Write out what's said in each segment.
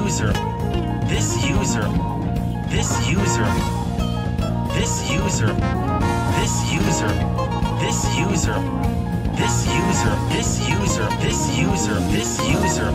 user, this user, this user, this user, this user, this user, this user, this user, this user, this user.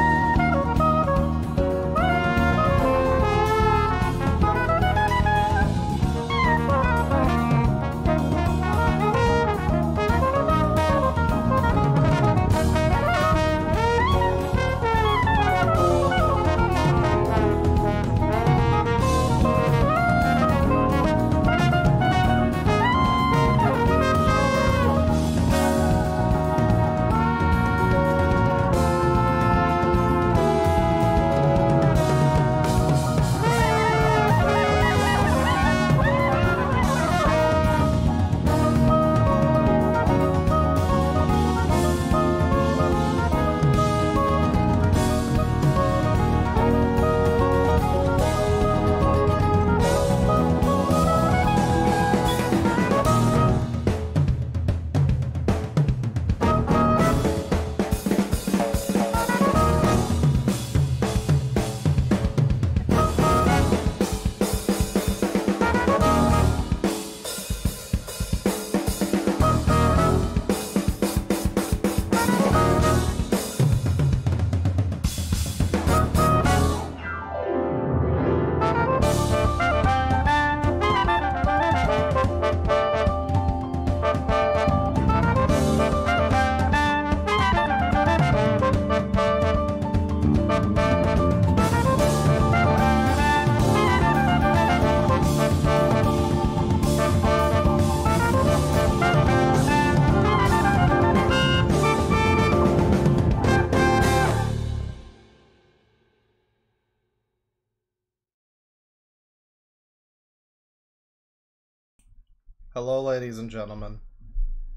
Hello, ladies and gentlemen.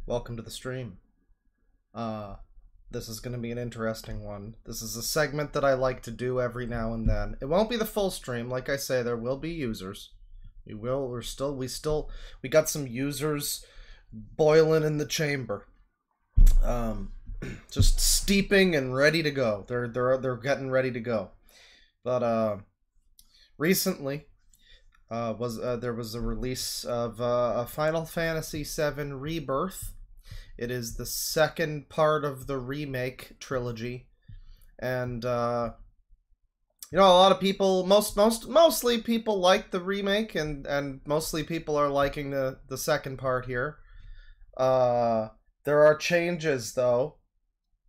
Welcome to the stream. This is going to be an interesting one. This is a segment that I like to do every now and then. It won't be the full stream. Like I say, there will be users. We got some users boiling in the chamber. Just steeping and ready to go. They're getting ready to go. But recently there was a release of a Final Fantasy VII Rebirth. It is the second part of the remake trilogy, and you know, a lot of people, mostly people like the remake, and mostly people are liking the second part here. There are changes though,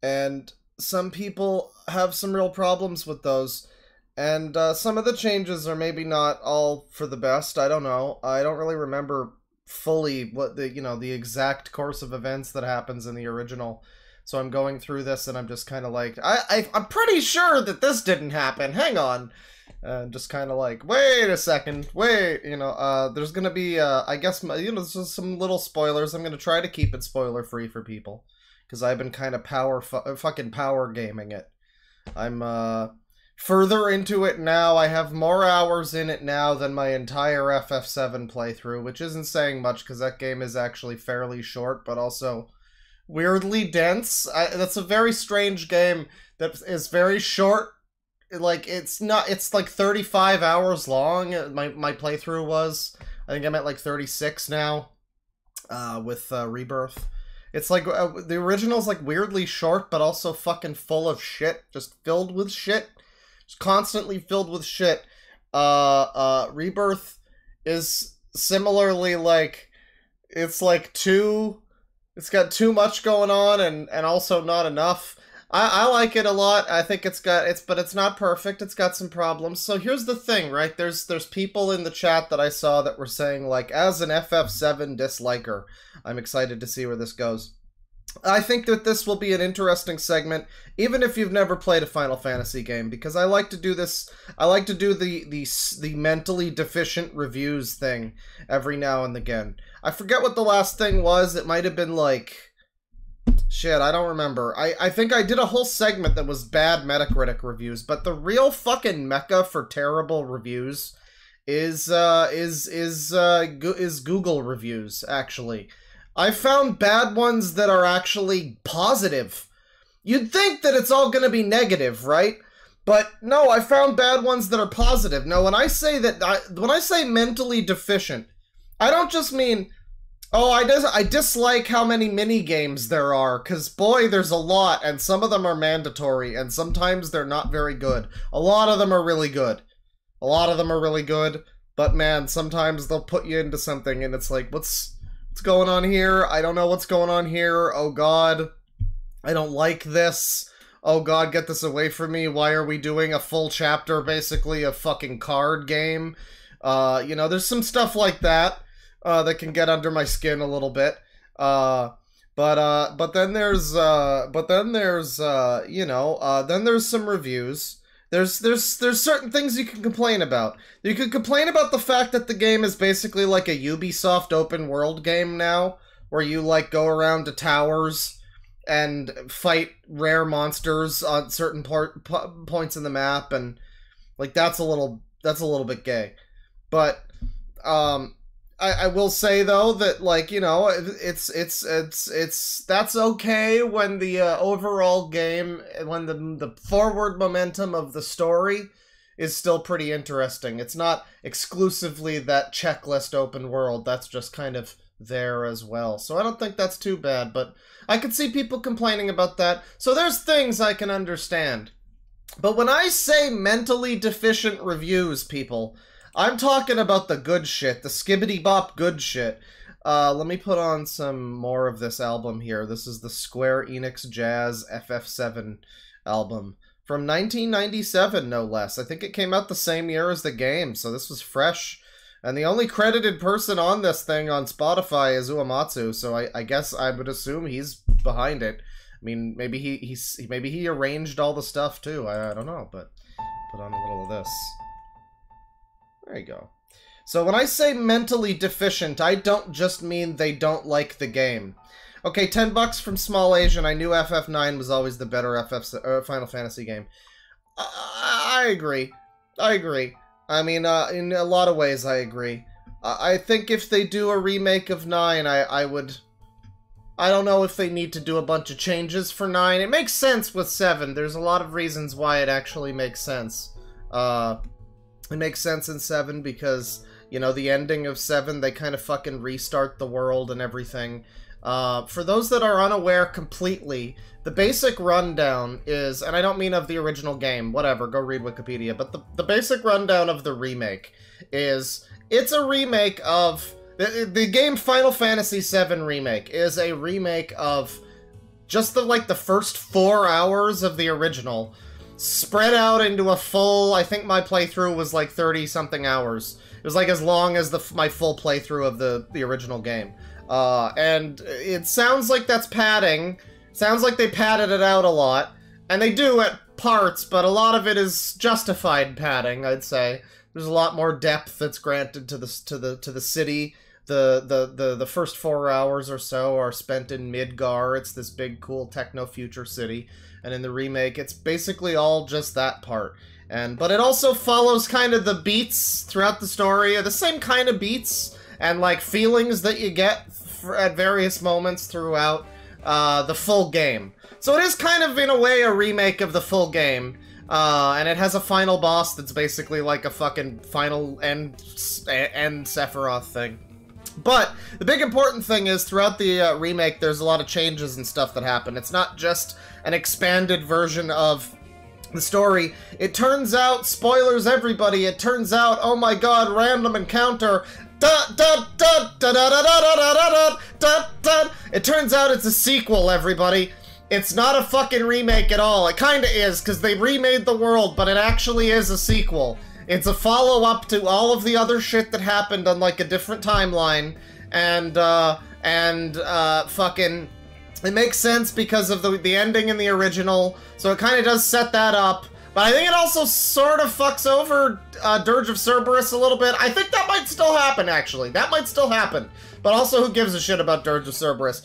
and some people have some real problems with those. And some of the changes are maybe not all for the best. I don't know. I don't really remember fully what the exact course of events that happens in the original. So I'm going through this and I'm just kind of like, I'm pretty sure that this didn't happen. Hang on. Just kind of like, wait a second. Wait, there's going to be, I guess, there's some little spoilers. I'm going to try to keep it spoiler free for people, because I've been kind of fucking power gaming it. I'm, further into it now. I have more hours in it now than my entire FF7 playthrough, which isn't saying much because that game is actually fairly short, but also weirdly dense. That's a very strange game that is very short. Like, it's like 35 hours long. My playthrough was. I think I'm at like 36 now with Rebirth. It's like, the original's like weirdly short, but also fucking full of shit. Just filled with shit. Constantly filled with shit. Rebirth is similarly like, it's got too much going on and also not enough. I like it a lot. I think but it's not perfect. It's got some problems. So here's the thing, right? There's people in the chat that I saw that were saying, like, as an FF7 disliker, I'm excited to see where this goes. I think that this will be an interesting segment, even if you've never played a Final Fantasy game, because I like to do this. I like to do the mentally deficient reviews thing every now and again. I forget what the last thing was. It might have been like, shit, I don't remember. I think I did a whole segment that was bad Metacritic reviews, but the real fucking mecca for terrible reviews is Google reviews, actually. I found bad ones that are actually positive. You'd think that it's all going to be negative, right? But no, I found bad ones that are positive. No, when I say mentally deficient, I don't just mean, oh, I dislike how many mini games there are, because boy, there's a lot, and some of them are mandatory, and sometimes they're not very good. A lot of them are really good. A lot of them are really good, but man, sometimes they'll put you into something, and it's like, what's going on here? I don't know what's going on here. Oh god, I don't like this. Oh god, get this away from me. Why are we doing a full chapter, basically a fucking card game? You know, there's some stuff like that that can get under my skin a little bit. But then there's some reviews. There's certain things you can complain about. You could complain about the fact that the game is basically like a Ubisoft open world game now, where you like go around to towers and fight rare monsters on certain points in the map, and like that's a little bit gay. But I will say though that, like, you know, it's that's okay when the overall game, when the forward momentum of the story is still pretty interesting. It's not exclusively that checklist open world. That's just kind of there as well. So I don't think that's too bad, but I could see people complaining about that. So there's things I can understand. But when I say mentally deficient reviews, people, I'm talking about the good shit, the skibbity-bop good shit. Let me put on some more of this album here. This is the Square Enix Jazz FF7 album. From 1997, no less. I think it came out the same year as the game, so this was fresh. And the only credited person on this thing on Spotify is Uematsu, so I guess I would assume he's behind it. I mean, maybe he arranged all the stuff too. I don't know, but put on a little of this. There you go. So when I say mentally deficient, I don't just mean they don't like the game. Okay, $10 from Small Asian. I knew FF9 was always the better Final Fantasy game. I agree. I agree. I mean, in a lot of ways, I agree. I think if they do a remake of 9, I would... I don't know if they need to do a bunch of changes for 9. It makes sense with 7. There's a lot of reasons why it actually makes sense. It makes sense in 7 because, you know, the ending of 7, they kind of fucking restart the world and everything. For those that are unaware completely, the basic rundown is, and I don't mean of the original game, whatever, go read Wikipedia, but the basic rundown of the remake is, it's a remake of, the game Final Fantasy VII Remake is a remake of just the first 4 hours of the original, spread out into a full, I think my playthrough was like 30-something hours. It was like as long as my full playthrough of the original game. And it sounds like that's padding. Sounds like they padded it out a lot. And they do at parts, but a lot of it is justified padding, I'd say. There's a lot more depth that's granted to the city. The first 4 hours or so are spent in Midgar. It's this big, cool techno-future city. And in the remake, it's basically all just that part. But it also follows kind of the beats throughout the story, the same kind of beats and like feelings that you get at various moments throughout the full game. So it is kind of, in a way, a remake of the full game. And it has a final boss that's basically like a fucking final end Sephiroth thing. But the big important thing is, throughout the remake, there's a lot of changes and stuff that happen. It's not just an expanded version of the story. It turns out, spoilers everybody, it turns out, oh my god, random encounter, it turns out it's a sequel, everybody. It's not a fucking remake at all. It kinda is, because they remade the world, but it actually is a sequel. It's a follow-up to all of the other shit that happened on, like, a different timeline, and fucking... It makes sense because of the ending in the original, so it kind of does set that up. But I think it also sort of fucks over Dirge of Cerberus a little bit. I think that might still happen, actually. That might still happen. But also, who gives a shit about Dirge of Cerberus?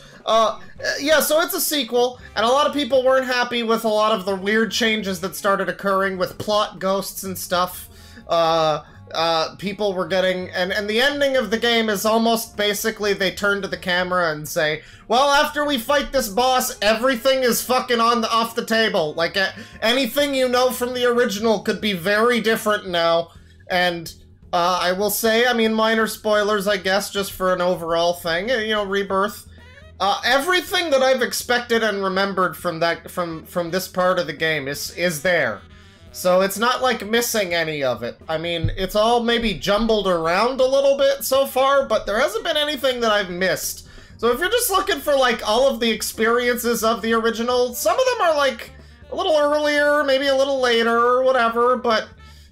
Yeah, so it's a sequel, and a lot of people weren't happy with a lot of the weird changes that started occurring with plot ghosts and stuff. people were getting, and the ending of the game is almost basically they turn to the camera and say, well, after we fight this boss, everything is fucking off the table. Like, anything you know from the original could be very different now. And, I will say, I mean, minor spoilers, I guess, just for an overall thing, you know, Rebirth. Everything that I've expected and remembered from this part of the game is there. So it's not like missing any of it. I mean, it's all maybe jumbled around a little bit so far, but there hasn't been anything that I've missed. So if you're just looking for, like, all of the experiences of the original, some of them are, like, a little earlier, maybe a little later, or whatever, but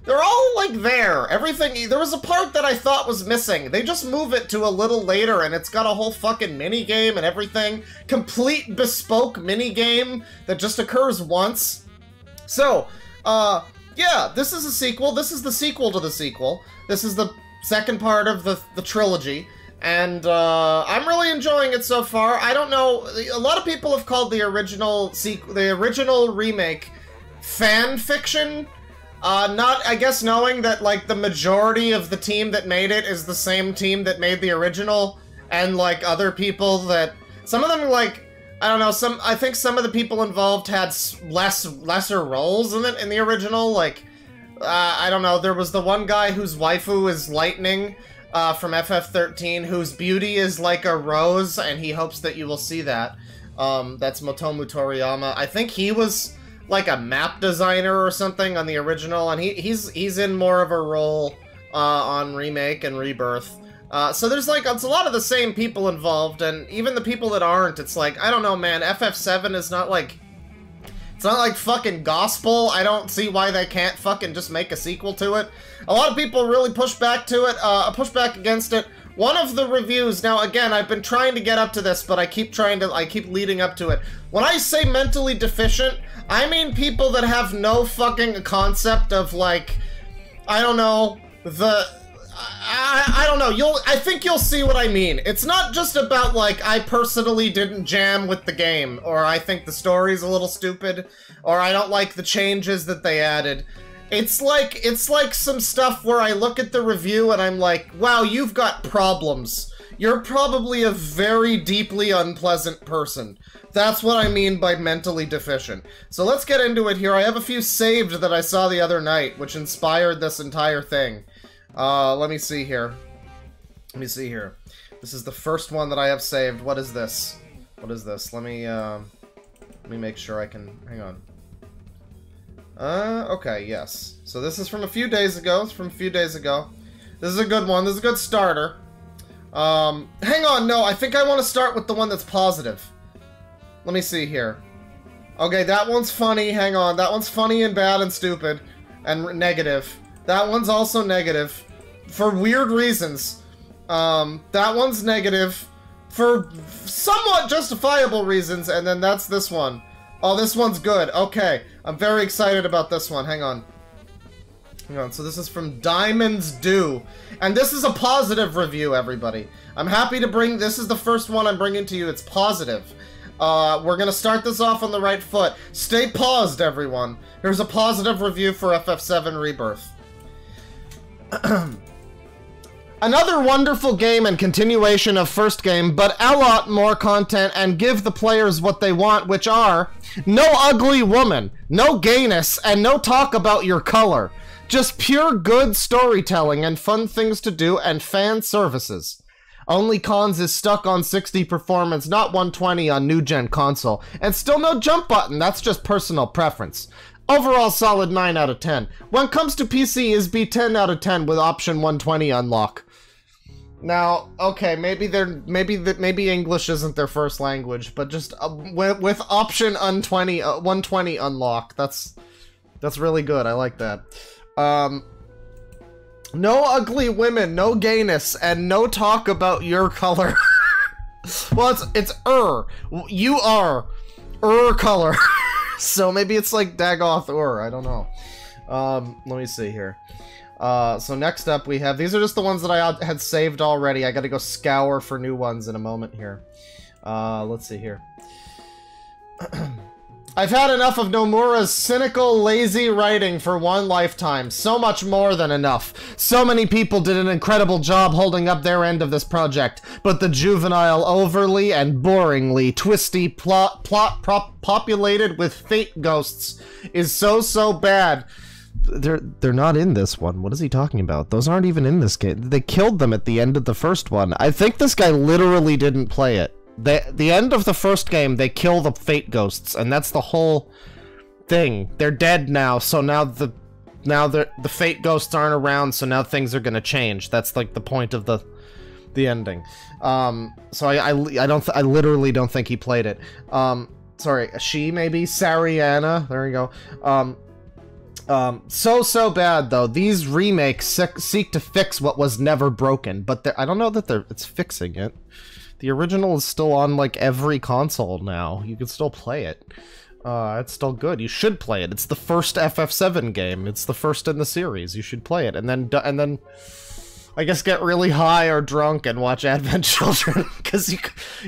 they're all, like, there. Everything, there was a part that I thought was missing. They just move it to a little later, and it's got a whole fucking minigame and everything. Complete bespoke minigame that just occurs once. So, yeah, this is a sequel. This is the sequel to the sequel. This is the second part of the trilogy. And, I'm really enjoying it so far. I don't know, a lot of people have called the original remake fan fiction. Not, I guess, knowing that, like, the majority of the team that made it is the same team that made the original, and, like, other people that... Some of them, like, I don't know, I think some of the people involved had lesser roles in it, in the original, like, I don't know, there was the one guy whose waifu is Lightning, from FF13, whose beauty is like a rose, and he hopes that you will see that. That's Motomu Toriyama. I think he was like a map designer or something on the original, and he's in more of a role on Remake and Rebirth. So there's like, it's a lot of the same people involved, and even the people that aren't, it's like, I don't know, man, FF7 is not like, it's not like fucking gospel. I don't see why they can't fucking just make a sequel to it. A lot of people really push back to it, push back against it. One of the reviews, now again, I've been trying to get up to this, but I keep leading up to it. When I say mentally deficient, I mean people that have no fucking concept of, like, I don't know, I don't know, I think you'll see what I mean. It's not just about, like, I personally didn't jam with the game, or I think the story's a little stupid, or I don't like the changes that they added. It's like some stuff where I look at the review and I'm like, wow, you've got problems. You're probably a very deeply unpleasant person. That's what I mean by mentally deficient. So let's get into it here. I have a few saved that I saw the other night, which inspired this entire thing. Let me see here. Let me see here. This is the first one that I have saved. What is this? What is this? Let me make sure I can... Hang on. Okay, yes. So this is from a few days ago. It's from a few days ago. This is a good one. This is a good starter. Hang on, no, I think I want to start with the one that's positive. Let me see here. Okay, that one's funny. Hang on. That one's funny and bad and stupid. And negative. That one's also negative. For weird reasons. That one's negative. For somewhat justifiable reasons. And then that's this one. Oh, this one's good. Okay. I'm very excited about this one. Hang on. Hang on. So this is from Diamond's Dew. And this is a positive review, everybody. I'm happy to bring... This is the first one I'm bringing to you. It's positive. We're gonna start this off on the right foot. Stay paused, everyone. Here's a positive review for FF7 Rebirth. Another wonderful game and continuation of first game, but a lot more content and give the players what they want, which are no ugly woman, no gayness, and no talk about your color. Just pure good storytelling and fun things to do and fan services. Only cons is stuck on 60 performance, not 120 on new-gen console. And still no jump button, that's just personal preference. Overall solid 9 out of 10. When it comes to PC, is be 10 out of 10 with option 120 unlock. Now, okay, maybe English isn't their first language, but just with option 120 unlock, that's really good. I like that. No ugly women, no gayness, and no talk about your color. Well, it's you are color. So maybe it's like Dagoth I don't know. Let me see here. So next up we have, these are just the ones that I had saved already. I gotta go scour for new ones in a moment here. Let's see here. I've had enough of Nomura's cynical, lazy writing for one lifetime. So much more than enough. So many people did an incredible job holding up their end of this project, but the juvenile, overly and boringly twisty plot populated with fate ghosts is so bad. They're not in this one. What is he talking about? Those aren't even in this game. They killed them at the end of the first one. I think this guy literally didn't play it. The end of the first game, they kill the fate ghosts, and that's the whole thing. They're dead now, so now the fate ghosts aren't around, so now things are gonna change. That's like the point of the ending. So I literally don't think he played it. Sorry, she maybe Sariana. There we go. So bad though. These remakes seek to fix what was never broken, but I don't know that it's fixing it. The original is still on, like, every console now. You can still play it. It's still good. You should play it. It's the first FF7 game. It's the first in the series. You should play it. And then I guess get really high or drunk and watch Advent Children. Because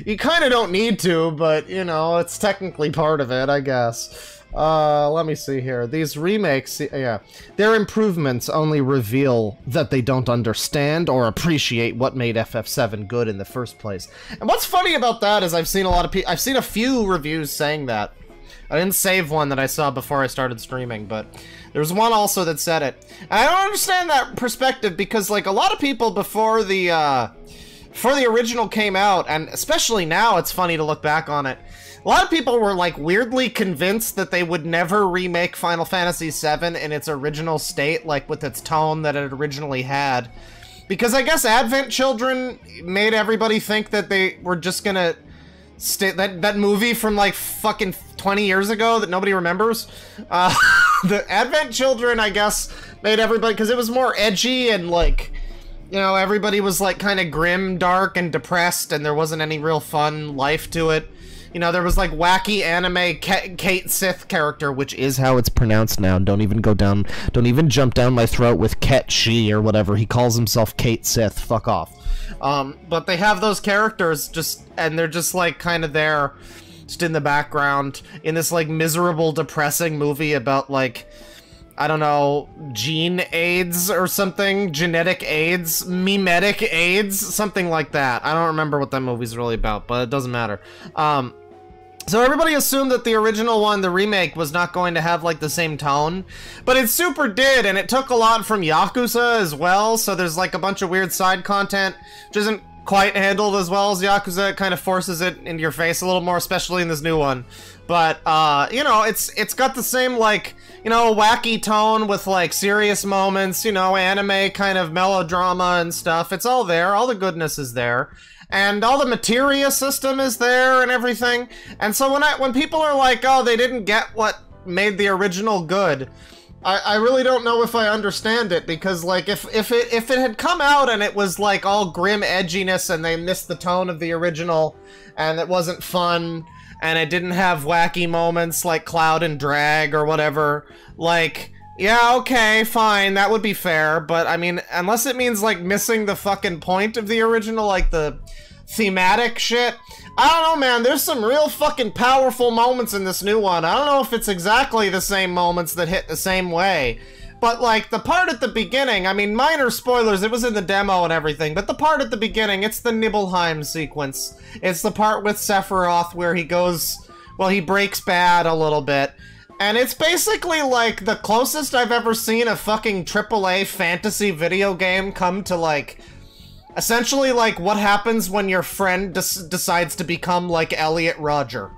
you kind of don't need to, but, you know, it's technically part of it, I guess. Let me see here. These remakes, yeah, their improvements only reveal that they don't understand or appreciate what made FF7 good in the first place. And what's funny about that is I've seen a few reviews saying that. I didn't save one that I saw before I started streaming, but there's one also that said it. And I don't understand that perspective because, like, a lot of people before the original came out, and especially now it's funny to look back on it, a lot of people were, like, weirdly convinced that they would never remake Final Fantasy VII in its original state, like, with its tone that it originally had. Because I guess Advent Children made everybody think that they were just gonna that movie from, like, fucking 20 years ago that nobody remembers. The Advent Children, I guess, made everybody, because it was more edgy and, like, you know, everybody was, like, kind of grim, dark, and depressed, and there wasn't any real fun life to it. You know, there was, like, wacky anime Kate Sith character, which is how it's pronounced now. Don't even jump down my throat with Ket Shi or whatever. He calls himself Kate Sith. Fuck off. But they have those characters and they're just, like, kind of there, just in the background, in this, like, miserable, depressing movie about, like, I don't know, gene AIDS or something? Genetic AIDS? Mimetic AIDS? Something like that. I don't remember what that movie's really about, but it doesn't matter. So everybody assumed that the original one, the remake, was not going to have, like, the same tone. But it super did, and it took a lot from Yakuza as well, so there's, like, a bunch of weird side content, which isn't quite handled as well as Yakuza. It kind of forces it into your face a little more, especially in this new one. But, you know, it's got the same, like, you know, wacky tone with, like, serious moments, you know, anime kind of melodrama and stuff. It's all there. All the goodness is there. And all the materia system is there and everything. And so when people are like, oh, they didn't get what made the original good, I really don't know if I understand it, because, like, if it had come out and it was, like, all grim edginess and they missed the tone of the original and it wasn't fun and it didn't have wacky moments like Cloud and Drag or whatever, like, yeah, okay, fine, that would be fair, but, I mean, unless it means, like, missing the fucking point of the original, like, the thematic shit, I don't know, man, there's some real fucking powerful moments in this new one. I don't know if it's exactly the same moments that hit the same way, but, like, the part at the beginning, I mean, minor spoilers, it was in the demo and everything, but the part at the beginning, it's the Nibelheim sequence. It's the part with Sephiroth where he goes, well, he breaks bad a little bit. And it's basically, like, the closest I've ever seen a fucking AAA fantasy video game come to, like, essentially, like, what happens when your friend decides to become, like, Elliot Rodger.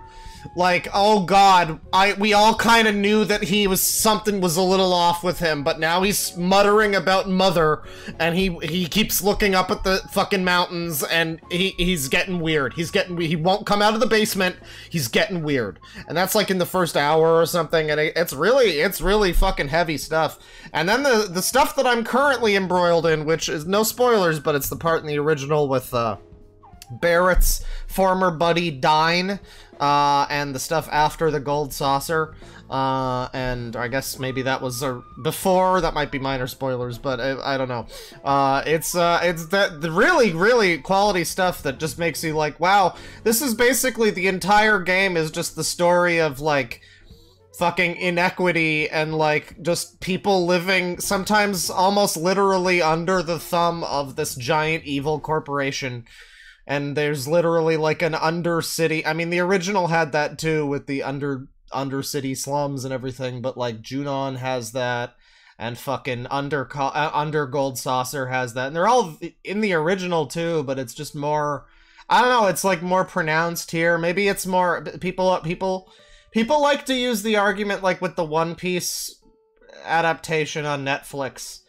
Like, oh god, we all kind of knew that something was a little off with him, but now he's muttering about Mother, and he keeps looking up at the fucking mountains, and he's getting weird. He won't come out of the basement, he's getting weird. And that's like in the first hour or something, and it's really fucking heavy stuff. And then the stuff that I'm currently embroiled in, which is no spoilers, but it's the part in the original with, Barrett's former buddy Dine, and the stuff after the gold saucer, and I guess maybe that was before. That might be minor spoilers, but I don't know. It's the really quality stuff that just makes you like, wow, this is basically the entire game is just the story of, like, fucking inequity and, like, just people living sometimes almost literally under the thumb of this giant evil corporation. And there's literally, like, an undercity. I mean, the original had that, too, with the undercity slums and everything, but, like, Junon has that, and fucking Undergold Saucer has that. And they're all in the original, too, but it's just more... I don't know, it's, like, more pronounced here. Maybe it's more... People like to use the argument, like, with the One Piece adaptation on Netflix,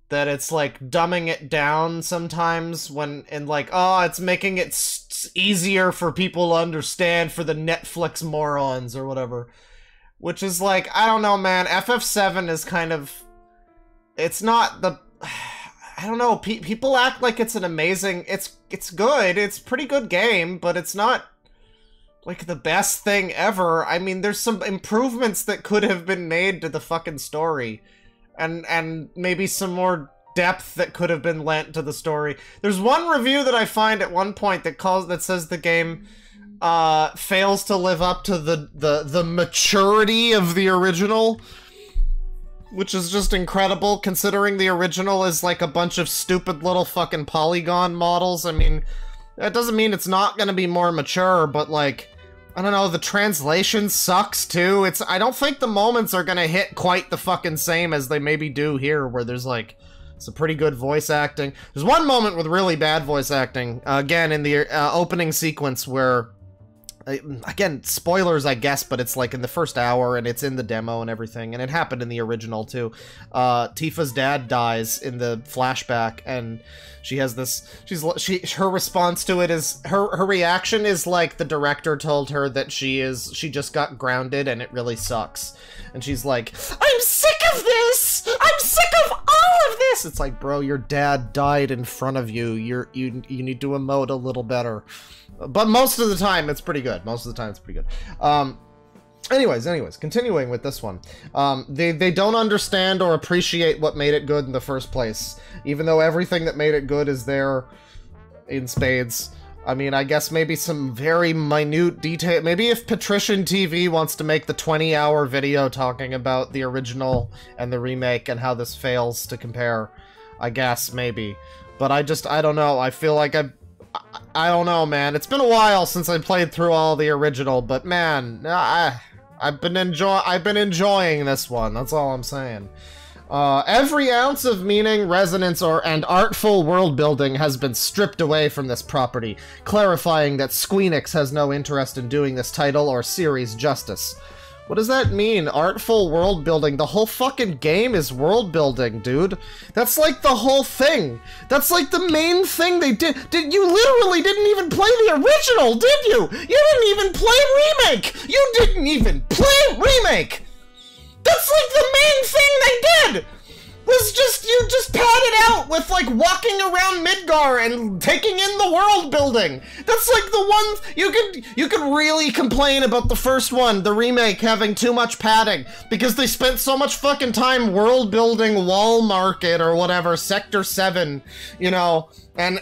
that it's, like, dumbing it down sometimes when, and, like, oh, it's making it easier for people to understand for the Netflix morons or whatever. Which is, like, I don't know, man, FF7 is kind of... It's not the... I don't know, people act like it's an amazing... It's good, it's a pretty good game, but it's not... like, the best thing ever. I mean, there's some improvements that could have been made to the fucking story. And maybe some more depth that could have been lent to the story. There's one review that I find at one point that says the game fails to live up to the maturity of the original. Which is just incredible, considering the original is like a bunch of stupid little fucking polygon models. I mean, that doesn't mean it's not gonna be more mature, but like... I don't know, the translation sucks, too. I don't think the moments are gonna hit quite the fucking same as they maybe do here, where there's, like, some pretty good voice acting. There's one moment with really bad voice acting, again, in the opening sequence where... again, spoilers, I guess, but it's, like, in the first hour, and it's in the demo and everything, and it happened in the original, too. Tifa's dad dies in the flashback, and... she has this, her response to it is, her reaction is like the director told her that she just got grounded and it really sucks. And she's like, I'm sick of this! I'm sick of all of this! It's like, bro, your dad died in front of you. You need to emote a little better. But most of the time, it's pretty good. Most of the time, it's pretty good. Anyways, continuing with this one. They don't understand or appreciate what made it good in the first place. Even though everything that made it good is there in spades. I mean, I guess maybe some very minute detail. Maybe if Patrician TV wants to make the 20-hour video talking about the original and the remake and how this fails to compare, I guess, maybe. But I don't know. I feel like I don't know, man. It's been a while since I played through all the original, but man, I've been enjoying this one. That's all I'm saying. Every ounce of meaning, resonance, and artful world-building has been stripped away from this property, clarifying that Squeenix has no interest in doing this title or series justice. What does that mean? Artful world-building? The whole fucking game is world-building, dude. That's like the whole thing. That's like the main thing they did. You literally didn't even play the original, did you? You didn't even play Remake! You didn't even play Remake! That's like the main thing they did! Was just, you just padded out with, like, walking around Midgar and taking in the world building. That's, like, the one, you could really complain about the first one, the remake, having too much padding, because they spent so much fucking time world building Wall Market or whatever, Sector 7, you know, and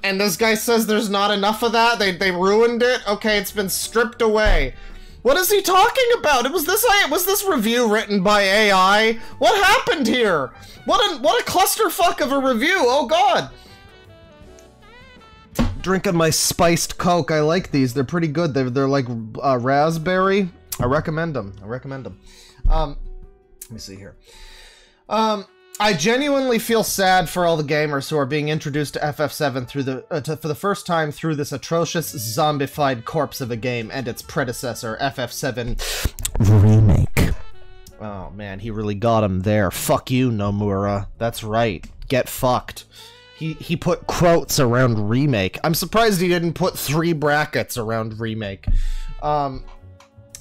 this guy says there's not enough of that, they ruined it, okay, it's been stripped away. What is he talking about? Was this review written by AI? What happened here? What a clusterfuck of a review, oh god! Drinking my spiced Coke, I like these, they're pretty good, they're like raspberry. I recommend them, let me see here. I genuinely feel sad for all the gamers who are being introduced to FF7 for the first time through this atrocious zombified corpse of a game and its predecessor, FF7 Remake. Oh man, he really got him there. Fuck you, Nomura. That's right. Get fucked. He put quotes around Remake. I'm surprised he didn't put 3 brackets around Remake. And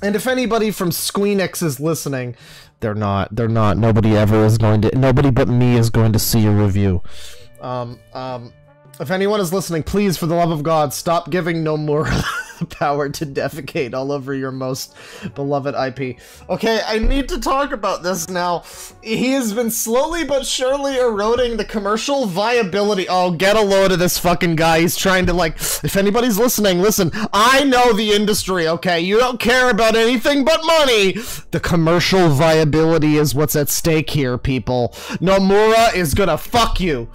if anybody from Squeenix is listening, they're not, nobody but me is going to see a review. If anyone is listening, please, for the love of God, stop giving Nomura the power to defecate all over your most beloved IP. Okay, I need to talk about this now. He has been slowly but surely eroding the commercial viability. Oh, get a load of this fucking guy. He's trying to, like, if anybody's listening, listen, I know the industry, okay? You don't care about anything but money. The commercial viability is what's at stake here, people. Nomura is gonna fuck you.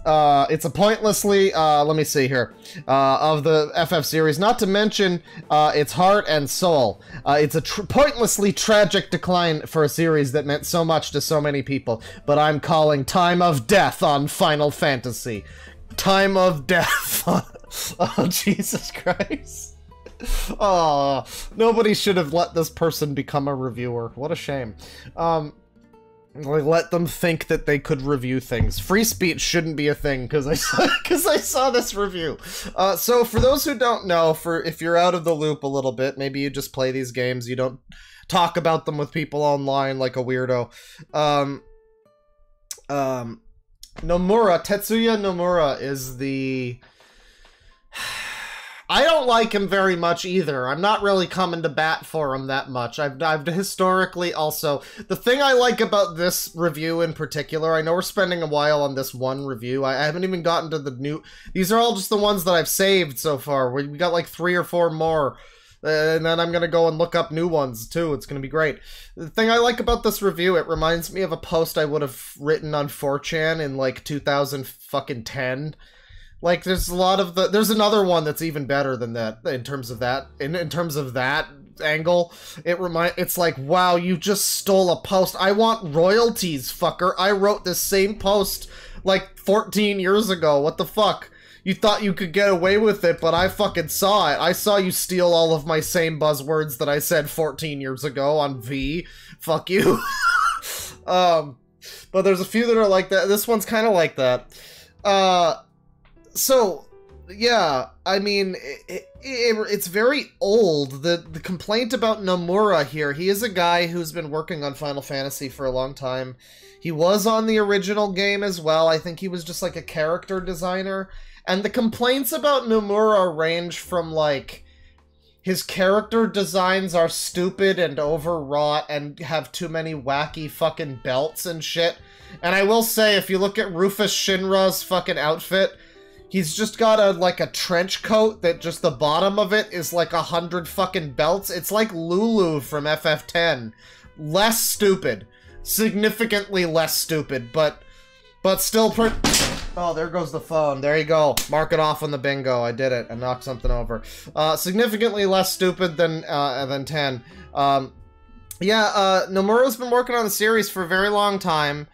It's a pointlessly, let me see here, of the FF series, not to mention, its heart and soul. It's a pointlessly tragic decline for a series that meant so much to so many people, but I'm calling Time of Death on Final Fantasy. Time of Death. Oh, Jesus Christ. Oh, nobody should have let this person become a reviewer. What a shame. Like, let them think that they could review things. Free speech shouldn't be a thing, because I saw this review. So for those who don't know, if you're out of the loop a little bit, maybe you just play these games, you don't talk about them with people online like a weirdo. Nomura, Tetsuya Nomura is the... I don't like him very much either. I'm not really coming to bat for him that much. I've historically also... The thing I like about this review in particular, I know we're spending a while on this one review. I haven't even gotten to the new... These are all just the ones that I've saved so far. We got like 3 or 4 more. And then I'm gonna go and look up new ones too. It's gonna be great. The thing I like about this review, it reminds me of a post I would have written on 4chan in like 2010. Like, there's a lot of there's another one that's even better than that in terms of that, in terms of that angle. It's like, wow, you just stole a post. I want royalties, fucker. I wrote this same post like 14 years ago. What the fuck? You thought you could get away with it, but I fucking saw it. I saw you steal all of my same buzzwords that I said 14 years ago on V. Fuck you. But there's a few that are like that. This one's kind of like that. So, yeah, I mean, it's very old. The complaint about Nomura here, he is a guy who's been working on Final Fantasy for a long time. He was on the original game as well. I think he was just like a character designer. And the complaints about Nomura range from, like, his character designs are stupid and overwrought and have too many wacky fucking belts and shit. And I will say, if you look at Rufus Shinra's fucking outfit... He's just got a trench coat that just the bottom of it is like 100 fucking belts. It's like Lulu from FF7. Less stupid. Significantly less stupid, but still Oh, there goes the phone. There you go. Mark it off on the bingo. I did it. I knocked something over. Significantly less stupid than 10. Nomura's been working on the series for a very long time.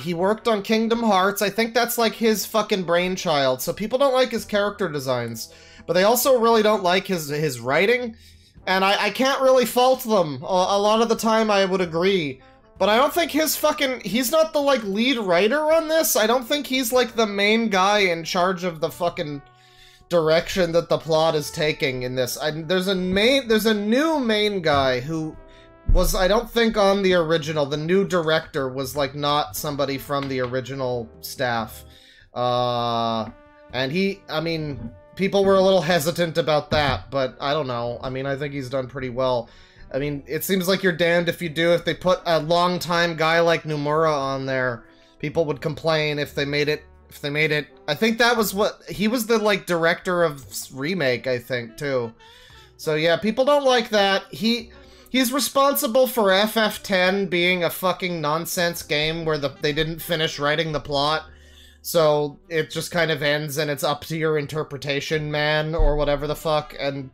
He worked on Kingdom Hearts. I think that's like his fucking brainchild. So people don't like his character designs, but they also really don't like his writing. And I can't really fault them. A lot of the time I would agree. But I don't think he's not the like lead writer on this. I don't think he's like the main guy in charge of the fucking direction that the plot is taking in this. There's a new main guy who was, I don't think, on the original. The new director was, like, not somebody from the original staff. And I mean, people were a little hesitant about that, but I don't know. I mean, I think he's done pretty well. I mean, it seems like you're damned if you do. If they put a long-time guy like Nomura on there, people would complain if they made it. I think that was what... He was the, like, director of Remake, I think, too. So, yeah, people don't like that. He's responsible for FF10 being a fucking nonsense game where they didn't finish writing the plot. So it just kind of ends and it's up to your interpretation, man, or whatever the fuck. And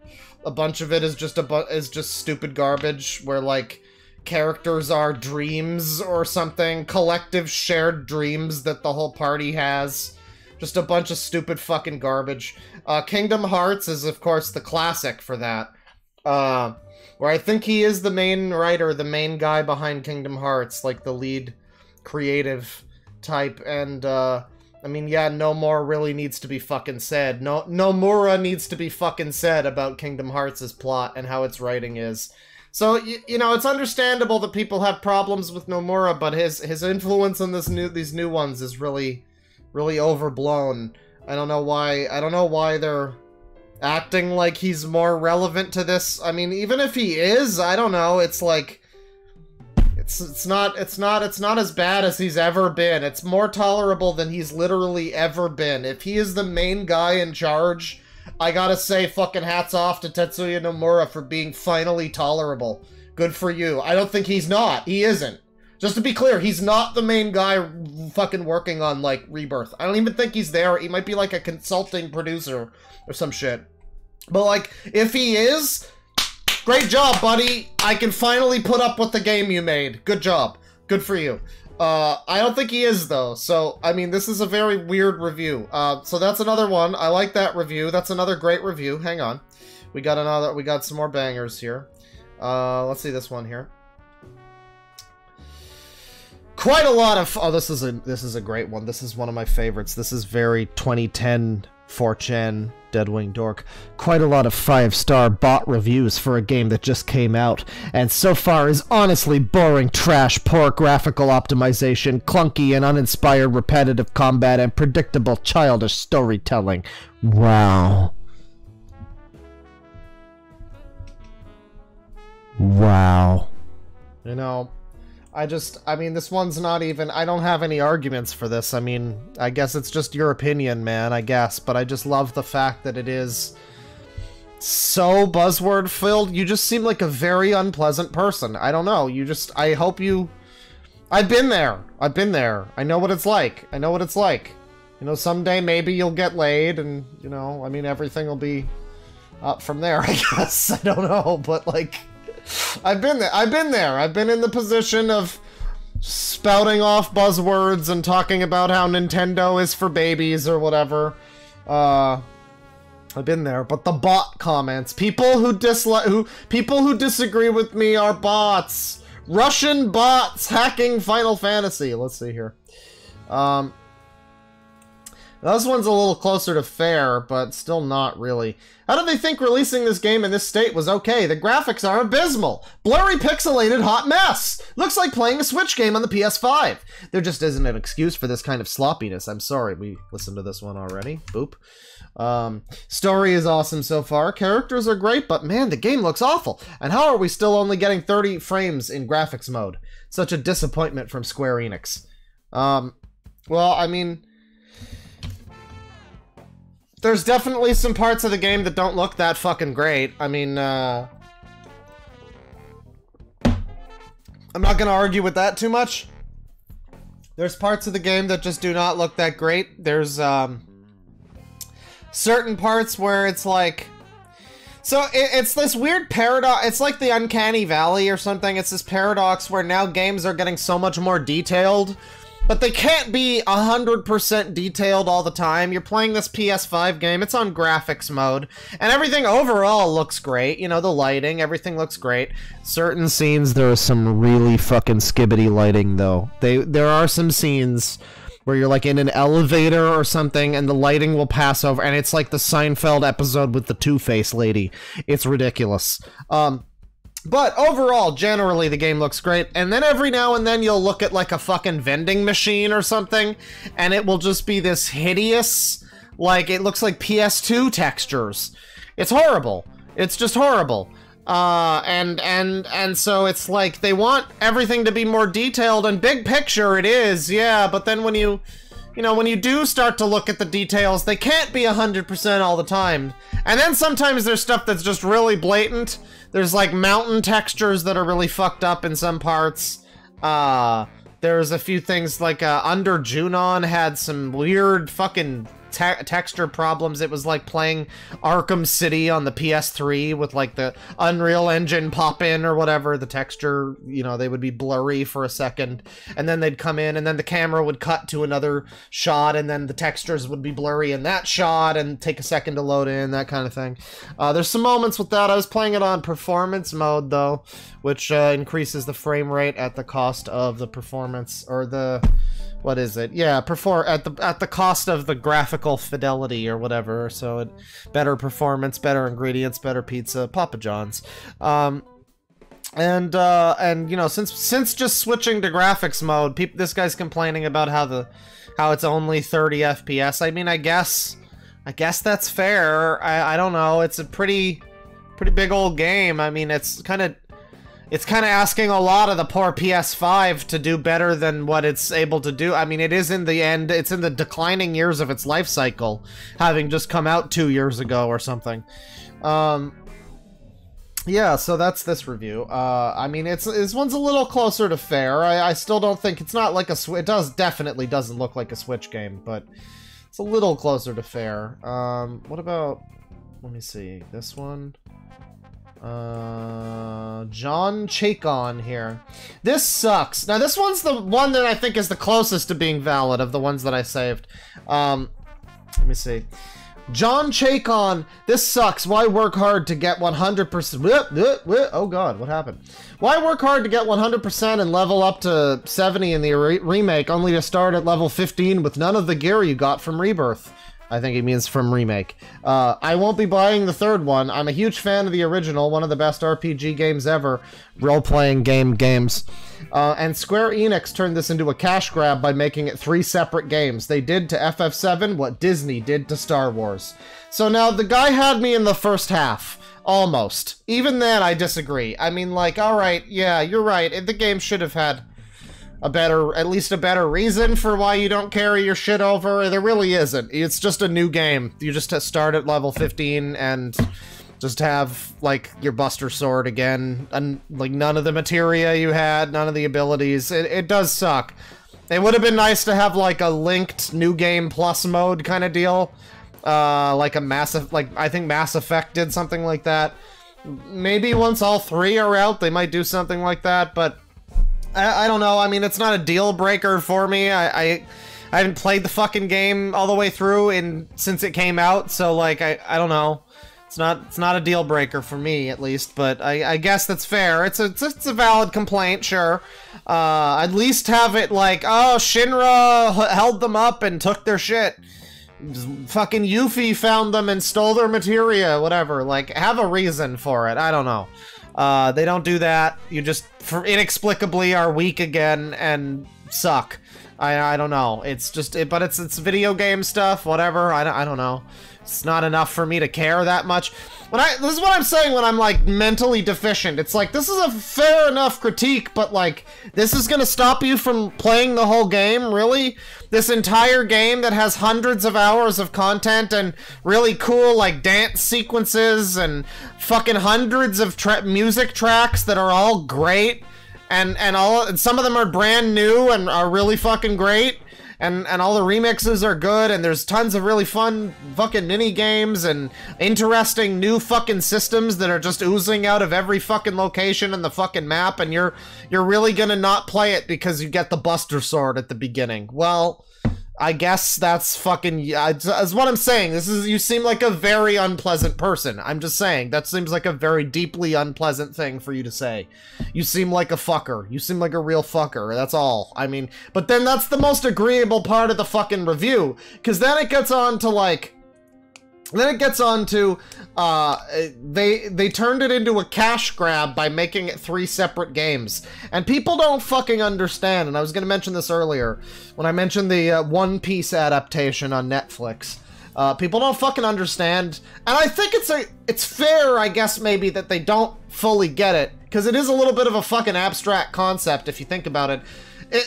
a bunch of it is just stupid garbage where, like, characters are dreams or something. Collective shared dreams that the whole party has. Just a bunch of stupid fucking garbage. Kingdom Hearts is, of course, the classic for that. Where I think he is the main writer, the main guy behind Kingdom Hearts, like the lead creative type, and, I mean, yeah, no more really needs to be fucking said. Nomura needs to be fucking said about Kingdom Hearts' plot and how its writing is. So, you know, it's understandable that people have problems with Nomura, but his influence on these new ones is really, really overblown. I don't know why they're acting like he's more relevant to this. I mean, even if he is, I don't know, it's like it's not as bad as he's ever been. It's more tolerable than he's literally ever been. If he is the main guy in charge, I gotta say fucking hats off to Tetsuya Nomura for being finally tolerable. Good for you. I don't think he's not. He isn't. Just to be clear, he's not the main guy fucking working on, like, Rebirth. I don't even think he's there. He might be, like, a consulting producer or some shit. But, like, if he is, great job, buddy. I can finally put up with the game you made. Good job. Good for you. I don't think he is, though. So, I mean, this is a very weird review. So that's another one. I like that review. That's another great review. Hang on. We got some more bangers here. Let's see this one here. Quite a lot of... Oh, this is a great one. This is one of my favorites. This is very 2010 4chan DeadwingDork. Quite a lot of 5-star bot reviews for a game that just came out, and so far is honestly boring trash, poor graphical optimization, clunky and uninspired repetitive combat, and predictable childish storytelling. Wow. Wow. You know... I mean, this one's not even... I don't have any arguments for this. I mean, I guess it's just your opinion, man, I guess. But I just love the fact that it is so buzzword-filled. You just seem like a very unpleasant person. I don't know. You just... I hope you... I've been there. I've been there. I know what it's like. I know what it's like. You know, someday maybe you'll get laid and, you know, I mean, everything will be up from there, I guess. I don't know, but, like... I've been there. I've been in the position of spouting off buzzwords and talking about how Nintendo is for babies or whatever. I've been there. But the bot comments, people who disagree with me are bots. Russian bots hacking Final Fantasy. Let's see here. This one's a little closer to fair, but still not really. How did they think releasing this game in this state was okay? The graphics are abysmal. Blurry, pixelated, hot mess. Looks like playing a Switch game on the PS5. There just isn't an excuse for this kind of sloppiness. I'm sorry, we listened to this one already. Boop. Story is awesome so far. Characters are great, but man, the game looks awful. And how are we still only getting 30 frames in graphics mode? Such a disappointment from Square Enix. Well, I mean... There's definitely some parts of the game that don't look that fucking great. I mean, I'm not gonna argue with that too much. There's parts of the game that just do not look that great. There's, certain parts where it's like... So, it's this weird paradox. It's like the Uncanny Valley or something. It's this paradox where now games are getting so much more detailed, but they can't be 100% detailed all the time. You're playing this PS5 game, it's on graphics mode, and everything overall looks great. You know, the lighting, everything looks great. Certain scenes, there is some really fucking skibbity lighting, though. There are some scenes where you're like in an elevator or something, and the lighting will pass over, and it's like the Seinfeld episode with the Two-Face lady. It's ridiculous. But overall, generally, the game looks great. And then every now and then you'll look at like a fucking vending machine or something, and it will just be this hideous, like, it looks like PS2 textures. It's horrible. It's just horrible. And so it's like they want everything to be more detailed, and big picture it is, yeah, but then when you know, when you do start to look at the details, they can't be 100% all the time. And then sometimes there's stuff that's just really blatant. There's like mountain textures that are really fucked up in some parts. There's a few things like Under Junon had some weird fucking texture problems. It was like playing Arkham City on the PS3 with like the Unreal Engine pop in or whatever. The texture, you know, they would be blurry for a second, and then they'd come in, and then the camera would cut to another shot, and then the textures would be blurry in that shot and take a second to load in, that kind of thing. There's some moments with that. I was playing it on performance mode though, which increases the frame rate at the cost of the performance, or the... what is it? Yeah, at the cost of the graphical fidelity or whatever. So better performance, better ingredients, better pizza, Papa John's. And you know, since just switching to graphics mode, this guy's complaining about how it's only 30 FPS. I mean, I guess I guess that's fair. I don't know. It's a pretty big old game. I mean, it's kind of asking a lot of the poor PS5 to do better than what it's able to do. I mean, it is in the end, it's in the declining years of its life cycle, having just come out 2 years ago or something. Yeah, so that's this review. I mean, this one's a little closer to fair. I still don't think it's not like a Switch. It definitely doesn't look like a Switch game, but it's a little closer to fair. What about? Let me see this one. John Chacon here. This sucks. Now, this one's the one that I think is the closest to being valid of the ones that I saved. Let me see. John Chacon, this sucks. Why work hard to get 100%? Oh god, what happened? Why work hard to get 100% and level up to 70 in the remake, only to start at level 15 with none of the gear you got from Rebirth? I think he means from remake. I won't be buying the third one. I'm a huge fan of the original, one of the best RPG games ever. Role-playing games. And Square Enix turned this into a cash grab by making it 3 separate games. They did to FF7 what Disney did to Star Wars. So now, the guy had me in the first half. Almost. Even then, I disagree. I mean, like, alright, yeah, you're right. The game should have had at least a better reason for why you don't carry your shit over. There really isn't. It's just a new game. You just start at level 15 and just have, like, your Buster Sword again, and, like, none of the materia you had, none of the abilities. It does suck. It would have been nice to have, like, a linked New Game Plus mode kind of deal. Like I think Mass Effect did something like that. Maybe once all 3 are out, they might do something like that, but I don't know. I mean, it's not a deal breaker for me. I haven't played the fucking game all the way through since it came out, so, like, I don't know. It's not a deal breaker for me, at least, but I guess that's fair. It's a valid complaint, sure. At least have it like, oh, Shinra held them up and took their shit. Fucking Yuffie found them and stole their materia, whatever. Like, have a reason for it. I don't know. They don't do that. You just inexplicably are weak again and suck. I don't know. It's just but it's video game stuff. Whatever. I don't know. It's not enough for me to care that much. This is what I'm saying when I'm, like, mentally deficient. It's like, this is a fair enough critique, but, like, this is gonna stop you from playing the whole game? Really? This entire game that has hundreds of hours of content and really cool, like, dance sequences and fucking hundreds of music tracks that are all great, and some of them are brand new and are really fucking great. And all the remixes are good, and there's tons of really fun fucking mini-games and interesting new fucking systems that are just oozing out of every fucking location in the fucking map, and you're really gonna not play it because you get the Buster Sword at the beginning. Well, I guess that's fucking... That's what I'm saying. You seem like a very unpleasant person. I'm just saying. That seems like a very deeply unpleasant thing for you to say. You seem like a fucker. You seem like a real fucker. That's all. I mean, but then that's the most agreeable part of the fucking review. Because then it gets on to, like... Then it gets on to, they turned it into a cash grab by making it 3 separate games. And people don't fucking understand, and I was gonna mention this earlier, when I mentioned the One Piece adaptation on Netflix. People don't fucking understand, and I think it's fair, I guess, maybe, that they don't fully get it, because it is a little bit of a fucking abstract concept, if you think about it.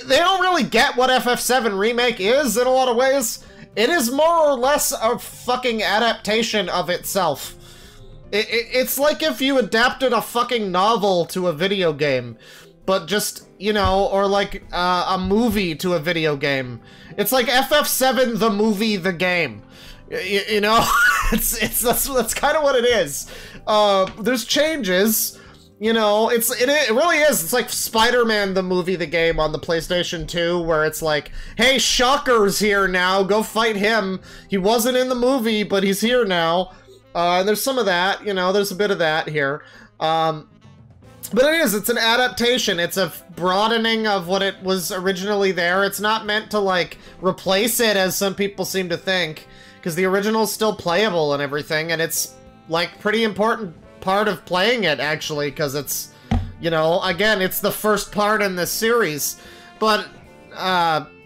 They don't really get what FF7 Remake is, in a lot of ways. It is more or less a fucking adaptation of itself. It's like if you adapted a fucking novel to a video game, but just, you know, or like a movie to a video game. It's like FF7 the movie, the game. You know, that's kind of what it is. There's changes. You know, it really is. It's like Spider-Man the movie, the game on the PlayStation 2, where it's like, hey, Shocker's here now, go fight him. He wasn't in the movie, but he's here now. And there's some of that, you know, there's a bit of that here. But it's an adaptation. It's a broadening of what it was originally there. It's not meant to, like, replace it, as some people seem to think, because the original's still playable and everything, and it's, like, pretty important part of playing it, actually, because it's, you know, again, it's the first part in this series. But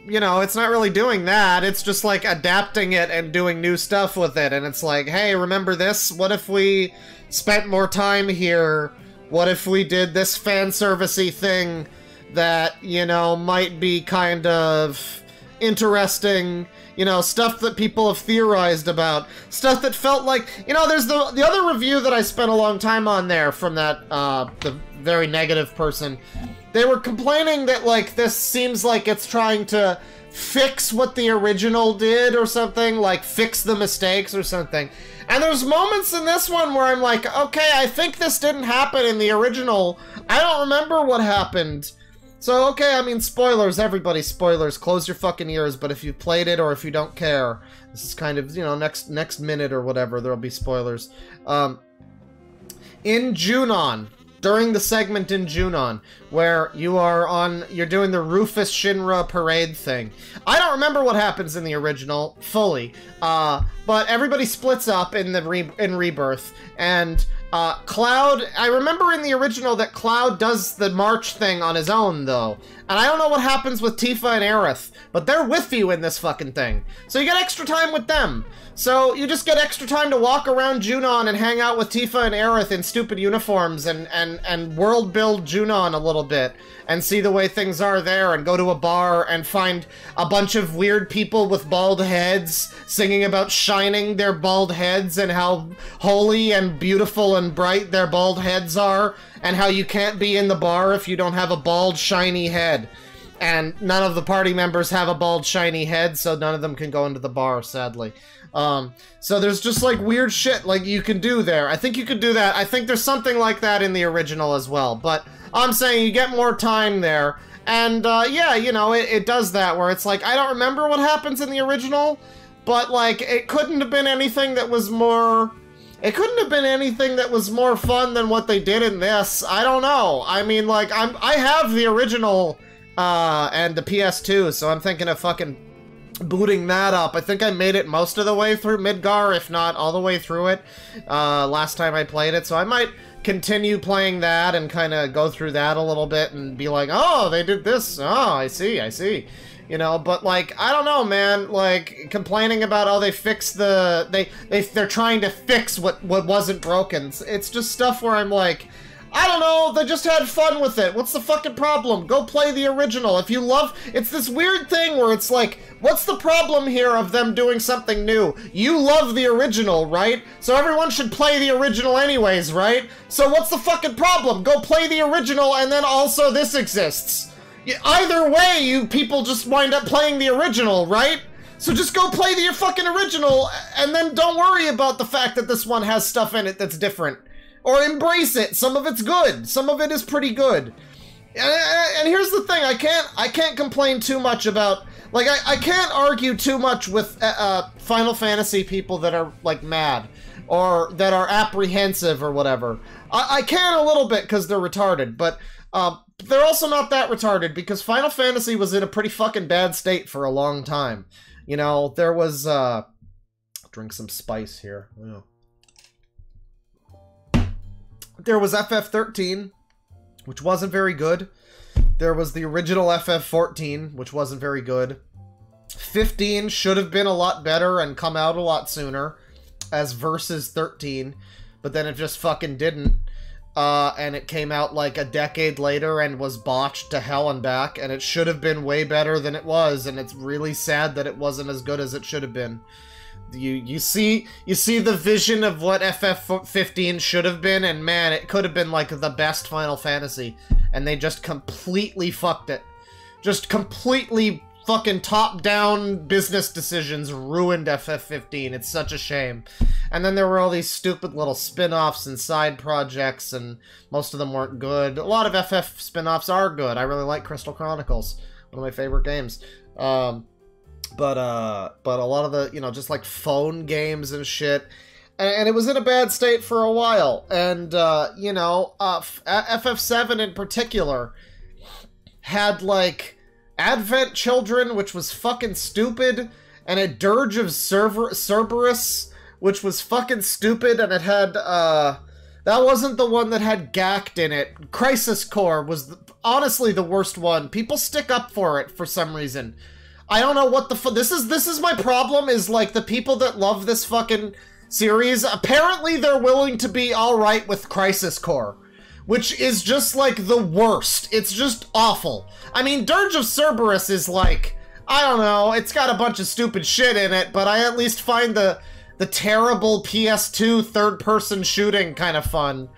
you know, it's not really doing that. It's just like adapting it and doing new stuff with it. And it's like, hey, remember this? What if we spent more time here? What if we did this fan servicey thing that, you know, might be kind of interesting, you know, stuff that people have theorized about, stuff that felt like, you know, there's the other review that I spent a long time on there from that, the very negative person. They were complaining that, like, this seems like it's trying to fix what the original did or something, like, fix the mistakes or something. And there's moments in this one where I'm like, okay, I think this didn't happen in the original. I don't remember what happened. So, okay, I mean, spoilers, everybody, spoilers. Close your fucking ears, but if you've played it or if you don't care, this is kind of, you know, next minute or whatever, there'll be spoilers. In Junon, during the segment in Junon, where you're doing the Rufus Shinra parade thing. I don't remember what happens in the original fully, but everybody splits up in Rebirth, and Cloud, I remember in the original that Cloud does the march thing on his own, though. And I don't know what happens with Tifa and Aerith, but they're with you in this fucking thing. So you get extra time with them. So you just get extra time to walk around Junon and hang out with Tifa and Aerith in stupid uniforms and world build Junon a little bit and see the way things are there and go to a bar and find a bunch of weird people with bald heads singing about shining their bald heads and how holy and beautiful and bright their bald heads are and how you can't be in the bar if you don't have a bald, shiny head. And none of the party members have a bald, shiny head, so none of them can go into the bar, sadly. So there's just, like, weird shit, like, you can do there. I think you could do that. I think there's something like that in the original as well. But I'm saying you get more time there. And, yeah, you know, it does that, where it's like, I don't remember what happens in the original, but, like, it couldn't have been anything that was more... It couldn't have been anything that was more fun than what they did in this. I don't know. I mean, like, I have the original, and the PS2, so I'm thinking of fucking booting that up. I think I made it most of the way through Midgar, if not all the way through it, last time I played it, so I might continue playing that and kind of go through that a little bit and be like, oh, they did this, oh, I see. You know, but, like, I don't know, man, like, complaining about, oh, they fixed the, they're trying to fix what wasn't broken. It's just stuff where I'm like, I don't know, they just had fun with it. What's the fucking problem? Go play the original. If you love... It's this weird thing where it's like, what's the problem here of them doing something new? You love the original, right? So everyone should play the original anyways, right? So what's the fucking problem? Go play the original and then also this exists. Either way, you people just wind up playing the original, right? So just go play the fucking original and then don't worry about the fact that this one has stuff in it that's different. Or embrace it. Some of it's good. Some of it is pretty good. And here's the thing. I can't complain too much about... Like, I can't argue too much with Final Fantasy people that are, like, mad. Or that are apprehensive or whatever. I can a little bit because they're retarded. But they're also not that retarded because Final Fantasy was in a pretty fucking bad state for a long time. You know, there was... drink some spice here. Yeah. There was FF13, which wasn't very good. There was the original FF14, which wasn't very good. 15 should have been a lot better and come out a lot sooner as versus 13, but then it just fucking didn't. And it came out like a decade later and was botched to hell and back, and it should have been way better than it was, and it's really sad that it wasn't as good as it should have been. You see the vision of what FF15 should have been, and man, it could have been like the best Final Fantasy, and they just completely fucked it. Just completely fucking top-down business decisions ruined FF15. It's such a shame. And then there were all these stupid little spin-offs and side projects, and most of them weren't good. A lot of FF spin-offs are good. I really like Crystal Chronicles, one of my favorite games. But a lot of the, you know, just like phone games and shit, and it was in a bad state for a while, and, you know, FF7 in particular had, like, Advent Children, which was fucking stupid, and a Dirge of Cerberus, which was fucking stupid, and it had, that wasn't the one that had Gact in it. Crisis Core was honestly the worst one. People stick up for it for some reason. I don't know what the this is my problem, is like the people that love this fucking series, apparently they're willing to be alright with Crisis Core, which is just like the worst. It's just awful. I mean, Dirge of Cerberus is like, I don't know, it's got a bunch of stupid shit in it, but I at least find the terrible PS2 third-person shooting kind of fun.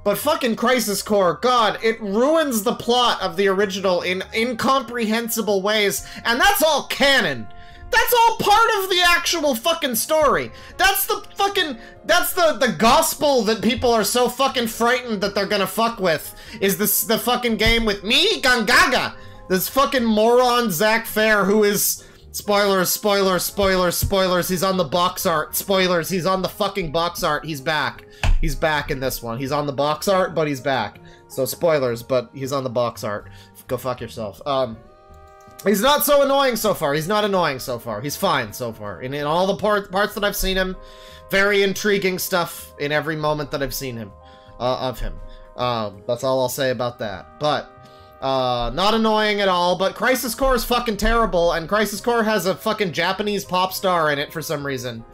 But fucking Crisis Core, god, it ruins the plot of the original in incomprehensible ways, and that's all canon. That's all part of the actual fucking story. That's the fucking, that's the gospel that people are so fucking frightened that they're gonna fuck with, is this the fucking game with me, Gangaga, this fucking moron Zach Fair, who is, spoilers, spoilers, spoilers, spoilers, he's on the box art, spoilers, he's on the fucking box art, he's back. He's back in this one. He's on the box art, but he's back. So spoilers, but he's on the box art. Go fuck yourself. He's not so annoying so far. He's not annoying so far. He's fine so far. In all the parts that I've seen him, very intriguing stuff in every moment that I've seen him, of him. That's all I'll say about that. But, not annoying at all, but Crisis Core is fucking terrible, and Crisis Core has a fucking Japanese pop star in it for some reason.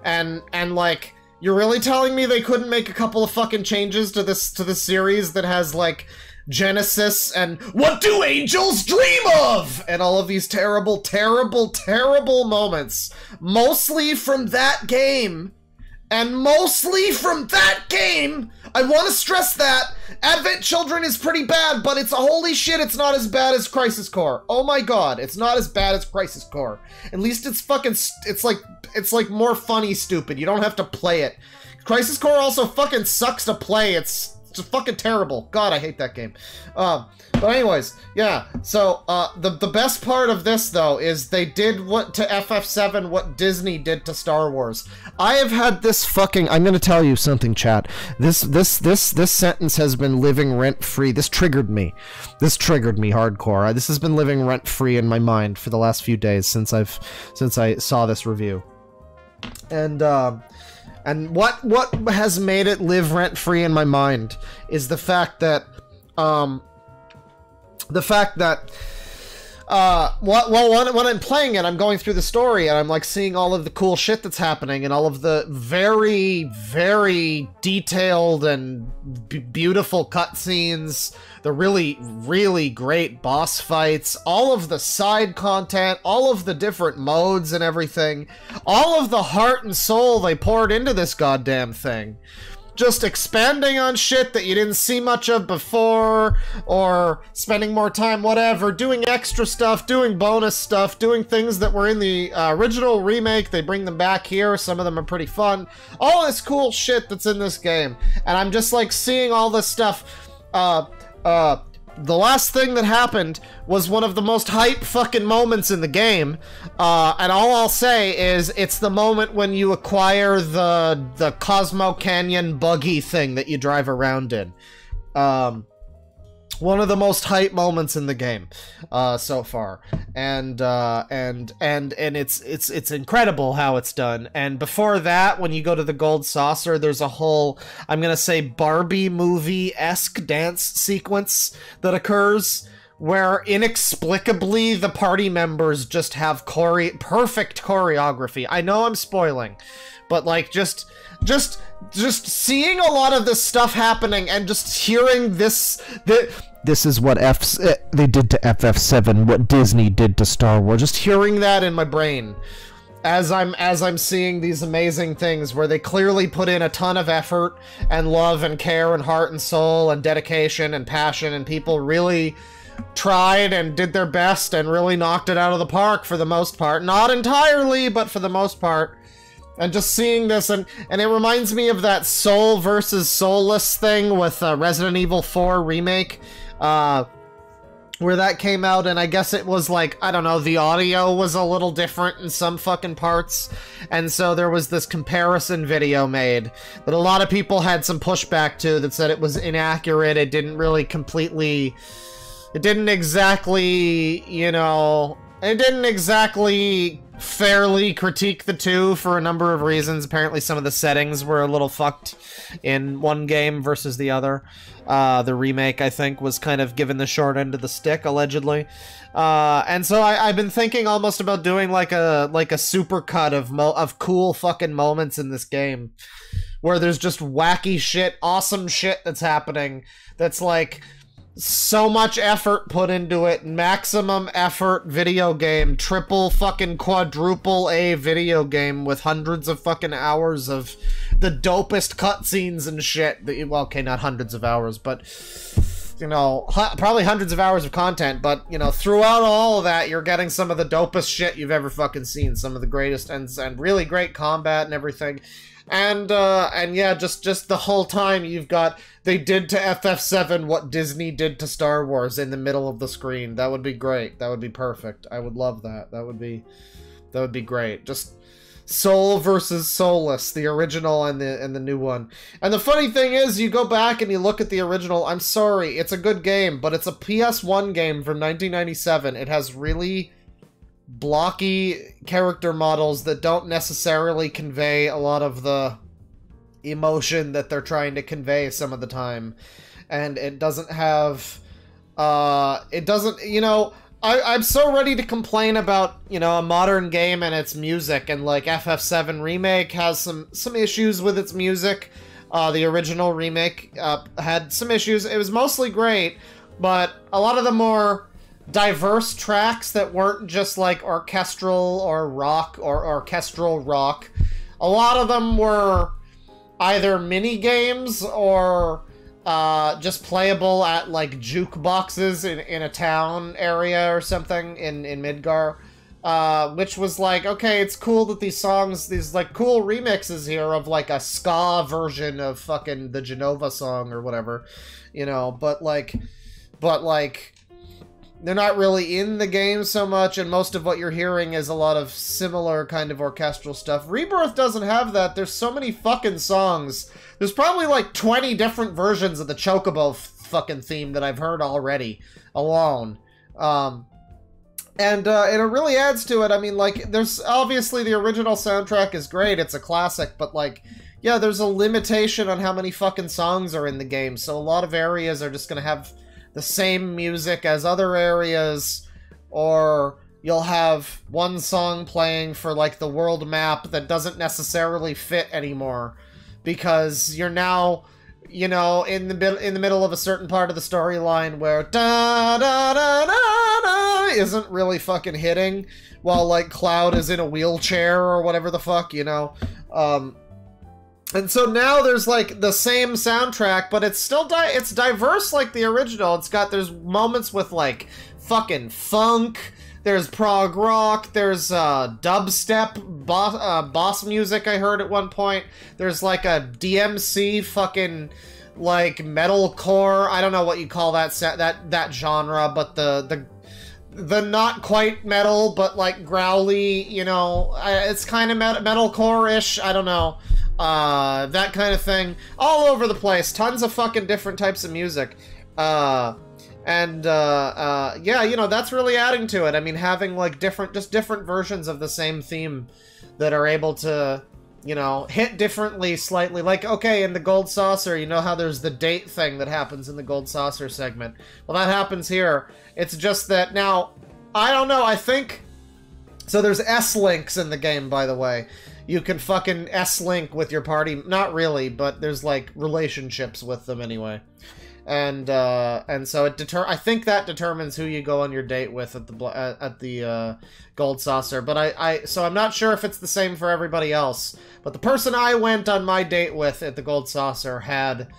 And like, you're really telling me they couldn't make a couple of fucking changes to this series that has, like, Genesis and What Do Angels Dream Of? And all of these terrible, terrible, terrible moments. Mostly from that game. And mostly from that game! I want to stress that! Advent Children is pretty bad, but it's holy shit, it's not as bad as Crisis Core. Oh my god, it's not as bad as Crisis Core. At least it's fucking, it's like more funny stupid. You don't have to play it. Crisis Core also fucking sucks to play. It's fucking terrible. God, I hate that game. But anyways, yeah, so, the best part of this, though, is they did what to FF7 what Disney did to Star Wars. I have had this fucking, I'm gonna tell you something, chat. This sentence has been living rent-free. This triggered me. This triggered me hardcore. This has been living rent-free in my mind for the last few days since I saw this review. And what has made it live rent-free in my mind is the fact that, when I'm playing it, I'm going through the story, and I'm, like, seeing all of the cool shit that's happening, and all of the very, very detailed and beautiful cutscenes, the really, really great boss fights, all of the side content, all of the different modes and everything, all of the heart and soul they poured into this goddamn thing. Just expanding on shit that you didn't see much of before, or spending more time, whatever, doing extra stuff, doing bonus stuff, doing things that were in the original remake, they bring them back here, some of them are pretty fun. All this cool shit that's in this game. And I'm just like seeing all this stuff. The last thing that happened was one of the most hype fucking moments in the game, and all I'll say is it's the moment when you acquire the Cosmo Canyon buggy thing that you drive around in. One of the most hype moments in the game so far, and it's incredible how it's done. And before that, when you go to the Gold Saucer, there's a whole, I'm gonna say, Barbie movie-esque dance sequence that occurs where inexplicably the party members just have perfect choreography. I know I'm spoiling, but like just seeing a lot of this stuff happening and just hearing this is what they did to FF7, what Disney did to Star Wars. Just hearing that in my brain as I'm seeing these amazing things where they clearly put in a ton of effort and love and care and heart and soul and dedication and passion, and people really tried and did their best and really knocked it out of the park for the most part. Not entirely, but for the most part. And just seeing this, and it reminds me of that soul versus soulless thing with Resident Evil 4 Remake, where that came out, and I guess it was like, I don't know, the audio was a little different in some fucking parts, and so there was this comparison video made that a lot of people had some pushback to, that said it was inaccurate, it didn't really completely, it didn't exactly, you know, it didn't exactly fairly critique the two for a number of reasons. Apparently some of the settings were a little fucked in one game versus the other. The remake, I think, was kind of given the short end of the stick, allegedly. And so I've been thinking almost about doing like a supercut of cool fucking moments in this game, where there's just wacky shit, awesome shit that's happening, that's like so much effort put into it, maximum effort video game, triple fucking quadruple A video game with hundreds of fucking hours of the dopest cutscenes and shit. Well, okay, not hundreds of hours, but, you know, probably hundreds of hours of content, but, you know, throughout all of that, you're getting some of the dopest shit you've ever fucking seen, some of the greatest, and really great combat and everything. And yeah, just the whole time you've got, they did to FF7 what Disney did to Star Wars in the middle of the screen. That would be great. That would be perfect. I would love that. That would be great. Just soul versus soulless, the original and the new one. And the funny thing is, you go back and you look at the original, I'm sorry, it's a good game, but it's a PS1 game from 1997. It has really blocky character models that don't necessarily convey a lot of the emotion that they're trying to convey some of the time. And it doesn't have, you know, I'm so ready to complain about, you know, a modern game and its music, and like FF7 Remake has some issues with its music. The original remake had some issues. It was mostly great, but a lot of the more diverse tracks that weren't just like orchestral or rock or orchestral rock, a lot of them were either mini games or just playable at like jukeboxes in a town area or something in Midgar, which was like, okay, it's cool that these songs, these like cool remixes here of like a ska version of fucking the Genova song or whatever, you know, but like they're not really in the game so much, and most of what you're hearing is a lot of similar kind of orchestral stuff. Rebirth doesn't have that. There's so many fucking songs. There's probably like 20 different versions of the Chocobo fucking theme that I've heard already, alone. And it really adds to it. I mean, like, there's obviously the original soundtrack is great. It's a classic, but like, yeah, there's a limitation on how many fucking songs are in the game. So a lot of areas are just gonna have the same music as other areas, or you'll have one song playing for like the world map that doesn't necessarily fit anymore because you're now, you know, in the middle of a certain part of the storyline where da da da da da isn't really fucking hitting, while like Cloud is in a wheelchair or whatever the fuck, you know. And so now there's like the same soundtrack, but it's still it's diverse like the original. There's moments with like fucking funk, there's prog rock, there's dubstep boss music I heard at one point. There's like a DMC fucking like metalcore. I don't know what you call that that genre, but the not quite metal but like growly, you know, it's kind of metalcore-ish, I don't know. That kind of thing. All over the place. Tons of fucking different types of music. Yeah, you know, that's really adding to it. I mean, having, like, different versions of the same theme that are able to, you know, hit differently slightly. Like, okay, in the Gold Saucer, you know how there's the date thing that happens in the Gold Saucer segment? Well, that happens here. It's just that now, I don't know, I think... So there's S-links in the game, by the way. You can fucking S-link with your party. Not really, but there's, like, relationships with them anyway. And so I think that determines who you go on your date with at the Gold Saucer. But so I'm not sure if it's the same for everybody else. But the person I went on my date with at the Gold Saucer had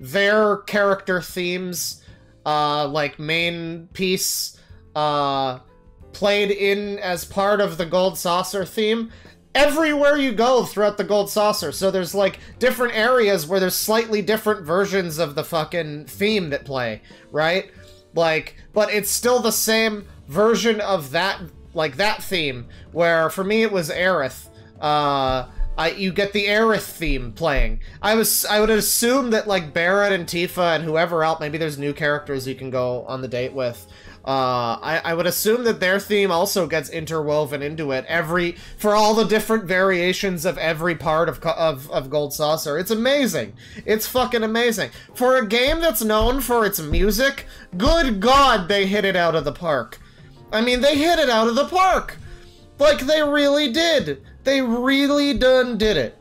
their character themes, like main piece, played in as part of the Gold Saucer theme everywhere you go throughout the Gold Saucer. So there's like different areas where there's slightly different versions of the fucking theme that play, right? Like, but it's still the same version of that, like that theme, where for me it was Aerith. You get the Aerith theme playing. I would assume that like Barrett and Tifa and whoever else, maybe there's new characters you can go on the date with, I would assume that their theme also gets interwoven into it for all the different variations of every part of Gold Saucer. It's amazing. It's fucking amazing. For a game that's known for its music, good God, they hit it out of the park. I mean, they hit it out of the park. Like, they really did. They really done did it.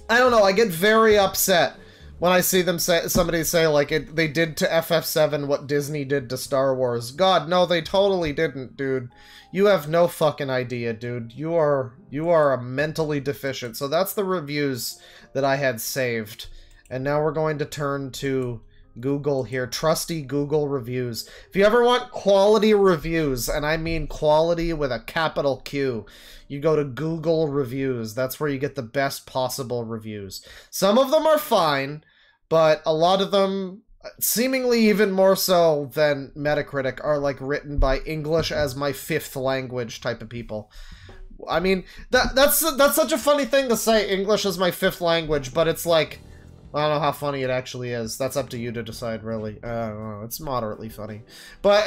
I don't know, I get very upset when I see somebody say, like, they did to FF7 what Disney did to Star Wars. God, no, they totally didn't, dude. You have no fucking idea, dude. You are a mentally deficient. So that's the reviews that I had saved. And now we're going to turn to Google here. Trusty Google reviews. If you ever want quality reviews, and I mean quality with a capital Q, you go to Google reviews. That's where you get the best possible reviews. Some of them are fine, but a lot of them, seemingly even more so than Metacritic, are like written by English as my fifth language type of people. I mean, that's such a funny thing to say, English is my fifth language, but it's like, I don't know how funny it actually is. That's up to you to decide, really. I don't know. It's moderately funny. But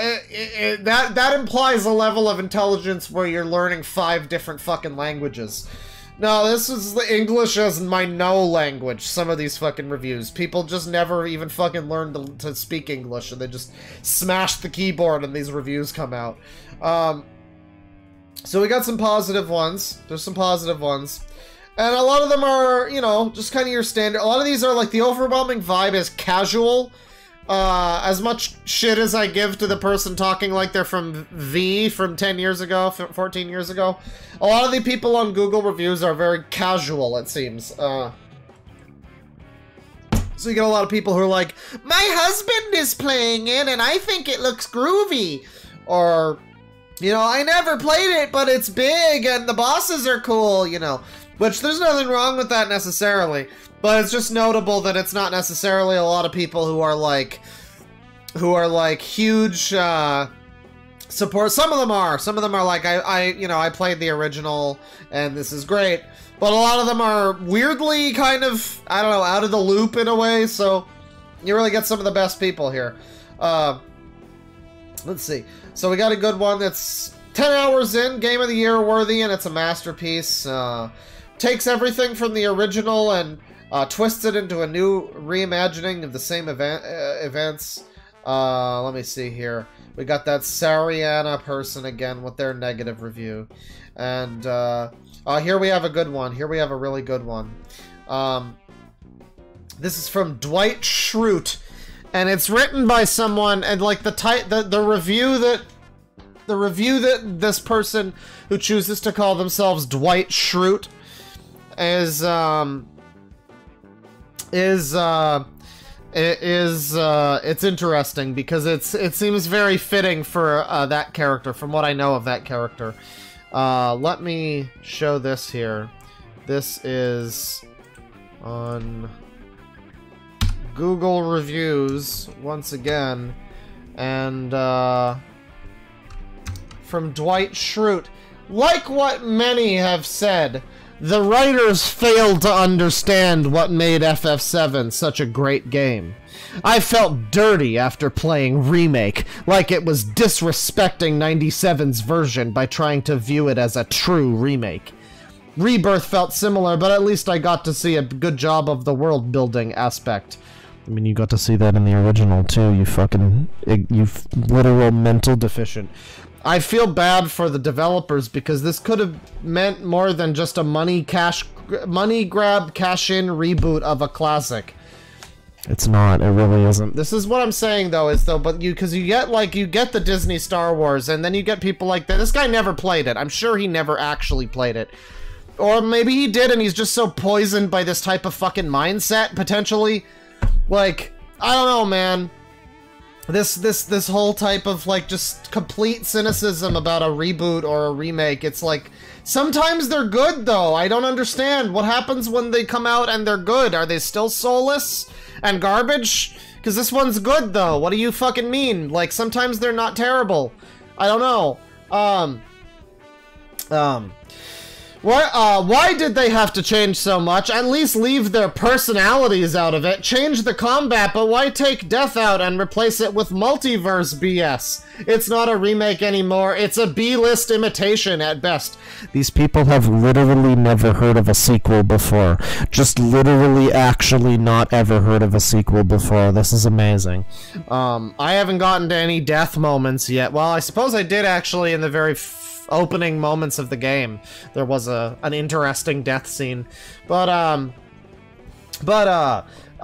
that implies a level of intelligence where you're learning 5 different fucking languages. No, this is the English as my no language, some of these fucking reviews. People just never even fucking learn to speak English, and they just smash the keyboard and these reviews come out. So we got some positive ones. There's some positive ones. And a lot of them are, you know, just kind of your standard. A lot of these are like, the overwhelming vibe is casual. As much shit as I give to the person talking like they're from V from 10 years ago, 14 years ago, a lot of the people on Google reviews are very casual, it seems. So you get a lot of people who are like, my husband is playing it and I think it looks groovy. Or, you know, I never played it, but it's big and the bosses are cool, you know. Which, there's nothing wrong with that necessarily. But it's just notable that it's not necessarily a lot of people who are like huge support. Some of them are. Some of them are like, I played the original and this is great. But a lot of them are weirdly kind of, I don't know, out of the loop in a way. So you really get some of the best people here. Let's see. So we got a good one that's 10 hours in, Game of the Year worthy, and it's a masterpiece. Takes everything from the original and twists it into a new reimagining of the same events. Let me see here. We got that Sariana person again with their negative review. And here we have a good one. Here we have a really good one. This is from Dwight Schrute. And it's written by someone, and like the review that this person who chooses to call themselves Dwight Schrute is it's interesting because it seems very fitting for that character, from what I know of that character. Let me show this here. This is on Google reviews once again, and from Dwight Schrute. Like what many have said, the writers failed to understand what made FF7 such a great game. I felt dirty after playing Remake, like it was disrespecting 97's version by trying to view it as a true remake. Rebirth felt similar, but at least I got to see a good job of the world-building aspect. I mean, you got to see that in the original, too, you literal mental deficient. I feel bad for the developers because this could have meant more than just a money grab, cash-in reboot of a classic. It's not. It really isn't. This is what I'm saying, though, because you get the Disney Star Wars, and then you get people like that. This guy never played it. I'm sure he never actually played it. Or maybe he did, and he's just so poisoned by this type of fucking mindset, potentially. Like, I don't know, man. This whole type of, like, just complete cynicism about a reboot or a remake, it's like, sometimes they're good, though. I don't understand. What happens when they come out and they're good? Are they still soulless and garbage? Because this one's good, though. What do you fucking mean? Like, sometimes they're not terrible. I don't know. Why did they have to change so much? At least leave their personalities out of it. Change the combat, but why take death out and replace it with multiverse BS? It's not a remake anymore. It's a B-list imitation at best. These people have literally never heard of a sequel before. Just literally actually not ever heard of a sequel before. This is amazing. I haven't gotten to any death moments yet. Well, I suppose I did actually in the very opening moments of the game. There was an interesting death scene, but I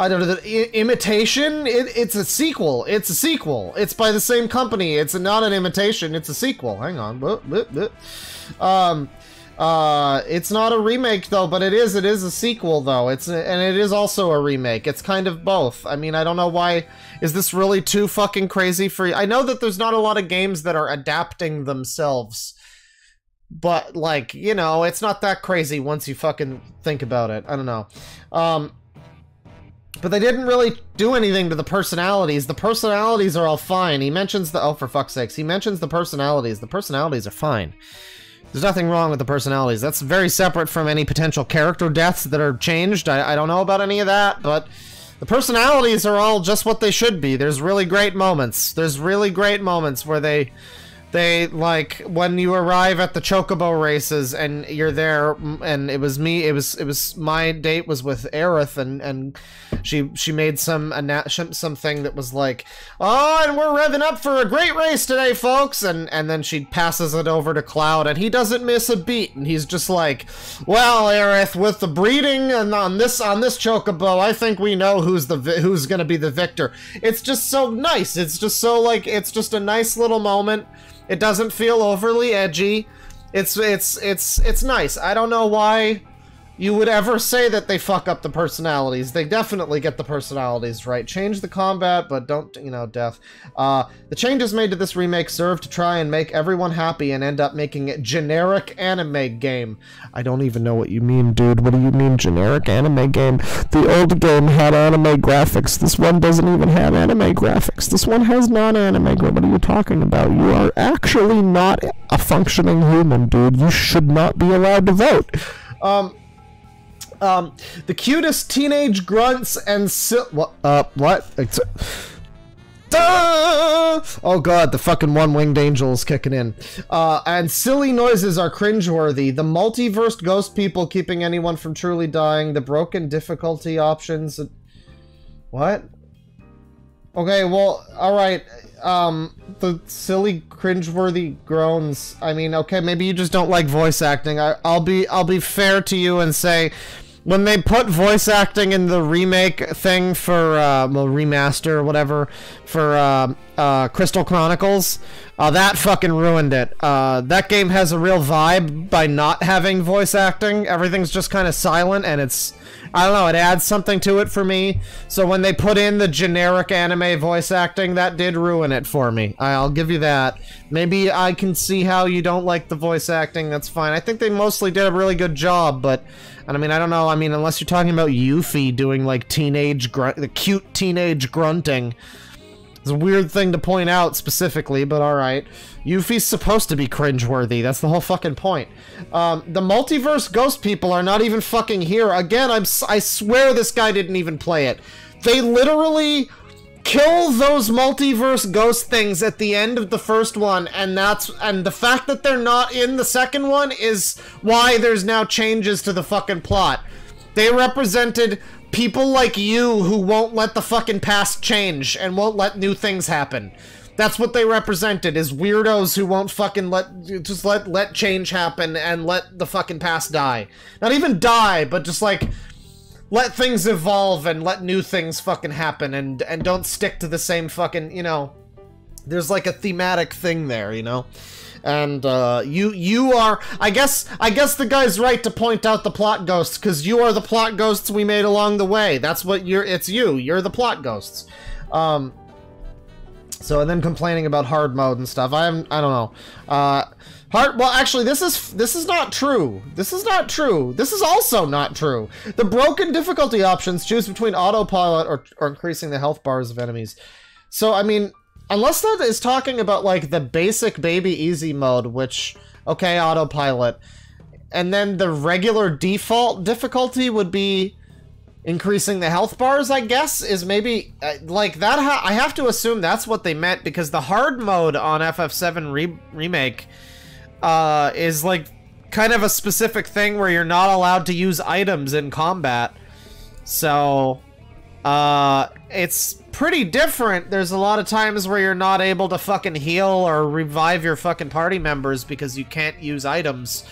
don't know, the imitation, it's a sequel. It's a sequel. It's by the same company. It's not an imitation. It's a sequel. Hang on. It's not a remake though, but it is a sequel though. And it is also a remake. It's kind of both. I mean, I don't know why. Is this really too fucking crazy for you? I know that there's not a lot of games that are adapting themselves, but like, you know, it's not that crazy once you fucking think about it. I don't know. But they didn't really do anything to the personalities. The personalities are all fine. He mentions the... Oh, for fuck's sakes. He mentions the personalities. The personalities are fine. There's nothing wrong with the personalities. That's very separate from any potential character deaths that are changed. I don't know about any of that, but the personalities are all just what they should be. There's really great moments. There's really great moments where they like when you arrive at the chocobo races and you're there, and it was my date was with Aerith, and she made something that was like, oh, and we're revving up for a great race today, folks, and then she passes it over to Cloud, and he doesn't miss a beat, and he's just like, well, Aerith, with the breeding and on this chocobo, I think we know who's gonna be the victor. It's just so nice. It's just so like, it's just a nice little moment. It doesn't feel overly edgy. It's nice. I don't know why you would ever say that they fuck up the personalities. They definitely get the personalities right. Change the combat, but don't, you know, death. The changes made to this remake serve to try and make everyone happy and end up making it generic anime game. I don't even know what you mean, dude. What do you mean generic anime game? The old game had anime graphics. This one doesn't even have anime graphics. This one has non-anime graphics. What are you talking about? You are actually not a functioning human, dude. You should not be allowed to vote. The cutest teenage grunts and what? Oh god, the fucking one-winged angel is kicking in. And silly noises are cringeworthy. The multiverse ghost people keeping anyone from truly dying. The broken difficulty options. What? Okay, well, alright. The silly cringeworthy groans. I mean, okay, maybe you just don't like voice acting. I'll be fair to you and say, when they put voice acting in the remake thing for, well, remaster or whatever, for, Crystal Chronicles, that fucking ruined it. That game has a real vibe by not having voice acting. Everything's just kind of silent, and it's, I don't know, it adds something to it for me. So when they put in the generic anime voice acting, that did ruin it for me. I'll give you that. Maybe I can see how you don't like the voice acting, that's fine. I think they mostly did a really good job, but... And I mean, I don't know, I mean, unless you're talking about Yuffie doing, like, the cute teenage grunting. It's a weird thing to point out specifically, but alright. Yuffie's supposed to be cringeworthy, that's the whole fucking point. The multiverse ghost people are not even fucking here. Again, I swear this guy didn't even play it. They literally kill those multiverse ghost things at the end of the first one, and the fact that they're not in the second one is why there's now changes to the fucking plot. They represented people like you who won't let the fucking past change and won't let new things happen. That's what they represented, is weirdos who won't fucking let change happen and let the fucking past die. Not even die, but just like let things evolve and let new things fucking happen and don't stick to the same fucking, you know, there's like a thematic thing there, you know? And, you are, I guess the guy's right to point out the plot ghosts, because you are the plot ghosts we made along the way. That's what you're the plot ghosts. So, and then complaining about hard mode and stuff, I don't know. Well, actually, this is not true. This is not true. This is also not true. The broken difficulty options choose between autopilot or increasing the health bars of enemies. So, I mean, unless that is talking about, like, the basic baby easy mode, which, okay, autopilot. and then the regular default difficulty would be increasing the health bars, I guess, is maybe, like, that I have to assume that's what they meant, because the hard mode on FF7 Remake is, like, kind of a specific thing where you're not allowed to use items in combat. So, it's pretty different. There's a lot of times where you're not able to fucking heal or revive your fucking party members because you can't use items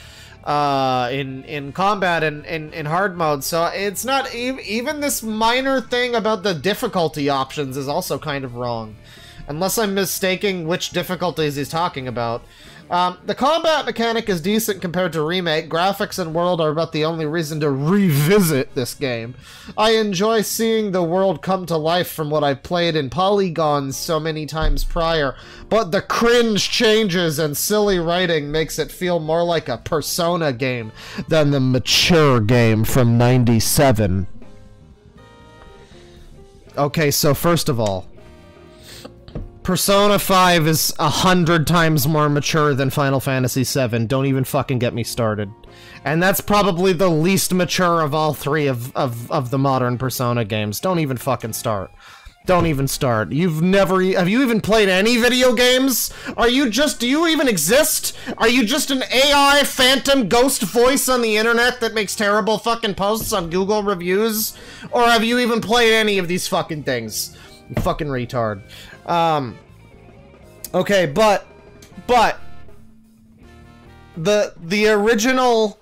in combat and in hard mode. So it's not even this minor thing about the difficulty options is also kind of wrong, unless I'm mistaking which difficulties he's talking about. The combat mechanic is decent compared to Remake. Graphics and world are about the only reason to revisit this game. I enjoy seeing the world come to life from what I've played in polygons so many times prior, but the cringe changes and silly writing makes it feel more like a Persona game than the mature game from '97. Okay, so first of all, Persona 5 is 100 times more mature than Final Fantasy 7. Don't even fucking get me started. And that's probably the least mature of all three of the modern Persona games. Don't even fucking start. Don't even start. You've never... Have you even played any video games? Are you just... Do you even exist? Are you just an AI phantom ghost voice on the internet that makes terrible fucking posts on Google reviews? Or have you even played any of these fucking things? You fucking retard. Okay, but the original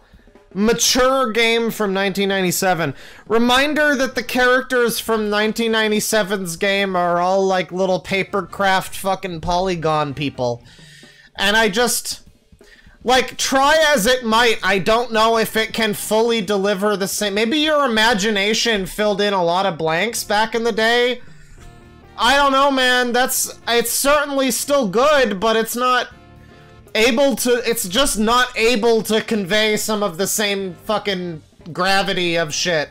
mature game from 1997, reminder that the characters from 1997's game are all like little papercraft fucking polygon people. And I just, like, try as it might, I don't know if it can fully deliver the same. Maybe your imagination filled in a lot of blanks back in the day. I don't know, man. It's certainly still good, but it's not able to, it's just not able to convey some of the same fucking gravity of shit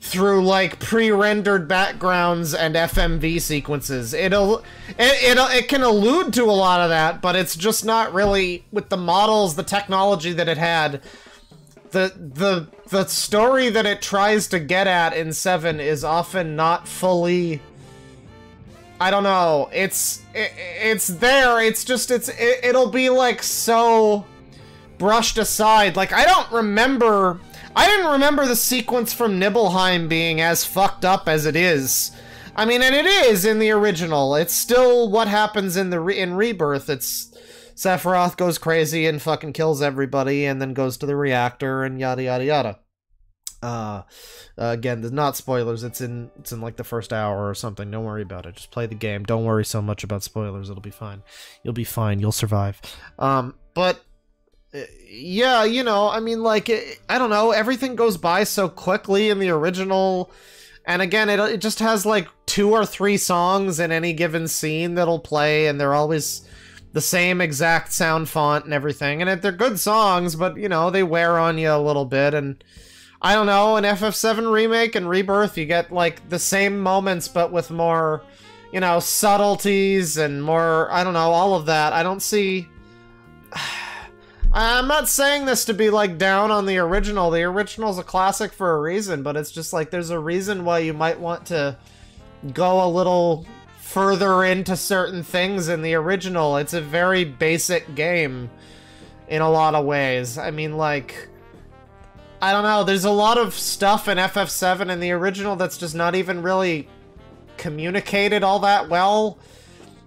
through, like, pre-rendered backgrounds and FMV sequences. It can allude to a lot of that, but it's just not really, with the models, the technology that it had. The story that it tries to get at in 7 is often not fully... I don't know, it's there, it's just, it'll be, like, so brushed aside. Like, I didn't remember the sequence from Nibelheim being as fucked up as it is. I mean, and it is in the original. It's still what happens in Rebirth. It's Sephiroth goes crazy and fucking kills everybody and then goes to the reactor and yada yada yada. Again, there's not spoilers. It's in like the first hour or something. Don't worry about it. Just play the game. Don't worry so much about spoilers. It'll be fine. You'll be fine. You'll survive. But yeah, you know, I mean, like, I don't know. Everything goes by so quickly in the original, and again, it just has like 2 or 3 songs in any given scene that'll play, and they're always the same exact sound font and everything. And they're good songs, but you know, they wear on you a little bit. And I don't know, in FF7 Remake and Rebirth, you get, like, the same moments, but with more, you know, subtleties and more, I don't know, all of that. I don't see... I'm not saying this to be, like, down on the original. The original's a classic for a reason, but it's just, like, there's a reason why you might want to go a little further into certain things in the original. It's a very basic game in a lot of ways. I mean, like... I don't know, there's a lot of stuff in FF7 in the original that's just not even really communicated all that well.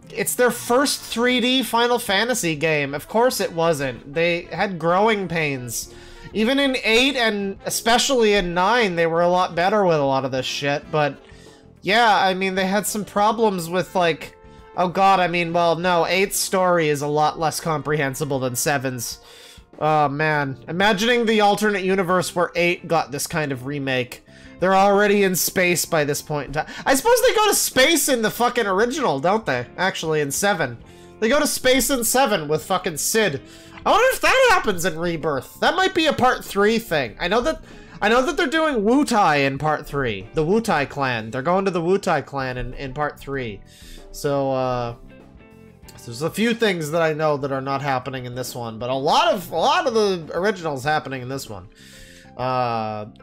It's their first 3D Final Fantasy game. Of course it wasn't. They had growing pains. Even in 8 and especially in 9, they were a lot better with a lot of this shit, but yeah, I mean, they had some problems with, like, oh god, I mean, well, no, 8's story is a lot less comprehensible than 7's. Oh, man. Imagining the alternate universe where 8 got this kind of remake. They're already in space by this point in time. I suppose they go to space in the fucking original, don't they? Actually, in 7. They go to space in 7 with fucking Sid. I wonder if that happens in Rebirth. That might be a Part 3 thing. I know that they're doing Wutai in Part 3. The Wutai clan. They're going to the Wutai clan in Part 3. So, There's a few things that I know that are not happening in this one, but a lot of the originals happening in this one. And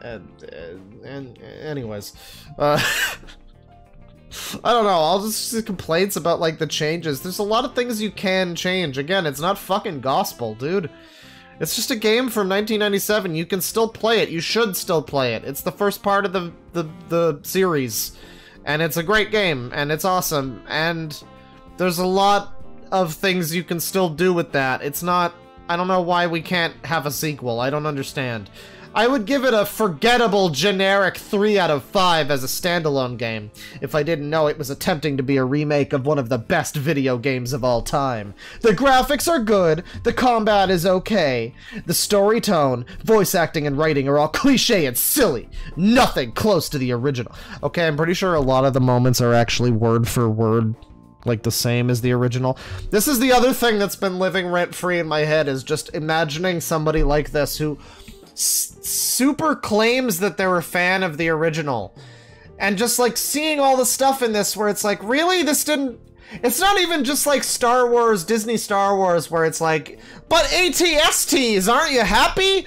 anyways, I don't know. I'll just see complaints about like the changes. There's a lot of things you can change. Again, it's not fucking gospel, dude. It's just a game from 1997. You can still play it. You should still play it. It's the first part of the series, and it's a great game, and it's awesome. And there's a lot of things you can still do with that. It's not... I don't know why we can't have a sequel. I don't understand. I would give it a forgettable, generic 3 out of 5 as a standalone game, if I didn't know it was attempting to be a remake of one of the best video games of all time. The graphics are good, the combat is okay, the story tone, voice acting, and writing are all cliche and silly. Nothing close to the original. Okay, I'm pretty sure a lot of the moments are actually word for word like the same as the original. This is the other thing that's been living rent-free in my head, is just imagining somebody like this who super claims that they're a fan of the original, and just like seeing all the stuff in this where it's like, really, this didn't... It's not even just like Star Wars, Disney Star Wars, where it's like, but ATSTs, aren't you happy?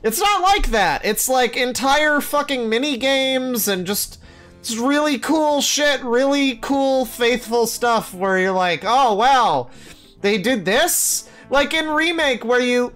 It's not like that. It's like entire fucking mini games and just really cool shit, really cool, faithful stuff where you're like, oh wow, they did this? Like in Remake, where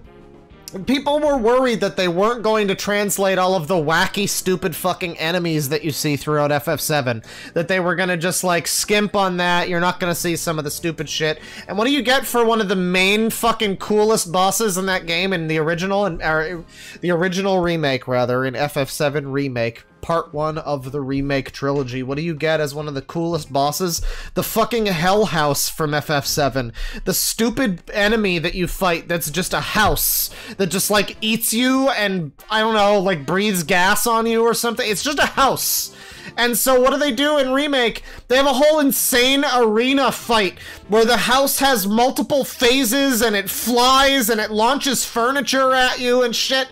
people were worried that they weren't going to translate all of the wacky, stupid fucking enemies that you see throughout FF7. That they were gonna just, like, skimp on that. You're not gonna see some of the stupid shit. And what do you get for one of the main fucking coolest bosses in that game in the original, or the original remake, rather, in FF7 Remake? Part 1 of the remake trilogy. What do you get as one of the coolest bosses? The fucking Hell House from FF7. The stupid enemy that you fight that's just a house that just like eats you and, I don't know, like breathes gas on you or something. It's just a house. And so what do they do in Remake? They have a whole insane arena fight where the house has multiple phases and it flies and it launches furniture at you and shit.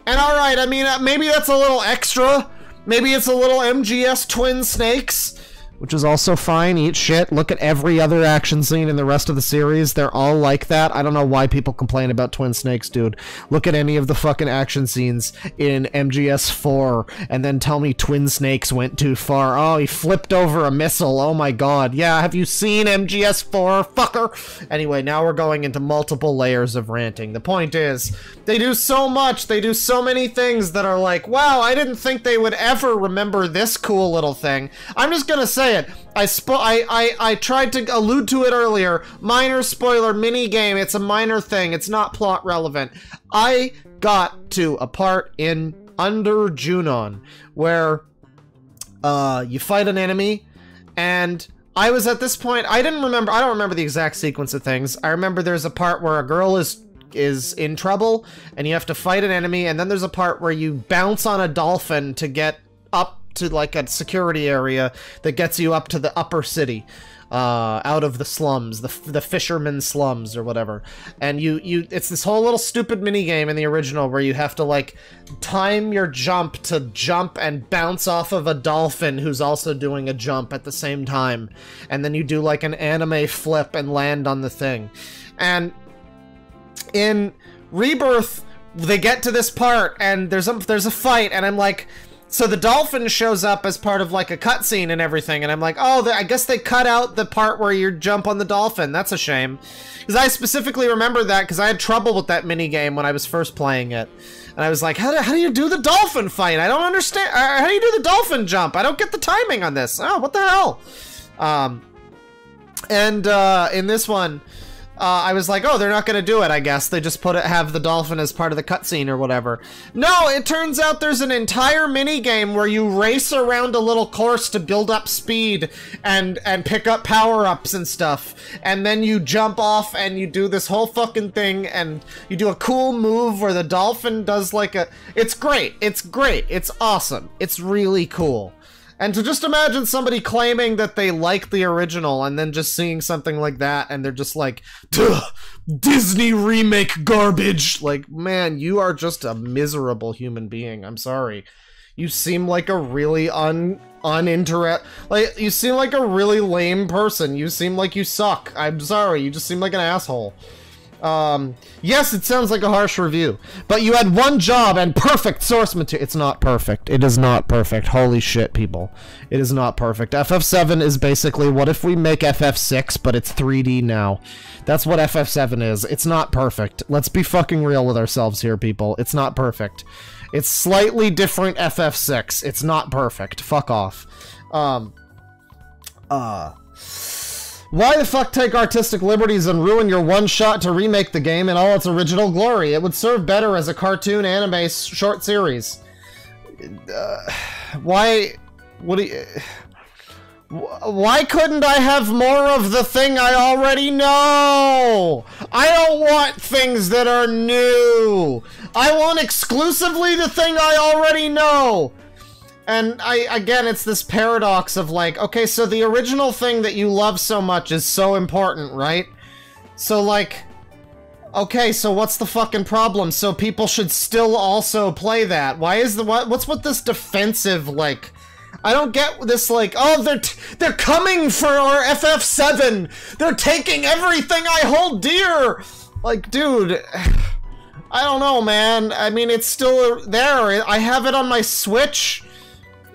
And alright, I mean, maybe that's a little extra. Maybe it's a little MGS Twin Snakes, which is also fine. Eat shit. Look at every other action scene in the rest of the series. They're all like that. I don't know why people complain about Twin Snakes, dude. Look at any of the fucking action scenes in MGS4 and then tell me Twin Snakes went too far. Oh, he flipped over a missile. Oh my god. Yeah, have you seen MGS4, fucker? Anyway, now we're going into multiple layers of ranting. The point is, they do so much, they do so many things that are like, wow, I didn't think they would ever remember this cool little thing. I'm just gonna say it. I tried to allude to it earlier. Minor spoiler, mini game. It's a minor thing. It's not plot relevant. I got to a part in Under Junon where you fight an enemy, and I was at this point, I don't remember the exact sequence of things. I remember there's a part where a girl is in trouble and you have to fight an enemy, and then there's a part where you bounce on a dolphin to get up to like a security area that gets you up to the upper city, out of the slums, the fisherman slums or whatever. And it's this whole little stupid mini game in the original where you have to like time your jump to jump and bounce off of a dolphin who's also doing a jump at the same time, and then you do like an anime flip and land on the thing. And in Rebirth, they get to this part and there's a fight, and I'm like, so the dolphin shows up as part of like a cutscene and everything, and I'm like, oh, I guess they cut out the part where you jump on the dolphin. That's a shame, because I specifically remember that because I had trouble with that mini game when I was first playing it, and I was like, how do you do the dolphin fight? I don't understand. How do you do the dolphin jump? I don't get the timing on this. Oh, what the hell? In this one, I was like, oh, they're not gonna do it, I guess. They just have the dolphin as part of the cutscene or whatever. No, it turns out there's an entire mini game where you race around a little course to build up speed and pick up power-ups and stuff. And then you jump off and you do this whole fucking thing, and you do a cool move where the dolphin does like a... It's great. It's great. It's awesome. It's really cool. And to just imagine somebody claiming that they like the original and then just seeing something like that and they're just like, duh, Disney remake garbage. Like, man, you are just a miserable human being. I'm sorry. You seem like a really like, you seem like a really lame person. You seem like you suck. I'm sorry, you just seem like an asshole. Yes, it sounds like a harsh review, but you had one job and perfect source material. It's not perfect. It is not perfect. Holy shit, people. It is not perfect. FF7 is basically, what if we make FF6, but it's 3D now? That's what FF7 is. It's not perfect. Let's be fucking real with ourselves here, people. It's not perfect. It's slightly different FF6. It's not perfect. Fuck off. Why the fuck take artistic liberties and ruin your one shot to remake the game in all its original glory? It would serve better as a cartoon anime short series. Why couldn't I have more of the thing I already know? I don't want things that are new. I want exclusively the thing I already know. And again, it's this paradox of like, okay, so the original thing that you love so much is so important, right? So like, okay, so what's the fucking problem? So people should still also play that. Why is what's with this defensive, like, I don't get this, like, oh, they're coming for our FF7. They're taking everything I hold dear. Like, dude, I don't know, man. I mean, it's still there. I have it on my Switch.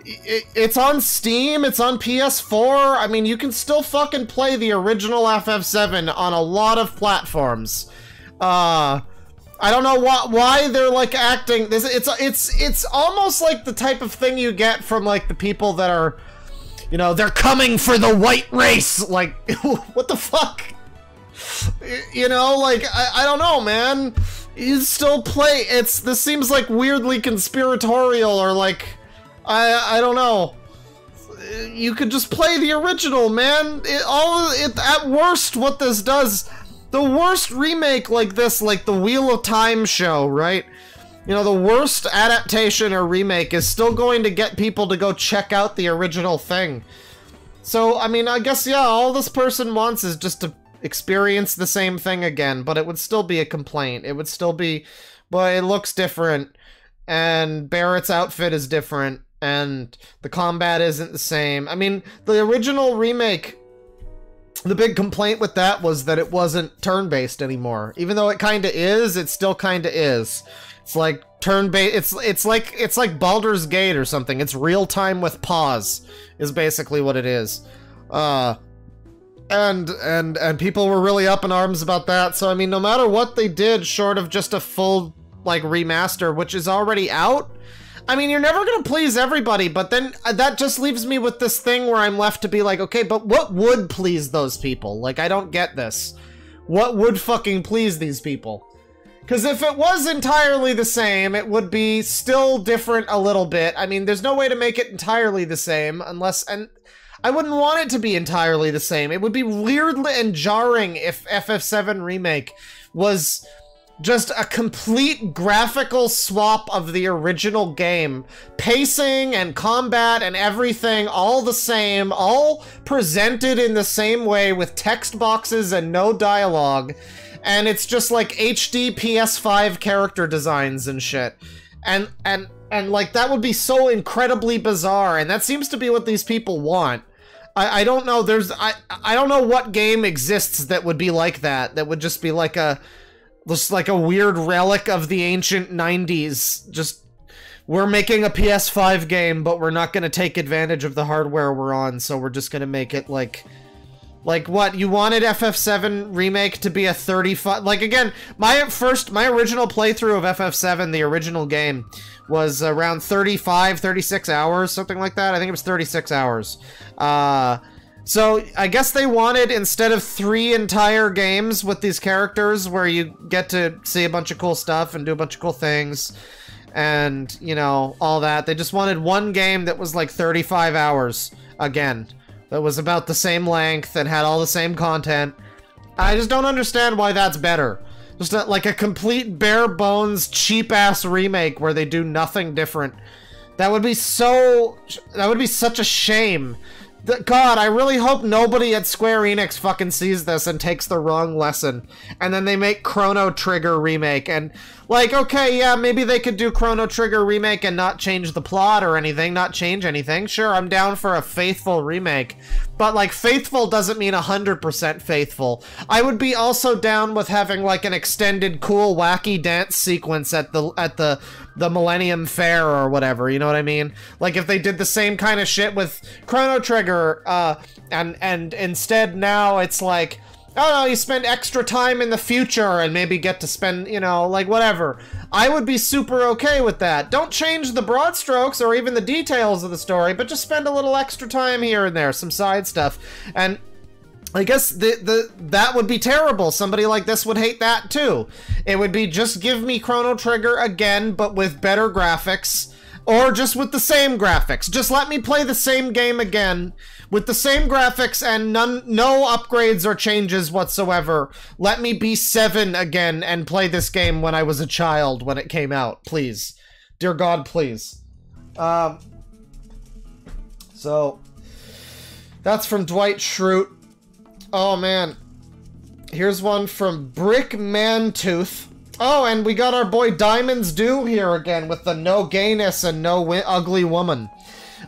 It's on Steam, it's on PS4. I mean, you can still fucking play the original FF7 on a lot of platforms. I don't know why they're like acting this. It's almost like the type of thing you get from like the people that are, you know, they're coming for the white race. Like, what the fuck? You know, like, I don't know, man. You still play. This seems like weirdly conspiratorial, or like, I don't know. You could just play the original, man. At worst, what this does, the worst remake like this, like the Wheel of Time show, right? You know, the worst adaptation or remake is still going to get people to go check out the original thing. So, I mean, I guess, yeah, all this person wants is just to experience the same thing again, but it would still be a complaint. It would still be, but it looks different, and Barrett's outfit is different, and the combat isn't the same. I mean, the original remake, the big complaint with that was that it wasn't turn-based anymore. Even though it kinda is, it still kinda is. It's like turn-based, it's like Baldur's Gate or something. It's real-time with pause, is basically what it is. And people were really up in arms about that, so I mean, no matter what they did, short of just a full, like, remaster, which is already out, I mean, you're never gonna please everybody, but then that just leaves me with this thing where I'm left to be like, okay, but what would please those people? Like, I don't get this. What would fucking please these people? Because if it was entirely the same, it would be still different a little bit. I mean, there's no way to make it entirely the same unless, and I wouldn't want it to be entirely the same. It would be weird and jarring if FF7 Remake was just a complete graphical swap of the original game. Pacing and combat and everything all the same, all presented in the same way with text boxes and no dialogue. And it's just like HD PS5 character designs and shit. And like, that would be so incredibly bizarre, and that seems to be what these people want. I don't know, I don't know what game exists that would be like that, that would just be like a weird relic of the ancient 90s. Just, we're making a PS5 game, but we're not gonna take advantage of the hardware we're on, so we're just gonna make it like what, you wanted FF7 Remake to be a 35, like, again, my original playthrough of FF7, the original game, was around 35, 36 hours, something like that. I think it was 36 hours. So I guess they wanted, instead of 3 entire games with these characters where you get to see a bunch of cool stuff and do a bunch of cool things and, you know, all that, they just wanted one game that was like 35 hours again. That was about the same length and had all the same content. I just don't understand why that's better. Just like a complete bare bones, cheap ass remake where they do nothing different. That would be such a shame. God, I really hope nobody at Square Enix fucking sees this and takes the wrong lesson. And then they make Chrono Trigger remake. And, like, okay, yeah, maybe they could do Chrono Trigger remake and not change the plot or anything, not change anything. Sure, I'm down for a faithful remake. But, like, faithful doesn't mean 100% faithful. I would be also down with having, like, an extended, cool, wacky dance sequence at the Millennium Fair or whatever, you know what I mean? Like, if they did the same kind of shit with Chrono Trigger, and instead now it's like, oh no, you spend extra time in the future and maybe get to spend, you know, like, whatever. I would be super okay with that. Don't change the broad strokes or even the details of the story, but just spend a little extra time here and there, some side stuff. And I guess that would be terrible. Somebody like this would hate that too. It would be just give me Chrono Trigger again, but with better graphics. Or just with the same graphics. Just let me play the same game again with the same graphics and no upgrades or changes whatsoever. Let me be 7 again and play this game when I was a child when it came out, please. Dear God, please. So that's from Dwight Schrute. Oh man. Here's one from Brick Mantooth. Oh, and we got our boy Diamonds Dew here again with the no gayness and no ugly woman.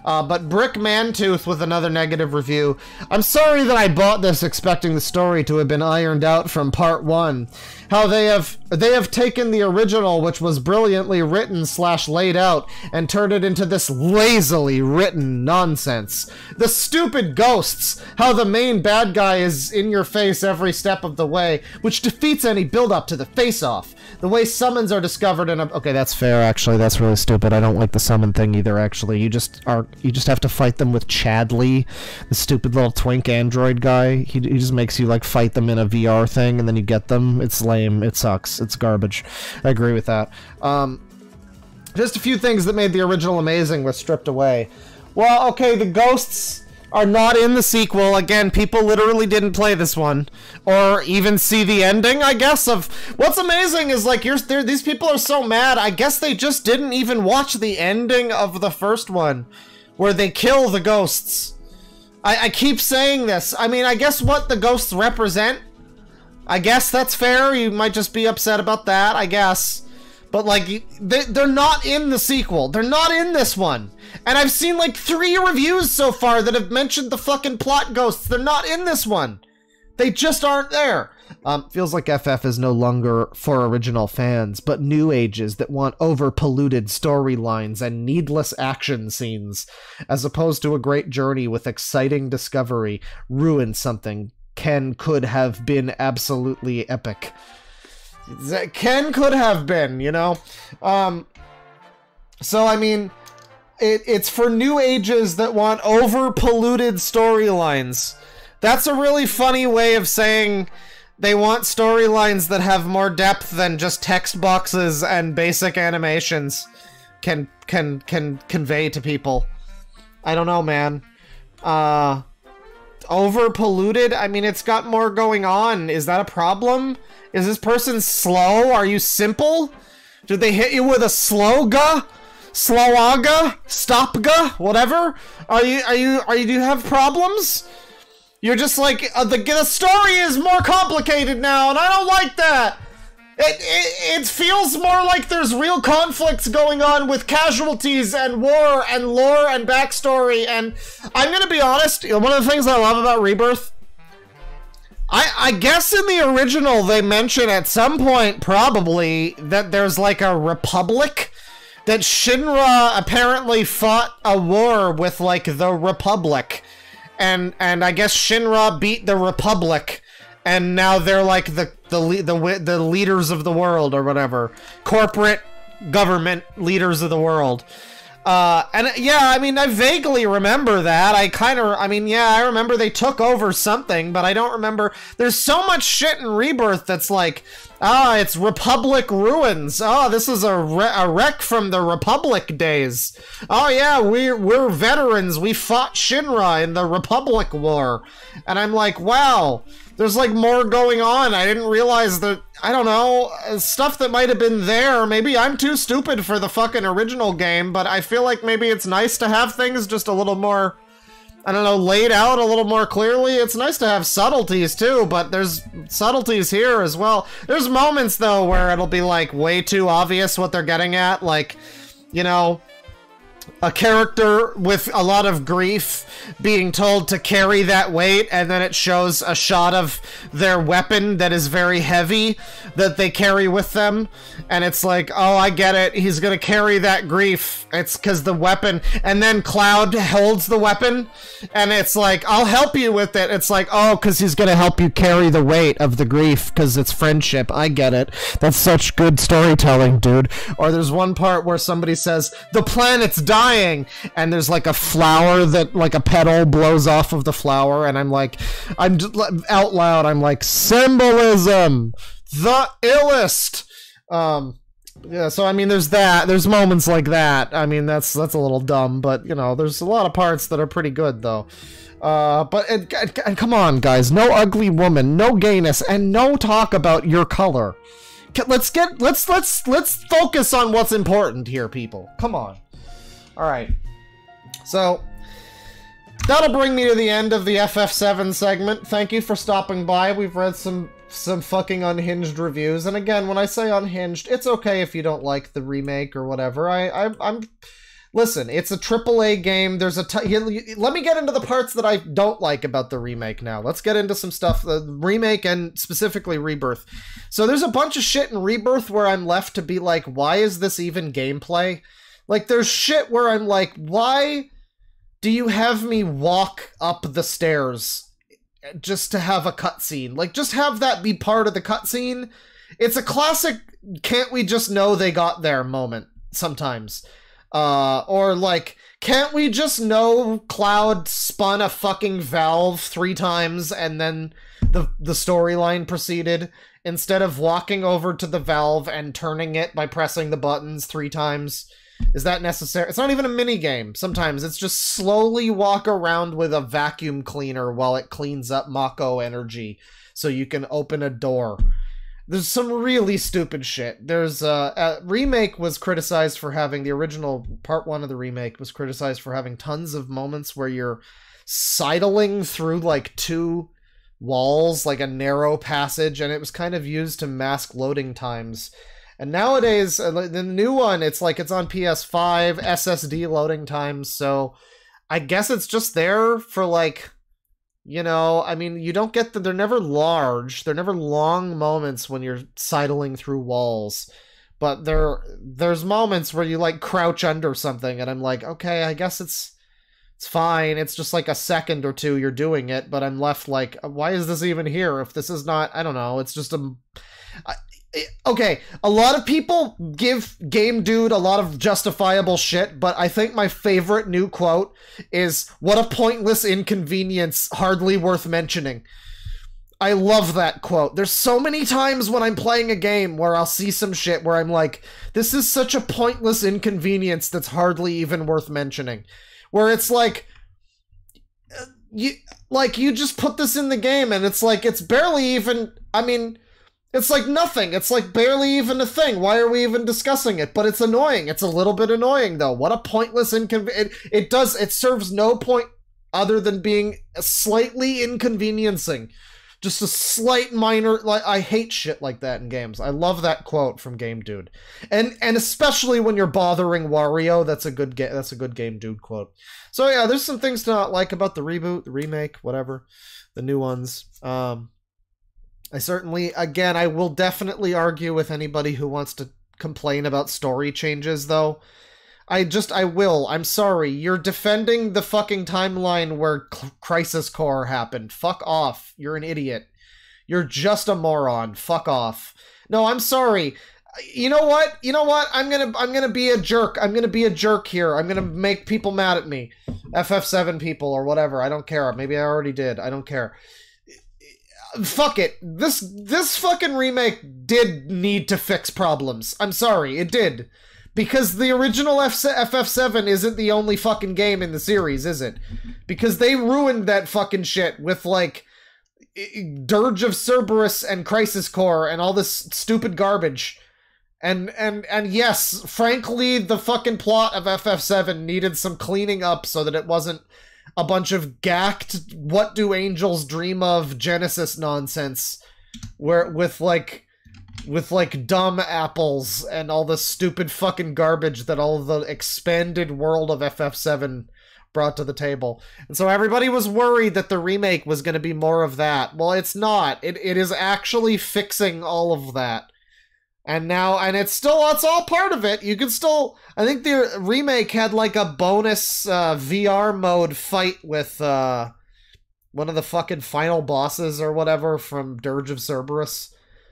But Brick Mantooth with another negative review. I'm sorry that I bought this expecting the story to have been ironed out from part 1. How they have taken the original, which was brilliantly written / laid out, and turned it into this lazily written nonsense. The stupid ghosts, how the main bad guy is in your face every step of the way, which defeats any build-up to the face-off. The way summons are discovered in a... Okay, that's fair, actually. That's really stupid. I don't like the summon thing either, actually. You just have to fight them with Chadley, the stupid little twink android guy. He just makes you, like, fight them in a VR thing, and then you get them. It's lame. It sucks. It's garbage. I agree with that. Just a few things that made the original amazing were stripped away. Well, okay, the ghosts are not in the sequel. Again, people literally didn't play this one or even see the ending, I guess, of... What's amazing is, like, these people are so mad, I guess they just didn't even watch the ending of the first one, where they kill the ghosts. I keep saying this. I mean, I guess what the ghosts represent, I guess that's fair. You might just be upset about that, I guess. But, like, they're not in the sequel. They're not in this one. And I've seen, like, 3 reviews so far that have mentioned the fucking plot ghosts. They're not in this one. They just aren't there. Feels like FF is no longer for original fans, but new ages that want over-polluted storylines and needless action scenes, as opposed to a great journey with exciting discovery, ruin something Ken could have been absolutely epic. Ken could have been, you know? So, I mean, it's for new ages that want over-polluted storylines. That's a really funny way of saying they want storylines that have more depth than just text boxes and basic animations can convey to people. I don't know, man. Over-polluted? I mean, it's got more going on. Is that a problem? Is this person slow? Are you simple? Did they hit you with a sloga? Slowaga? Stopga? Whatever? Do you have problems? You're just like, the story is more complicated now, and I don't like that! It feels more like there's real conflicts going on with casualties and war and lore and backstory, and I'm gonna be honest, one of the things I love about Rebirth, I guess in the original they mention at some point, probably, that there's like a republic, that Shinra apparently fought a war with, like, the Republic, and I guess Shinra beat the Republic, and now they're like the leaders of the world or whatever, corporate government leaders of the world. And yeah, I mean, I vaguely remember that. I remember they took over something, but I don't remember. There's so much shit in Rebirth that's like, it's Republic ruins. Oh, this is a wreck from the Republic days. Oh yeah, we're veterans. We fought Shinra in the Republic War. And I'm like, wow, there's like more going on. I didn't realize that, I don't know, stuff that might have been there. Maybe I'm too stupid for the fucking original game, but I feel like maybe it's nice to have things just a little more I don't know, laid out a little more clearly. It's nice to have subtleties too, but there's subtleties here as well. There's moments though where it'll be like way too obvious what they're getting at, like, you know, a character with a lot of grief being told to carry that weight, and then it shows a shot of their weapon that is very heavy that they carry with them, and it's like, oh, I get it, he's gonna carry that grief, it's because the weapon, and then Cloud holds the weapon, and it's like, I'll help you with it, it's like, oh, because he's gonna help you carry the weight of the grief, because it's friendship, I get it, that's such good storytelling, dude. Or there's one part where somebody says, the planet's dying, and there's like a flower that, like a petal blows off of the flower, and I'm like, I'm out loud, I'm like, symbolism, the illest. Yeah, so I mean, there's that, there's moments like that. I mean, that's a little dumb, but you know, there's a lot of parts that are pretty good though. And come on, guys, no ugly woman, no gayness, and no talk about your color. Let's focus on what's important here, people. Come on. Alright, so that'll bring me to the end of the FF7 segment. Thank you for stopping by. We've read some fucking unhinged reviews, and again, when I say unhinged, it's okay if you don't like the remake or whatever. I'm listen, it's a AAA game. There's let me get into the parts that I don't like about the remake now. Let's get into some stuff, the remake and specifically Rebirth. So there's a bunch of shit in Rebirth where I'm left to be like, why is this even gameplay? Like, there's shit where I'm like, why do you have me walk up the stairs just to have a cutscene? Like, just have that be part of the cutscene. It's a classic, can't we just know they got there moment, sometimes. Or, like, can't we just know Cloud spun a fucking valve 3 times and then the storyline proceeded, instead of walking over to the valve and turning it by pressing the buttons 3 times? Is that necessary? It's not even a mini game. Sometimes it's just slowly walk around with a vacuum cleaner while it cleans up Mako energy so you can open a door. There's some really stupid shit. There's remake was criticized for having, the original part 1 of the remake was criticized for having tons of moments where you're sidling through like 2 walls, like a narrow passage, and it was kind of used to mask loading times. And nowadays, the new one, it's like it's on PS5, SSD loading times, so I guess it's just there for, like, you know, I mean, you don't get they're never large, they're never long moments when you're sidling through walls, but there's moments where you, like, crouch under something, and I'm like, okay, I guess it's fine, it's just like a second or 2 you're doing it, but I'm left like, why is this even here if this is not, I don't know, it's just a... Okay, a lot of people give Game Dude a lot of justifiable shit, but I think my favorite new quote is, "What a pointless inconvenience, hardly worth mentioning." I love that quote. There's so many times when I'm playing a game where I'll see some shit where I'm like, this is such a pointless inconvenience that's hardly even worth mentioning. Where it's like, you just put this in the game and it's like, it's barely even, I mean... It's like nothing. It's like barely even a thing. Why are we even discussing it? But it's annoying. It's a little bit annoying, though. What a pointless inconvenience. It serves no point other than being slightly inconveniencing. Just a slight minor, like, I hate shit like that in games. I love that quote from Game Dude. And especially when you're bothering Wario, that's a good Game Dude quote. So yeah, there's some things to not like about the reboot, the remake, whatever. The new ones. I certainly, again, I will definitely argue with anybody who wants to complain about story changes, though. I will. I'm sorry. You're defending the fucking timeline where Crisis Core happened. Fuck off. You're an idiot. You're just a moron. Fuck off. No, I'm sorry. You know what? I'm gonna be a jerk. I'm gonna be a jerk here. I'm gonna make people mad at me. FF7 people or whatever. I don't care. Maybe I already did. I don't care. Fuck it. This fucking remake did need to fix problems. I'm sorry, it did. Because the original FF7 isn't the only fucking game in the series, is it? Because they ruined that fucking shit with, like, Dirge of Cerberus and Crisis Core and all this stupid garbage. And yes, frankly, the fucking plot of FF7 needed some cleaning up so that it wasn't a bunch of gacked "What Do Angels Dream Of" Genesis nonsense, where with like dumb apples and all the stupid fucking garbage that all of the expanded world of FF7 brought to the table. And so everybody was worried that the remake was going to be more of that. Well, it's not. It is actually fixing all of that. And now, and it's all part of it. You can still, I think the remake had like a bonus VR mode fight with one of the fucking final bosses or whatever from Dirge of Cerberus.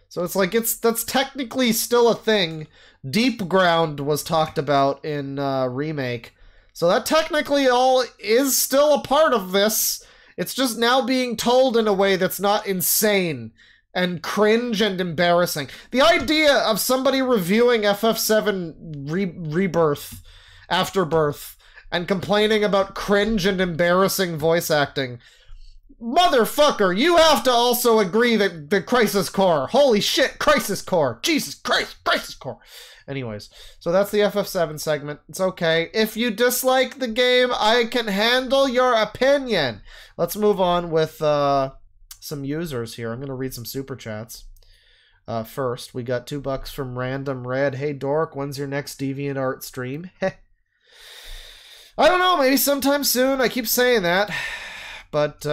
So it's like, that's technically still a thing. Deep Ground was talked about in remake. So that technically all is still a part of this. It's just now being told in a way that's not insane and cringe and embarrassing. The idea of somebody reviewing FF7 Rebirth, Afterbirth, and complaining about cringe and embarrassing voice acting. Motherfucker, you have to also agree that the Crisis Core. Holy shit, Crisis Core. Jesus Christ, Crisis Core. Anyways, so that's the FF7 segment. It's okay. If you dislike the game, I can handle your opinion. Let's move on with some users here. I'm going to read some super chats. First, we got $2 from Random Red. Hey, Dork, when's your next DeviantArt stream? I don't know, maybe sometime soon. I keep saying that. But,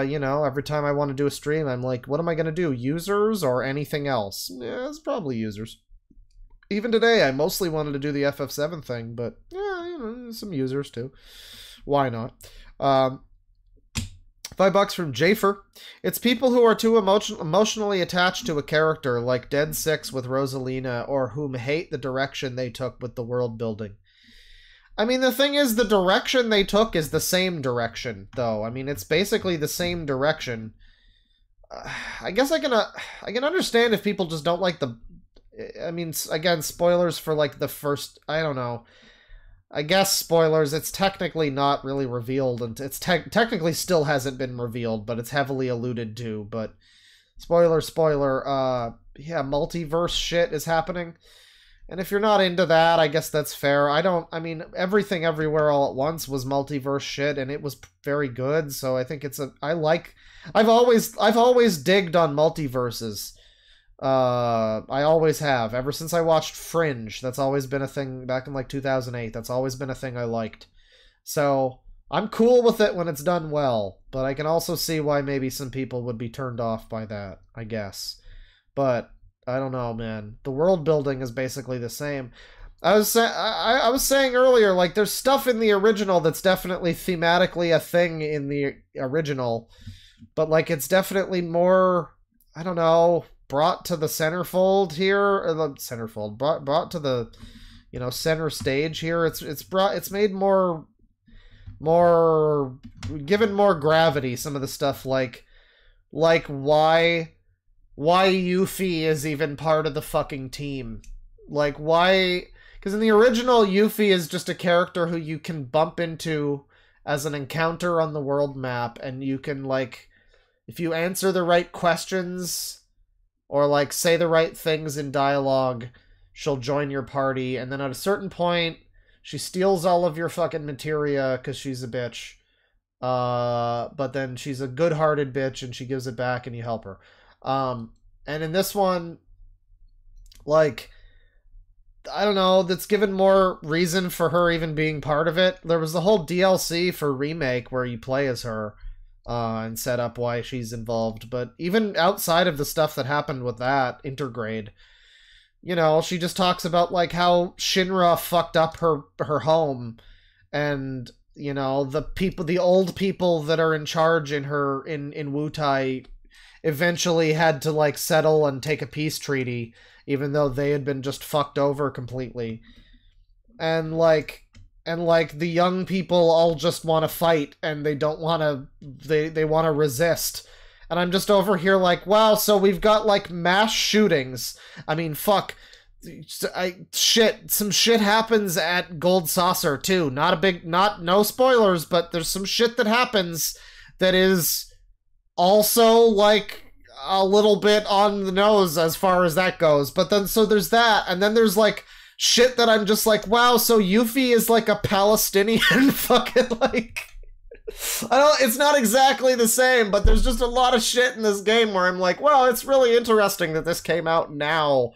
you know, every time I want to do a stream, I'm like, what am I going to do? Users or anything else? Yeah, it's probably users. Even today, I mostly wanted to do the FF7 thing, but, yeah, you know, some users too. Why not? $5 from Jafer. It's people who are too emotionally attached to a character, like Dead Six with Rosalina, or whom hate the direction they took with the world building. I mean, the thing is, the direction they took is the same direction, though. I mean, it's basically the same direction. I guess I can understand if people just don't like the... I mean, again, spoilers for, like, the first... I don't know. I guess spoilers, it's technically not really revealed, and it's technically still hasn't been revealed, but it's heavily alluded to, but... Spoiler, yeah, multiverse shit is happening. And if you're not into that, I guess that's fair. I mean, Everything Everywhere All at Once was multiverse shit, and it was very good, so I think it's I've always digged on multiverses. I always have. Ever since I watched Fringe, that's always been a thing back in like 2008. That's always been a thing I liked. So, I'm cool with it when it's done well, but I can also see why maybe some people would be turned off by that, I guess. But I don't know, man. The world building is basically the same. I was saying earlier, like, there's stuff in the original that's definitely thematically a thing in the original, but, like, it's definitely more, I don't know, brought to the centerfold here, or the centerfold, brought to the, you know, center stage here. It's made more, given more gravity, some of the stuff, like why Yuffie is even part of the fucking team. Like, why... Because in the original, Yuffie is just a character who you can bump into as an encounter on the world map, and you can, like... If you answer the right questions, or, like, say the right things in dialogue, she'll join your party, and then at a certain point, she steals all of your fucking materia, because she's a bitch. But then she's a good-hearted bitch, and she gives it back, and you help her. And in this one, like, I don't know, that's given more reason for her even being part of it. There was the whole DLC for Remake where you play as her, and set up why she's involved. But even outside of the stuff that happened with that, Intergrade, you know, she just talks about, like, how Shinra fucked up her home, and, you know, the old people that are in charge in Wutai eventually had to, like, settle and take a peace treaty, even though they had been just fucked over completely. And the young people all just want to fight, and they don't want to, they want to resist. And I'm just over here like, wow, so we've got, like, mass shootings. I mean, fuck. Some shit happens at Gold Saucer, too. No spoilers, but there's some shit that happens that is also, like, a little bit on the nose as far as that goes. But then, so there's that, and then there's, like, shit that I'm just like, wow, so Yuffie is, like, a Palestinian fucking, like... It's not exactly the same, but there's just a lot of shit in this game where I'm like, well, it's really interesting that this came out now.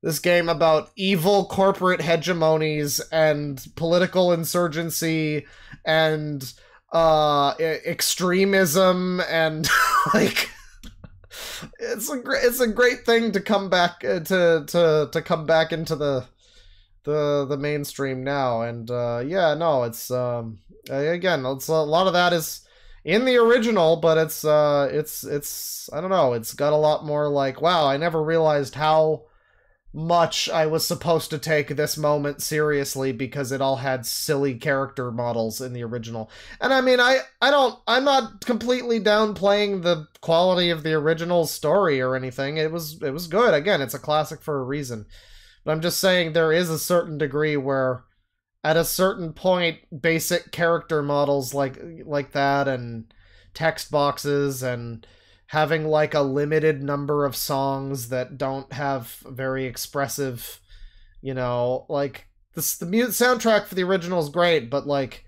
This game about evil corporate hegemonies and political insurgency and extremism and like it's a great thing to come back to come back into the mainstream now. And yeah, no, it's again, it's a lot of that is in the original, but it's I don't know, it's got a lot more like, wow, I never realized how much I was supposed to take this moment seriously because it all had silly character models in the original. And I mean, I'm not completely downplaying the quality of the original story or anything. It was good. Again, it's a classic for a reason. But I'm just saying there is a certain degree where at a certain point basic character models like that and text boxes and having like a limited number of songs that don't have very expressive, you know, like the soundtrack for the original is great, but like,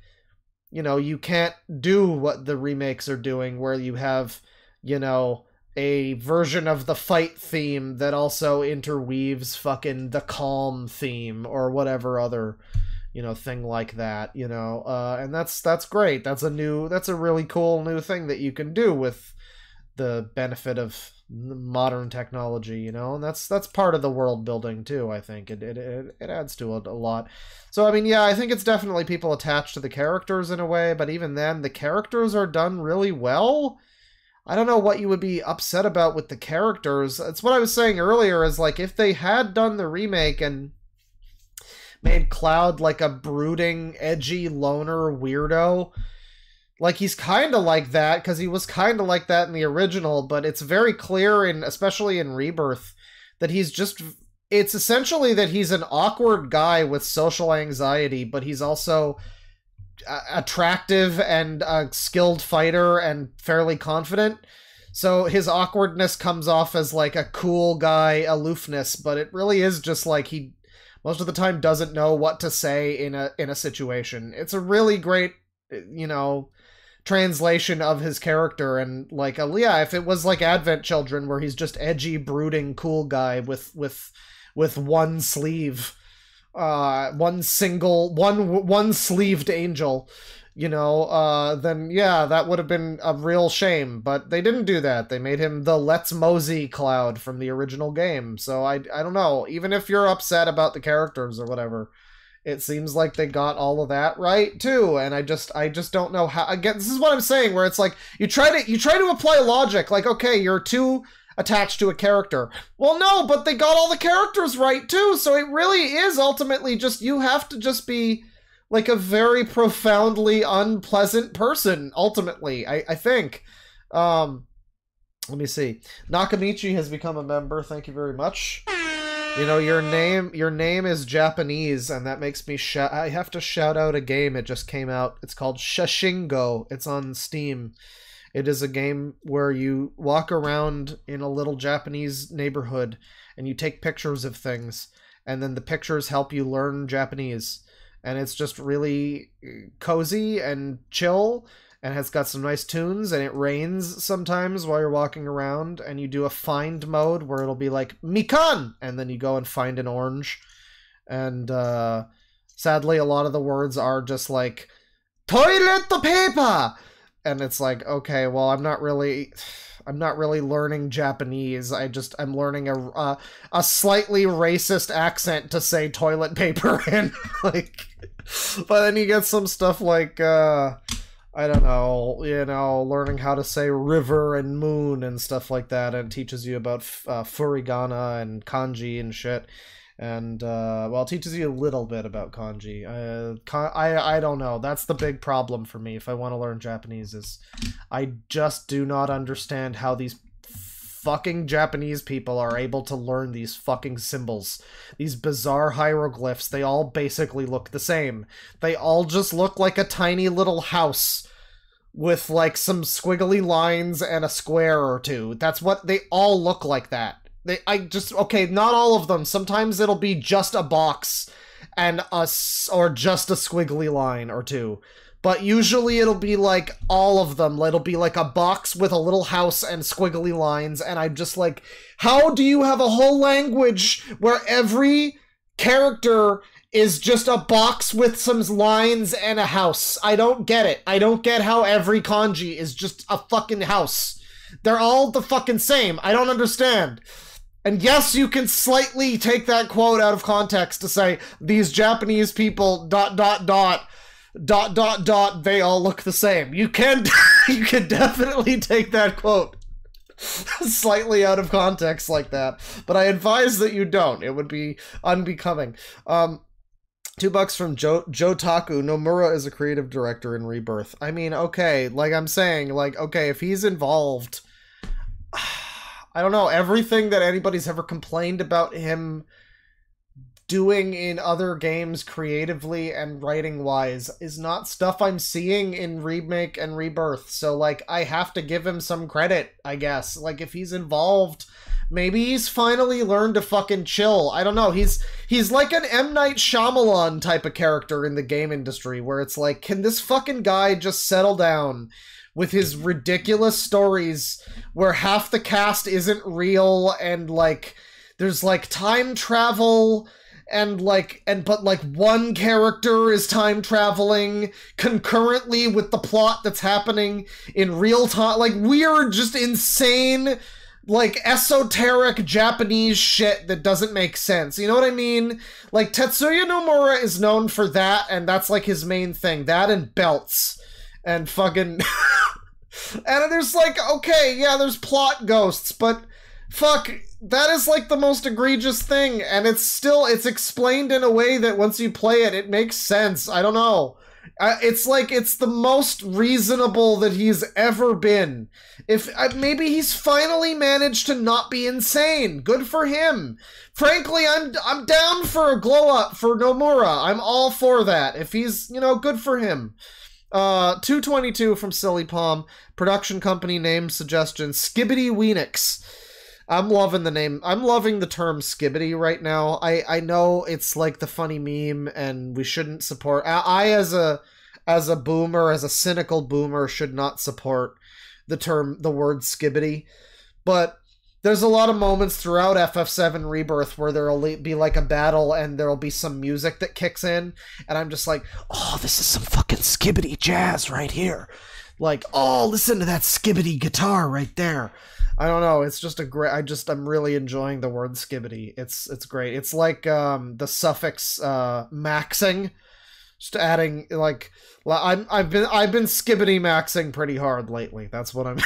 you know, you can't do what the remakes are doing where you have, you know, a version of the fight theme that also interweaves fucking the calm theme or whatever other, you know, thing like that, you know, and that's great. That's a really cool new thing that you can do with the benefit of modern technology, you know, and that's part of the world building too. I think it adds to it a lot. So I mean, yeah, I think it's definitely people attached to the characters in a way, but even then, the characters are done really well. I don't know what you would be upset about with the characters. It's what I was saying earlier, is like if they had done the remake and made Cloud like a brooding, edgy loner weirdo. Like, he's kind of like that, because he was kind of like that in the original, but it's very clear, especially in Rebirth, that he's just... It's essentially that he's an awkward guy with social anxiety, but he's also attractive and a skilled fighter and fairly confident. So his awkwardness comes off as, like, a cool guy aloofness, but it really is just, like, he most of the time doesn't know what to say in a situation. It's a really great, you know, translation of his character. And like, yeah, if it was like Advent Children where he's just edgy, brooding, cool guy with one sleeve, one sleeved angel, you know, then yeah, that would have been a real shame. But they didn't do that. They made him the Let's Mosey Cloud from the original game. So I don't know, even if you're upset about the characters or whatever, it seems like they got all of that right too. And I just don't know how. Again, this is what I'm saying, where it's like you try to apply logic, like, okay, you're too attached to a character. Well, no, but they got all the characters right too. So it really is ultimately just, you have to just be like a very profoundly unpleasant person, ultimately, I think. Let me see. Nakamichi has become a member. Thank you very much. You know, your name is Japanese, and that makes me I have to shout out a game. It just came out. It's called Shashingo. It's on Steam. It is a game where you walk around in a little Japanese neighborhood, and you take pictures of things, and then the pictures help you learn Japanese. And it's just really cozy and chill, and has got some nice tunes, and it rains sometimes while you're walking around, and you do a find mode where it'll be like, Mikan! And then you go and find an orange. And sadly, a lot of the words are just like, toilet paper! And it's like, okay, well, I'm not really learning Japanese. I'm learning a slightly racist accent to say toilet paper, and like, but then you get some stuff like, I don't know, you know, learning how to say river and moon and stuff like that, and it teaches you about furigana and kanji and shit. And well, it teaches you a little bit about kanji. I don't know. That's the big problem for me if I want to learn Japanese, is I just do not understand how these fucking Japanese people are able to learn these fucking symbols. These bizarre hieroglyphs, they all basically look the same. They all just look like a tiny little house with like some squiggly lines and a square or two. That's what they all look like, that. Okay, not all of them. Sometimes it'll be just a box and or just a squiggly line or two. but usually it'll be like all of them. It'll be like a box with a little house and squiggly lines, and I'm just like, how do you have a whole language where every character is just a box with some lines and a house? I don't get it. I don't get how every kanji is just a fucking house. They're all the fucking same. I don't understand. And yes, you can slightly take that quote out of context to say, these Japanese people, ... they all look the same. You can, you can definitely take that quote slightly out of context like that. But I advise that you don't. It would be unbecoming. $2 from Jotaku. Nomura is a creative director in Rebirth. I mean, okay, like I'm saying, like, okay, if he's involved, I don't know, everything that anybody's ever complained about him doing in other games creatively and writing-wise is not stuff I'm seeing in Remake and Rebirth. So, like, I have to give him some credit, I guess. Like, if he's involved, maybe he's finally learned to fucking chill. I don't know. He's like an M. Night Shyamalan type of character in the game industry, where it's like, can this fucking guy just settle down with his ridiculous stories where half the cast isn't real, and like there's like time travel and but one character is time traveling concurrently with the plot that's happening in real time. Like weird, just insane, like esoteric Japanese shit that doesn't make sense. You know what I mean? Like Tetsuya Nomura is known for that, and that's like his main thing. That and belts. And fucking... and there's like, okay, yeah, there's plot ghosts, but fuck, that is like the most egregious thing, and it's explained in a way that once you play it, it makes sense. I don't know. It's like, it's the most reasonable that he's ever been. If maybe he's finally managed to not be insane. Good for him. Frankly, I'm down for a glow up for Nomura. I'm all for that. If he's, you know, good for him. 222 from Silly Palm. Production company name suggestion, Skibbity Weenix. I'm loving the name. I'm loving the term Skibbity right now. I know it's like the funny meme, and we shouldn't support... I as a boomer, as a cynical boomer, should not support the word Skibbity. But there's a lot of moments throughout FF7 Rebirth where there'll be like a battle and there'll be some music that kicks in, and I'm just like, oh, this is some fucking Skibbity jazz right here. Like, oh, listen to that Skibbity guitar right there. I don't know, it's just a great... I'm really enjoying the word Skibbity. It's great. It's like the suffix maxing. Just adding, like, I've been Skibbity maxing pretty hard lately. That's what I'm...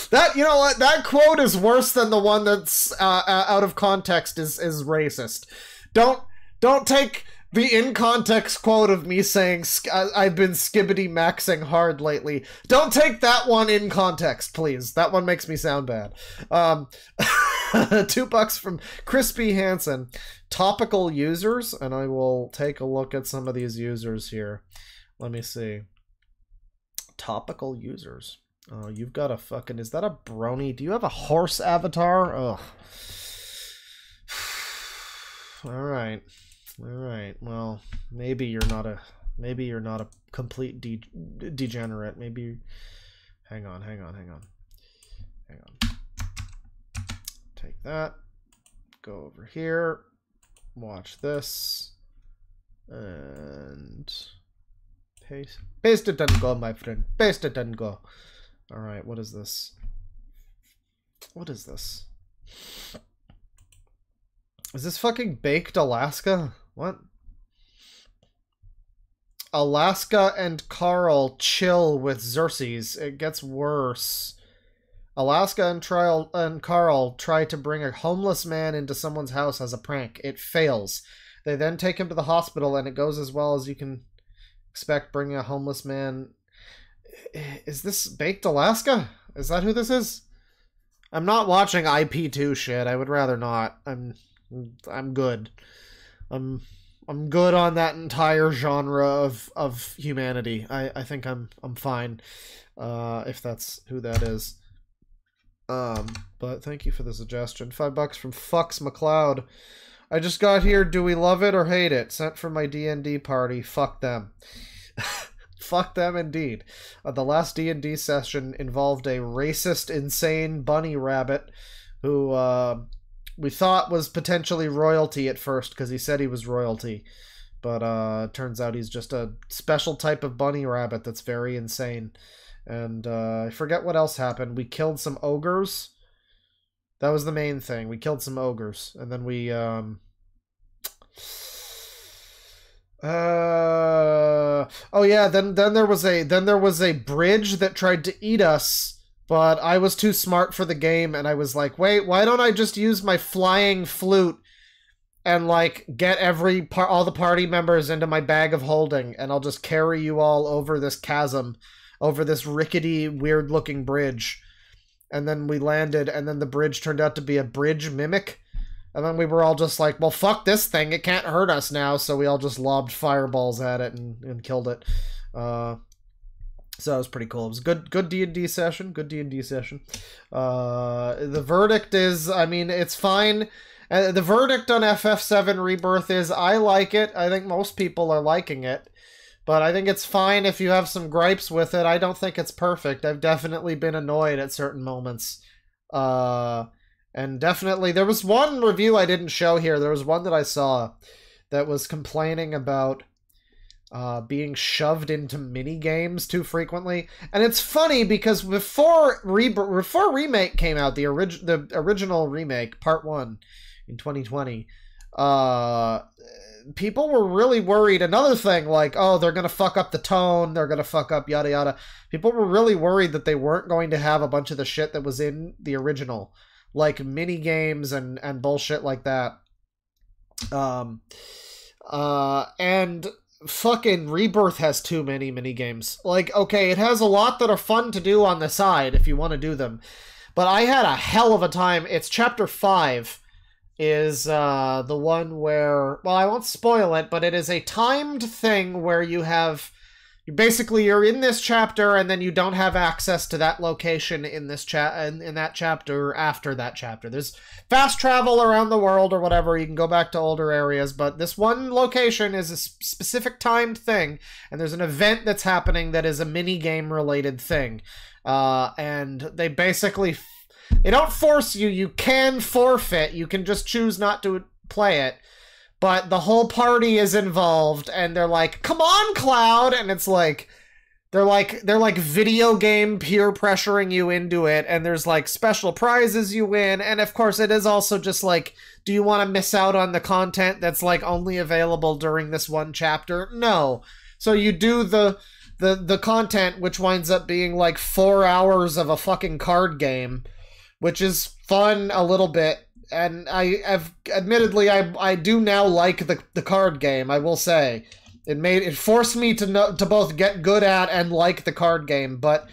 That, you know what, that quote is worse than the one that's out of context is racist. Don't take the in-context quote of me saying I've been Skibbity maxing hard lately. Don't take that one in context, please. That one makes me sound bad. $2 from Crispy Hansen. Topical users, and I will take a look at some of these users here. Let me see. Topical users. Oh, you've got a fucking... Is that a brony? Do you have a horse avatar? Ugh. Alright. Alright. Well, maybe you're not a complete degenerate. Maybe... Hang on. Take that. Go over here. Watch this. And... Paste. Paste it and go, my friend. Paste it and go. Alright, what is this? What is this? Is this fucking Baked Alaska? What? Alaska and Carl chill with Xerxes. It gets worse. Alaska and Carl try to bring a homeless man into someone's house as a prank. It fails. They then take him to the hospital, and it goes as well as you can expect. Bringing a homeless man... Is this Baked Alaska? Is that who this is? I'm not watching IP2 shit. I would rather not. I'm good. I'm good on that entire genre of humanity. I think I'm fine. If that's who that is. But thank you for the suggestion. $5 from Fucks McLeod. I just got here. Do we love it or hate it? Sent from my D&D party. Fuck them. Fuck them indeed. The last D&D session involved a racist, insane bunny rabbit who we thought was potentially royalty at first because he said he was royalty. But turns out he's just a special type of bunny rabbit that's very insane. And I forget what else happened. We killed some ogres. That was the main thing. We killed some ogres. And then we... oh yeah, then there was a bridge that tried to eat us, but I was too smart for the game, and I was like, wait, why don't I just use my flying flute and like get all the party members into my bag of holding, and I'll just carry you all over this chasm, over this rickety, weird looking bridge. And then we landed, and then the bridge turned out to be a bridge mimic. And then we were all just like, well, fuck this thing. It can't hurt us now. So we all just lobbed fireballs at it and killed it. So that was pretty cool. It was a good D&D session. Good D&D session. The verdict is, I mean, it's fine. The verdict on FF7 Rebirth is, I like it. I think most people are liking it. But I think it's fine if you have some gripes with it. I don't think it's perfect. I've definitely been annoyed at certain moments. And definitely, there was one review I didn't show here. There was one that I saw that was complaining about being shoved into mini games too frequently. And it's funny because before Remake came out, the original Remake, Part 1 in 2020, people were really worried. Another thing, like, oh, they're going to fuck up the tone, they're going to fuck up yada yada. People were really worried that they weren't going to have a bunch of the shit that was in the original, like mini games and bullshit like that. And fucking Rebirth has too many mini games. Like, okay, it has a lot that are fun to do on the side if you want to do them, but I had a hell of a time. It's chapter 5 is the one where, well, I won't spoil it, but it is a timed thing where you're in this chapter, and then you don't have access to that location in this in that chapter after that chapter. There's fast travel around the world or whatever. You can go back to older areas, but this one location is a specific timed thing, and there's an event that's happening that is a mini game related thing. And they basically, they don't force you. You can forfeit. You can just choose not to play it. But the whole party is involved, and they're like, come on, Cloud! And it's like, they're like video game peer pressuring you into it, and there's like special prizes you win, and of course it is also just like, do you want to miss out on the content that's like only available during this one chapter? No. So you do the content, which winds up being like 4 hours of a fucking card game, which is fun a little bit. And admittedly, I do now like the card game. I will say, it forced me to both get good at and like the card game. But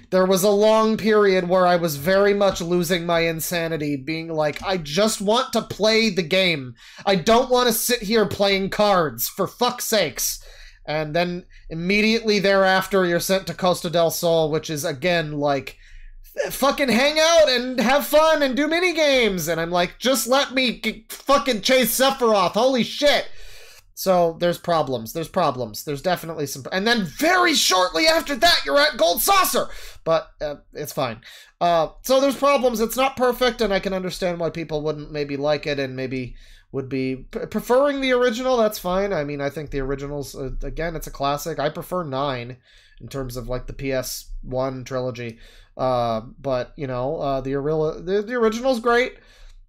there was a long period where I was very much losing my insanity, being like, I just want to play the game. I don't want to sit here playing cards, for fuck's sakes. And then immediately thereafter, you're sent to Costa del Sol, which is again like, fucking hang out and have fun and do mini games, and I'm like, just let me fucking chase Sephiroth. Holy shit. So there's problems. There's definitely some, and then very shortly after that you're at Gold Saucer, but it's fine. So there's problems. It's not perfect, and I can understand why people wouldn't maybe like it and maybe would be preferring the original. That's fine. I mean, I think the original's again, it's a classic. I prefer 9 in terms of like the PS1 trilogy. But you know, the original's great.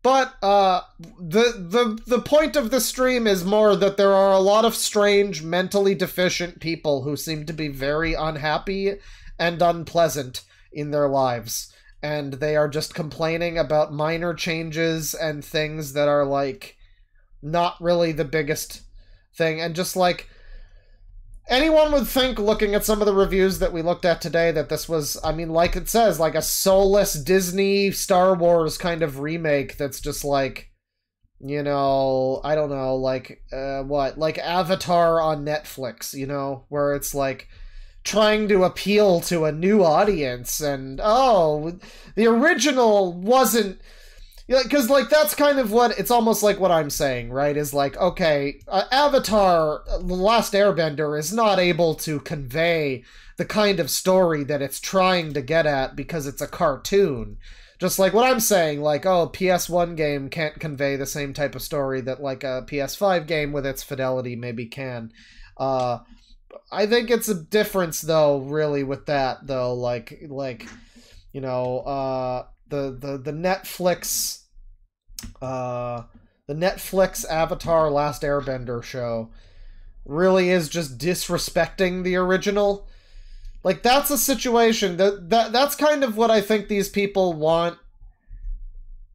But the point of the stream is more that there are a lot of strange, mentally deficient people who seem to be very unhappy and unpleasant in their lives, and they are just complaining about minor changes and things that are like not really the biggest thing, and just like, anyone would think, looking at some of the reviews that we looked at today, that this was, I mean, like it says, like a soulless Disney Star Wars kind of remake that's just like, you know, I don't know, like, what? Like Avatar on Netflix, you know, where it's like trying to appeal to a new audience, and, oh, the original wasn't, Yeah, because, like, that's kind of what, it's almost like what I'm saying, right? Is like, okay, Avatar, The Last Airbender is not able to convey the kind of story that it's trying to get at because it's a cartoon. Just like what I'm saying, like, oh, PS1 game can't convey the same type of story that, like, a PS5 game with its fidelity maybe can. I think it's a difference, though, really, with that, though, like, you know, the Netflix Avatar Last Airbender show really is just disrespecting the original. Like, that's a situation that's kind of what I think these people want.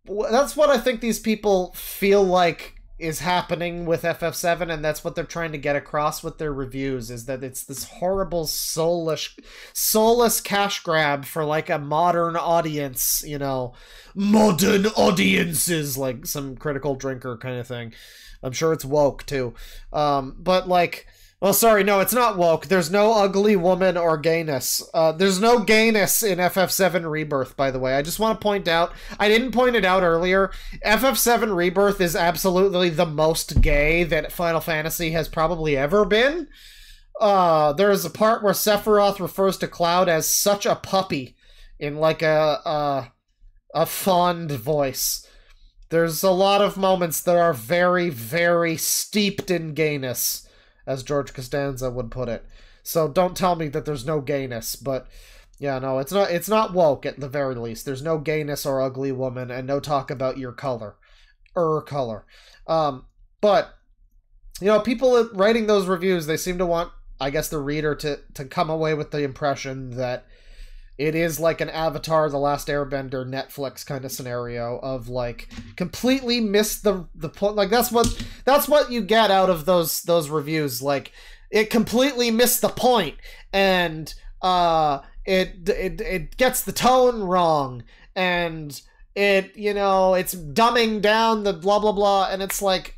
That's what I think these people feel like is happening with FF7, and that's what they're trying to get across with their reviews, is that it's this horrible soulless cash grab for, like, a modern audience, you know, modern audiences, like some Critical Drinker kind of thing. I'm sure it's woke too, but, like, well, sorry, no, it's not woke. There's no ugly woman or gayness. There's no gayness in FF7 Rebirth, by the way. I just want to point out, I didn't point it out earlier, FF7 Rebirth is absolutely the most gay that Final Fantasy has probably ever been. There is a part where Sephiroth refers to Cloud as such a puppy in, like, a fond voice. There's a lot of moments that are very, very steeped in gayness, as George Costanza would put it. So don't tell me that there's no gayness, but yeah, no, it's not woke at the very least. There's no gayness or ugly woman, and no talk about your color. But, you know, people writing those reviews, they seem to want, I guess, the reader to come away with the impression that it is like an Avatar, The Last Airbender, Netflix kind of scenario of, like, completely missed the point. Like, that's what you get out of those reviews. Like, it completely missed the point, and it gets the tone wrong, and it, you know, it's dumbing down the blah blah blah, and it's like,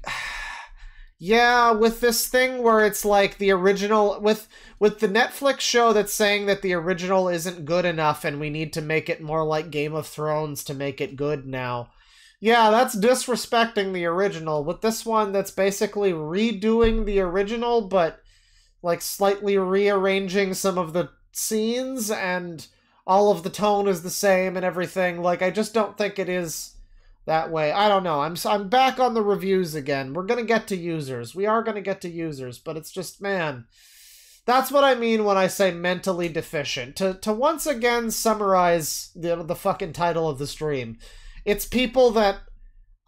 yeah, with this thing where it's like the original, with the Netflix show that's saying that the original isn't good enough and we need to make it more like Game of Thrones to make it good now. Yeah, that's disrespecting the original. With this one that's basically redoing the original, but, like, slightly rearranging some of the scenes, and all of the tone is the same and everything. Like, I just don't think it is that way. I don't know. I'm back on the reviews again. We're gonna get to users. We are gonna get to users, but it's just, man, that's what I mean when I say mentally deficient. To once again summarize the fucking title of the stream, it's people that,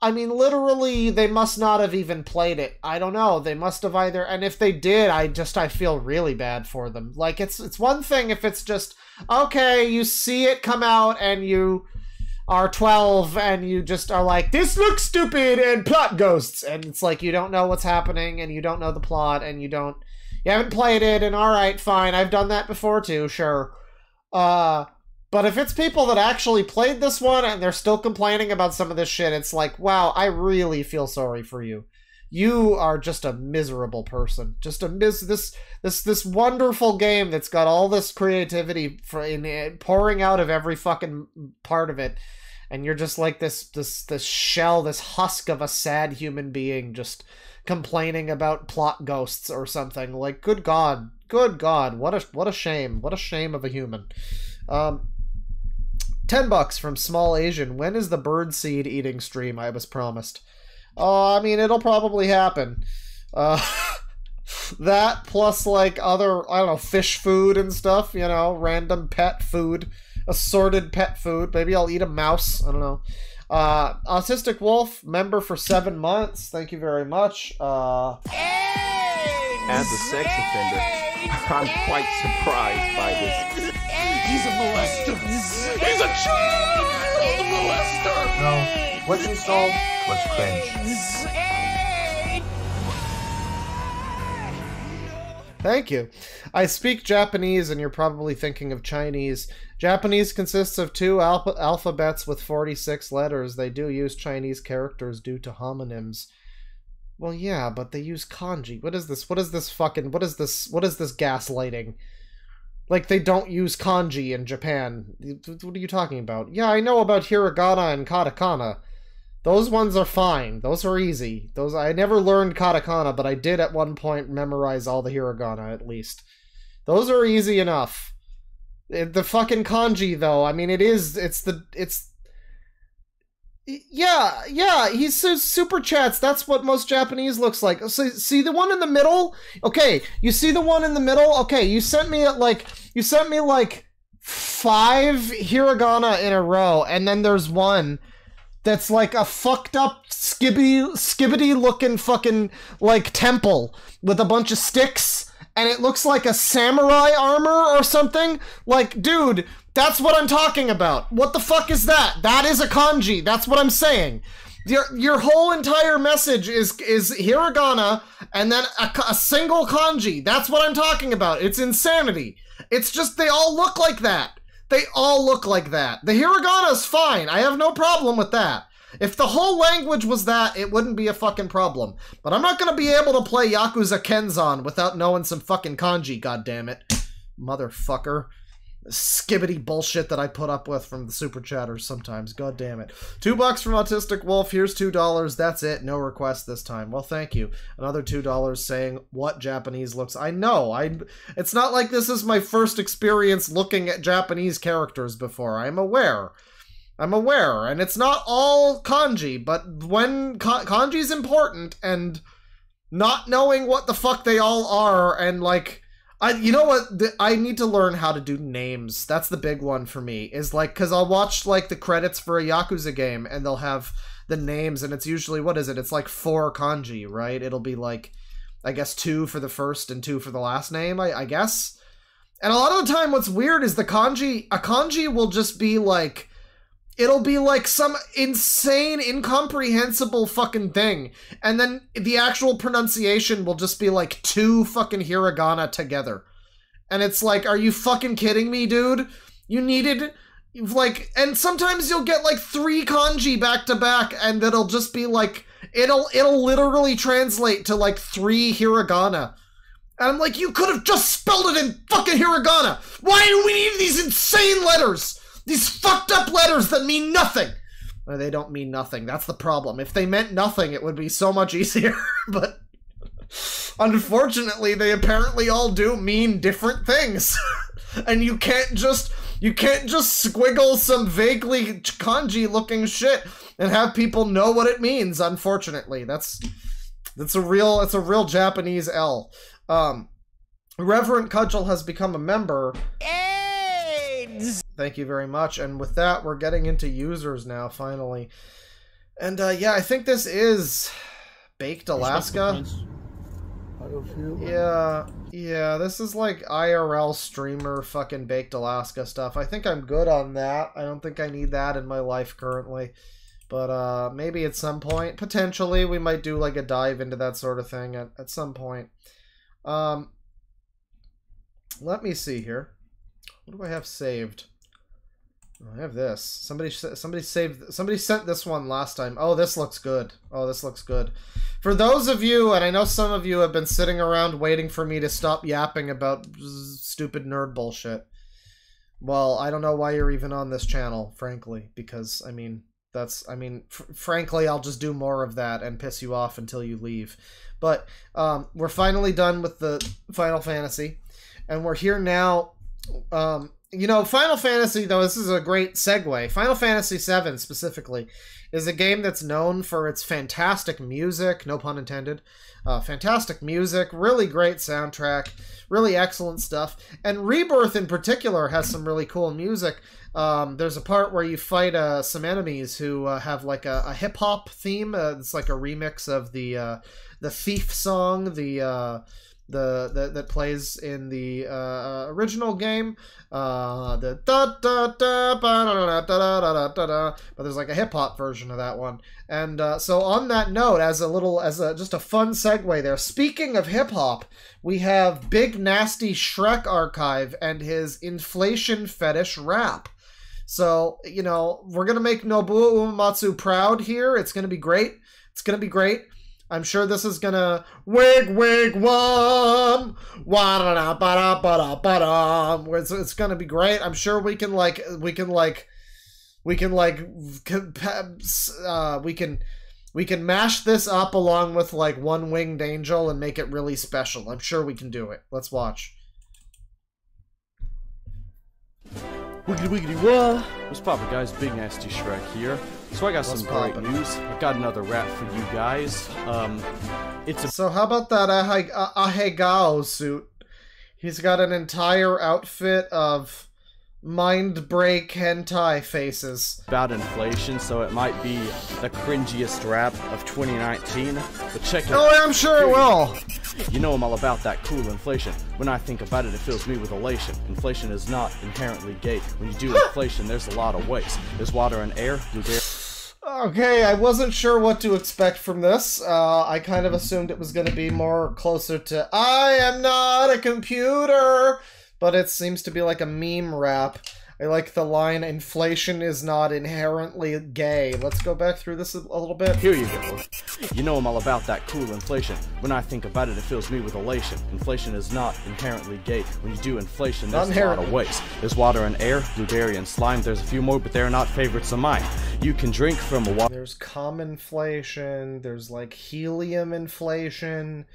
I mean, literally, they must not have even played it. I don't know. They must have either, and if they did, I feel really bad for them. Like, it's one thing if it's just, okay, you see it come out and you are 12 and you just are like, this looks stupid and plot ghosts, and it's like, you don't know what's happening and you don't know the plot and you haven't played it, and alright, fine, I've done that before too, sure. But if it's people that actually played this one and they're still complaining about some of this shit, it's like, wow, I really feel sorry for you. You are just a miserable person. Just this wonderful game that's got all this creativity pouring out of every fucking part of it, and you're just like this shell, this husk of a sad human being, just complaining about plot ghosts or something. Like, good God, what a shame of a human. $10 from Small Asian. When is the birdseed eating stream I was promised? Oh, I mean, it'll probably happen. That plus, like, other, I don't know, fish food and stuff, you know, random pet food, assorted pet food. Maybe I'll eat a mouse, I don't know. Autistic Wolf, member for 7 months. Thank you very much. As a sex offender, I'm quite surprised by this. He's a molester. He's a child molester. No, what you saw was cringe. Thank you. I speak Japanese, and you're probably thinking of Chinese. Japanese consists of 2 alphabets with 46 letters. They do use Chinese characters due to homonyms. Well, yeah, but they use kanji. What is this gaslighting? Like, they don't use kanji in Japan. What are you talking about? Yeah, I know about hiragana and katakana. Those ones are fine. Those are easy. Those I never learned katakana, but I did at one point memorize all the hiragana at least. Those are easy enough. The fucking kanji though, I mean yeah, he says super chats. That's what most Japanese looks like. So, see the one in the middle? Okay, you see the one in the middle? Okay, you sent me like 5 hiragana in a row, and then there's one that's like a fucked up skibbity looking fucking like temple with a bunch of sticks, and it looks like a samurai armor or something. Like, dude, that's what I'm talking about. What the fuck is that? That is a kanji. That's what I'm saying. Your whole entire message is hiragana and then a single kanji. That's what I'm talking about. It's insanity. It's just they all look like that. They all look like that. The hiragana is fine. I have no problem with that. If the whole language was that, it wouldn't be a fucking problem. But I'm not gonna be able to play Yakuza Kenzan without knowing some fucking kanji, goddammit. Motherfucker. Skibbity bullshit that I put up with from the super chatters sometimes. God damn it. $2 from Autistic Wolf. Here's $2. That's it. No request this time. Well, thank you. Another $2 saying what Japanese looks. I know. It's not like this is my first experience looking at Japanese characters before. I'm aware. And it's not all kanji, but when kanji's important and not knowing what the fuck they all are and like... you know what? I need to learn how to do names. That's the big one for me. Is like, because I'll watch like the credits for a Yakuza game and they'll have the names and it's usually, what is it? It's like 4 kanji, right? It'll be like, I guess 2 for the first and 2 for the last name, I guess. And a lot of the time what's weird is a kanji will just be like, it'll be like some insane, incomprehensible fucking thing. And then the actual pronunciation will just be like 2 fucking hiragana together. And it's like, are you fucking kidding me, dude? You needed, like, and sometimes you'll get like 3 kanji back to back and it'll just be like, it'll literally translate to like 3 hiragana. And I'm like, you could have just spelled it in fucking hiragana. Why do we need these insane letters? These fucked up letters that mean nothing. They don't mean nothing. That's the problem. If they meant nothing, it would be so much easier. But unfortunately, they apparently all do mean different things. And you can't just squiggle some vaguely kanji-looking shit and have people know what it means. Unfortunately, that's a real Japanese L. Reverend Cudgel has become a member. Thank you very much. And with that, we're getting into users now, finally. And yeah, I think this is Baked Alaska. Yeah, this is like IRL streamer fucking Baked Alaska stuff. I think I'm good on that. I don't think I need that in my life currently. But maybe at some point, potentially, we might do like a dive into that sort of thing at some point. Let me see here. What do I have saved? Oh, I have this. Somebody sent this one last time. Oh, this looks good. Oh, this looks good. For those of you, and I know some of you have been sitting around waiting for me to stop yapping about stupid nerd bullshit. Well, I don't know why you're even on this channel, frankly, because, I mean, frankly, I'll just do more of that and piss you off until you leave. But, we're finally done with the Final Fantasy, and we're here now. You know, Final Fantasy, though, this is a great segue. Final Fantasy VII, specifically, is a game that's known for its fantastic music, no pun intended, fantastic music, really great soundtrack, really excellent stuff, and Rebirth, in particular, has some really cool music. There's a part where you fight some enemies who have, like, a hip-hop theme. It's like a remix of the Thief song, that plays in the original game, the but there's like a hip hop version of that one. And so on that note, as just a fun segue there, speaking of hip hop, we have Big Nasty Shrek Archive and his inflation fetish rap. So, you know, we're gonna make Nobuo Uematsu proud here. It's gonna be great. It's gonna be great. I'm sure this is gonna wigwam, it's gonna be great. I'm sure we can we can like we can mash this up along with like One Winged Angel and make it really special. I'm sure we can do it. Let's watch. Wiggity wiggity wah! What's poppin', guys? Big Nasty Shrek here. So I got some great news. I got another rap for you guys. So how about that Ahegao suit? He's got an entire outfit of mind break hentai faces. About inflation, so it might be the cringiest rap of 2019. But check it out. Oh, I'm sure it will. You know I'm all about that cool inflation. When I think about it, it fills me with elation. Inflation is not inherently gay. When you do inflation, there's a lot of ways. There's water and air, blueberry. Okay, I wasn't sure what to expect from this. I kind of assumed it was going to be more closer to I am not a computer, but it seems to be like a meme rap. I like the line, inflation is not inherently gay. Let's go back through this a little bit. Here you go. You know I'm all about that cool inflation. When I think about it, it fills me with elation. Inflation is not inherently gay. When you do inflation, there's a lot of ways. There's water and air, blueberry and slime. There's a few more, but they're not favorites of mine. You can drink from a water. There's common inflation. There's like helium inflation.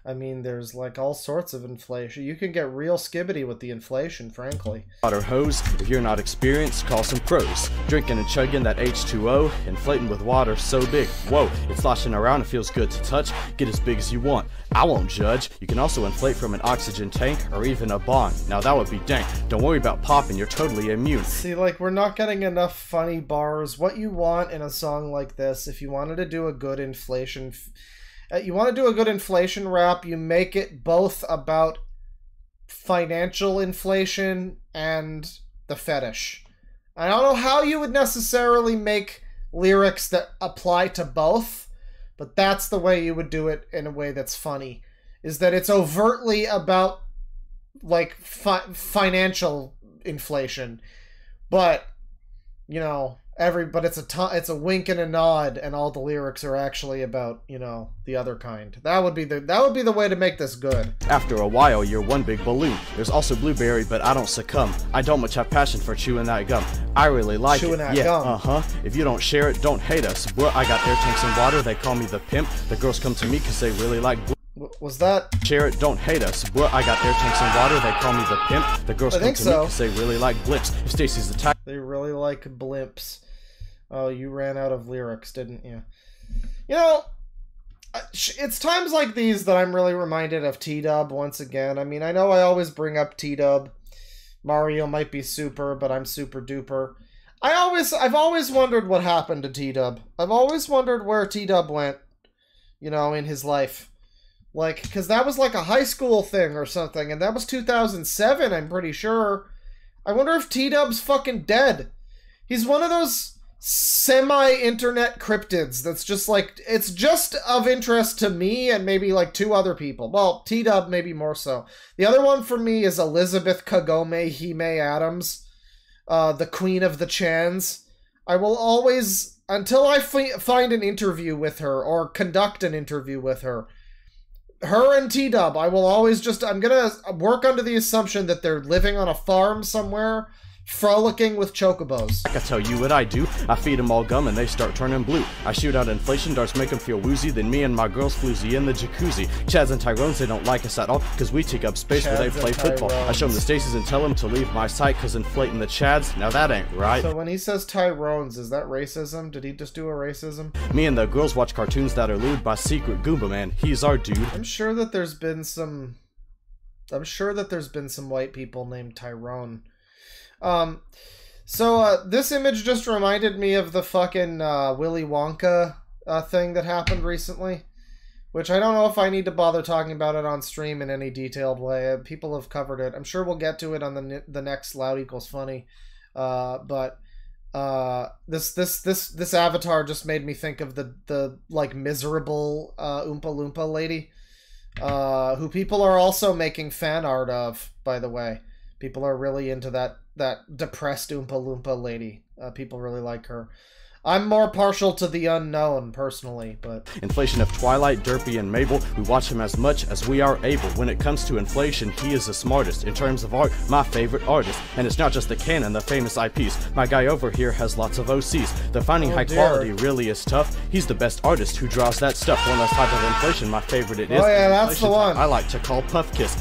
I mean, there's like all sorts of inflation. You can get real skibbity with the inflation, frankly. Water hose. If you're not experienced, call some pros. Drinking and chugging that H2O, inflating with water so big. Whoa, it's sloshing around, it feels good to touch. Get as big as you want. I won't judge. You can also inflate from an oxygen tank or even a bong. Now that would be dank. Don't worry about popping, you're totally immune. See, like, we're not getting enough funny bars. What you want in a song like this, if you wanted to do a good inflation... you want to do a good inflation rap, you make it both about financial inflation and the fetish. I don't know how you would necessarily make lyrics that apply to both, but that's the way you would do it in a way that's funny. Is that it's overtly about, like, financial inflation, but, you know... but it's a wink and a nod, and all the lyrics are actually about, you know, the other kind. That would be the way to make this good. After a while, you're one big balloon. There's also blueberry, but I don't succumb. I don't much have passion for chewing that gum. I really like chewing it. That yeah, gum. If you don't share it, don't hate us. Bro, I got air tanks and water. They call me the pimp. The girls come to me because they really like. Was that? Share it, don't hate us. Bro, I got air tanks and water. They call me the pimp. The girls come to me because they really like blips. If Stacy's the type. They really like blimps. Oh, you ran out of lyrics, didn't you? You know, it's times like these that I'm really reminded of T-Dub once again. I mean, I know I always bring up T-Dub. Mario might be super, but I'm super duper. I've always wondered what happened to T-Dub. I've always wondered where T-Dub went, you know, in his life. Like, because that was like a high school thing or something, and that was 2007, I'm pretty sure. I wonder if T-Dub's fucking dead. He's one of those semi-internet cryptids that's just like, it's just of interest to me and maybe like two other people. Well, T-Dub maybe more so. The other one for me is Elizabeth Kagome Hime Adams, the queen of the Chans. I will always, until I find an interview with her or conduct an interview with her and T-Dub, I will always just, I'm gonna work under the assumption that they're living on a farm somewhere, frolicking with chocobos. I can tell you what I do. I feed them all gum and they start turning blue. I shoot out inflation darts, make them feel woozy. Then me and my girls floozy in the jacuzzi. Chads and Tyrones, they don't like us at all because we take up space where they play football. I show them the Stacies and tell them to leave my sight because inflating the Chads, now that ain't right. So when he says Tyrones, is that racism? Did he just do a racism? Me and the girls watch cartoons that are lewd by Secret Goomba Man. He's our dude. I'm sure that there's been some white people named Tyrone. This image just reminded me of the fucking Willy Wonka thing that happened recently, which I don't know if I need to bother talking about it on stream in any detailed way. People have covered it. I'm sure we'll get to it on the next Loud Equals Funny. This avatar just made me think of the like miserable Oompa Loompa lady, who people are also making fan art of, by the way. People are really into that depressed Oompa Loompa lady. People really like her. I'm more partial to the unknown, personally, but... Inflation of Twilight, Derpy, and Mabel, we watch him as much as we are able. When it comes to inflation, he is the smartest. In terms of art, my favorite artist. And it's not just the canon, the famous IPs. My guy over here has lots of OCs. The finding high quality really is tough. He's the best artist who draws that stuff. One last type of inflation, my favorite it is. Oh yeah, that's the one. I like to call Puff Kiss.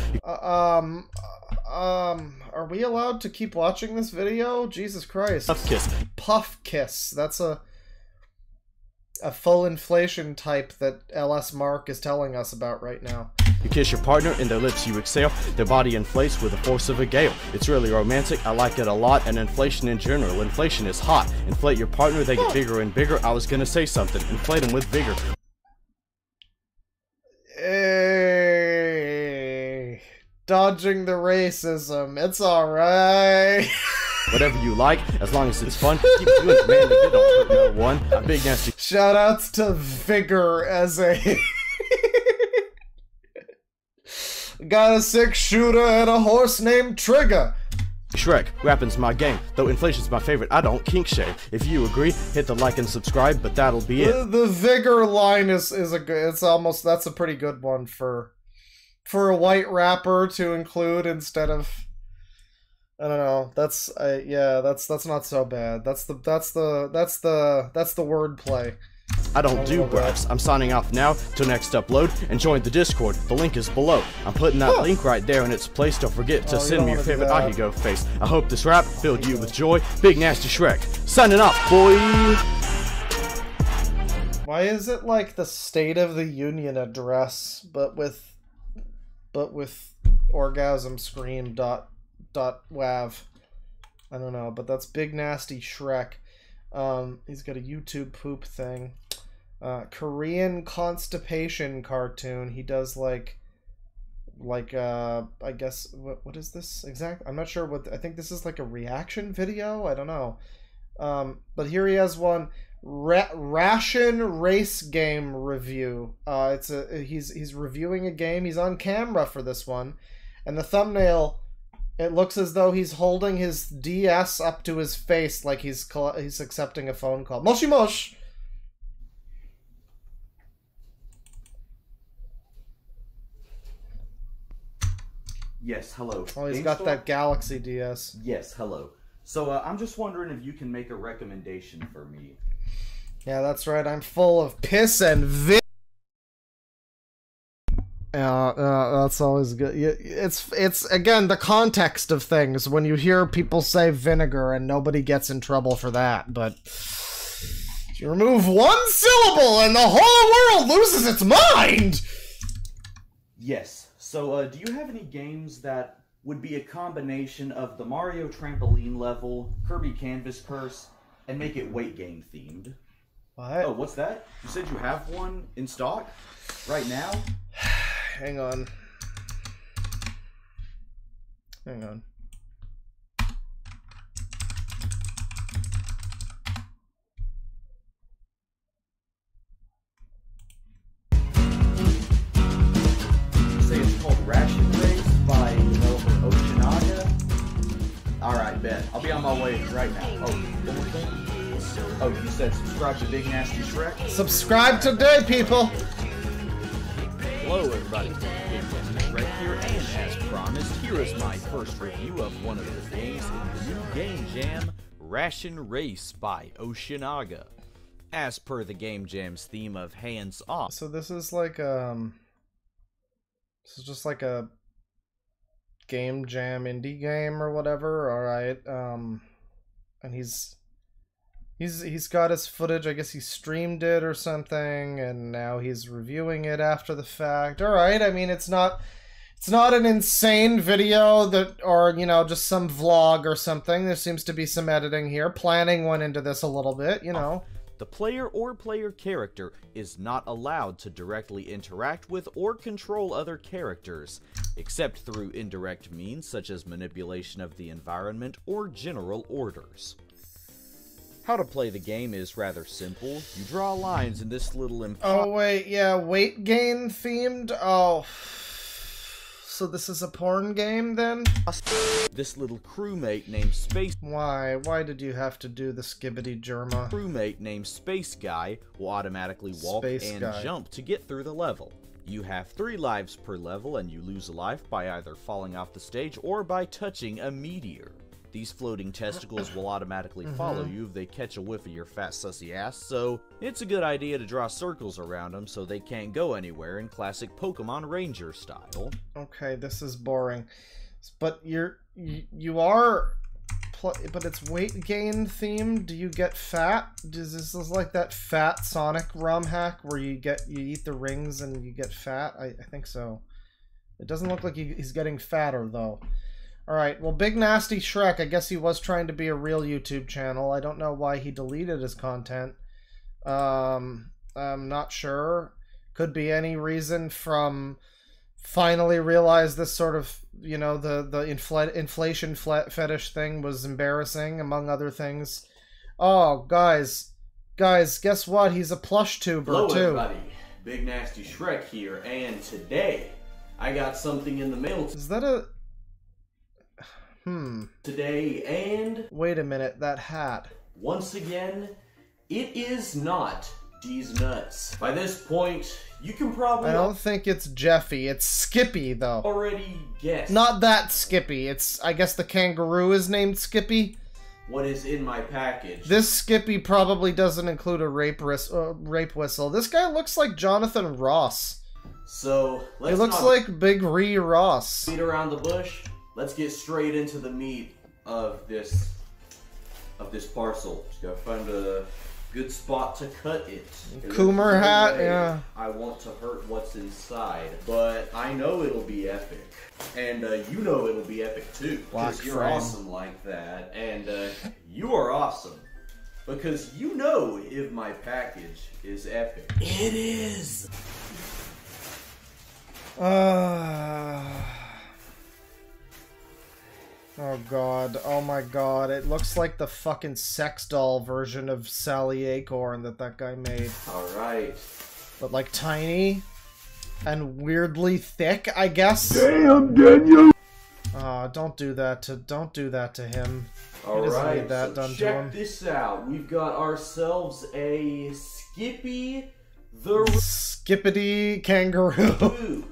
Are we allowed to keep watching this video? Jesus Christ. Puff Kiss. Puff Kiss. That's a full inflation type that LS Mark is telling us about right now. You kiss your partner, in their lips you exhale, their body inflates with the force of a gale. It's really romantic, I like it a lot, and inflation in general. Inflation is hot. Inflate your partner, they get bigger and bigger. I was gonna say something. Inflate them with vigor. Hey, dodging the racism. It's alright. Whatever you like, as long as it's fun, keep doing it, man, if it don't hurt no one. A big nasty shoutouts to Vigor as a... Got a 6-shooter and a horse named Trigger. Shrek, rapping's my game, though inflation's my favorite, I don't kink shame. If you agree, hit the like and subscribe, but that'll be it. The Vigor line is a good, it's almost, that's a pretty good one for a white rapper to include instead of, I don't know, that's, yeah, that's not so bad. That's the wordplay. I don't do raps. I'm signing off now till next upload, and join the Discord. The link is below. I'm putting that link right there in its place. Don't forget to send me your favorite Ahigo face. I hope this rap filled you with joy. Big Nasty Shrek. Signing off, boy! Why is it like the State of the Union address, but with orgasm scream dot wav? I don't know, but that's Big Nasty Shrek. He's got a YouTube poop thing. Korean constipation cartoon. He does like I guess what is this exactly? I'm not sure what, I think this is like a reaction video. I don't know. But here he has one ration race game review. He's reviewing a game. He's on camera for this one, and the thumbnail, it looks as though he's holding his DS up to his face like he's accepting a phone call. Moshi mosh! Yes, hello. Oh, he's got that Galaxy DS. Yes, hello. So, I'm just wondering if you can make a recommendation for me. Yeah, that's right. I'm full of piss and that's always good. It's again the context of things. When you hear people say vinegar and nobody gets in trouble for that, but you remove one syllable and the whole world loses its mind. Yes. So, do you have any games that would be a combination of the Mario trampoline level, Kirby Canvas Curse, and make it weight game themed? What? Oh, what's that? You said you have one in stock right now? Hang on. Hang on. Say it's called Ration Race by developer Oceanaga. Alright, bet. I'll be on my way right now. Oh, one more thing? Oh, you said subscribe to Big Nasty Shrek? Subscribe today, people! Hello everybody, Right here, and as promised, here is my first review of one of the games in the new Game Jam, Ration Race by Oceanaga. As per the Game Jam's theme of hands off. So this is like this is just like a Game Jam indie game or whatever. All right, and he's got his footage. I guess he streamed it or something, and now he's reviewing it after the fact. All right, I mean it's not an insane video that, or you know, just some vlog or something. There seems to be some editing here. Planning went into this a little bit, you know. The player or player character is not allowed to directly interact with or control other characters, except through indirect means such as manipulation of the environment or general orders. How to play the game is rather simple. You draw lines in this little Oh wait, yeah, weight gain themed? Oh. So this is a porn game then? This little crewmate named Space Why? Why did you have to do the skibbity germa? crewmate named Space Guy will automatically walk Space and Guy. jump to get through the level. You have 3 lives per level, and you lose a life by either falling off the stage or by touching a meteor. These floating testicles will automatically follow you if they catch a whiff of your fat sussy ass, so it's a good idea to draw circles around them so they can't go anywhere in classic Pokemon Ranger style. Okay, this is boring. But you are... But it's weight gain themed. Do you get fat? Does this is like that fat Sonic ROM hack where you eat the rings and you get fat? I think so. It doesn't look like he's getting fatter though. Alright, well, Big Nasty Shrek, I guess he was trying to be a real YouTube channel. I don't know why he deleted his content. I'm not sure. Could be any reason from finally realized this sort of, you know, the inflation fetish thing was embarrassing, among other things. Oh, guys, guess what? He's a plush tuber, Hello, too. everybody. Big Nasty Shrek here, and today I got something in the mail Is that a... today, and Wait a minute, that hat. once again, it is not D's nuts. By this point, you can probably I don't think it's Jeffy. It's Skippy, though. already guess Not that Skippy. It's, I guess the kangaroo is named Skippy. what is in my package. This Skippy probably doesn't include a rape whistle. This guy looks like Jonathan Ross. So, let's He looks not like Big Ree Ross. beat around the bush. Let's get straight into the meat of this parcel. Just gotta find a good spot to cut it. Coomer hat, Way yeah. I want to hurt what's inside, but I know it'll be epic, and you know it'll be epic too, Black because you're frame. awesome like that, and you are awesome, because you know if my package is epic. It is. Oh god, oh my god, it looks like the fucking sex doll version of Sally Acorn that guy made. Alright. But like tiny and weirdly thick, I guess. Damn, Daniel! Don't do that to him. Alright, need that so done to check him. this out. We've got ourselves a Skippy the Skippity kangaroo. Roo.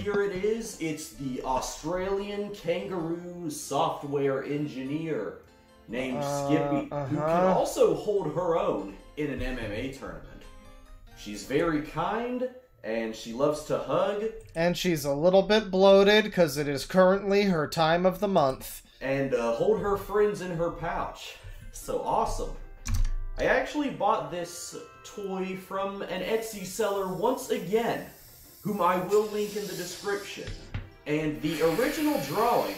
Here it is. It's the Australian kangaroo software engineer named Skippy, who can also hold her own in an MMA tournament. She's very kind, and she loves to hug. And she's a little bit bloated because it is currently her time of the month. And hold her friends in her pouch. So awesome. I actually bought this toy from an Etsy seller once again, whom I will link in the description. And the original drawing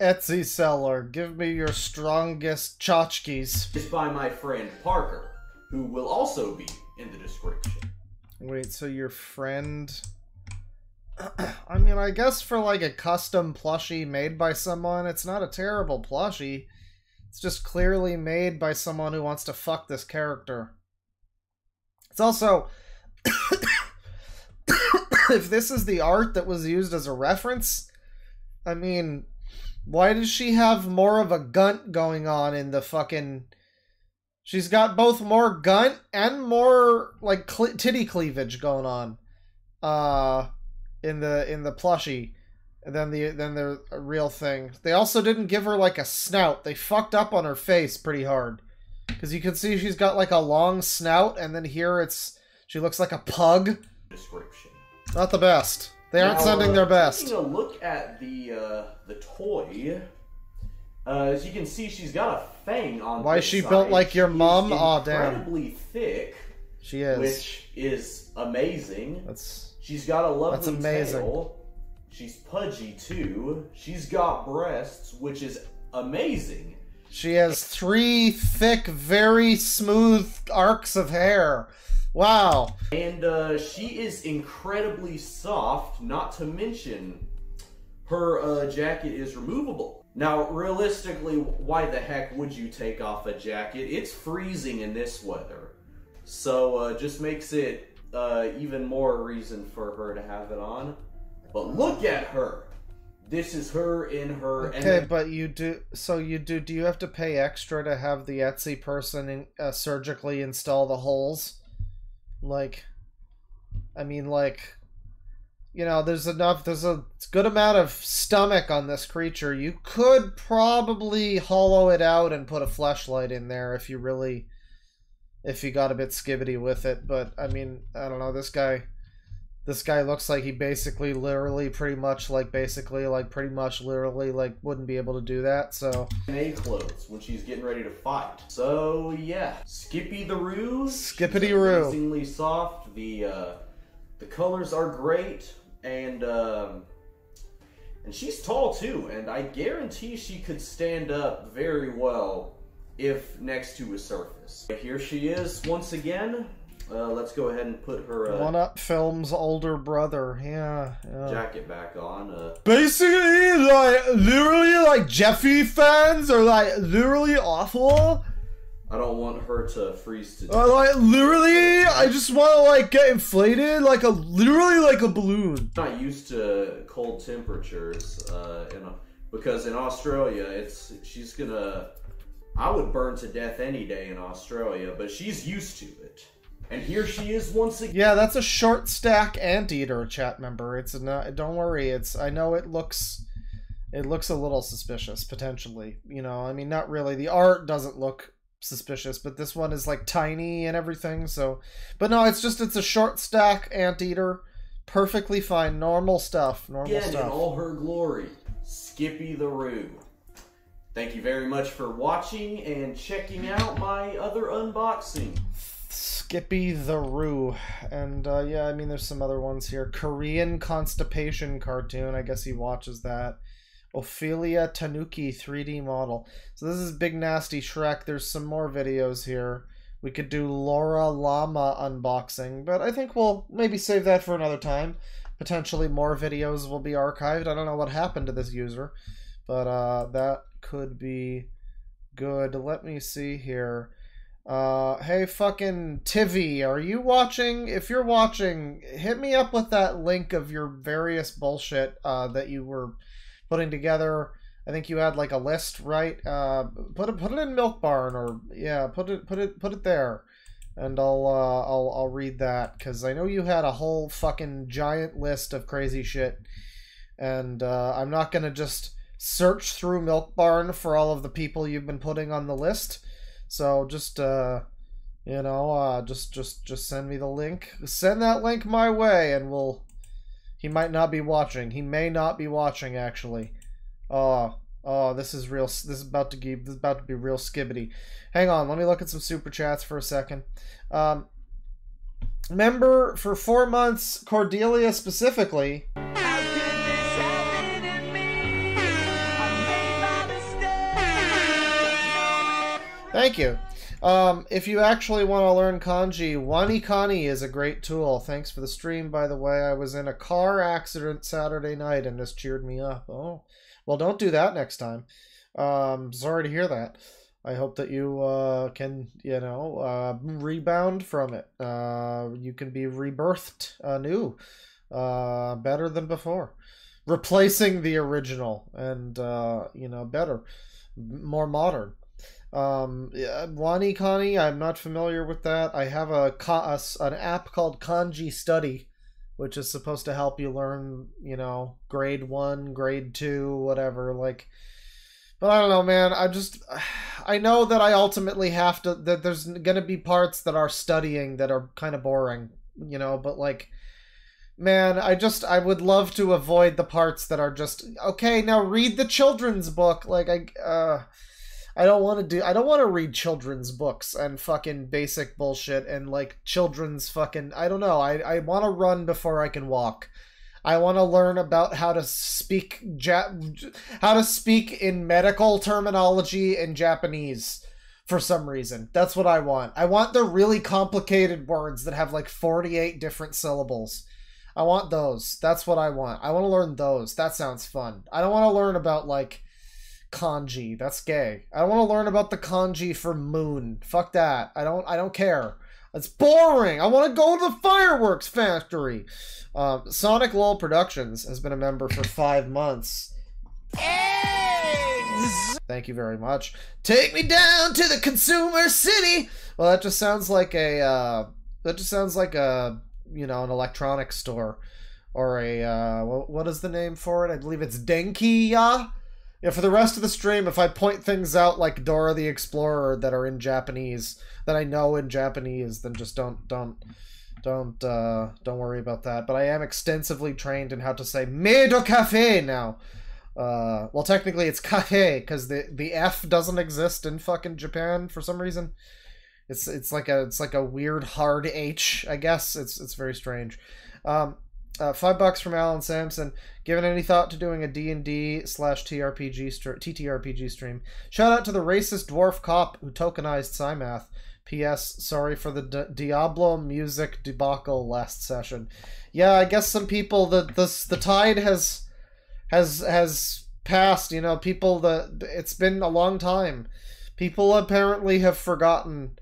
Etsy seller, give me your strongest tchotchkes. is by my friend Parker, who will also be in the description. Wait, so your friend... I mean, I guess for like a custom plushie made by someone, it's not a terrible plushie. It's just clearly made by someone who wants to fuck this character. It's also... if this is the art that was used as a reference, I mean, why does she have more of a gunt going on in the fucking... She's got both more gunt and more, like, titty cleavage going on. In the plushie than the real thing. They also didn't give her, like, a snout. They fucked up on her face pretty hard. Because you can see she's got, like, a long snout, and then here she looks like a pug. Description. Not the best. They aren't sending their best. Taking a look at the toy, as you can see, she's got a fang on. Why is this she side. built like your She is mom? Aw, damn. Incredibly thick. She is. Which is amazing. That's She's got a lovely amazing. tail. She's pudgy too. She's got breasts, which is amazing. She has 3 thick, very smooth arcs of hair. Wow. And she is incredibly soft, not to mention her jacket is removable. Now, realistically, why the heck would you take off a jacket? It's freezing in this weather. So just makes it even more reason for her to have it on. But look at her. This is her in her... Okay, but you do... So you do... Do you have to pay extra to have the Etsy person surgically install the holes? Like... I mean, like... You know, there's a good amount of stomach on this creature. You could probably hollow it out and put a fleshlight in there if you really... If you got a bit skibbity with it. But, I mean, I don't know, this guy looks like he basically, literally, pretty much, like, wouldn't be able to do that, so... A clothes when she's getting ready to fight. So, yeah. Skippy the Roo. Skippity-roo. Amazingly soft. The colors are great, and she's tall, too, and I guarantee she could stand up very well if next to a surface. Here she is once again. Let's go ahead and put her One Up Film's older brother, yeah. jacket back on. Basically, like, literally, like, Jeffy fans are, like, literally awful. I don't want her to freeze to death. Like, literally, I just want to, like, get inflated, like, literally like a balloon. I'm not used to cold temperatures, because in Australia, she's gonna... I would burn to death any day in Australia, but she's used to it. And here she is once again. Yeah, that's a short stack anteater, chat member. It's not. Don't worry. I know it looks a little suspicious potentially. You know, I mean, not really. The art doesn't look suspicious, but this one is like tiny and everything. So, but no, it's a short stack anteater. Perfectly fine, normal stuff. Normal stuff. In all her glory, Skippy the Roo. Thank you very much for watching and checking out my other unboxing. Skippy the Roo. And yeah, I mean, there's some other ones here. Korean constipation cartoon. I guess he watches that. Ophelia Tanuki 3D model. So this is Big Nasty Shrek. There's some more videos here. We could do Laura Llama unboxing, but I think we'll maybe save that for another time. Potentially more videos will be archived. I don't know what happened to this user, but that could be good. Let me see here. Hey fucking Tivy, are you watching? If you're watching, hit me up with that link of your various bullshit that you were putting together. I think you had like a list, right? Put it in Milk Barn, or yeah, put it there, and I'll read that, because I know you had a whole fucking giant list of crazy shit, and I'm not gonna just search through Milk Barn for all of the people you've been putting on the list. So just you know, just send me the link. Send that link my way, and he might not be watching. He may not be watching, actually. Oh, this is real. This is about to be real skibbity. Hang on, let me look at some super chats for a second. Member for 4 months, Cordelia specifically. Thank you. If you actually want to learn kanji, Wanikani is a great tool. Thanks for the stream, by the way. I was in a car accident Saturday night and this cheered me up. Oh, well, don't do that next time. Sorry to hear that. I hope that you can, you know, rebound from it. You can be rebirthed anew, better than before. Replacing the original and, you know, better, more modern. Wanikani, I'm not familiar with that. I have an app called Kanji Study, which is supposed to help you learn, you know, grade 1, grade 2, whatever, like, but I don't know, man. I know that I ultimately have to, that there's gonna be parts that are studying that are kind of boring, you know, but like, man, I would love to avoid the parts that are just, okay, now read the children's book, like, I don't want to read children's books and fucking basic bullshit and like children's fucking, I don't know. I want to run before I can walk. I want to learn about how to speak in medical terminology in Japanese for some reason. That's what I want. I want the really complicated words that have like 48 different syllables. I want those. That's what I want. I want to learn those. That sounds fun. I don't want to learn about like kanji. That's gay. I don't want to learn about the kanji for moon. Fuck that. I don't care. It's boring. I want to go to the fireworks factory. Sonic Lol Productions has been a member for 5 months. Thank you very much. Take me down to the consumer city. Well, that just sounds like a you know, an electronics store, or a what is the name for it? I believe it's Denki-ya. Yeah, for the rest of the stream, if I point things out like Dora the Explorer that are in Japanese, that I know in Japanese, then just don't worry about that. But I am extensively trained in how to say Medo Cafe now. Well, technically it's cafe, because the F doesn't exist in fucking Japan for some reason. It's like a weird hard H, I guess. It's very strange. $5 from Alan Sampson. Given any thought to doing a D&D/TTRPG stream? Shout out to the racist dwarf cop who tokenized Cymath. P.S. Sorry for the Diablo music debacle last session. Yeah, I guess some people the tide has passed. You know, it's been a long time. People apparently have forgotten,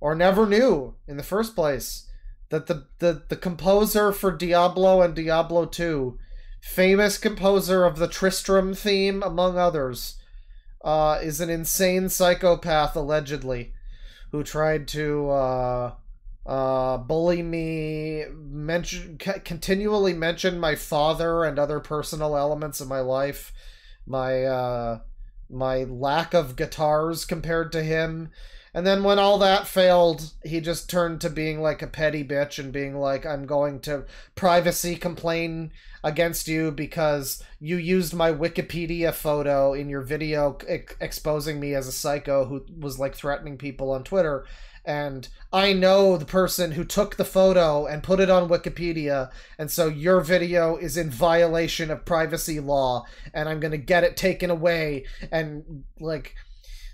or never knew in the first place, that the composer for Diablo and Diablo 2, famous composer of the Tristram theme, among others, is an insane psychopath, allegedly, who tried to bully me, continually mention my father and other personal elements of my life, my lack of guitars compared to him. And then when all that failed, he just turned to being like a petty bitch and being like, I'm going to privacy complain against you because you used my Wikipedia photo in your video exposing me as a psycho who was like threatening people on Twitter. And I know the person who took the photo and put it on Wikipedia, and so your video is in violation of privacy law, and I'm gonna get it taken away. And like,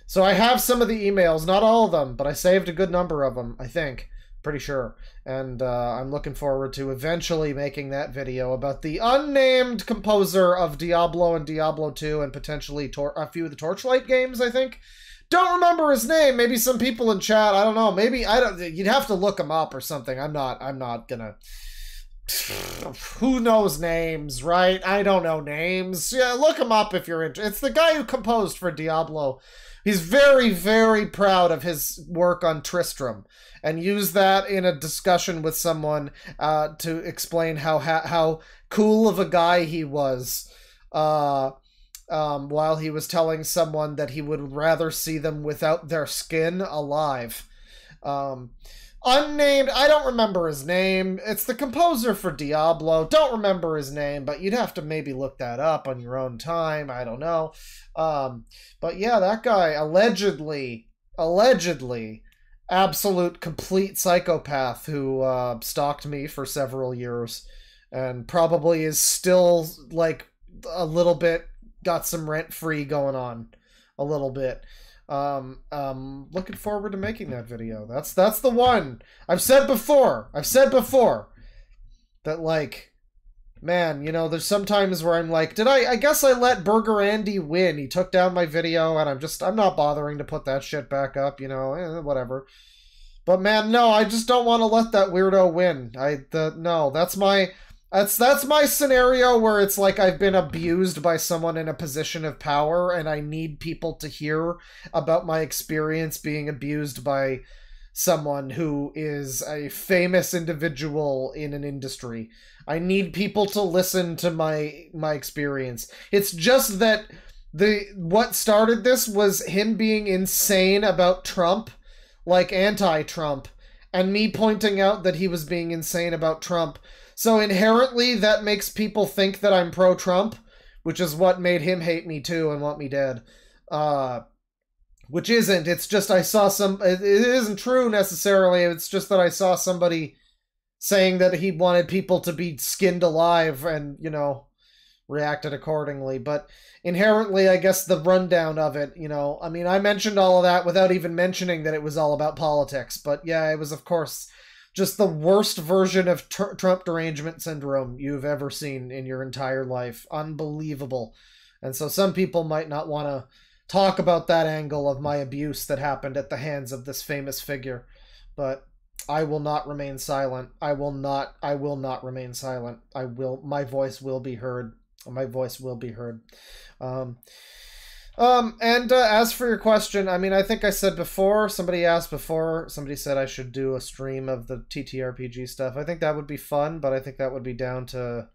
so I have some of the emails, not all of them, but I saved a good number of them, I think. Pretty sure. And I'm looking forward to eventually making that video about the unnamed composer of Diablo and Diablo 2 and potentially a few of the Torchlight games, I think. Don't remember his name. Maybe some people in chat, I don't know. Maybe, you'd have to look him up or something. I'm not gonna... Who knows names, right? I don't know names. Yeah, look him up if you're interested. It's the guy who composed for Diablo. He's very, very proud of his work on Tristram, and used that in a discussion with someone to explain how cool of a guy he was, while he was telling someone that he would rather see them without their skin alive. Unnamed, I don't remember his name. It's the composer for Diablo. Don't remember his name, but you'd have to maybe look that up on your own time. I don't know. But yeah, that guy, allegedly, absolute complete psychopath who stalked me for several years and probably is still, like, a little bit, got some rent-free going on. A little bit. Looking forward to making that video. That's the one. I've said before that, like, man, you know, there's some times where I'm like, I guess I let Burger Andy win. He took down my video, and I'm not bothering to put that shit back up, you know, whatever. But man, no, I just don't want to let that weirdo win. No, that's my scenario where it's like I've been abused by someone in a position of power, and I need people to hear about my experience being abused by someone who is a famous individual in an industry. I need people to listen to my experience. It's just that what started this was him being insane about Trump, like anti-Trump, and me pointing out that he was being insane about Trump. So inherently that makes people think that I'm pro-Trump, which is what made him hate me too and want me dead. Which isn't. It's just I saw it isn't true necessarily. It's just that I saw somebody saying that he wanted people to be skinned alive and, you know, reacted accordingly. But inherently, I guess the rundown of it, you know, I mean, I mentioned all of that without even mentioning that it was all about politics. But yeah, it was, of course, just the worst version of Trump derangement syndrome you've ever seen in your entire life. Unbelievable. And so some people might not want to talk about that angle of my abuse that happened at the hands of this famous figure. But I will not remain silent. I will not remain silent. My voice will be heard. My voice will be heard. As for your question, I mean, I think I said before, somebody said I should do a stream of the TTRPG stuff. I think that would be fun, but I think that would be down to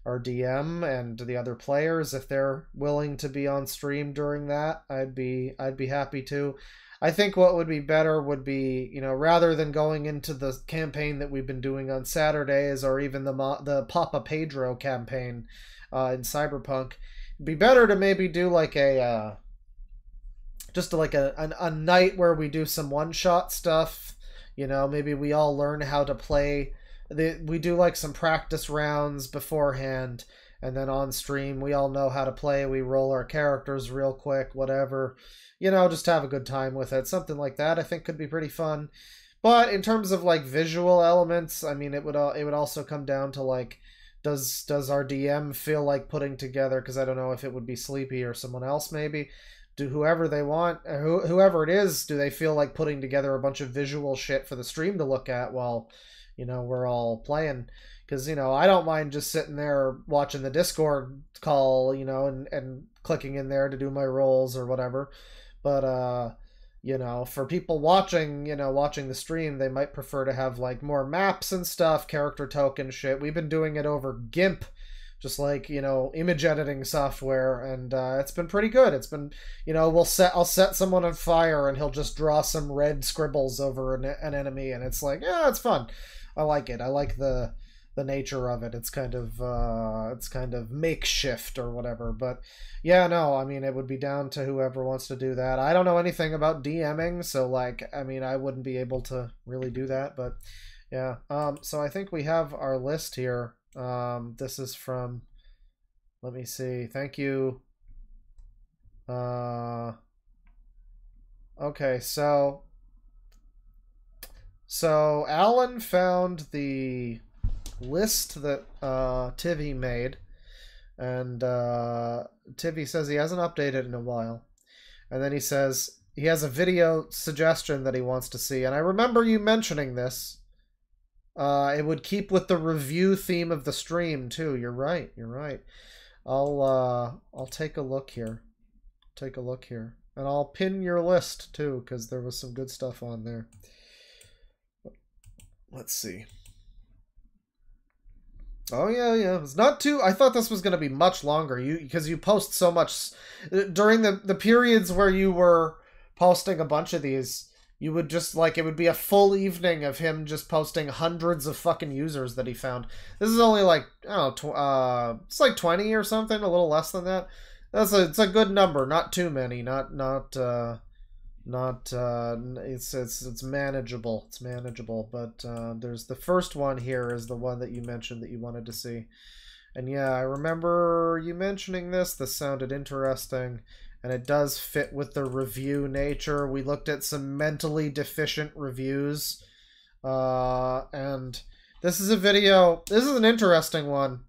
our DM and the other players. If they're willing to be on stream during that, I'd be happy to. I think what would be better would be, you know, rather than going into the campaign that we've been doing on Saturdays, or even the Papa Pedro campaign in Cyberpunk, it'd be better to maybe do like a night where we do some one-shot stuff. You know, maybe we all learn how to play. We do like some practice rounds beforehand, and then on stream we all know how to play. We roll our characters real quick, whatever. You know, just have a good time with it. Something like that I think could be pretty fun. But in terms of like visual elements, I mean, it would also come down to like, does our DM feel like putting together, because I don't know if it would be Sleepy or someone else maybe, whoever they want, whoever it is, do they feel like putting together a bunch of visual shit for the stream to look at while, you know, we're all playing? Because, you know, I don't mind just sitting there watching the Discord call, you know, and clicking in there to do my rolls or whatever. But, you know, for people watching the stream, they might prefer to have, like, more maps and stuff, character token shit. We've been doing it over GIMP, just like, you know, image editing software, and it's been pretty good. It's been, you know, I'll set someone on fire, and he'll just draw some red scribbles over an enemy, and it's like, yeah, it's fun. I like it. I like the nature of it. It's kind of makeshift or whatever. But yeah, no, I mean, it would be down to whoever wants to do that. I don't know anything about DMing, so like, I mean, I wouldn't be able to really do that. But yeah, so I think we have our list here. This is from, let me see, thank you. Okay, so Alan found the list that Tivy made, and Tivy says he hasn't updated in a while, and then he says he has a video suggestion that he wants to see, and I remember you mentioning this. It would keep with the review theme of the stream too. You're right. I'll take a look here. And I'll pin your list too, because there was some good stuff on there. Let's see. Oh yeah. It's not too. I thought this was going to be much longer. Because you post so much during the periods where you were posting a bunch of these. You would just, like, it would be a full evening of him just posting hundreds of fucking users that he found. This is only like, I don't know, it's like 20 or something, a little less than that. It's a good number, not too many, it's manageable. It's manageable, but there's the first one here is the one that you mentioned that you wanted to see. And yeah, I remember you mentioning this. This sounded interesting. And it does fit with the review nature. We looked at some mentally deficient reviews. And this is a video. This is an interesting one.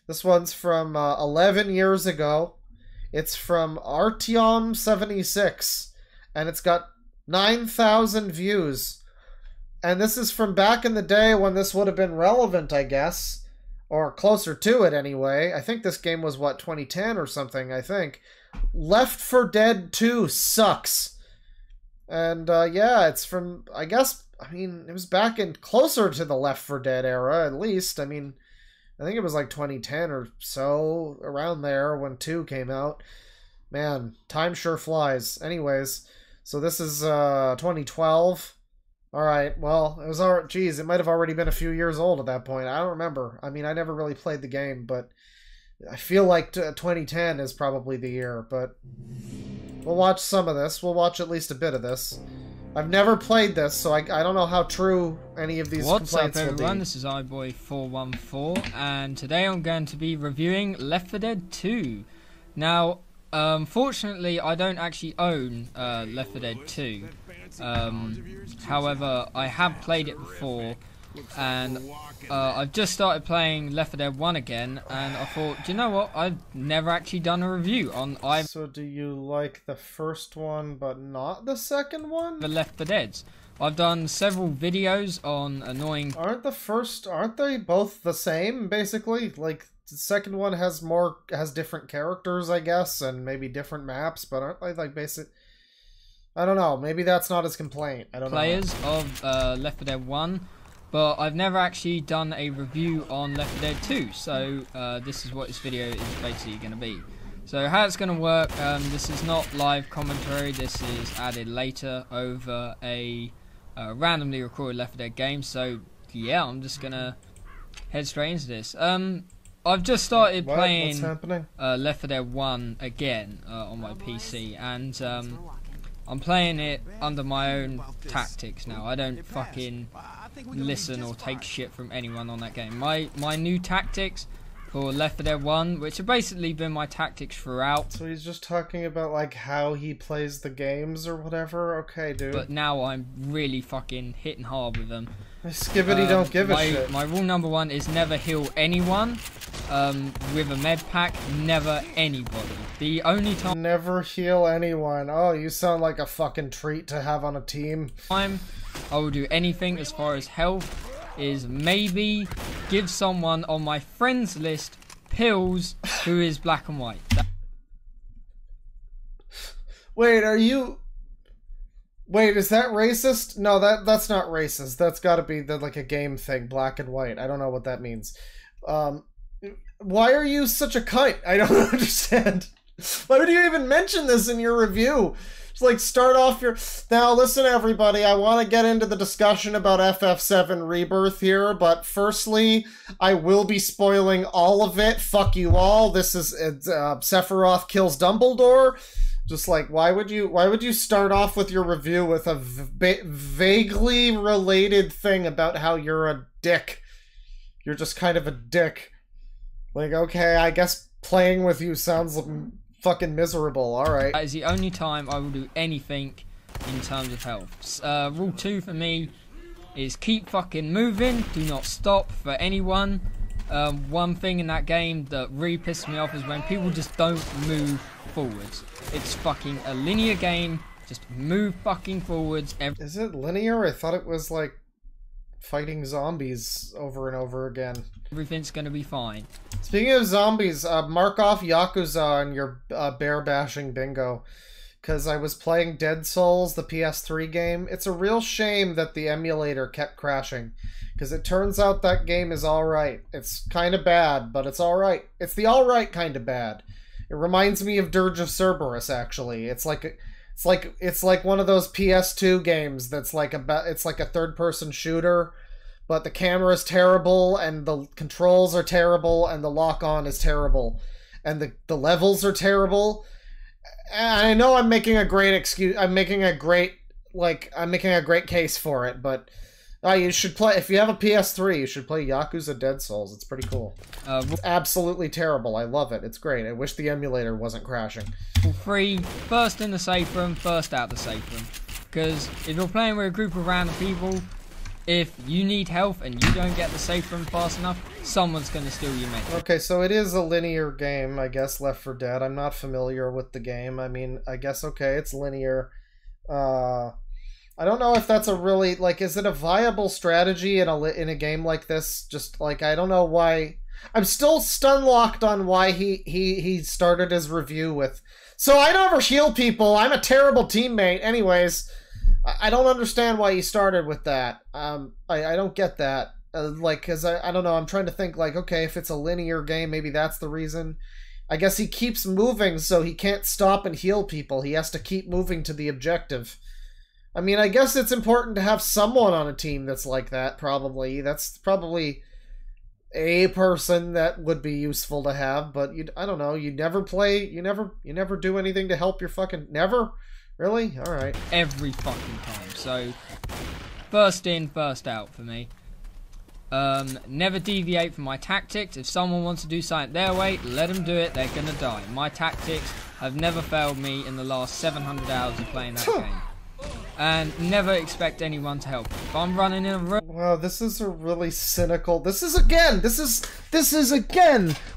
This one's from 11 years ago. It's from Artyom76. And it's got 9,000 views. And this is from back in the day when this would have been relevant, I guess. Or closer to it, anyway. I think this game was, what, 2010 or something, I think. Left 4 Dead 2 sucks. And yeah, it's from, I guess, I mean, it was back in closer to the Left 4 Dead era, at least. I mean, I think it was like 2010 or so, around there when 2 came out. Man, time sure flies. Anyways, so this is 2012. Alright, well, it was alright. Geez, it might have already been a few years old at that point. I don't remember. I mean, I never really played the game, but I feel like 2010 is probably the year, but we'll watch some of this. We'll watch at least a bit of this. I've never played this, so I don't know how true any of these complaints will be. What's up, everyone? This is iBoy414, and today I'm going to be reviewing Left 4 Dead 2. Now, fortunately, I don't actually own Left 4 Dead 2. However, I have played it before, and I've just started playing Left 4 Dead 1 again, and I thought, do you know what? I've never actually done a review on So do you like the first one, but not the second one? The Left 4 Deads. I've done several videos on annoying... Aren't they both the same, basically? Like, the second one has different characters, I guess, and maybe different maps, but aren't they, like, basic... I don't know, maybe that's not his complaint. I don't know. Players of Left 4 Dead 1, but I've never actually done a review on Left 4 Dead 2, so this is what this video is basically going to be. So how it's going to work, this is not live commentary, this is added later over a randomly recorded Left 4 Dead game, so yeah, I'm just going to head straight into this. I've just started playing Left 4 Dead 1 again on my PC, and I'm playing it under my own tactics now. I don't fucking listen or take shit from anyone on that game. My new tactics for Left 4 Dead 1, which have basically been my tactics throughout. So he's just talking about, like, how he plays the games or whatever? Okay, dude. But now I'm really fucking hitting hard with them. Skibbity don't give a shit. My rule number 1 is never heal anyone with a med pack, never anybody. The only time... Never heal anyone. Oh, you sound like a fucking treat to have on a team. I will do anything as far as health is maybe give someone on my friends list pills who is black and white. Wait, are you... Wait, is that racist? No, that's not racist. That's gotta be like a game thing, black and white. I don't know what that means. Why are you such a cunt? I don't understand. Why would you even mention this in your review? Just like start off your... Now listen everybody, I want to get into the discussion about FF7 Rebirth here, but firstly, I will be spoiling all of it. Fuck you all. This is Sephiroth kills Dumbledore. Just like, why would you start off with your review with a vaguely related thing about how you're a dick? You're just kind of a dick. Like, okay, I guess playing with you sounds fucking miserable, alright. That is the only time I will do anything in terms of health. Rule 2 for me is keep fucking moving, do not stop for anyone. One thing in that game that really pisses me off is when people just don't move forwards. It's fucking a linear game, just move fucking forwards. Is it linear? I thought it was like fighting zombies over and over again. Everything's gonna be fine. Speaking of zombies, mark off Yakuza on your bear bashing bingo. Because I was playing Dead Souls, the PS3 game. It's a real shame that the emulator kept crashing. Because it turns out that game is alright. It's kind of bad, but it's alright. It's the alright kind of bad. It reminds me of Dirge of Cerberus, actually. It's like one of those PS2 games that's like it's like a third-person shooter, but the camera's terrible, and the controls are terrible, and the lock-on is terrible, and the levels are terrible. And I know I'm making a great excuse. I'm making a great case for it, but you should play, if you have a PS3, you should play Yakuza Dead Souls. It's pretty cool. It's absolutely terrible. I love it. It's great. I wish the emulator wasn't crashing. 3, first in the safe room, first out the safe room. Because if you're playing with a group of random people, if you need health and you don't get the safe room fast enough, someone's going to steal your mate. Okay, so it is a linear game, I guess, Left 4 Dead. I'm not familiar with the game. I mean, I guess, okay, it's linear. I don't know if that's a really, like, is it a viable strategy in a game like this? Just, like, I don't know why... I'm still stun-locked on why he started his review with, so I never heal people, I'm a terrible teammate. Anyways, I don't understand why he started with that. I don't get that. Like, because I don't know, I'm trying to think, like, okay, if it's a linear game, maybe that's the reason. I guess he keeps moving, so he can't stop and heal people. He has to keep moving to the objective. I mean, I guess it's important to have someone on a team that's like that, probably. That's probably a person that would be useful to have, but I don't know, you never play, you never do anything to help your fucking... Never? Really? Alright. Every fucking time. So, first in, first out for me. Never deviate from my tactics. If someone wants to do something their way, let them do it, they're gonna die. My tactics have never failed me in the last 700 hours of playing that game. And never expect anyone to help. If I'm running in a room... Wow, this is a really cynical... This is again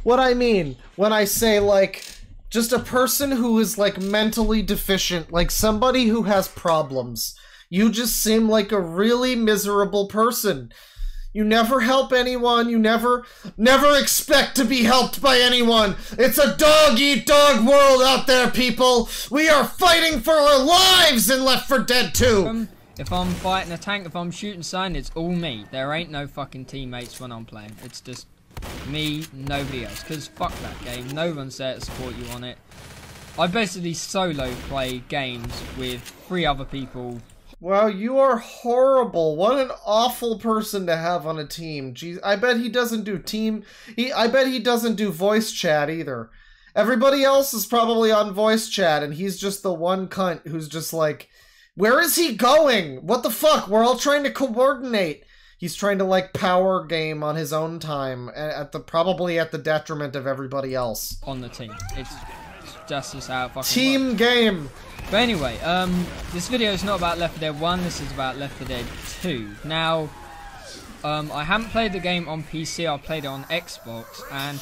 what I mean when I say, like, just a person who is, like, mentally deficient, like somebody who has problems. You just seem like a really miserable person. You never help anyone. You never expect to be helped by anyone. It's a dog-eat-dog world out there, people. We are fighting for our lives in Left 4 Dead 2. If I'm fighting a tank, if I'm shooting something, it's all me. There ain't no fucking teammates when I'm playing. It's just me, nobody else. Because fuck that game. No one's there to support you on it. I basically solo play games with 3 other people. Wow, you are horrible. What an awful person to have on a team. Jeez, I bet he doesn't do I bet he doesn't do voice chat either. Everybody else is probably on voice chat, and he's just the one cunt who's just like, where is he going? What the fuck? We're all trying to coordinate. He's trying to, like, power game on his own time, probably at the detriment of everybody else. On the team. It's just as how it fucking team works. Game! But anyway, this video is not about Left 4 Dead 1, this is about Left 4 Dead 2. Now, I haven't played the game on PC, I played it on Xbox, and...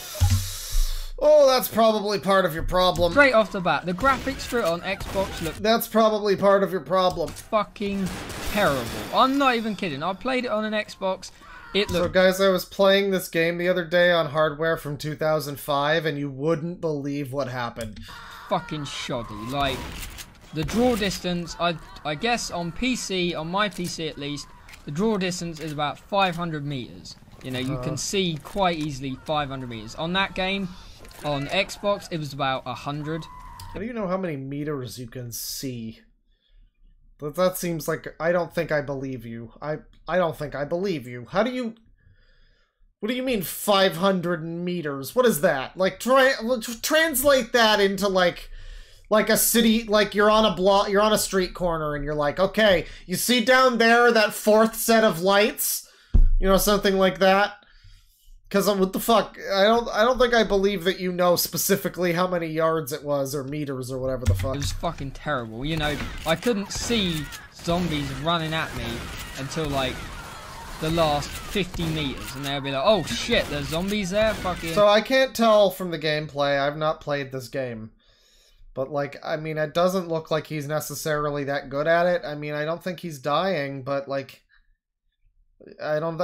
Oh, that's probably part of your problem. Straight off the bat, the graphics for it on Xbox look... That's probably part of your problem. Fucking terrible. I'm not even kidding, I played it on an Xbox, it looked... So guys, I was playing this game the other day on hardware from 2005, and you wouldn't believe what happened. Fucking shoddy, like... The draw distance, I guess on PC, on my PC at least, the draw distance is about 500 meters. You know, you can see quite easily 500 meters. On that game, on Xbox, it was about 100. How do you know how many meters you can see? But that seems like... I don't think I believe you. I don't think I believe you. How do you... What do you mean 500 meters? What is that? Like, translate that into, like a city, like you're on a block, you're on a street corner, and you're like, okay, you see down there that 4th set of lights? You know, something like that? Because what the fuck? I don't think I believe that you know specifically how many yards it was, or meters, or whatever the fuck. It was fucking terrible. You know, I couldn't see zombies running at me until, like, the last 50 meters, and they'll be like, oh shit, there's zombies there? Fucking... So I can't tell from the gameplay. I've not played this game. But, like, I mean, it doesn't look like he's necessarily that good at it. I mean, I don't think he's dying, but, like, I don't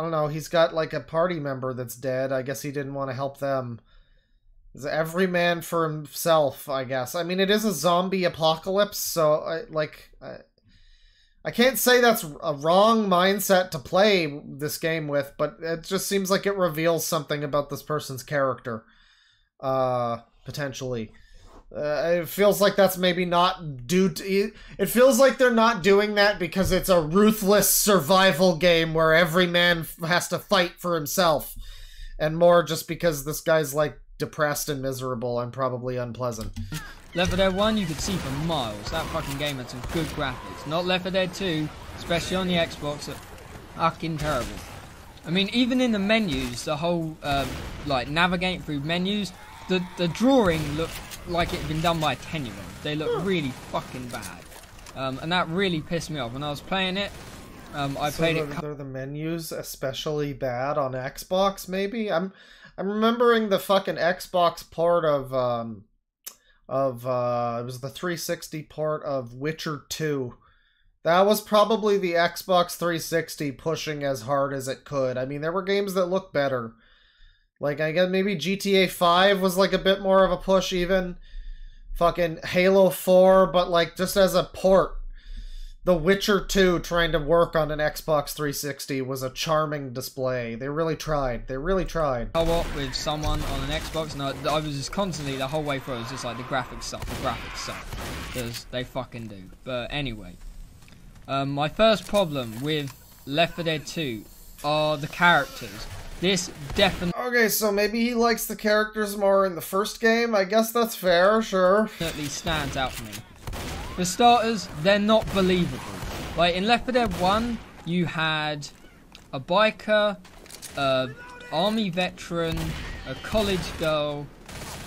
know. He's got, like, a party member that's dead. I guess he didn't want to help them. It's every man for himself, I guess. I mean, it is a zombie apocalypse, so, I can't say that's a wrong mindset to play this game with, but it just seems like it reveals something about this person's character. Potentially. It feels like that's maybe not due to... It feels like they're not doing that because it's a ruthless survival game where every man has to fight for himself. And more just because this guy's, like, depressed and miserable and probably unpleasant. Left 4 Dead 1, you could see for miles. That fucking game had some good graphics. Not Left 4 Dead 2, especially on the Xbox, fucking terrible. I mean, even in the menus, the whole, like, navigating through menus, the drawing looked like it had been done by a 10-year-old. They look really fucking bad. And that really pissed me off. When I was playing it, I played it... Are the menus especially bad on Xbox, maybe? I'm remembering the fucking Xbox port of it was the 360 port of Witcher 2. That was probably the Xbox 360 pushing as hard as it could. I mean, there were games that looked better. Like, I guess maybe GTA 5 was, like, a bit more of a push, even. Fucking Halo 4, but, like, just as a port. The Witcher 2 trying to work on an Xbox 360 was a charming display. They really tried. They really tried. I was with someone on an Xbox, and I was just constantly, the whole way through, it was just like, the graphics suck, the graphics suck. Because they fucking do. But anyway. My first problem with Left 4 Dead 2 are the characters. This definitely... Okay, so maybe he likes the characters more in the first game? I guess that's fair, sure. Definitely stands out for me. For starters, they're not believable. Like, in Left 4 Dead 1, you had a biker, an army veteran, a college girl,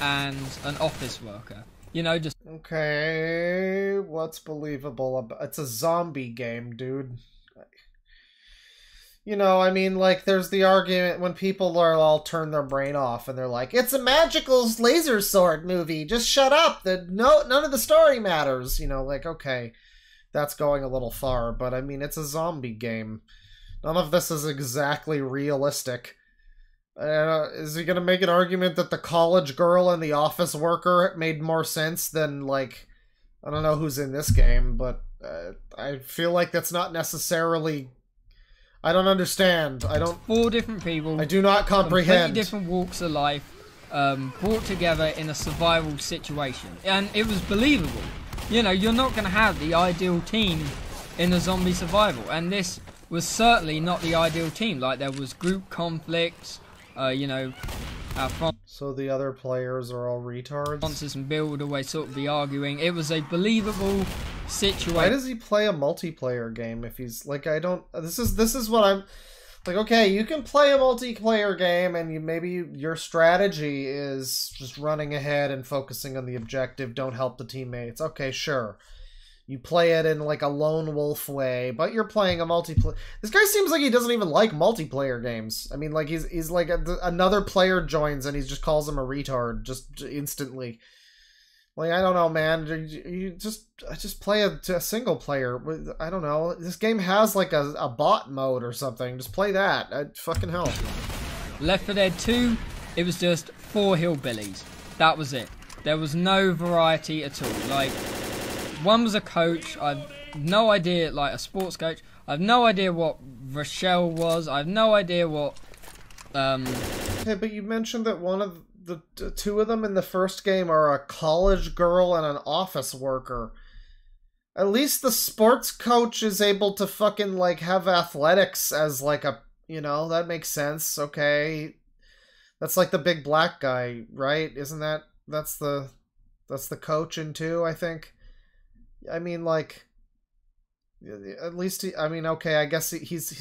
and an office worker. You know, just... Okay, what's believable about... It's a zombie game, dude. You know, I mean, like, there's the argument when people are all turn their brain off and they're like, it's a magical laser sword movie, just shut up, none of the story matters, you know, like, okay. that's going a little far, but I mean, it's a zombie game. None of this is exactly realistic. Is he gonna make an argument that the college girl and the office worker made more sense than, like, I don't know who's in this game, but I feel like that's not necessarily... I don't understand. I don't... 4 different people. I do not comprehend. Completely different walks of life, brought together in a survival situation. And it was believable. You know, you're not going to have the ideal team in a zombie survival. And this was certainly not the ideal team. Like, there was group conflicts, you know, so the other players are all retards? Francis and Bill would always sort of be arguing. It was a believable situation. Why does he play a multiplayer game if he's, like, I don't... This is what I'm... Like, okay, you can play a multiplayer game and maybe your strategy is just running ahead and focusing on the objective, don't help the teammates. Okay, sure. You play it in, like, a lone wolf way, but you're playing a multiplayer... This guy seems like he doesn't even like multiplayer games. I mean, like, he's like, another player joins and he just calls him a retard, just instantly. Like, I don't know, man. You just play a single player. I don't know. This game has, like, a bot mode or something. Just play that. I'd fucking help. Left 4 Dead 2, it was just 4 hillbillies. That was it. There was no variety at all. Like, one was a coach. I've no idea, like, a sports coach. I've no idea what Rochelle was. I've no idea what, Okay, but you mentioned that one of... The 2 of them in the first game are a college girl and an office worker. At least the sports coach is able to fucking, like, have athletics as, like, a... You know, that makes sense. Okay. That's like the big black guy, right? Isn't that... That's the coach in 2, I think. I mean, like... At least I mean, okay, I guess he's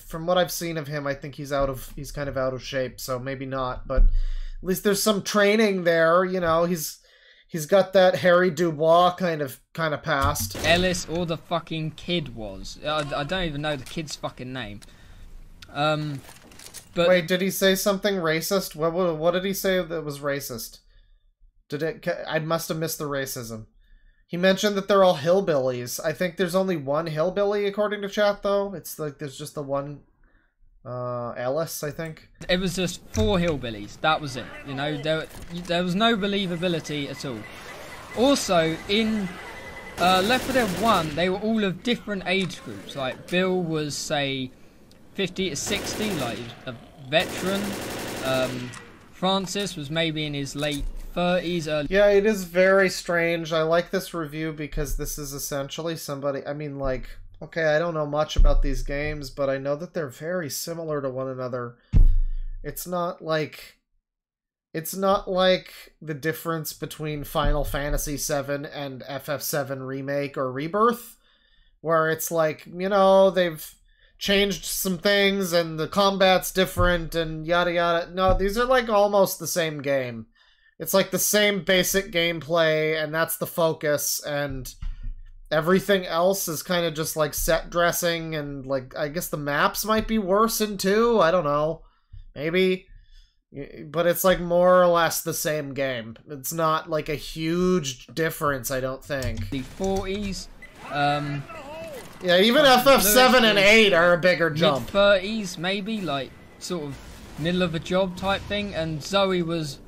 from what I've seen of him, I think he's kind of out of shape, so maybe not, but... At least there's some training there, you know. He's got that Harry Dubois kind of past. Ellis or the fucking kid was. I don't even know the kid's fucking name. But wait, did he say something racist? What did he say that was racist? I must have missed the racism. He mentioned that they're all hillbillies. I think there's only one hillbilly according to chat, though. It's like there's just the one. Ellis, I think. It was just 4 hillbillies. That was it. You know, there was no believability at all. Also, in Left 4 Dead 1, they were all of different age groups. Like, Bill was, say, 50 to 60, like a veteran. Francis was maybe in his late 30s. Yeah, it is very strange. I like this review because this is essentially somebody... I mean, like... Okay, I don't know much about these games, but I know that they're very similar to one another. It's not like the difference between Final Fantasy 7 and FF7 Remake or Rebirth, where it's like, you know, they've changed some things and the combat's different and yada yada. No, these are like almost the same game. It's like the same basic gameplay, and that's the focus, and... Everything else is kind of just like set dressing, and like I guess the maps might be worse in 2. I don't know, maybe, but it's like more or less the same game. It's not like a huge difference, I don't think. The 40s, yeah, even FF7 and 8 are a bigger jump. Mid-30s, maybe, like sort of middle of a job type thing, and Zoe was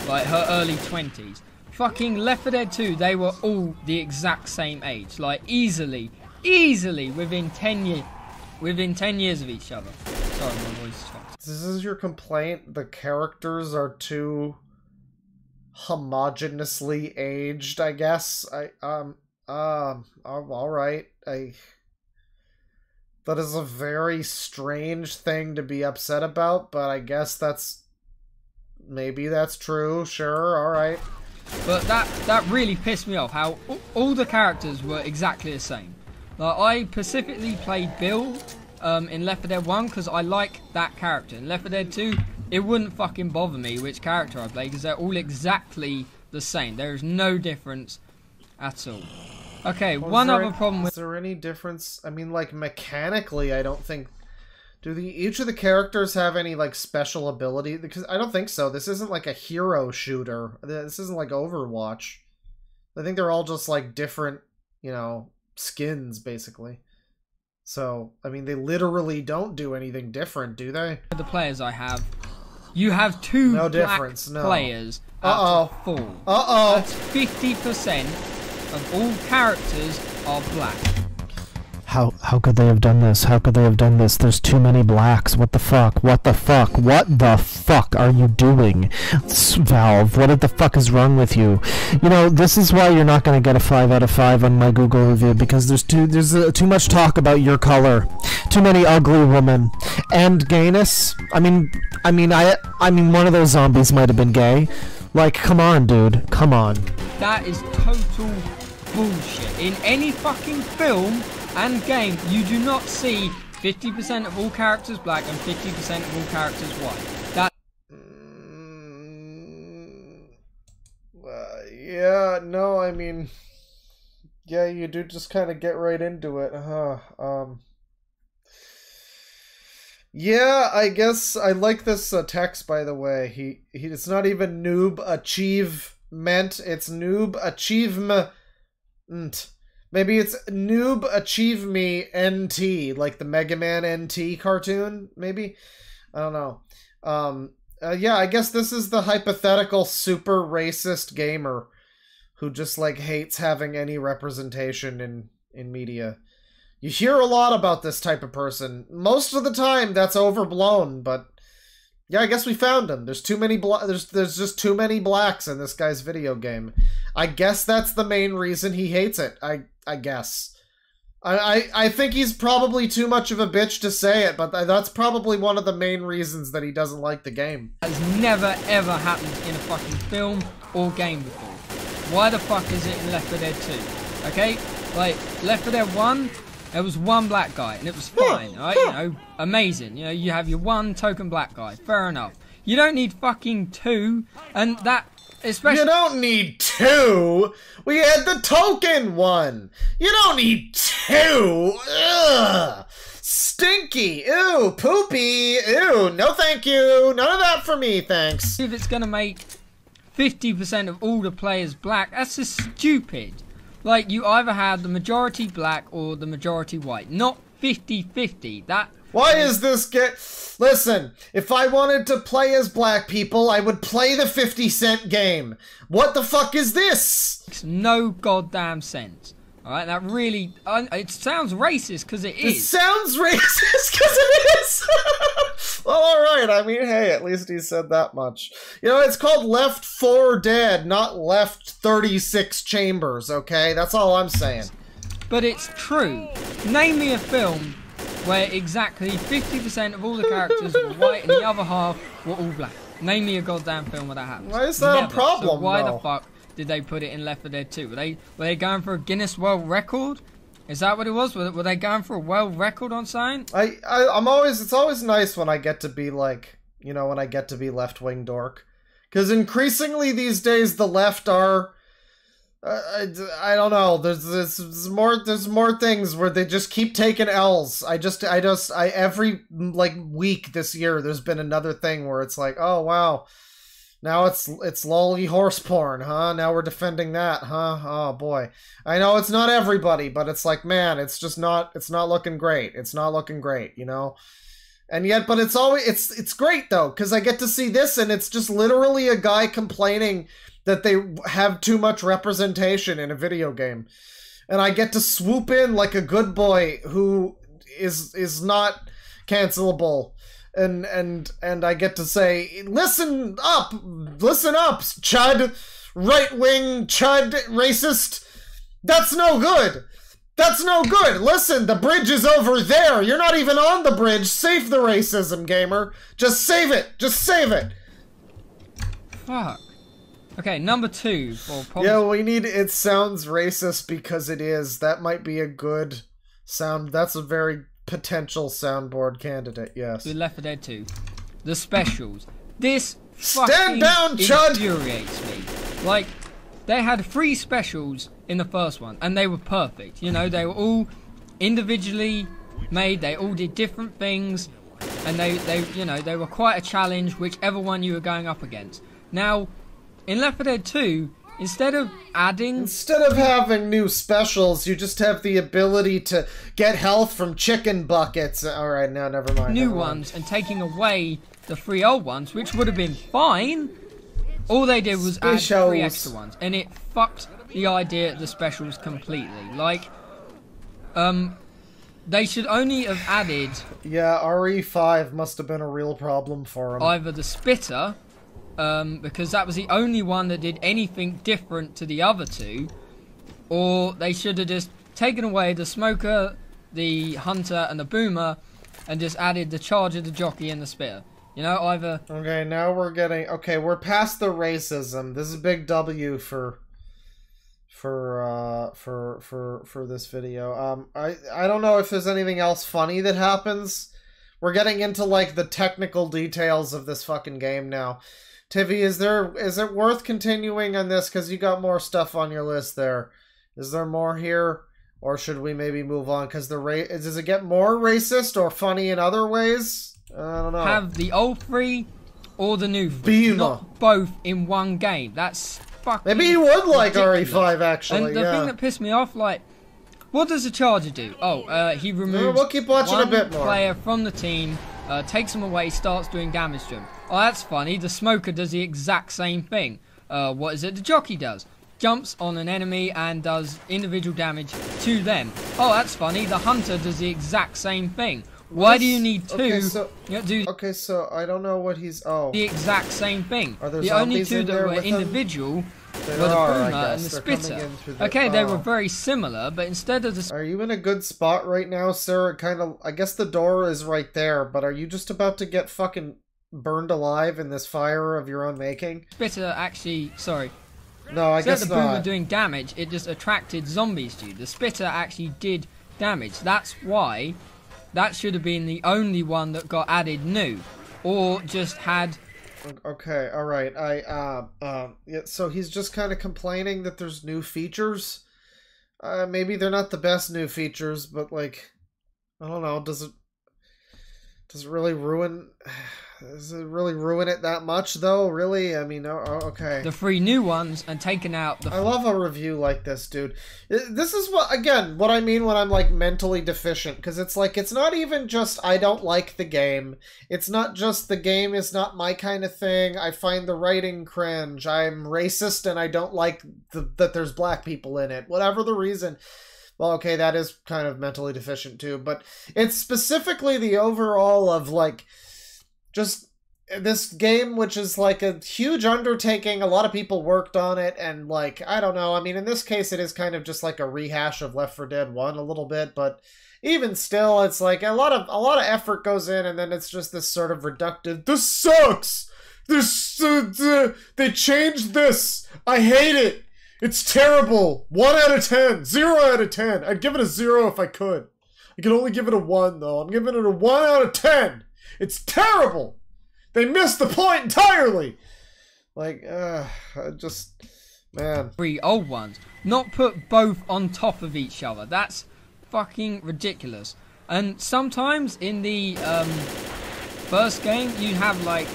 like her early 20s. Fucking Left 4 Dead 2, they were all the exact same age. Like, easily within 10 years of each other. Sorry, my voice is fucked. This is your complaint? The characters are too homogeneously aged, I guess. Alright. That is a very strange thing to be upset about, but I guess maybe that's true. Sure, alright. But that really pissed me off, how all the characters were exactly the same. Like, I specifically played Bill in Left 4 Dead 1 because I like that character. In Left 4 Dead 2, it wouldn't fucking bother me which character I play because they're all exactly the same. There is no difference at all. Okay, one other problem with... Is there any difference? I mean, like, mechanically, I don't think... Do each of the characters have any, like, special ability? Because I don't think so. This isn't, like, a hero shooter. This isn't, like, Overwatch. I think they're all just, like, different, you know, skins, basically. So, I mean, they literally don't do anything different, do they? The players I have, you have two black players out of 4. That's 50% of all characters are black. How could they have done this? How could they have done this? There's too many blacks. What the fuck? What the fuck? What the fuck are you doing, Valve? What the fuck is wrong with you? You know, this is why you're not gonna get a 5 out of 5 on my Google review, because there's too much talk about your color, too many ugly women, and gayness. I mean, one of those zombies might have been gay. Like, come on, dude, come on. That is total bullshit. In any fucking film and game, you do not see 50% of all characters black and 50% of all characters white. That. Yeah, no, I mean, yeah, you do just kind of get right into it, huh? Yeah, I guess I like this text, by the way. It's not even noob achievement, it's noob achievement. Maybe it's noob achieve me NT, like the Mega Man NT cartoon, maybe? I don't know. Yeah, I guess this is the hypothetical super racist gamer who just, like, hates having any representation in media. You hear a lot about this type of person. Most of the time, that's overblown, but yeah, I guess we found him. There's too many there's just too many blacks in this guy's video game. I guess that's the main reason he hates it. I guess. I think he's probably too much of a bitch to say it, but that's probably one of the main reasons that he doesn't like the game. Has never ever happened in a fucking film or game before. Why the fuck is it in Left 4 Dead 2? Okay? Like, Left 4 Dead 1, there was one black guy, and it was fine, alright? You know, amazing. You know, you have your one token black guy. Fair enough. You don't need fucking 2, and that, especially... You don't need 2! We had the token one! You don't need 2! Ugh! Stinky! Ew! Poopy! Ew! No thank you! None of that for me, thanks! If it's gonna make 50% of all the players black, that's just stupid. Like, you either have the majority black or the majority white, not 50-50. That... Why is this Listen, if I wanted to play as black people, I would play the 50 Cent game. What the fuck is this? Makes no goddamn sense. Alright, that really... it sounds racist, because it is. It sounds racist, because it is! Well, alright, I mean, hey, at least he said that much. You know, it's called Left 4 Dead, not Left 36 Chambers, okay? That's all I'm saying. But it's true. Name me a film where exactly 50% of all the characters were white and the other half were all black. Name me a goddamn film where that happens. Why is that a problem, so why the fuck did they put it in Left 4 Dead 2? Were they going for a Guinness World Record? Is that what it was? Were they going for a world record on something? It's always nice when I get to be like, you know, when I get to be DeadwingDork. Because increasingly these days the left are... I don't know. There's more things where they just keep taking L's. Every like week this year there's been another thing where it's like, oh wow, now it's lolly horse porn, huh? Now we're defending that, huh? Oh boy. I know it's not everybody, but it's like, man, it's not looking great. It's not looking great, you know? And yet, but it's great though, because I get to see this and it's just literally a guy complaining that they have too much representation in a video game. And I get to swoop in like a good boy who is not cancelable. And I get to say, listen up, chud, right-wing chud racist. That's no good. That's no good. Listen, the bridge is over there. You're not even on the bridge. Save the racism, gamer. Just save it. Just save it. Fuck. Okay, number 2 for problems. Yeah, we need it sounds racist because it is. That might be a good sound. That's a very potential soundboard candidate, yes. With Left 4 Dead 2. The specials. This Stand down, chud! Infuriates me. Like, they had 3 specials in the first one, and they were perfect. You know, they were all individually made, they all did different things, and they were quite a challenge, whichever one you were going up against. Now, in Left 4 Dead 2, instead of adding... Instead of having new specials, you just have the ability to get health from chicken buckets. Alright, no, never mind. New ones and taking away the 3 old ones, which would have been fine. All they did was add 3 extra ones. And it fucked the idea of the specials completely. Like, they should only have added... Yeah, RE5 must have been a real problem for them. Either the Spitter... because that was the only one that did anything different to the other 2, or they should have just taken away the Smoker, the Hunter, and the Boomer, and just added the Charger, the Jockey, and the Spitter. You know, either... Okay, now we're getting... Okay, we're past the racism. This is a big W for this video. I don't know if there's anything else funny that happens. We're getting into, like, the technical details of this fucking game now. Tivy, is it worth continuing on this? Because you got more stuff on your list there. Is there more here? Or should we maybe move on? Because does it get more racist or funny in other ways? I don't know. Have the old 3 or the new 3. Not both in one game. That's fucking Maybe you would like ridiculous. RE5, actually. And the thing that pissed me off, like, what does the Charger do? Oh, he removes we'll keep watching one a bit more. player from the team, takes him away, starts doing damage to him. Oh, that's funny. The Smoker does the exact same thing. What is it the Jockey does? Jumps on an enemy and does individual damage to them. Oh, that's funny. The Hunter does the exact same thing. Why do you need 2? Okay, so I don't know what he's... Oh. The exact same thing. Are there the only zombies 2 in that there were with them? individual They were the are, Boomer I and the guess. They're coming Spitter. in through the- Okay, they were very similar, but instead of the... Are you in a good spot right now, sir? Kind of... I guess the door is right there, but are you just about to get fucking burned alive in this fire of your own making? Spitter actually... Sorry. No, I guess the Boomer not. doing damage, it just attracted zombies to you. The Spitter actually did damage. That's why that should have been the only one that got added new. Or just had... Okay, alright. Yeah, so he's just kind of complaining that there's new features? Maybe they're not the best new features, but, like, I don't know, does it really ruin... Does it really ruin it that much, though? Really? I mean, okay. The 3 new ones and taken out the... I love a review like this, dude. This is what I mean when I'm, like, mentally deficient. Because it's like, it's not even just I don't like the game. It's not just the game is not my kind of thing. I find the writing cringe. I'm racist and I don't like that there's black people in it. Whatever the reason. Well, okay, that is kind of mentally deficient, too. But it's specifically the overall of, like... Just this game, which is like a huge undertaking, a lot of people worked on it, and like, I don't know, I mean, in this case, it is kind of just like a rehash of Left 4 Dead 1 a little bit, but even still, it's like a lot of effort goes in, and then it's just this sort of reductive, this sucks! They changed this! I hate it! It's terrible! 1 out of 10! 0 out of 10! I'd give it a 0 if I could. I can only give it a 1, though. I'm giving it a 1 out of 10! It's terrible! They missed the point entirely! Like, just... Man. 3 old ones. Not put both on top of each other. That's fucking ridiculous. And sometimes in the first game, you have like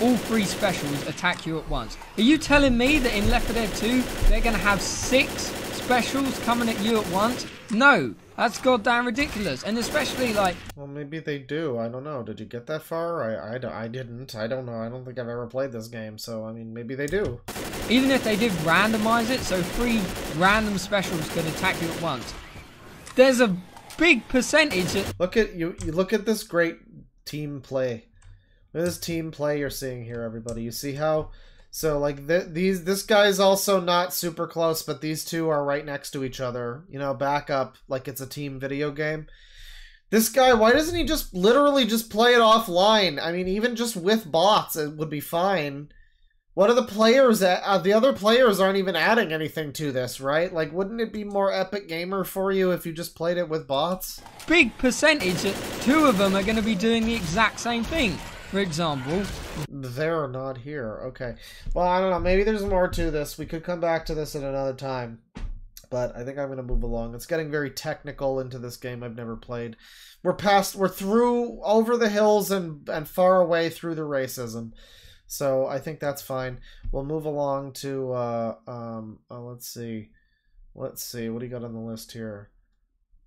all 3 specials attack you at once. Are you telling me that in Left 4 Dead 2, they're going to have 6 specials coming at you at once? No! That's goddamn ridiculous, and especially like... Well, maybe they do. I don't know. Did you get that far? I didn't. I don't know. I don't think I've ever played this game, so, I mean, maybe they do. Even if they did randomize it, so 3 random specials could attack you at once, there's a big percentage that... Look at, you look at this great team play. Look at this team play you're seeing here, everybody. You see how... So, like, this guy's also not super close, but these 2 are right next to each other. You know, back up like it's a team video game. This guy, why doesn't he just literally just play it offline? I mean, even just with bots, it would be fine. What are the players at? The other players aren't even adding anything to this, right? Like, wouldn't it be more epic gamer for you if you just played it with bots? Big percentage that 2 of them are going to be doing the exact same thing. For example, they're not here. Okay. Well, I don't know. Maybe there's more to this. We could come back to this at another time. But I think I'm going to move along. It's getting very technical into this game I've never played. We're through, over the hills and far away through the racism. So I think that's fine. We'll move along to let's see. Let's see, what do you got on the list here?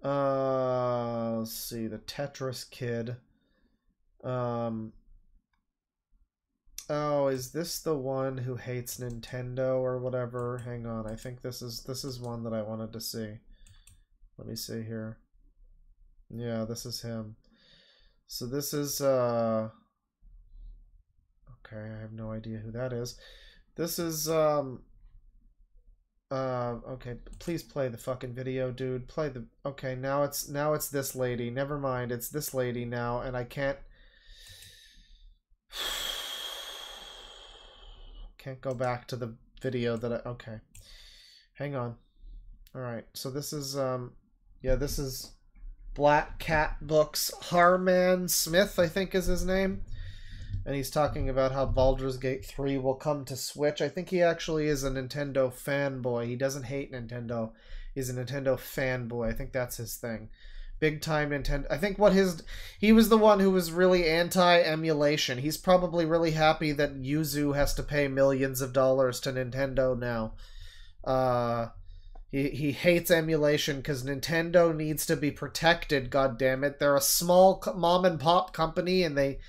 Let's see, the Tetris Kid. Oh, is this the one who hates Nintendo or whatever? Hang on, I think this is one that I wanted to see. Let me see here. Yeah, this is him. So this is okay, I have no idea who that is. This is okay, please play the fucking video, dude. Play the okay, now it's this lady. Never mind, it's this lady now, and I can't go back to the video that I okay. Hang on. Alright, so this is yeah, this is Black Cat Books Harman Smith, I think is his name. And he's talking about how Baldur's Gate 3 will come to Switch. I think he actually is a Nintendo fanboy. He doesn't hate Nintendo. He's a Nintendo fanboy. I think that's his thing. Big time Nintendo. I think he was the one who was really anti-emulation. He's probably really happy that Yuzu has to pay millions of dollars to Nintendo now. He hates emulation because Nintendo needs to be protected, goddammit. They're a small mom and pop company and they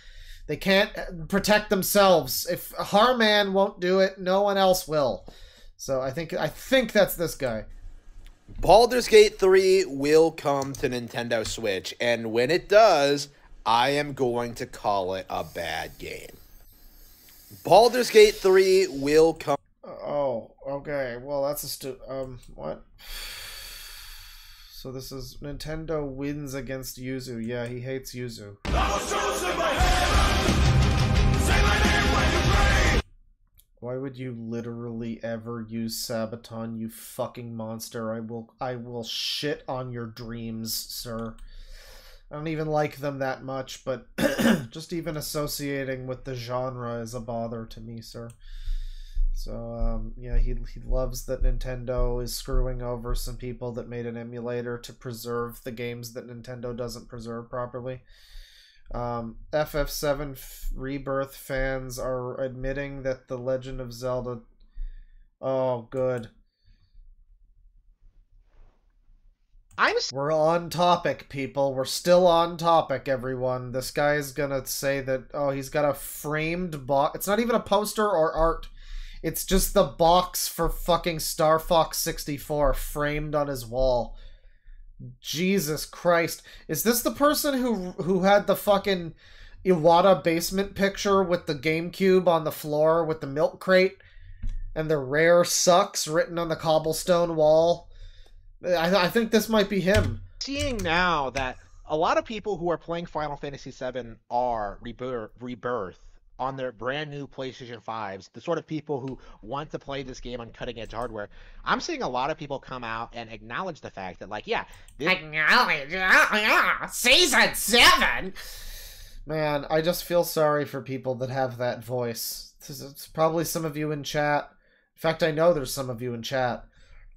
can't protect themselves. If Harman won't do it, no one else will. So I think that's this guy. Baldur's Gate 3 will come to Nintendo Switch, and when it does, I am going to call it a bad game. Baldur's Gate 3 will come. Oh, okay. Well, that's what? So this is Nintendo wins against Yuzu. Yeah, he hates Yuzu. Why would you literally ever use Sabaton, you fucking monster? I will shit on your dreams, sir. I don't even like them that much, but just even associating with the genre is a bother to me, sir. So, yeah, he loves that Nintendo is screwing over some people that made an emulator to preserve the games that Nintendo doesn't preserve properly. FF7 Rebirth fans are admitting that The Legend of Zelda... Oh, good. We're on topic, people. We're still on topic, everyone. This guy's gonna say that, oh, he's got a framed box. It's not even a poster or art. It's just the box for fucking Star Fox 64 framed on his wall. Jesus Christ. Is this the person who had the fucking Iwata basement picture with the GameCube on the floor with the milk crate and the rare sucks written on the cobblestone wall? I think this might be him. Seeing now that a lot of people who are playing Final Fantasy VII are Rebirth on their brand new PlayStation 5s, the sort of people who want to play this game on cutting edge hardware, I'm seeing a lot of people come out and acknowledge the fact that, like, yeah, Season 7! Man, I just feel sorry for people that have that voice. It's probably some of you in chat. In fact, I know there's some of you in chat.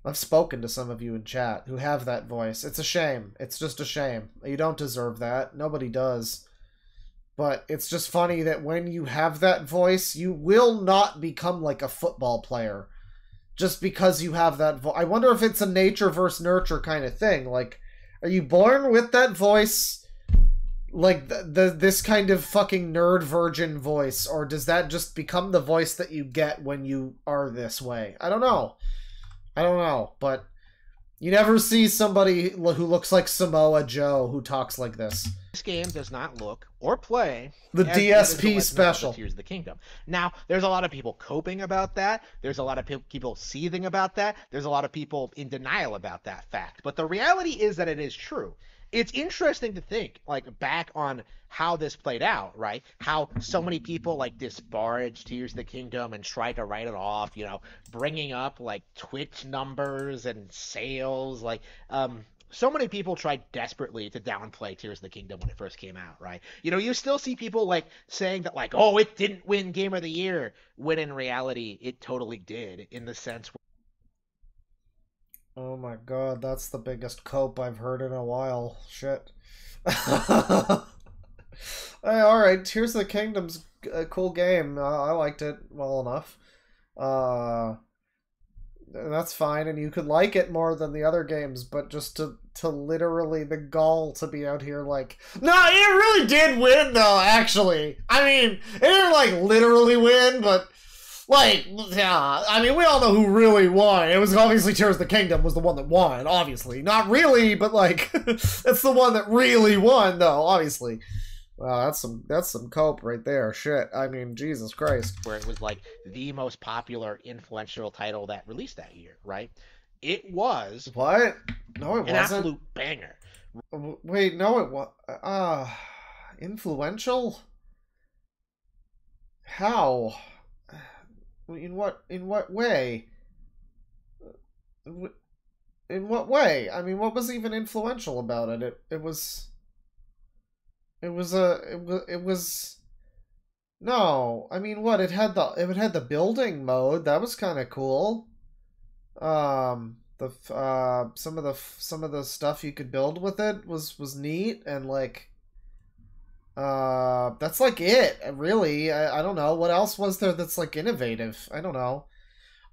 I've spoken to some of you in chat who have that voice. It's a shame. It's just a shame. You don't deserve that. Nobody does. But it's just funny that when you have that voice, you will not become like a football player. Just because you have that voice. I wonder if it's a nature versus nurture kind of thing. Like, are you born with that voice? Like, this kind of fucking nerd virgin voice? Or does that just become the voice that you get when you are this way? I don't know. I don't know. But you never see somebody who looks like Samoa Joe who talks like this. This game does not look or play the DSP special. Tears of the Kingdom. Now, there's a lot of people coping about that. There's a lot of people seething about that. There's a lot of people in denial about that fact. But the reality is that it is true. It's interesting to think, like, back on how this played out, right? How so many people, like, disparaged Tears of the Kingdom and tried to write it off, you know, bringing up, like, Twitch numbers and sales, like, so many people tried desperately to downplay Tears of the Kingdom when it first came out, right? You know, you still see people, like, saying that, like, oh, it didn't win Game of the Year, when in reality, it totally did, in the sense where... Oh my god, that's the biggest cope I've heard in a while. Shit. Hey, alright, Tears of the Kingdom's a cool game. I liked it well enough. That's fine, and you could like it more than the other games, but just to literally the gall to be out here like, no, it really did win though, actually. I mean, it didn't like literally win, but like, yeah, I mean, we all know who really won. It was obviously Tears of the Kingdom was the one that won, obviously. Not really, but like, it's the one that really won though, obviously. Wow, that's some cope right there. Shit. I mean, Jesus Christ. Where it was like the most popular, influential title that released that year, right? It was what? No, it wasn't. An absolute banger. Wait, no, it was influential? How? In what way? In what way? I mean, what was even influential about it? It was no, I mean, what, it had the building mode. That was kind of cool. Some of the stuff you could build with it was neat, and like that's like it, really. I don't know what else was there that's like innovative. I don't know.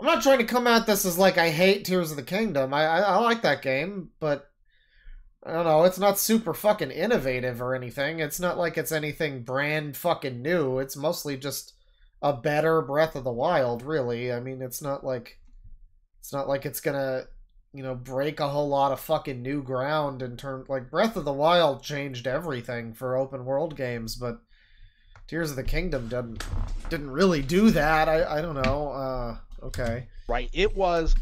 I'm not trying to come at this as like I hate Tears of the Kingdom. I like that game, but I don't know, it's not super fucking innovative or anything. It's not like it's anything brand fucking new. It's mostly just a better Breath of the Wild, really. I mean, it's not like it's gonna, you know, break a whole lot of fucking new ground in terms, like, Breath of the Wild changed everything for open world games, but Tears of the Kingdom didn't really do that. I don't know. Okay. Right. It was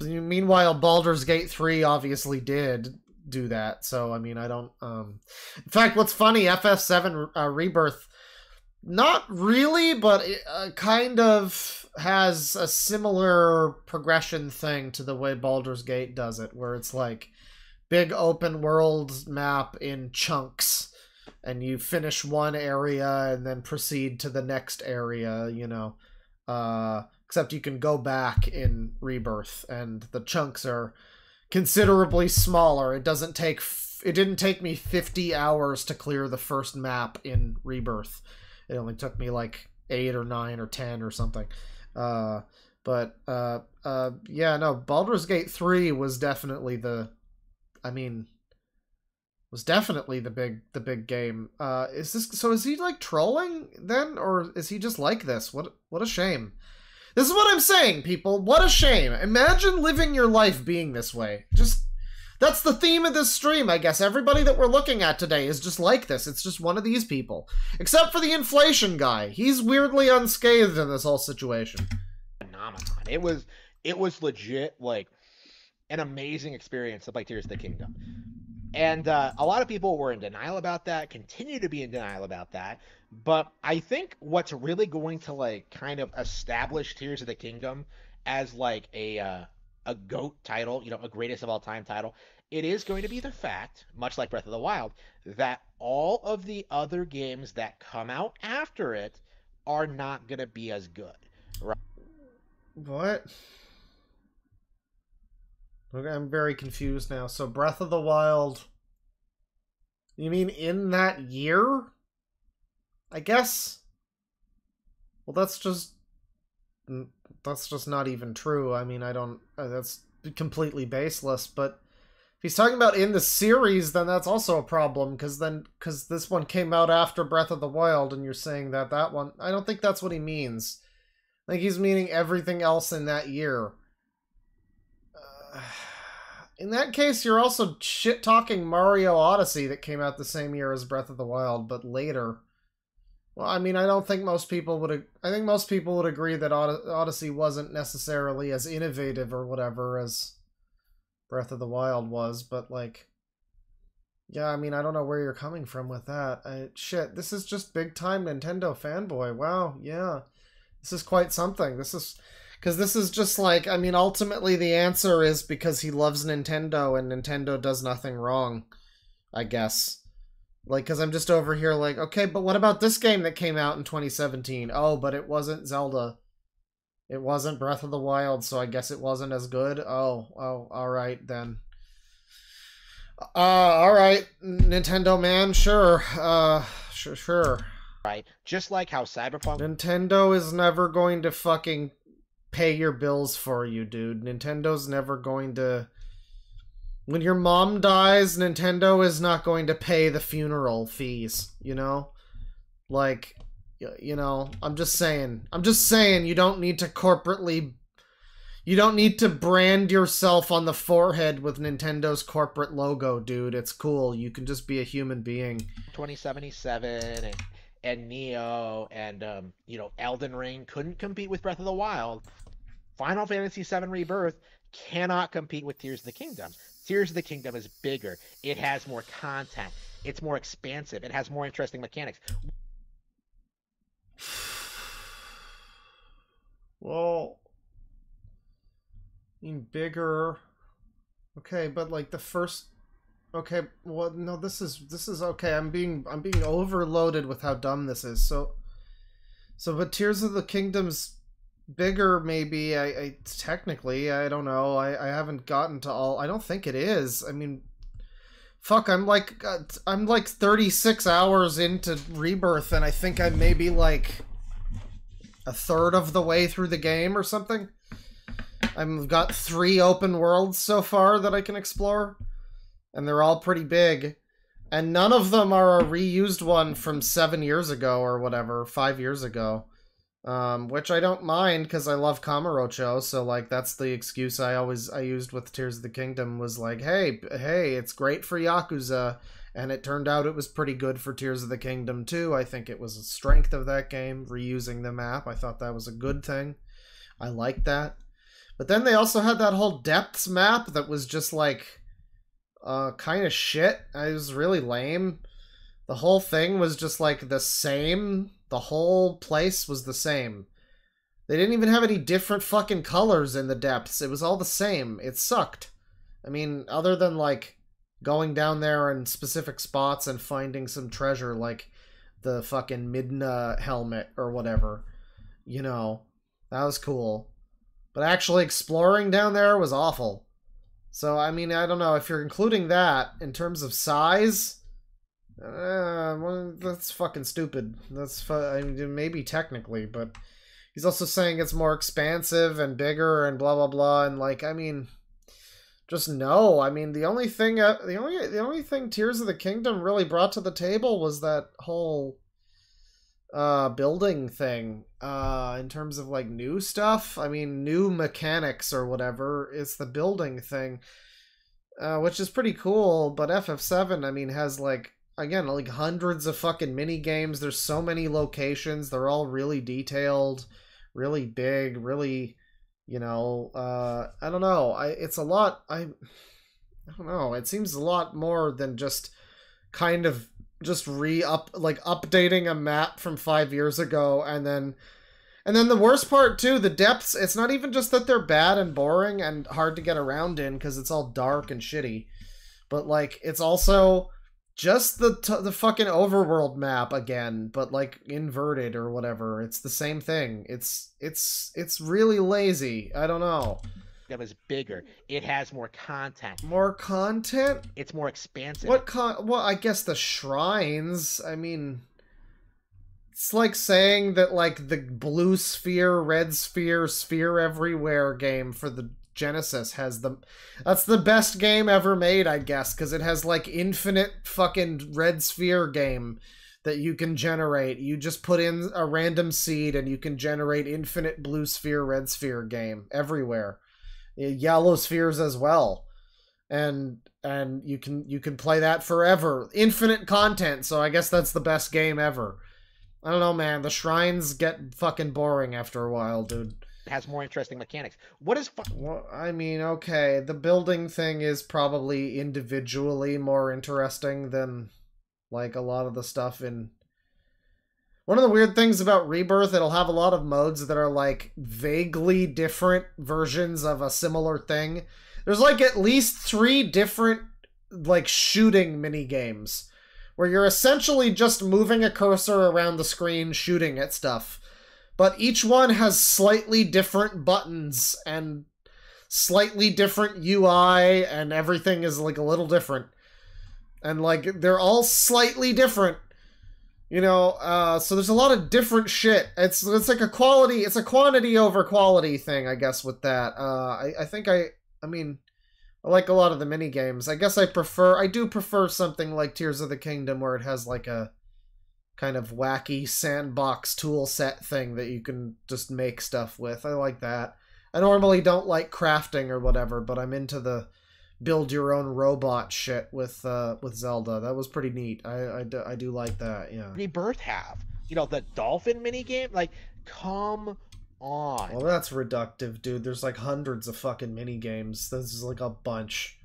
meanwhile, Baldur's Gate 3 obviously did do that, so I mean, I don't in fact, what's funny, FF7 Rebirth, not really, but it kind of has a similar progression thing to the way Baldur's Gate does it, where it's like big open world map in chunks, and you finish one area and then proceed to the next area, you know, except you can go back in Rebirth, and the chunks are considerably smaller. It didn't take me 50 hours to clear the first map in Rebirth. It only took me like 8 or 9 or 10 or something. Yeah, no, Baldur's Gate 3 was definitely the big game. Is he like trolling then, or is he just like this? What a shame. This is what I'm saying, people. What a shame. Imagine living your life being this way. That's the theme of this stream, I guess. Everybody that we're looking at today is just like this. It's just one of these people. Except for the inflation guy. He's weirdly unscathed in this whole situation. Phenomenon. It was legit, like, an amazing experience of like Tears of the Kingdom. And a lot of people were in denial about that, continue to be in denial about that. But I think what's really going to like kind of establish Tears of the Kingdom as like a GOAT title, you know, a greatest of all time title, it is going to be the fact, much like Breath of the Wild, that all of the other games that come out after it are not going to be as good. Right? What? Okay, I'm very confused now. So Breath of the Wild, you mean in that year? I guess? Well, that's just not even true. I mean, that's completely baseless, but if he's talking about in the series, then that's also a problem, because this one came out after Breath of the Wild, and you're saying that one, I don't think that's what he means. I think he's meaning everything else in that year. In that case, you're also shit-talking Mario Odyssey that came out the same year as Breath of the Wild, but later. Well, I mean, I think most people would agree that Odyssey wasn't necessarily as innovative or whatever as Breath of the Wild was, but like, yeah, I mean, I don't know where you're coming from with that. Shit, this is just big-time Nintendo fanboy. Wow, yeah. This is quite something. This is just like, I mean, ultimately the answer is because he loves Nintendo and Nintendo does nothing wrong, I guess. Like, because I'm just over here like, okay, but what about this game that came out in 2017? Oh, but it wasn't Zelda. It wasn't Breath of the Wild, so I guess it wasn't as good? Oh, alright then. Alright, Nintendo man, sure. Sure. right? Just like how Cyberpunk... Nintendo is never going to fucking pay your bills for you, dude. Nintendo's never going to... When your mom dies, Nintendo is not going to pay the funeral fees, you know? Like, you know, I'm just saying, you don't need to corporately... You don't need to brand yourself on the forehead with Nintendo's corporate logo, dude. It's cool. You can just be a human being. 2077 and Neo and, you know, Elden Ring couldn't compete with Breath of the Wild. Final Fantasy VII Rebirth cannot compete with Tears of the Kingdom. Tears of the Kingdom is bigger. It has more content. It's more expansive. It has more interesting mechanics. Well... bigger. Okay, but like the first... Okay, well, no, this is okay. I'm being overloaded with how dumb this is. So but Tears of the Kingdom's bigger, maybe. I technically, I don't know. I haven't gotten to all... I don't think it is. I mean, fuck, I'm like 36 hours into Rebirth, and I think I'm maybe like a third of the way through the game or something. I've got 3 open worlds so far that I can explore, and they're all pretty big, and none of them are a reused one from 7 years ago or whatever, 5 years ago, which I don't mind because I love Kamurocho. So like that's the excuse I used with Tears of the Kingdom, was like, hey, it's great for Yakuza, and it turned out it was pretty good for Tears of the Kingdom too. I think it was a strength of that game, reusing the map. I thought that was a good thing. I liked that. But then they also had that whole Depths map that was just like kind of shit. It was really lame. The whole thing was just like the same. The whole place was the same. They didn't even have any different fucking colors in the Depths. It was all the same. It sucked. I mean, other than like going down there in specific spots and finding some treasure like the fucking Midna helmet or whatever. You know, that was cool. But actually exploring down there was awful. So, I mean, I don't know. If you're including that in terms of size, well, that's fucking stupid. I mean, maybe technically, but he's also saying it's more expansive and bigger and blah, blah, blah. And, like, I mean, just no. I mean, the only thing Tears of the Kingdom really brought to the table was that whole... building thing, in terms of like new stuff. I mean, new mechanics or whatever. It's the building thing, which is pretty cool. But FF7, I mean, has like, again, like hundreds of fucking mini games. There's so many locations. They're all really detailed, really big, really, you know, I don't know. It's a lot. I don't know. It seems a lot more than just kind of just updating a map from 5 years ago, and then the worst part too, the Depths, it's not even just that they're bad and boring and hard to get around in because it's all dark and shitty, but like it's also just the fucking overworld map again, but like inverted or whatever. It's the same thing. It's really lazy. I don't know. That was bigger. It has more content. More content? It's more expansive. Well, I guess the shrines. I mean, it's like saying that like the blue sphere, red sphere, sphere everywhere game for the Genesis has that's the best game ever made, I guess, because it has like infinite fucking red sphere game that you can generate. You just put in a random seed and you can generate infinite blue sphere, red sphere game everywhere. Yellow spheres as well, and you can play that forever. Infinite content, so I guess that's the best game ever. I don't know, man. The shrines get fucking boring after a while, dude. It has more interesting mechanics. What is well, I mean, okay, the building thing is probably individually more interesting than like a lot of the stuff in... One of the weird things about Rebirth, it'll have a lot of modes that are like vaguely different versions of a similar thing. There's like at least 3 different like shooting mini games where you're essentially just moving a cursor around the screen shooting at stuff. But each one has slightly different buttons and slightly different UI, and everything is like a little different. And like they're all slightly different. You know, so there's a lot of different shit. It's like a quantity over quality thing, I guess, with that. I mean, I like a lot of the mini games. I guess I do prefer something like Tears of the Kingdom, where it has like a kind of wacky sandbox tool set thing that you can just make stuff with. I like that. I normally don't like crafting or whatever, but I'm into the build your own robot shit with Zelda. That was pretty neat. I do like that. Yeah. Rebirth have, you know, the dolphin mini game. Like, come on. Well, that's reductive, dude. There's like hundreds of fucking mini games. This is like a bunch.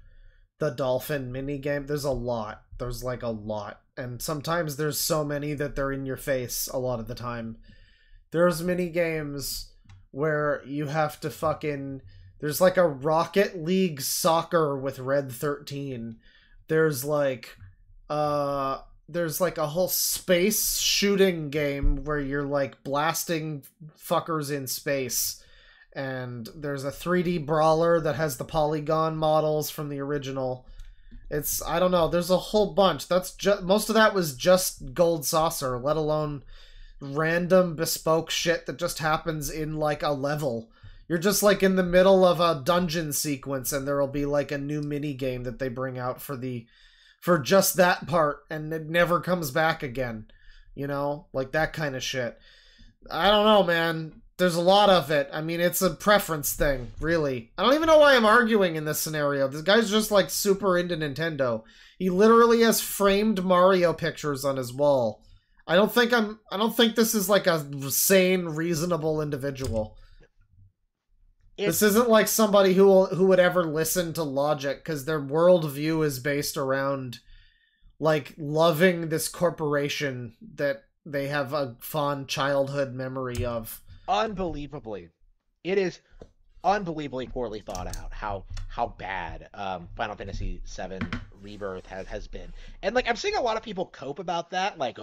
The dolphin mini game. There's a lot. There's like a lot, and sometimes there's so many that they're in your face. A lot of the time, there's mini games where you have to fucking. There's like a Rocket League soccer with Red 13. There's like a whole space shooting game where you're like blasting fuckers in space. And there's a 3D brawler that has the polygon models from the original. I don't know, there's a whole bunch. Most of that was just Gold Saucer, let alone random bespoke shit that just happens in like a level. You're just like in the middle of a dungeon sequence and there'll be like a new mini game that they bring out for just that part, and it never comes back again. You know, like that kind of shit. I don't know, man. There's a lot of it. I mean, it's a preference thing, really. I don't even know why I'm arguing in this scenario. This guy's just like super into Nintendo. He literally has framed Mario pictures on his wall. I don't think this is like a sane, reasonable individual. This isn't like somebody who would ever listen to logic, because their worldview is based around like loving this corporation that they have a fond childhood memory of. Unbelievably, it is unbelievably poorly thought out how bad Final Fantasy VII Rebirth has been. And like, I'm seeing a lot of people cope about that, like,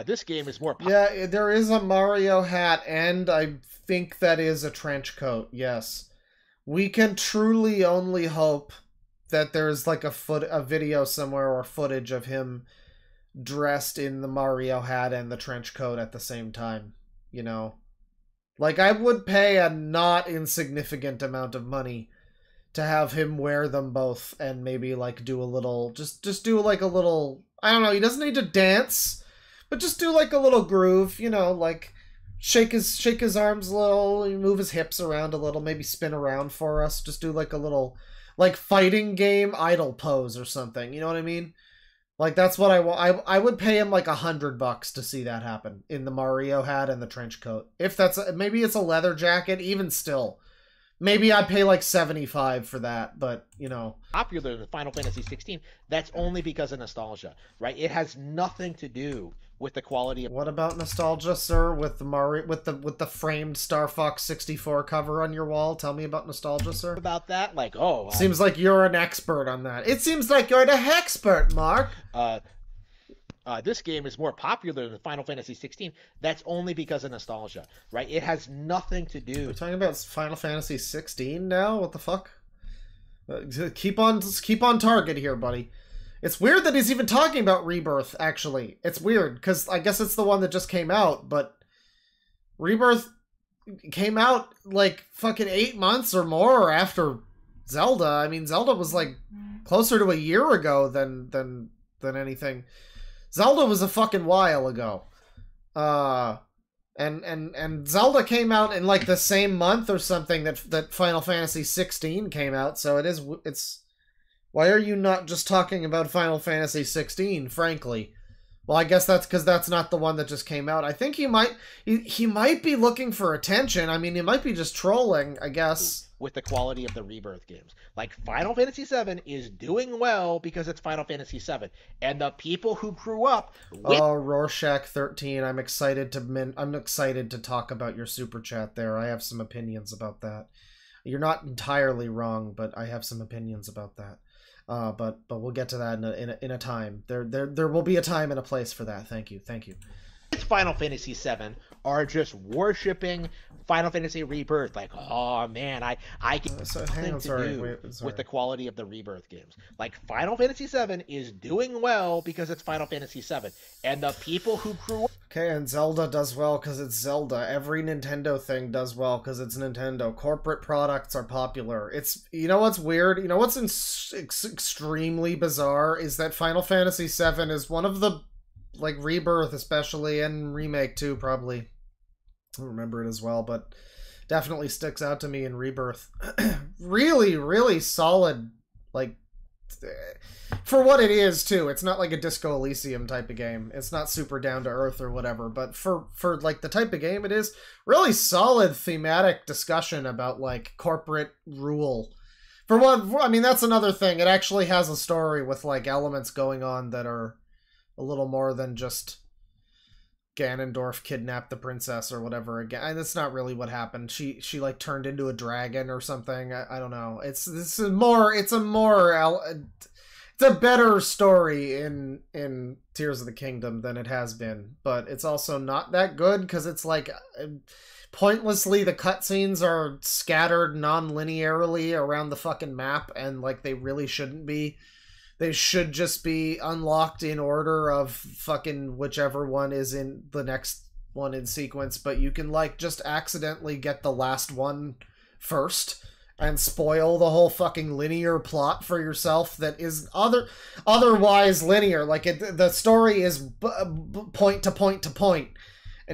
this game is more Yeah, there is a Mario hat, and I think that is a trench coat. Yes, we can truly only hope that there's like a video somewhere or footage of him dressed in the Mario hat and the trench coat at the same time. You know, like, I would pay a not insignificant amount of money to have him wear them both and maybe like do a little, just do like a little, I don't know, he doesn't need to dance, but just do like a little groove, you know, like shake his arms a little, move his hips around a little, maybe spin around for us, just do like a little like fighting game idle pose or something, you know what I mean? Like, that's what I want. I would pay him like $100 to see that happen in the Mario hat and the trench coat. If that's maybe it's a leather jacket, even still, maybe I'd pay like $75 for that. But you know, popular than Final Fantasy 16. That's only because of nostalgia, right? It has nothing to do with the quality of. What about nostalgia, sir? With the Mario, with the framed Star Fox 64 cover on your wall? Tell me about nostalgia, sir. About that, like, seems like you're an expert on that. It seems like you're the hexpert, Mark. This game is more popular than Final Fantasy 16. That's only because of nostalgia, right? It has nothing to do. We're talking about Final Fantasy 16 now. What the fuck? Keep on target here, buddy. It's weird that he's even talking about Rebirth, actually. It's weird, because I guess it's the one that just came out, but Rebirth came out like fucking 8 months or more after Zelda. I mean, Zelda was like closer to a year ago than anything. Zelda was a fucking while ago. And Zelda came out in like the same month or something that Final Fantasy 16 came out, so it's why are you not just talking about Final Fantasy 16, frankly? Well, I guess that's because that's not the one that just came out. I think he might be looking for attention. I mean, he might be just trolling, I guess. With the quality of the Rebirth games. Like, Final Fantasy VII is doing well because it's Final Fantasy VII. And the people who grew up with... Oh, Rorschach 13, I'm excited to talk about your super chat there. I have some opinions about that. You're not entirely wrong, but I have some opinions about that. But we'll get to that in a time. There will be a time and a place for that. Thank you. Final Fantasy VII are just worshipping Final Fantasy Rebirth. Like, oh man, I get nothing to do with the quality of the Rebirth games. Like, Final Fantasy VII is doing well because it's Final Fantasy VII, and the people who grew up. Okay, and Zelda does well because it's Zelda. Every Nintendo thing does well because it's Nintendo. Corporate products are popular. It's, you know what's weird? You know what's extremely bizarre is that Final Fantasy VII is one of the, like, Rebirth especially, and Remake too, probably. I don't remember it as well, but definitely sticks out to me in Rebirth. Really, really solid, like, for what it is too. It's not like a Disco Elysium type of game. It's not super down to earth or whatever, but for like the type of game it is, really solid thematic discussion about like corporate rule. For one, I mean, that's another thing. It actually has a story with like elements going on that are a little more than just Ganondorf kidnapped the princess or whatever. Again, that's not really what happened. She like turned into a dragon or something. I don't know. It's a better story in Tears of the Kingdom than it has been, but it's also not that good because it's like pointlessly the cutscenes are scattered non-linearly around the fucking map, and like they really shouldn't be. They should just be unlocked in order of fucking whichever one is in the next one in sequence, but you can like just accidentally get the last one first and spoil the whole fucking linear plot for yourself that is otherwise linear. Like the story is point to point to point,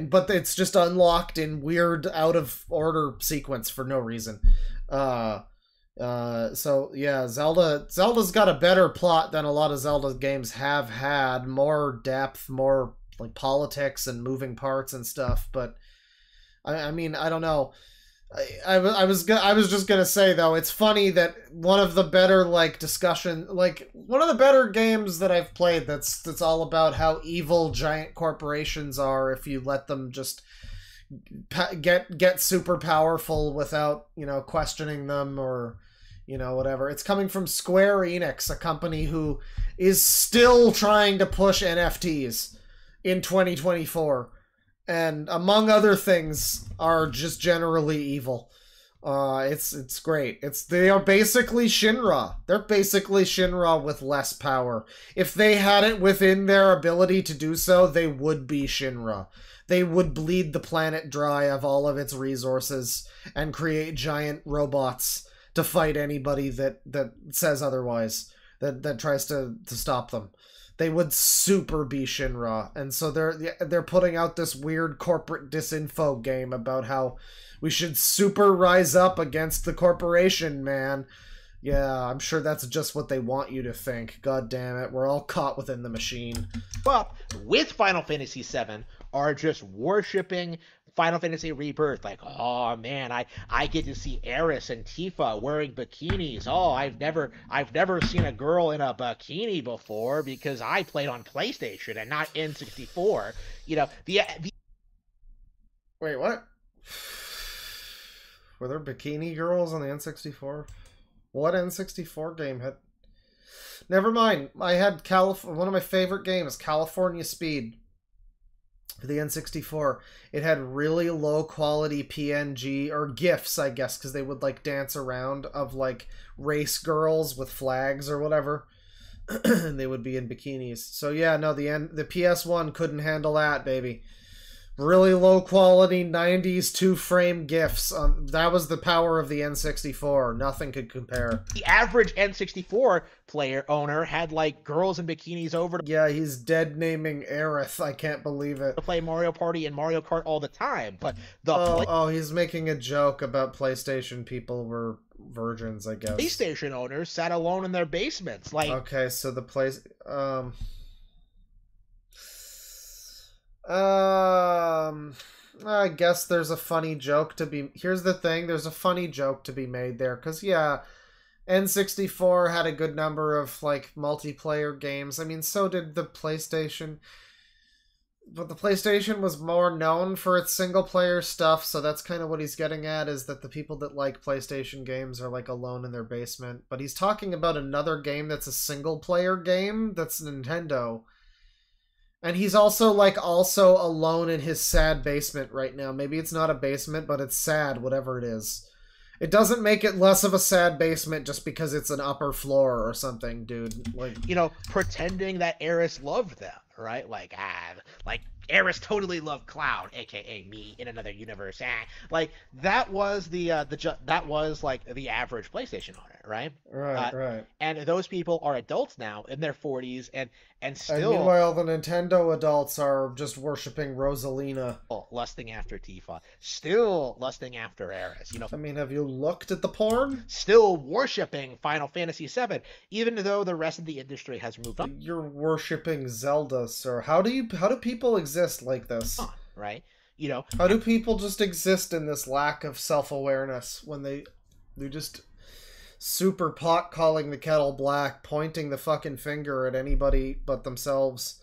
but it's just unlocked in weird out of order sequence for no reason. So yeah, Zelda's got a better plot than a lot of Zelda games have had. More depth, more like politics and moving parts and stuff. But I mean, I don't know. I was just gonna say though, it's funny that one of the better like discussion, like one of the better games that I've played that's all about how evil giant corporations are if you let them just get super powerful without, you know, questioning them or, you know, whatever. It's coming from Square Enix, a company who is still trying to push NFTs in 2024, and among other things are just generally evil. It's great. They are basically Shinra. They're basically Shinra with less power. If they had it within their ability to do so, they would be Shinra. They would bleed the planet dry of all of its resources and create giant robots to fight anybody that says otherwise, that tries to stop them. They would super be Shinra, and so they're putting out this weird corporate disinfo game about how we should super rise up against the corporation, man. Yeah, I'm sure that's just what they want you to think. God damn it, we're all caught within the machine. But with Final Fantasy VII are just worshipping Final Fantasy Rebirth. Like, oh man, I get to see Aeris and Tifa wearing bikinis. Oh, I've never seen a girl in a bikini before because I played on PlayStation and not N64. You know, the Wait, what? Were there bikini girls on the N64? What N64 game had... Never mind. I had one of my favorite games, California Speed, for the N64. It had really low quality PNG, or GIFs, I guess, because they would like dance around, of like race girls with flags or whatever. And they would be in bikinis. So yeah, no, the PS1 couldn't handle that, baby. Really low quality 90s 2-frame GIFs. That was the power of the N64. Nothing could compare. The average N64 owner had like girls in bikinis over to... Yeah, he's dead naming Aerith. I can't believe it. To play Mario Party and Mario Kart all the time, but he's making a joke about PlayStation people were virgins, I guess. PlayStation owners sat alone in their basements. Like, okay, so the I guess there's a funny joke to be... Here's the thing, there's a funny joke to be made there, because, yeah, N64 had a good number of, like, multiplayer games. I mean, so did the PlayStation. But the PlayStation was more known for its single-player stuff, so that's kind of what he's getting at, is that the people that like PlayStation games are, like, alone in their basement. But he's talking about another game that's a single-player game that's Nintendo. And he's also, like, also alone in his sad basement right now. Maybe it's not a basement, but it's sad, whatever it is. It doesn't make it less of a sad basement just because it's an upper floor or something, dude. Like, you know, pretending that Eris loved them, right? Like, Eris totally loved Cloud, aka me in another universe. Like that was that was like the average PlayStation owner, right? Right. And those people are adults now in their 40s, and still. And meanwhile, the Nintendo adults are just worshiping Rosalina, lusting after Tifa, still lusting after Eris. You know, I mean, have you looked at the porn? Still worshiping Final Fantasy VII, even though the rest of the industry has moved on. You're worshiping Zelda, sir. How do people exist like this? Right? You know, how do people just exist in this lack of self-awareness when they're just super pot calling the kettle black, pointing the fucking finger at anybody but themselves?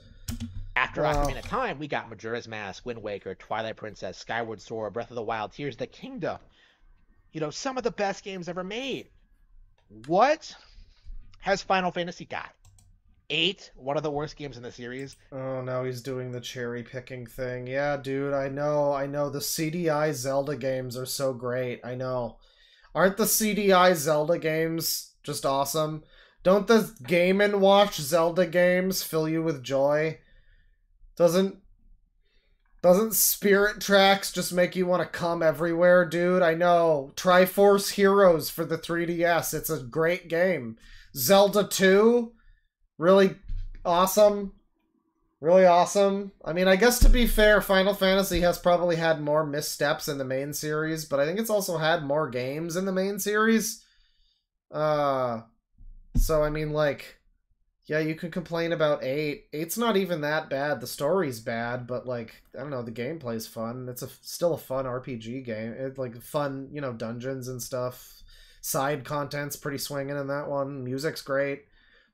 After Ocarina of Time, we got Majora's Mask, Wind Waker, Twilight Princess, Skyward Sword, Breath of the Wild, Tears of the Kingdom. You know, some of the best games ever made. What has Final Fantasy got? 8, one of the worst games in the series. Oh, now he's doing the cherry picking thing. Yeah, dude, I know. The CDI Zelda games are so great. I know. Aren't the CDI Zelda games just awesome? Don't the Game & Watch Zelda games fill you with joy? Doesn't Spirit Tracks just make you want to come everywhere, dude? I know. Triforce Heroes for the 3DS. It's a great game. Zelda 2? Really awesome. Really awesome. I mean, I guess to be fair, Final Fantasy has probably had more missteps in the main series, but I think it's also had more games in the main series. So, I mean, like, yeah, you can complain about 8. 8's not even that bad. The story's bad, but, like, I don't know, the gameplay's fun. It's still a fun RPG game. It's, like, fun, you know, dungeons and stuff. Side content's pretty swinging in that one. Music's great.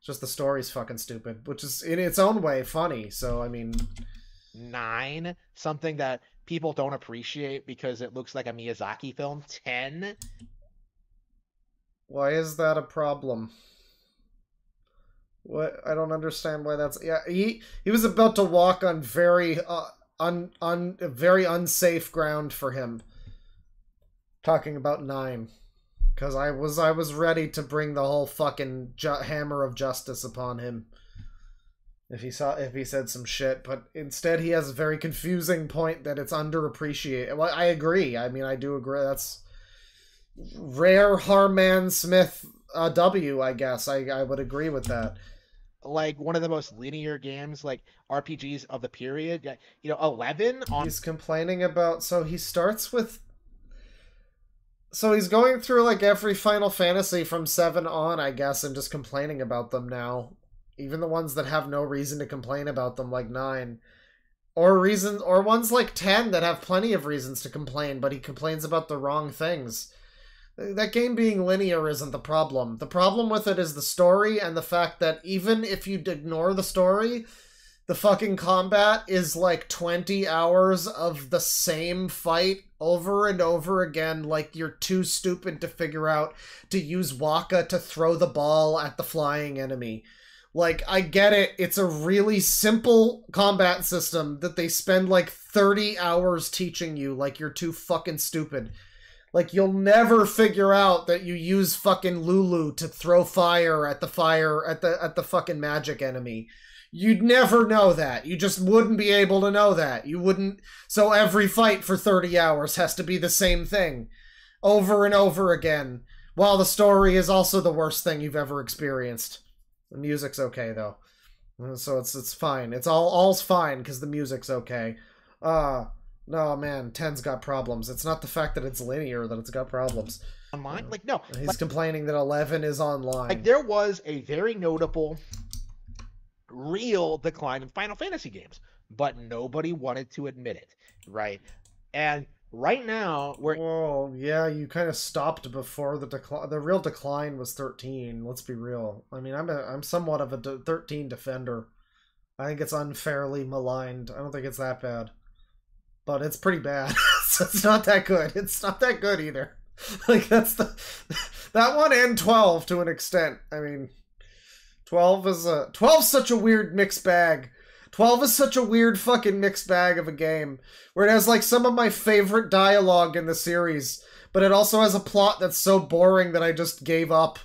Just the story's fucking stupid, which is in its own way funny. So, I mean... 9, something that people don't appreciate because it looks like a Miyazaki film. 10. Why is that a problem? What? I don't understand why that's... Yeah, he was about to walk on very very unsafe ground for him. Talking about 9. Because I was ready to bring the whole fucking hammer of justice upon him if he said some shit, but instead he has a very confusing point that it's underappreciated. Well, I agree. I mean, I do agree. That's rare Harman Smith W, I guess. I would agree with that. Like one of the most linear games, like RPGs of the period. You know, 11 on. He's complaining about. So he starts with. So he's going through, like, every Final Fantasy from 7 on, I guess, and just complaining about them now. Even the ones that have no reason to complain about them, like 9. Or ones like 10 that have plenty of reasons to complain, but he complains about the wrong things. That game being linear isn't the problem. The problem with it is the story and the fact that even if you ignore the story... The fucking combat is like 20 hours of the same fight over and over again, like you're too stupid to figure out to use Waka to throw the ball at the flying enemy. Like, I get it, it's a really simple combat system that they spend like 30 hours teaching you, like you're too fucking stupid. Like, you'll never figure out that you use fucking Lulu to throw fire at the fucking magic enemy. You'd never know that. You just wouldn't be able to know that. You wouldn't... So every fight for 30 hours has to be the same thing. Over and over again. While the story is also the worst thing you've ever experienced. The music's okay, though. So it's fine. It's all's fine, because the music's okay. No, man, 10's got problems. It's not the fact that it's linear that it's got problems. Online? Like, no. He's complaining that 11 is online. Like, there was a very notable... real decline in Final Fantasy games, but nobody wanted to admit it, right? And right now we're... Whoa, yeah, you kind of stopped before the decline. The real decline was 13, let's be real. I mean, I'm somewhat of a 13 defender. I think it's unfairly maligned. I don't think it's that bad. But it's pretty bad. So it's not that good. It's not that good either. Like, that's the... That one and 12 to an extent. I mean... 12's such a weird mixed bag. 12 is such a weird fucking mixed bag of a game, where it has like some of my favorite dialogue in the series, but it also has a plot that's so boring that I just gave up.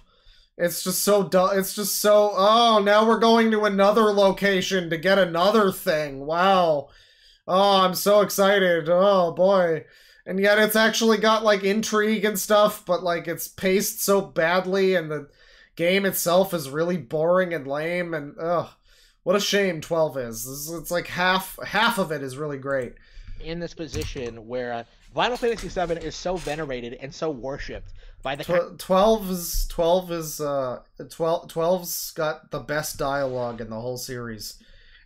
It's just so dull. It's just so, oh, now we're going to another location to get another thing. Wow. Oh, I'm so excited. Oh, boy. And yet it's actually got, like, intrigue and stuff, but, like, it's paced so badly, and the game itself is really boring and lame, and, ugh. What a shame 12 is. It's like half of it is really great. In this position where Final Fantasy VII is so venerated and so worshipped by the 12's got the best dialogue in the whole series.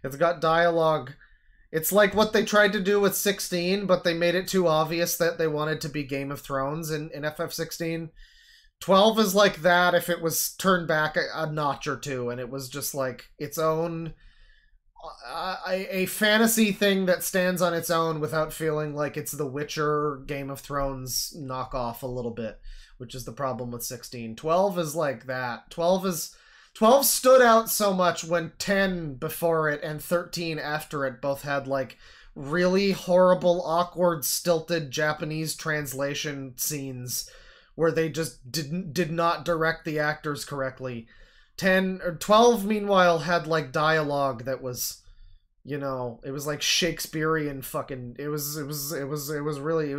It's got dialogue. It's like what they tried to do with 16, but they made it too obvious that they wanted to be Game of Thrones in FF16. 12 is like that if it was turned back a notch or two, and it was just like its own a fantasy thing that stands on its own without feeling like it's the Witcher Game of Thrones knockoff a little bit, which is the problem with 16. 12 is like that. 12 stood out so much when 10 before it and 13 after it both had like really horrible, awkward, stilted Japanese translation scenes where they just did not direct the actors correctly. 12 meanwhile had like dialogue that was, you know, it was like Shakespearean fucking, it was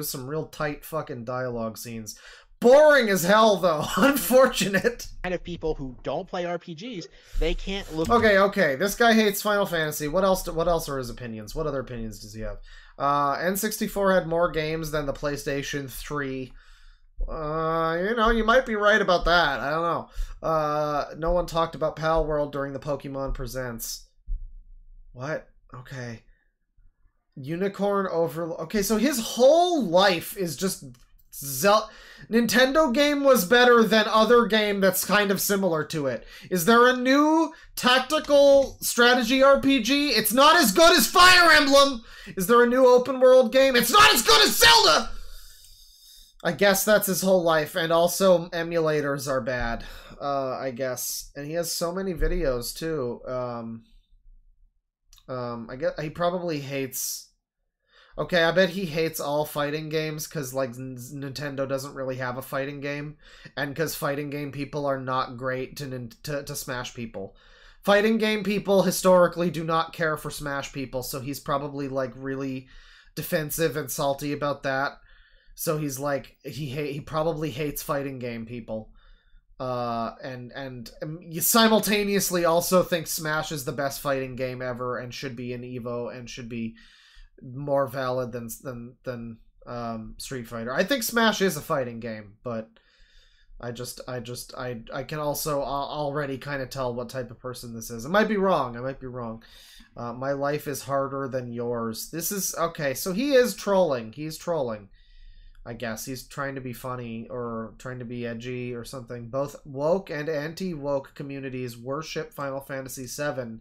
some real tight fucking dialogue scenes. Boring as hell though. Unfortunate. Kind of people who don't play RPGs, they can't look. Okay. This guy hates Final Fantasy. What else are his opinions? What other opinions does he have? N64 had more games than the PlayStation 3. You know, you might be right about that. I don't know. No one talked about Pal World during the Pokemon Presents. What? Okay. Unicorn Overlord. Okay, so his whole life is just Nintendo game was better than other game that's kind of similar to it. Is there a new tactical strategy RPG? It's not as good as Fire Emblem. Is there a new open world game? It's not as good as Zelda. I guess that's his whole life, and also emulators are bad, I guess. And he has so many videos, too. I guess he probably hates... Okay, I bet he hates all fighting games, because, like, Nintendo doesn't really have a fighting game, and because fighting game people are not great to Smash people. Fighting game people historically do not care for Smash people, so he's probably, like, really defensive and salty about that. So he's like, he probably hates fighting game people, and you simultaneously also think Smash is the best fighting game ever and should be in Evo and should be more valid than Street Fighter. I think Smash is a fighting game, but I can also already kind of tell what type of person this is. I might be wrong. My life is harder than yours. This is okay. So he is trolling. He's trolling. I guess he's trying to be funny or trying to be edgy or something. Both woke and anti-woke communities worship Final Fantasy VII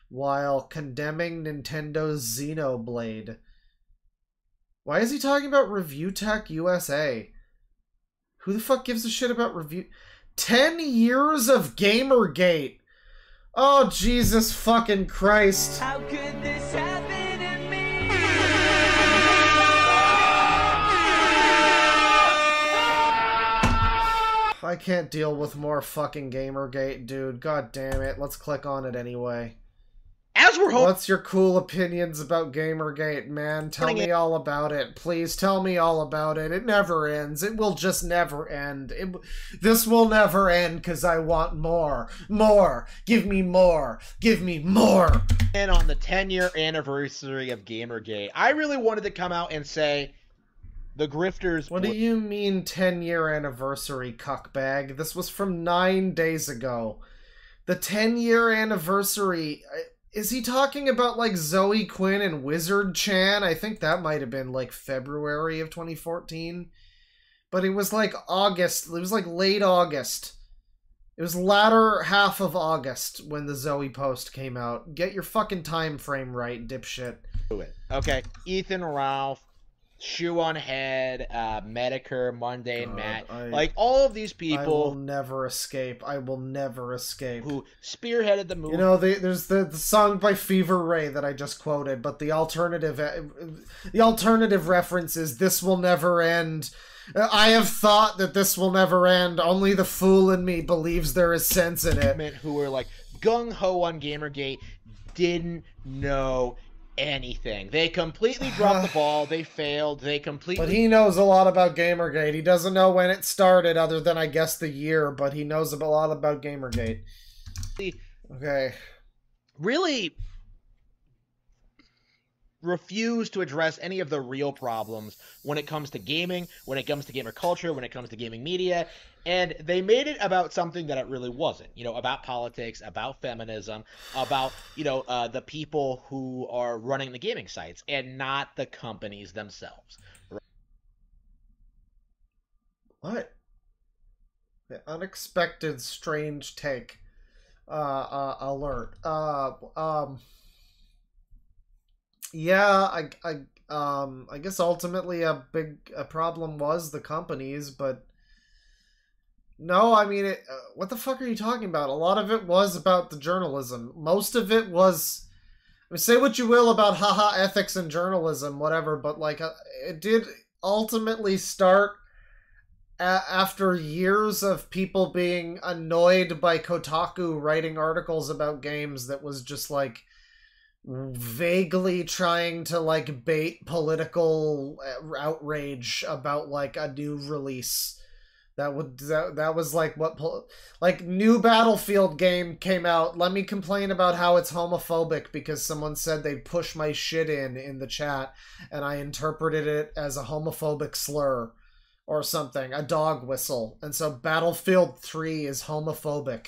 while condemning Nintendo's Xenoblade. Why is he talking about Review Tech USA? Who the fuck gives a shit about review? 10 years of Gamergate. Oh, Jesus fucking Christ. How could this happen to me? I can't deal with more fucking Gamergate, dude. God damn it. Let's click on it anyway. As we're hoping... What's your cool opinions about Gamergate, man? Tell me all about it. Please tell me all about it. It never ends. It will just never end. This will never end because I want more. More. Give me more. Give me more. And on the 10-year anniversary of Gamergate, I really wanted to come out and say the grifters... What do you mean 10-year anniversary, cuckbag? This was from 9 days ago. The 10-year anniversary... Is he talking about, like, Zoe Quinn and Wizard Chan? I think that might have been, like, February of 2014. But it was, like, August. It was, like, late August. It was latter half of August when the Zoe post came out. Get your fucking time frame right, dipshit. Okay, Ethan Ralph, Shoe on Head, Medicare, Mundane God, Matt, like all of these people. I will never escape. I will never escape. Who spearheaded the movie. You know, there's the song by Fever Ray that I just quoted, but the alternative reference is "This will never end." I have thought that this will never end. Only the fool in me believes there is sense in it. Who were like gung-ho on Gamergate didn't know anything. They completely dropped the ball. They failed. They completely... But he knows a lot about Gamergate. He doesn't know when it started other than, I guess, the year, but he knows a lot about Gamergate. Okay. Really refuse to address any of the real problems when it comes to gaming, when it comes to gamer culture, when it comes to gaming media, and they made it about something that it really wasn't. You know, about politics, about feminism, about, you know, the people who are running the gaming sites, and not the companies themselves. What? The unexpected, strange take. Alert. Yeah, I guess ultimately a problem was the companies, but no, I mean, what the fuck are you talking about? A lot of it was about the journalism. Most of it was, I mean, say what you will about haha ethics and journalism, whatever, but like it did ultimately start after years of people being annoyed by Kotaku writing articles about games that was just like vaguely trying to like bait political outrage about like a new release. That was like what like new Battlefield game came out. Let me complain about how it's homophobic because someone said they'd push my shit in the chat and I interpreted it as a homophobic slur or something, a dog whistle. And so Battlefield 3 is homophobic.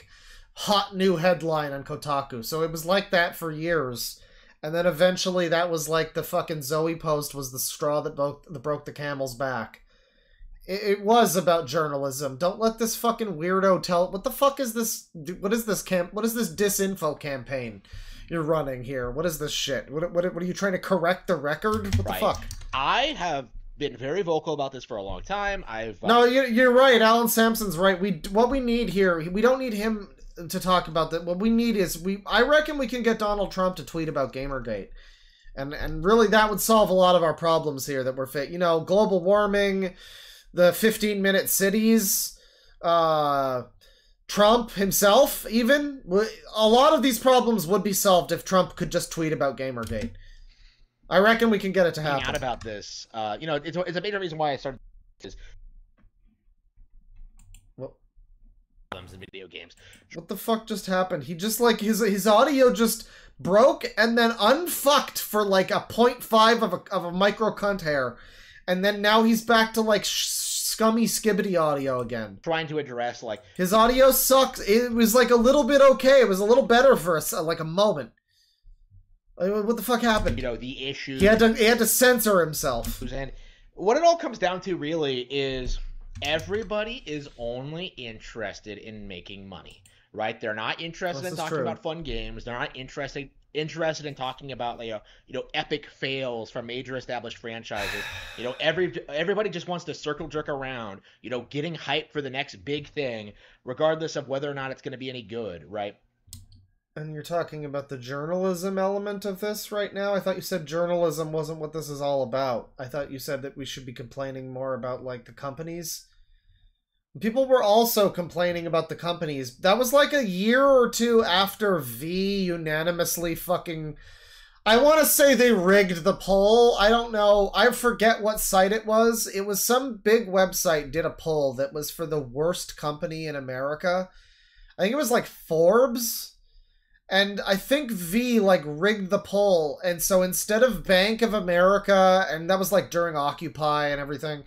Hot new headline on Kotaku. So it was like that for years. And then eventually that was like the fucking Zoe post was the straw that broke the camel's back. It was about journalism. Don't let this fucking weirdo tell... What the fuck is this... What is this disinfo campaign you're running here? What is this shit? What are you trying to correct the record? What the fuck? I have been very vocal about this for a long time. No, you're right. Alan Sampson's right. What we need here... We don't need him to talk about that. What we need is... I reckon we can get Donald Trump to tweet about Gamergate. And really that would solve a lot of our problems here that we're you know, global warming... The 15-minute cities, Trump himself, even. A lot of these problems would be solved if Trump could just tweet about Gamergate. I reckon we can get it to happen. Out about this, you know, it's a major reason why I started this. In video games. What the fuck just happened? He just like his audio just broke and then unfucked for like a 0.5 of a micro cunt hair. And then now he's back to, like, scummy skibbity audio again. Trying to address, like... His audio sucks. It was, like, a little bit okay. It was a little better for, like, a moment. What the fuck happened? You know, the issue... He had to censor himself. And what it all comes down to, really, is everybody is only interested in making money, right? They're not interested in talking about fun games. They're not interested in talking about, you know, epic fails from major established franchises. You know, everybody just wants to circle jerk around, you know, getting hyped for the next big thing, regardless of whether or not it's going to be any good, right? And you're talking about the journalism element of this right now? I thought you said journalism wasn't what this is all about. I thought you said that we should be complaining more about, like, the companies. People were also complaining about the companies. That was like a year or two after V unanimously fucking... I want to say they rigged the poll. I don't know. I forget what site it was. It was some big website did a poll that was for the worst company in America. I think it was like Forbes. And I think V like rigged the poll. And so instead of Bank of America, and that was like during Occupy and everything...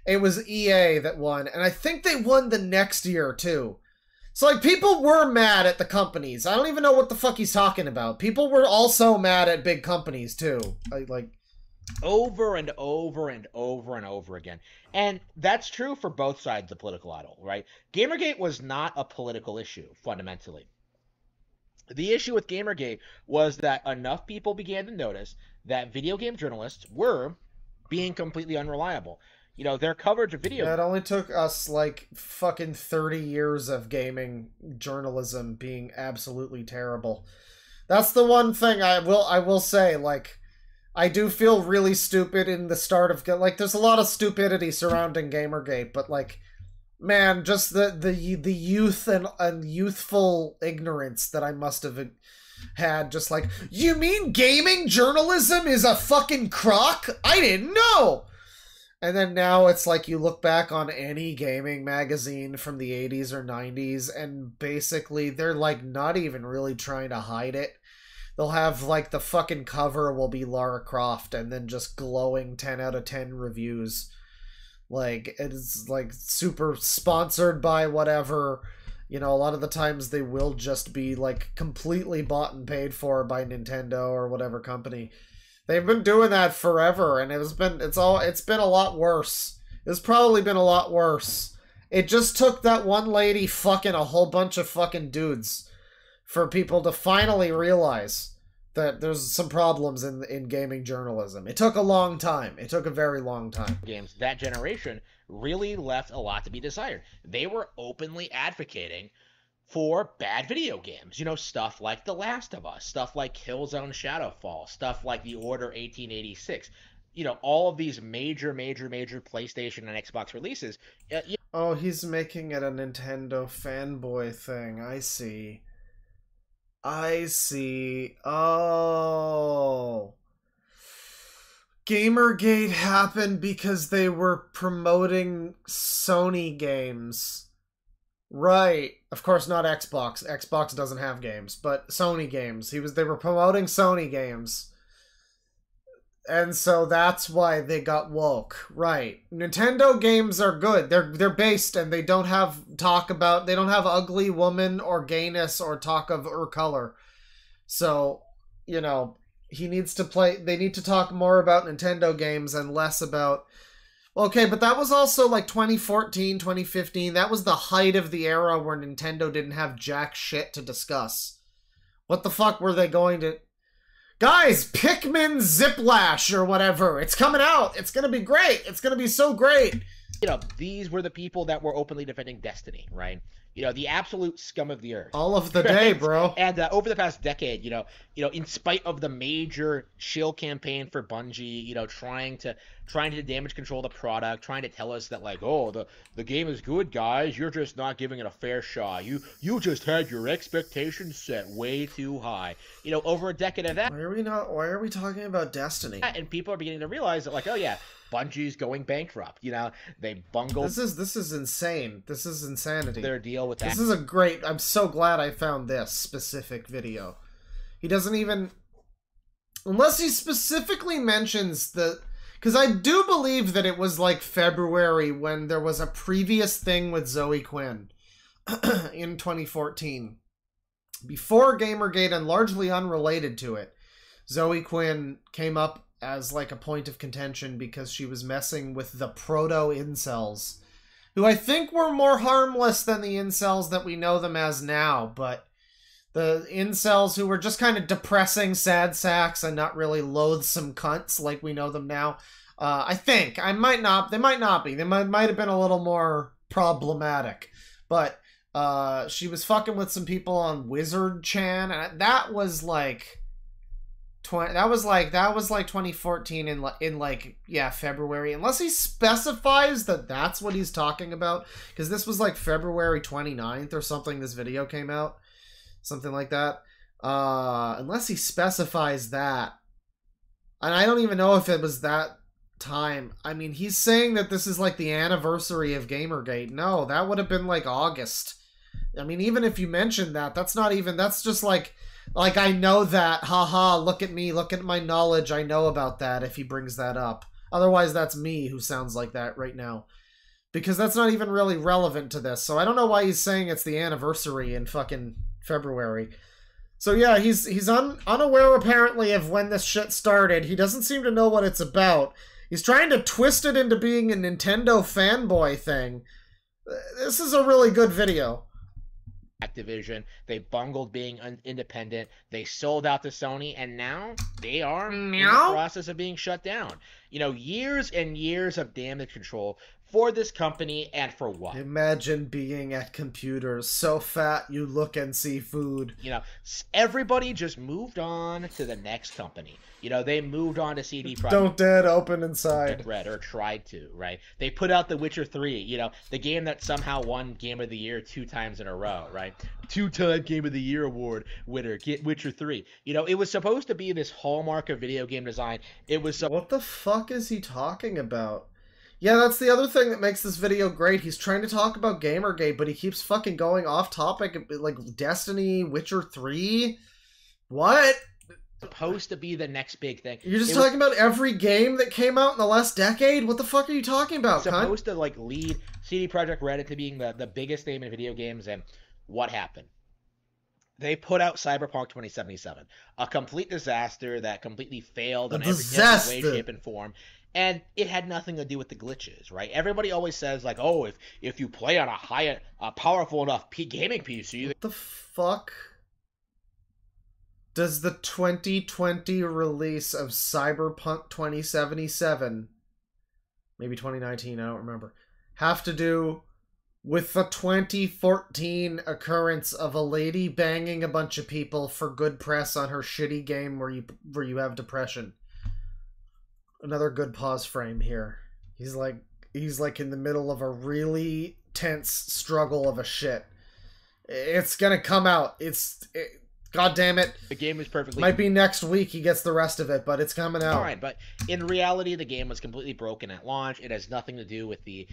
It was EA that won, and I think they won the next year, too. So, like, people were mad at the companies. I don't even know what the fuck he's talking about. People were also mad at big companies, too. Like... Over and over and over and over again. And that's true for both sides of the political aisle, right? Gamergate was not a political issue, fundamentally. The issue with Gamergate was that enough people began to notice that video game journalists were... being completely unreliable. You know, their coverage of video. Yeah, it only took us like fucking 30 years of gaming journalism being absolutely terrible. That's the one thing I will say, like, I do feel really stupid in the start of, like, there's a lot of stupidity surrounding Gamergate, but, like, man, just the youth and youthful ignorance that I must have had, just like, you mean gaming journalism is a fucking crock? I didn't know! And then now it's like you look back on any gaming magazine from the 80s or 90s, and basically they're, like, not even really trying to hide it. They'll have, like, the fucking cover will be Lara Croft and then just glowing 10 out of 10 reviews. Like, it's, like, super sponsored by whatever. You know, a lot of the times they will just be, like, completely bought and paid for by Nintendo or whatever company. They've been doing that forever, and it's been a lot worse. It's probably been a lot worse. It just took that one lady fucking a whole bunch of fucking dudes for people to finally realize that there's some problems in gaming journalism. It took a long time. It took a very long time. Games that generation really left a lot to be desired. They were openly advocating for bad video games. You know, stuff like The Last of Us, stuff like Killzone Shadowfall, stuff like The Order 1886. You know, all of these major PlayStation and Xbox releases. Oh, he's making it a Nintendo fanboy thing. I see. Oh. Gamergate happened because they were promoting Sony games. Right. Of course not Xbox. Xbox doesn't have games, but Sony games. They were promoting Sony games. And so that's why they got woke. Right. Nintendo games are good. They're based and they don't have ugly woman or gayness or talk of or color. So, you know, they need to talk more about Nintendo games and less about. Okay, but that was also like 2014, 2015. That was the height of the era where Nintendo didn't have jack shit to discuss. What the fuck were they going to... Guys, Pikmin Ziplash or whatever. It's coming out. It's going to be great. It's going to be so great. You know, these were the people that were openly defending Destiny, right? You know, the absolute scum of the earth. All of the day, bro. And over the past decade, you know, in spite of the major shill campaign for Bungie, you know, trying to damage control the product, trying to tell us that, like, oh, the game is good, guys. You're just not giving it a fair shot. You just had your expectations set way too high. You know, over a decade of that. Why are we talking about Destiny? And people are beginning to realize that, like, oh yeah, Bungie's going bankrupt. You know, they bungled. This is insane. This is insanity. Their deal with that. This is a great. I'm so glad I found this specific video. He doesn't even, unless he specifically mentions the, because I do believe that it was like February when there was a previous thing with Zoe Quinn in 2014. Before Gamergate and largely unrelated to it, Zoe Quinn came up as like a point of contention because she was messing with the proto-incels, who I think were more harmless than the incels that we know them as now, but the incels who were just kind of depressing sad sacks and not really loathsome cunts like we know them now. I think. They might not be. They might have been a little more problematic. But she was fucking with some people on Wizard Chan, and that was like 2014 in like, yeah, February, unless he specifies that that's what he's talking about, because this was like February 29th or something this video came out, something like that, unless he specifies that, and I don't even know if it was that time. I mean, he's saying that this is like the anniversary of Gamergate. No, that would have been like August. I mean, even if you mentioned that, that's just like I know that, haha, look at me, look at my knowledge, I know about that if he brings that up. Otherwise, that's me who sounds like that right now. Because that's not even really relevant to this, so I don't know why he's saying it's the anniversary in fucking February. So yeah, he's unaware apparently of when this shit started. He doesn't seem to know what it's about. He's trying to twist it into being a Nintendo fanboy thing. This is a really good video. Activision. They bungled being independent. They sold out to Sony, and now they are in the process of being shut down. You know, years and years of damage control for this company, and for what? Imagine being at computers so fat you look and see food. You know, everybody just moved on to the next company. You know, they moved on to CD Projekt Don't Dead Open Inside. Red, or tried to, right? They put out The Witcher 3, you know, the game that somehow won Game of the Year 2 times in a row, right? 2-time Game of the Year award winner, get Witcher 3. You know, it was supposed to be this hallmark of video game design. It was What the fuck is he talking about? Yeah, that's the other thing that makes this video great. He's trying to talk about Gamergate, but he keeps fucking going off topic, like Destiny, Witcher 3. What? Supposed to be the next big thing. You're just talking about every game that came out in the last decade? What the fuck are you talking about, supposed to, like, lead CD Projekt Red into being the biggest name in video games, and what happened? They put out Cyberpunk 2077, a complete disaster that completely failed in every way, shape, and form. And it had nothing to do with the glitches, right? Everybody always says, like, oh, if you play on a powerful enough gaming PC... What the fuck does the 2020 release of Cyberpunk 2077, maybe 2019, I don't remember, have to do with the 2014 occurrence of a lady banging a bunch of people for good press on her shitty game where you have depression? Another good pause frame here. He's like in the middle of a really tense struggle of a shit. It's gonna come out. God damn it. The game is perfectly... Might be next week he gets the rest of it, but it's coming out. Alright, but in reality, the game was completely broken at launch. It has nothing to do with the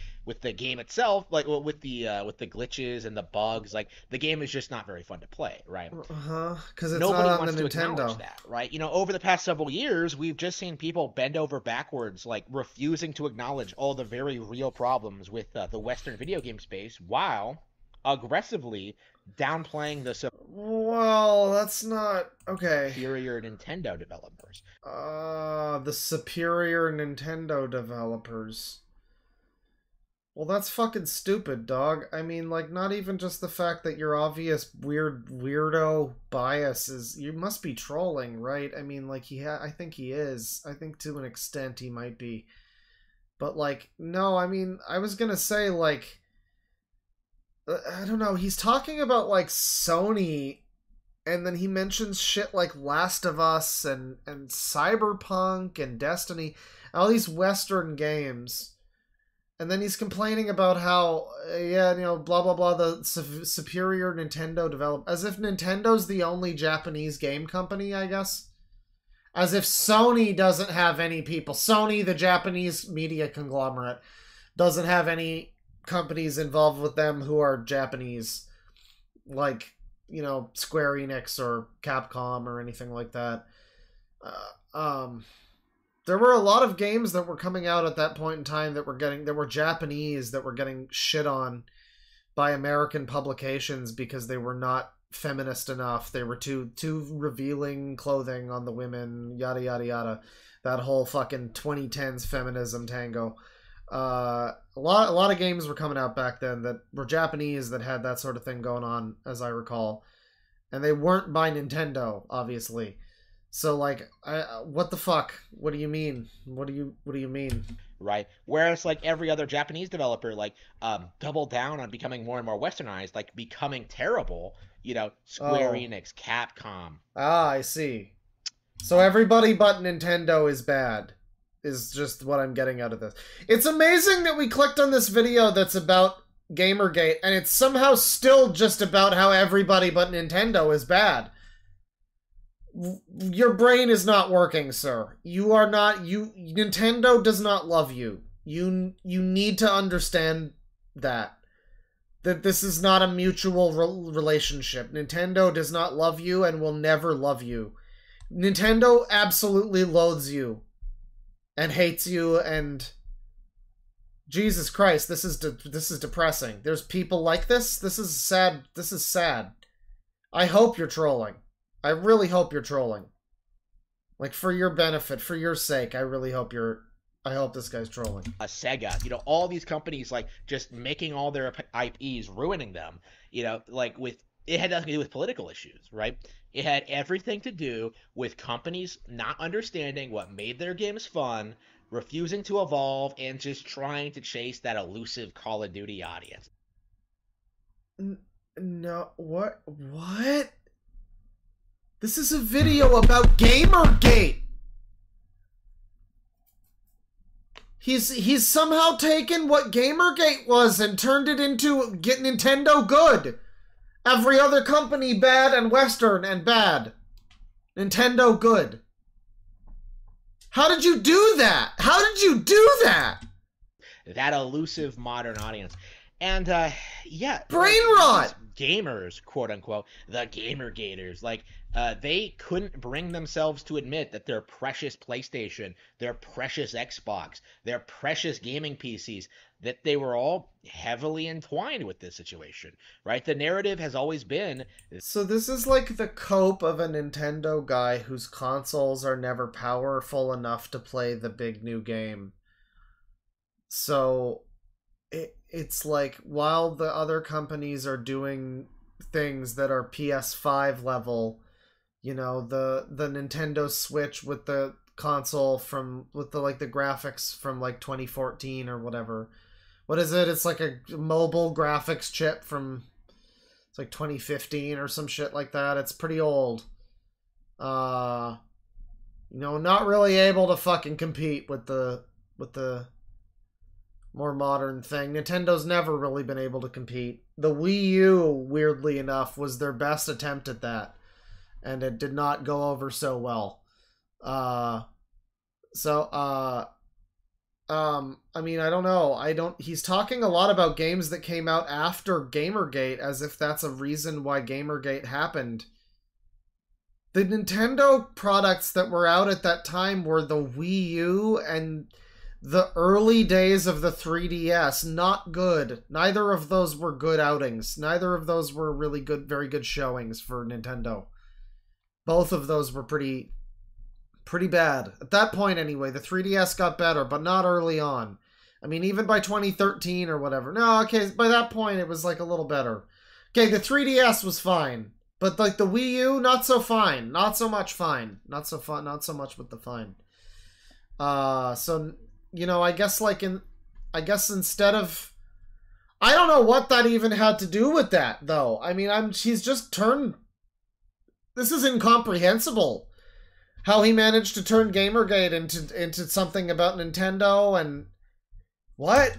game itself, like with the glitches and the bugs. Like, the game is just not very fun to play, right? Because it's Nobody not on wants the to acknowledge Nintendo. that, right? You know, over the past several years, we've just seen people bend over backwards, like refusing to acknowledge all the very real problems with the Western video game space, while aggressively downplaying the Well, that's not okay. Superior Nintendo developers. The superior Nintendo developers. Well, that's fucking stupid, dog. I mean, like, not even just the fact that your obvious weirdo bias is... You must be trolling, right? I mean, like, I think he is. I think to an extent he might be. But, like, no, I mean, I was gonna say, like... I don't know, he's talking about, like, Sony, and then he mentions shit like Last of Us and Cyberpunk and Destiny, all these Western games. And then he's complaining about how, yeah, you know, blah, blah, blah, the superior Nintendo develop... As if Nintendo's the only Japanese game company, I guess? As if Sony doesn't have any people. Sony, the Japanese media conglomerate, doesn't have any companies involved with them who are Japanese, like, you know, Square Enix or Capcom or anything like that. There were a lot of games that were coming out at that point in time that were Japanese, that were getting shit on by American publications because they were not feminist enough. They were too revealing clothing on the women, yada yada yada. That whole fucking 2010s feminism tango. A lot of games were coming out back then that were Japanese that had that sort of thing going on, as I recall, and they weren't by Nintendo, obviously. So, like, what the fuck? What do you mean? What do you mean? Right. Whereas, like, every other Japanese developer, like, doubled down on becoming more and more westernized, like becoming terrible. You know, Square Enix, Capcom. Ah, I see. So everybody but Nintendo is bad. Is just what I'm getting out of this. It's amazing that we clicked on this video that's about Gamergate, and it's somehow still just about how everybody but Nintendo is bad. Your brain is not working, sir. You are not... Nintendo does not love you. You need to understand that. That this is not a mutual relationship. Nintendo does not love you and will never love you. Nintendo absolutely loathes you. And hates you, and Jesus Christ, this is depressing. There's people like this. This is sad. This is sad. I hope you're trolling. I really hope you're trolling. Like, for your benefit, for your sake, I really hope I hope this guy's trolling. Sega, you know, all these companies, like, just making all their IPs, ruining them. You know, like, with it had nothing to do with political issues, right? It had everything to do with companies not understanding what made their games fun, refusing to evolve, and just trying to chase that elusive Call of Duty audience. No, what? This is a video about Gamergate. He's somehow taken what Gamergate was and turned it into get Nintendo good. Every other company bad and Western and bad. Nintendo good. How did you do that? How did you do that? That elusive modern audience. And, yeah. Brain rot! Gamers, quote unquote, the Gamergaters, like, they couldn't bring themselves to admit that their precious PlayStation, their precious Xbox, their precious gaming PCs, that they were all heavily entwined with this situation, right? The narrative has always been... So this is like the cope of a Nintendo guy whose consoles are never powerful enough to play the big new game. So it's like, while the other companies are doing things that are PS5 level, you know, the Nintendo Switch with the console with the graphics from like 2014 or whatever. What is it? It's like a mobile graphics chip from, it's like 2015 or some shit like that. It's pretty old. You know, not really able to fucking compete with the more modern thing. Nintendo's never really been able to compete. The Wii U, weirdly enough, was their best attempt at that, and it did not go over so well. I mean, I don't know. He's talking a lot about games that came out after Gamergate as if that's a reason why Gamergate happened. The Nintendo products that were out at that time were the Wii U and the early days of the 3DS. Not good. Neither of those were good outings. Neither of those were really good, very good showings for Nintendo. Both of those were pretty bad. At that point, anyway, the 3DS got better, but not early on. I mean, even by 2013 or whatever. No, okay, by that point, it was like a little better. Okay, the 3DS was fine. But like the Wii U, not so fine. Not so much fine. Not so fun. Not so much with the fine. So, you know, I guess instead of... I don't know what that even had to do with that, though. I mean, she's just turned... This is incomprehensible. How he managed to turn Gamergate into something about Nintendo and... What?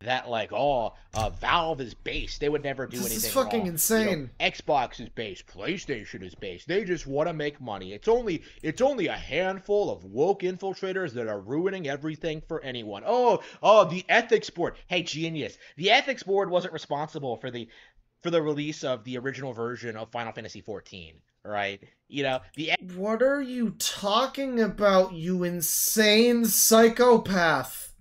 That, like, Valve is based. They would never do anything wrong. This is fucking insane. You know, Xbox is based. PlayStation is based. They just want to make money. It's only a handful of woke infiltrators that are ruining everything for anyone. Oh, the ethics board. Hey, genius. The ethics board wasn't responsible for the release of the original version of Final Fantasy XIV. Right? You know, What are you talking about, you insane psychopath?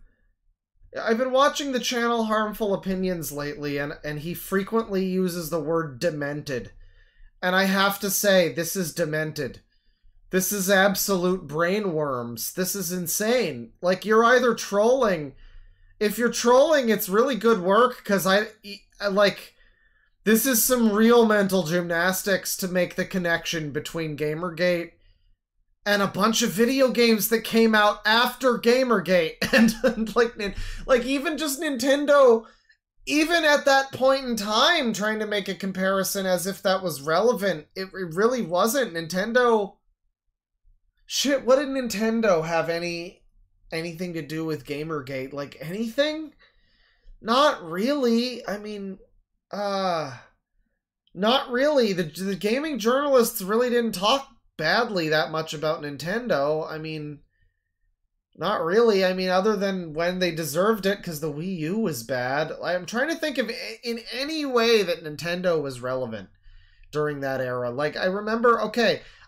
I've been watching the channel Harmful Opinions lately, and he frequently uses the word demented. And I have to say, this is demented. This is absolute brainworms. This is insane. Like, you're either trolling... If you're trolling, it's really good work, because this is some real mental gymnastics to make the connection between Gamergate and a bunch of video games that came out after Gamergate. And like even just Nintendo, even at that point in time, trying to make a comparison as if that was relevant. It really wasn't. Nintendo... Shit, what did Nintendo have anything to do with Gamergate? Like, anything? Not really. I mean... Not really. The gaming journalists really didn't talk badly that much about Nintendo. I mean, not really. I mean, other than when they deserved it because the Wii U was bad. I'm trying to think of in any way that Nintendo was relevant during that era. Like, I remember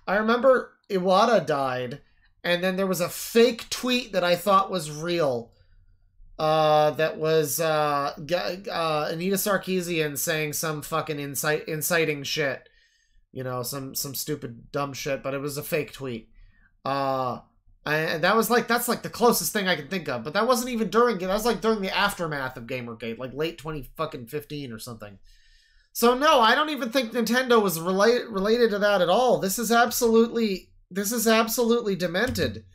Iwata died, and then there was a fake tweet that I thought was real. That was Anita Sarkeesian saying some fucking inciting shit, you know, some stupid dumb shit, but it was a fake tweet. And that's like the closest thing I can think of, but that wasn't even during it. That was like during the aftermath of Gamergate, like late 2015 or something. So no, I don't even think Nintendo was related to that at all. This is absolutely demented.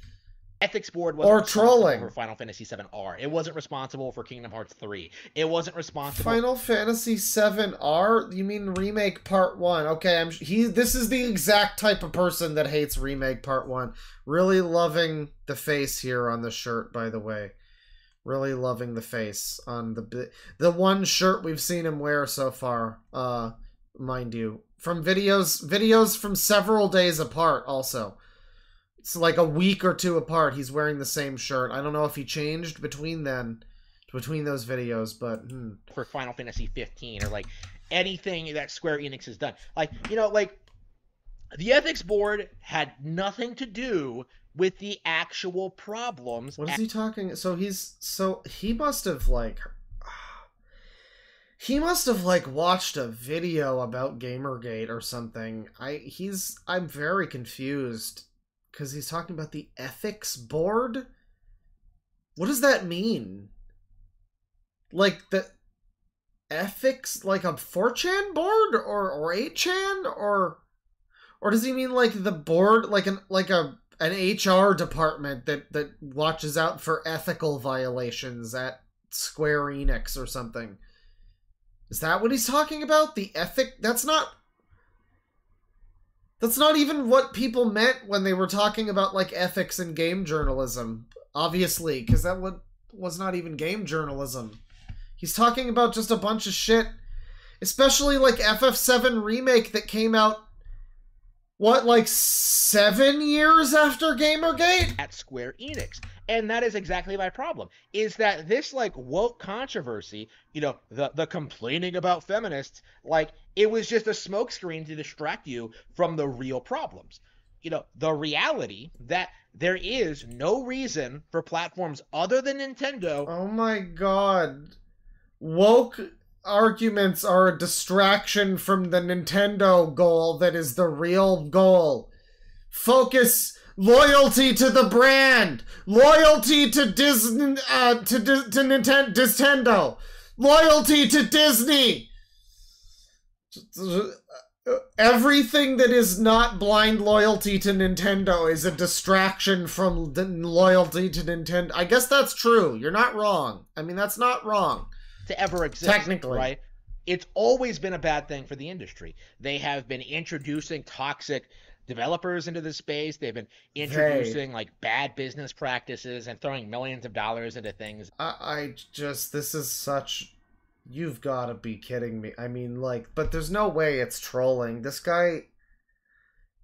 Ethics board wasn't or responsible trolling. for Final Fantasy VII R. It wasn't responsible for Kingdom Hearts 3. It wasn't responsible. Final Fantasy VII R? You mean Remake Part 1? Okay, this is the exact type of person that hates Remake Part 1. Really loving the face here on the shirt, by the way. Really loving the face on the one shirt we've seen him wear so far, mind you. From videos from several days apart also. It's like a week or two apart, he's wearing the same shirt. I don't know if he changed between those videos, but for Final Fantasy 15 or like anything that Square Enix has done. Like, you know, like the ethics board had nothing to do with the actual problems. What is he talking? So he must have like watched a video about Gamergate or something. I'm very confused because he's talking about the ethics board. What does that mean? Like the ethics, like a 4chan board or 8chan, or does he mean like the board, like an HR department that watches out for ethical violations at Square Enix or something? Is that what he's talking about? The ethic? That's not even what people meant when they were talking about like ethics in game journalism. Obviously, because that was not even game journalism. He's talking about just a bunch of shit, especially like FF7 Remake that came out, what, like 7 years after Gamergate? At Square Enix. And that is exactly my problem, is that this like woke controversy, you know, the complaining about feminists, like it was just a smokescreen to distract you from the real problems. You know, the reality that there is no reason for platforms other than Nintendo. Oh my god. Woke arguments are a distraction from the Nintendo goal that is the real goal. Focus loyalty to the brand, loyalty to Disney, to Nintendo, loyalty to Disney. Everything that is not blind loyalty to Nintendo is a distraction from the loyalty to Nintendo. I guess that's true. You're not wrong. I mean, that's not wrong. To ever exist, technically, right? It's always been a bad thing for the industry. They have been introducing toxic developers into the space. They've been introducing like bad business practices and throwing millions of dollars into things. This is such, you've got to be kidding me. I mean, like, but there's no way it's trolling. This guy,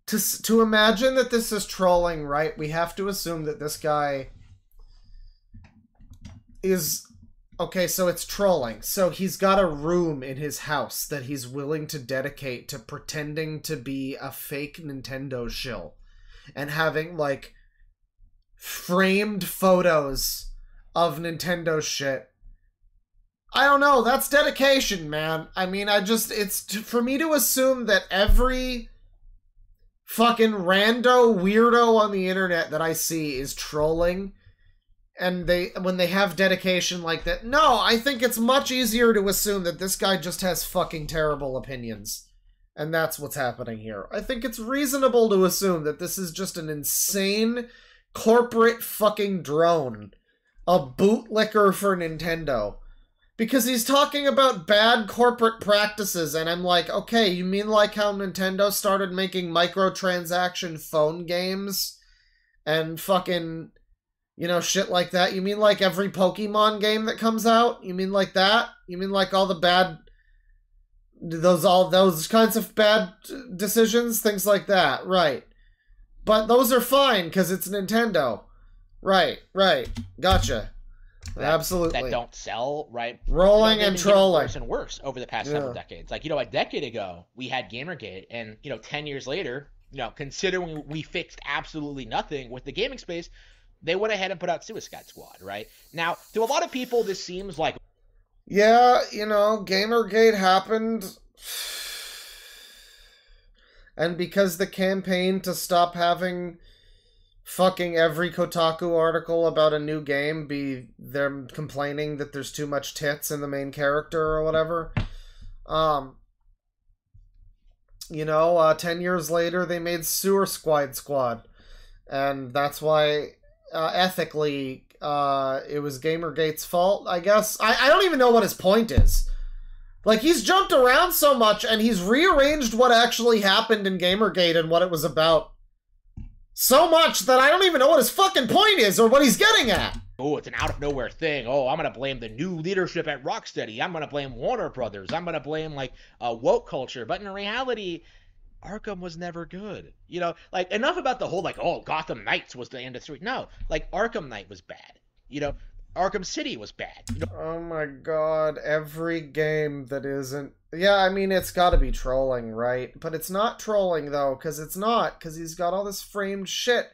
to imagine that this is trolling, right? We have to assume that this guy is, okay, so it's trolling. So he's got a room in his house that he's willing to dedicate to pretending to be a fake Nintendo shill and having, like, framed photos of Nintendo shit. I don't know, that's dedication, man. I mean, for me to assume that every fucking rando weirdo on the internet that I see is trolling, and when they have dedication like that, no, I think it's much easier to assume that this guy just has fucking terrible opinions. And that's what's happening here. I think it's reasonable to assume that this is just an insane corporate fucking drone. A bootlicker for Nintendo. Because he's talking about bad corporate practices, and I'm like, okay, you mean like how Nintendo started making microtransaction phone games? And fucking, you know, shit like that? You mean like every Pokemon game that comes out? You mean like that? You mean like all the bad, all those kinds of bad decisions? Things like that, right. But those are fine, because it's Nintendo. Right, gotcha. Absolutely. That don't sell, right? Rolling and trolling. Worse and worse over the past several decades. Like, you know, a decade ago, we had Gamergate, and, you know, 10 years later, you know, considering we fixed absolutely nothing with the gaming space, they went ahead and put out Suicide Squad, right? Now, to a lot of people, this seems like... Yeah, you know, Gamergate happened. And because the campaign to stop having fucking every Kotaku article about a new game be them complaining that there's too much tits in the main character or whatever, you know, 10 years later they made Sewer Squad. And that's why, ethically, it was Gamergate's fault, I guess. I don't even know what his point is. Like, he's jumped around so much, and he's rearranged what actually happened in Gamergate and what it was about so much that I don't even know what his fucking point is or what he's getting at. Oh, it's an out-of-nowhere thing. Oh, I'm going to blame the new leadership at Rocksteady. I'm going to blame Warner Brothers. I'm going to blame, like, woke culture. But in reality, Arkham was never good. You know, like, enough about the whole, like, oh, Gotham Knights was the end of 3. No, like, Arkham Knight was bad. You know, Arkham City was bad. You know? Oh my god, every game that isn't... Yeah, I mean, it's gotta be trolling, right? But it's not trolling, though, because it's not, because he's got all this framed shit.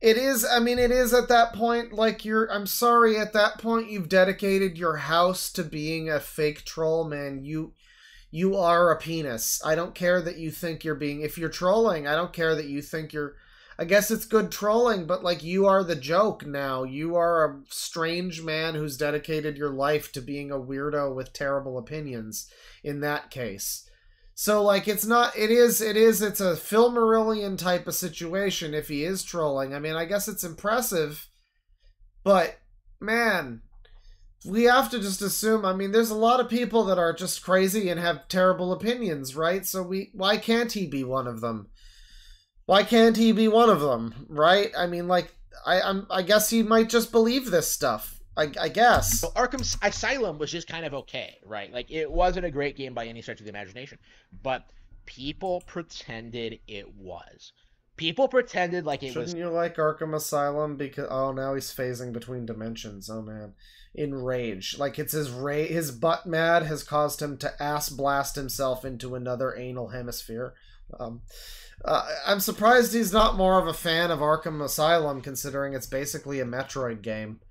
It is, I mean, it is at that point, like, I'm sorry, at that point you've dedicated your house to being a fake troll, man. You are a penis. I don't care that you think you're being... If you're trolling, I don't care that you think you're... I guess it's good trolling, but, like, you are the joke now. You are a strange man who's dedicated your life to being a weirdo with terrible opinions, in that case. So, like, it's not... it's a Phil Marillion type of situation if he is trolling. I mean, I guess it's impressive, but, man... We have to just assume, I mean, there's a lot of people that are just crazy and have terrible opinions, right? So why can't he be one of them? Why can't he be one of them, right? I mean, like, I guess he might just believe this stuff. I guess. Well, Arkham Asylum was just kind of okay, right? Like, it wasn't a great game by any stretch of the imagination. But people pretended it was. People pretended like it was... Shouldn't you like Arkham Asylum? Because, oh, now he's phasing between dimensions. Oh, man. In rage. Like, it's his butt mad has caused him to ass blast himself into another anal hemisphere. I'm surprised he's not more of a fan of Arkham Asylum, considering it's basically a Metroid game.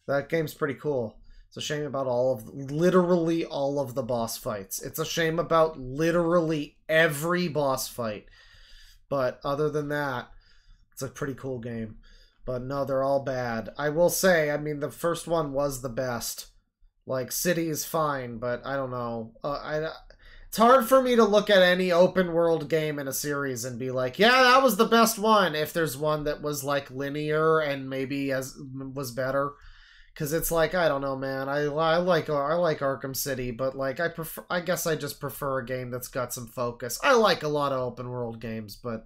That game's pretty cool. It's a shame about literally all of the boss fights. It's a shame about literally every boss fight. But other than that, it's a pretty cool game. But no, they're all bad. I will say, I mean, the first one was the best. Like, City is fine, but I don't know. It's hard for me to look at any open world game in a series and be like, yeah, that was the best one, if there's one that was, like, linear and maybe was better. Because it's like, I don't know, man. I like Arkham City, but, like, I guess I just prefer a game that's got some focus. I like a lot of open world games, but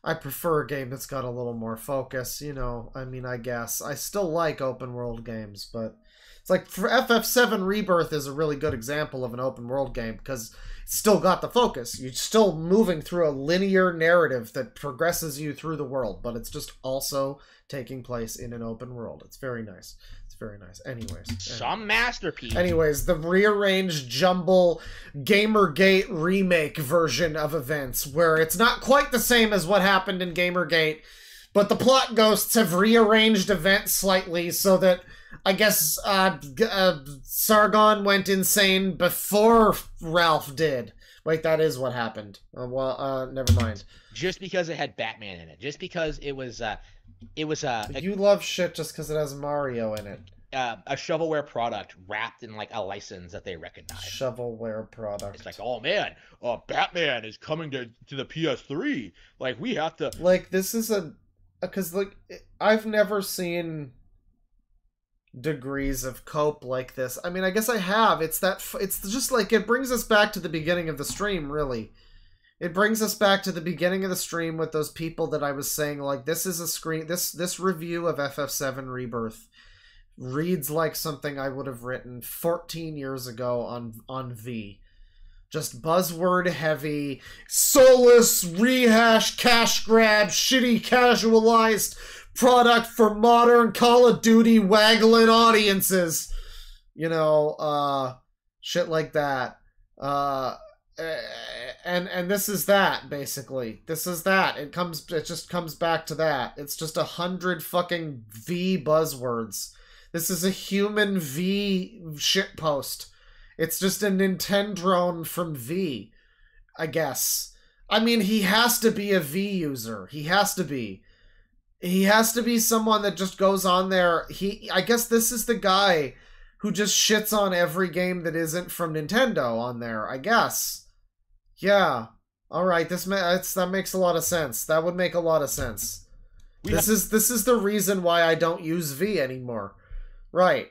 I prefer a game that's got a little more focus, you know. I mean, I guess. I still like open world games, but it's like for FF7 Rebirth is a really good example of an open world game because it's still got the focus. You're still moving through a linear narrative that progresses you through the world, but it's just also taking place in an open world. It's very nice. It's very nice. Anyways. Some masterpiece. Anyways, the rearranged jumble Gamergate remake version of events, where it's not quite the same as what happened in Gamergate, but the plot ghosts have rearranged events slightly so that I guess Sargon went insane before Ralph did. Wait, that is what happened. Never mind. Just because it had Batman in it. Just because it was you love shit just because it has Mario in it. A shovelware product wrapped in like a license that they recognize. Shovelware product. It's like, oh man, Batman is coming to the PS3. Like, we have to. Like, this is because like I've never seen degrees of cope like this. I mean, I guess I have. It's just like, it brings us back to the beginning of the stream, really. It brings us back to the beginning of the stream with those people that I was saying, like, this is a screen, this review of FF7 Rebirth reads like something I would have written 14 years ago on V. Just buzzword heavy, soulless, rehash, cash grab, shitty casualized product for modern Call of Duty waggling audiences. You know, shit like that. And this is that, basically. This is that. It just comes back to that. It's just 100 fucking V buzzwords. This is a human V shitpost. It's just a Nintendrone from V, I guess. I mean, he has to be a V user. He has to be. He has to be someone that just goes on there. I guess this is the guy who just shits on every game that isn't from Nintendo on there, I guess. Yeah. All right, that makes a lot of sense. That would make a lot of sense. This is the reason why I don't use V anymore. Right.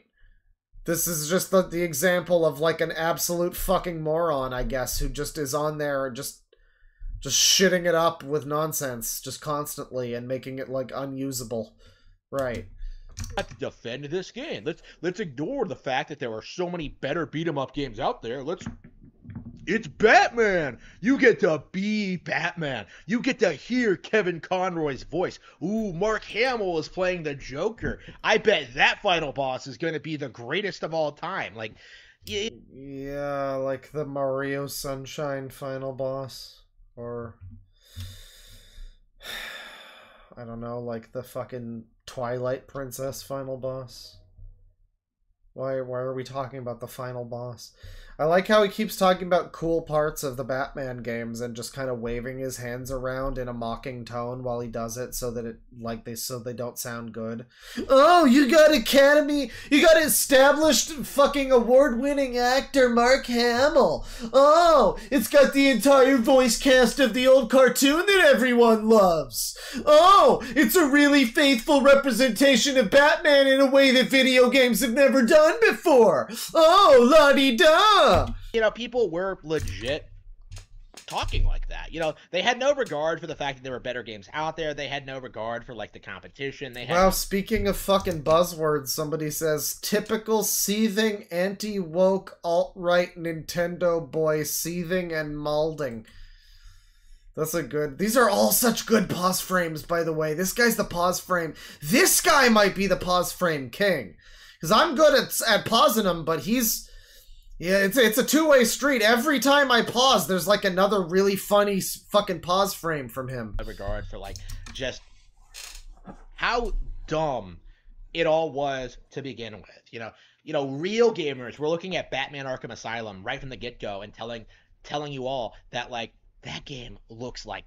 This is just the example of like an absolute fucking moron, I guess, who just is on there just shitting it up with nonsense just constantly and making it like unusable. Right. Have to defend this game. Let's ignore the fact that there are so many better beat 'em up games out there. It's Batman. You get to be Batman. You get to hear Kevin Conroy's voice. Ooh, Mark Hamill is playing the Joker. I bet that final boss is going to be the greatest of all time. Like, yeah, like the Mario Sunshine final boss, or I don't know, like the fucking Twilight Princess final boss. Why are we talking about the final boss? I like how he keeps talking about cool parts of the Batman games and just kind of waving his hands around in a mocking tone while he does it so that they don't sound good. Oh, you got established fucking award-winning actor Mark Hamill. Oh, it's got the entire voice cast of the old cartoon that everyone loves. Oh, it's a really faithful representation of Batman in a way that video games have never done before. Oh, la-di-da. You know, people were legit talking like that. You know, they had no regard for the fact that there were better games out there. They had no regard for, like, the competition. They had Wow, speaking of fucking buzzwords, somebody says, typical seething, anti-woke, alt-right Nintendo boy seething and malding. That's a good... These are all such good pause frames, by the way. This guy's the pause frame. This guy might be the pause frame king. Because I'm good at pausing him, but he's... Yeah, it's a two-way street. Every time I pause, there's like another really funny fucking pause frame from him. Regard for like just how dumb it all was to begin with. You know, real gamers were looking at Batman Arkham Asylum right from the get-go and telling you all that like that game looks like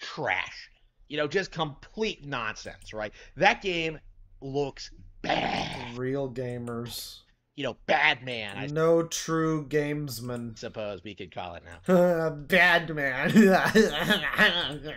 trash. You know, just complete nonsense, right? That game looks bad. Real gamers. You know, bad man. No true gamesman. Suppose we could call it now. Bad man.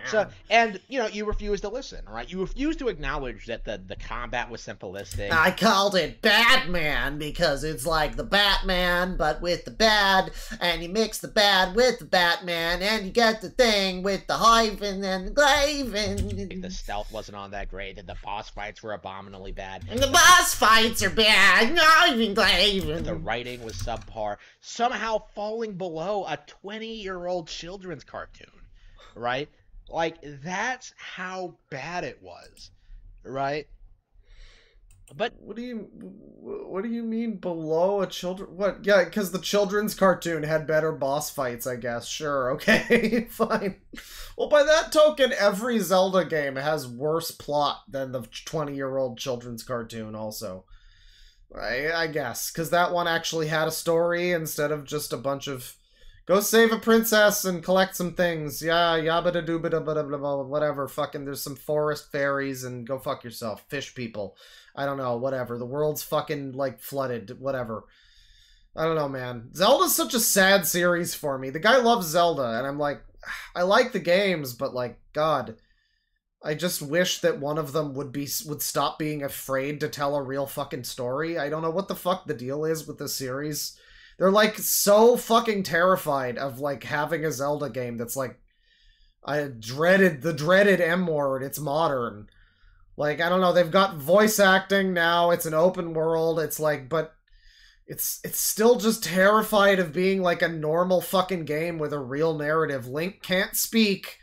So, and, you know, you refuse to listen, right? You refuse to acknowledge that the combat was simplistic. I called it Batman because it's like the Batman, but with the bad, and you mix the bad with the Batman, and you get the thing with the hyphen and the glavin. The stealth wasn't on that great, and the boss fights were abominably bad. And the boss fights are bad, not even glavin. The writing was subpar, somehow falling below a 20-year-old children's cartoon, right? Like, that's how bad it was, right? But what do you mean below a children? What? Yeah, because the children's cartoon had better boss fights, I guess. Sure, okay, fine. Well, by that token, every Zelda game has worse plot than the 20-year-old children's cartoon also. I guess, because that one actually had a story instead of just a bunch of go save a princess and collect some things. Yeah, yabba da dooba da blah blah whatever. Fucking there's some forest fairies and go fuck yourself. Fish people. I don't know, whatever. The world's fucking like flooded, whatever. I don't know, man. Zelda's such a sad series for me. The guy loves Zelda, and I'm like, I like the games, but like, God. I just wish that one of them would stop being afraid to tell a real fucking story. I don't know what the fuck the deal is with this series. They're like so fucking terrified of like having a Zelda game that's like the dreaded M word. It's modern. Like, I don't know, they've got voice acting now, it's an open world, it's like, but it's still just terrified of being like a normal fucking game with a real narrative. Link can't speak.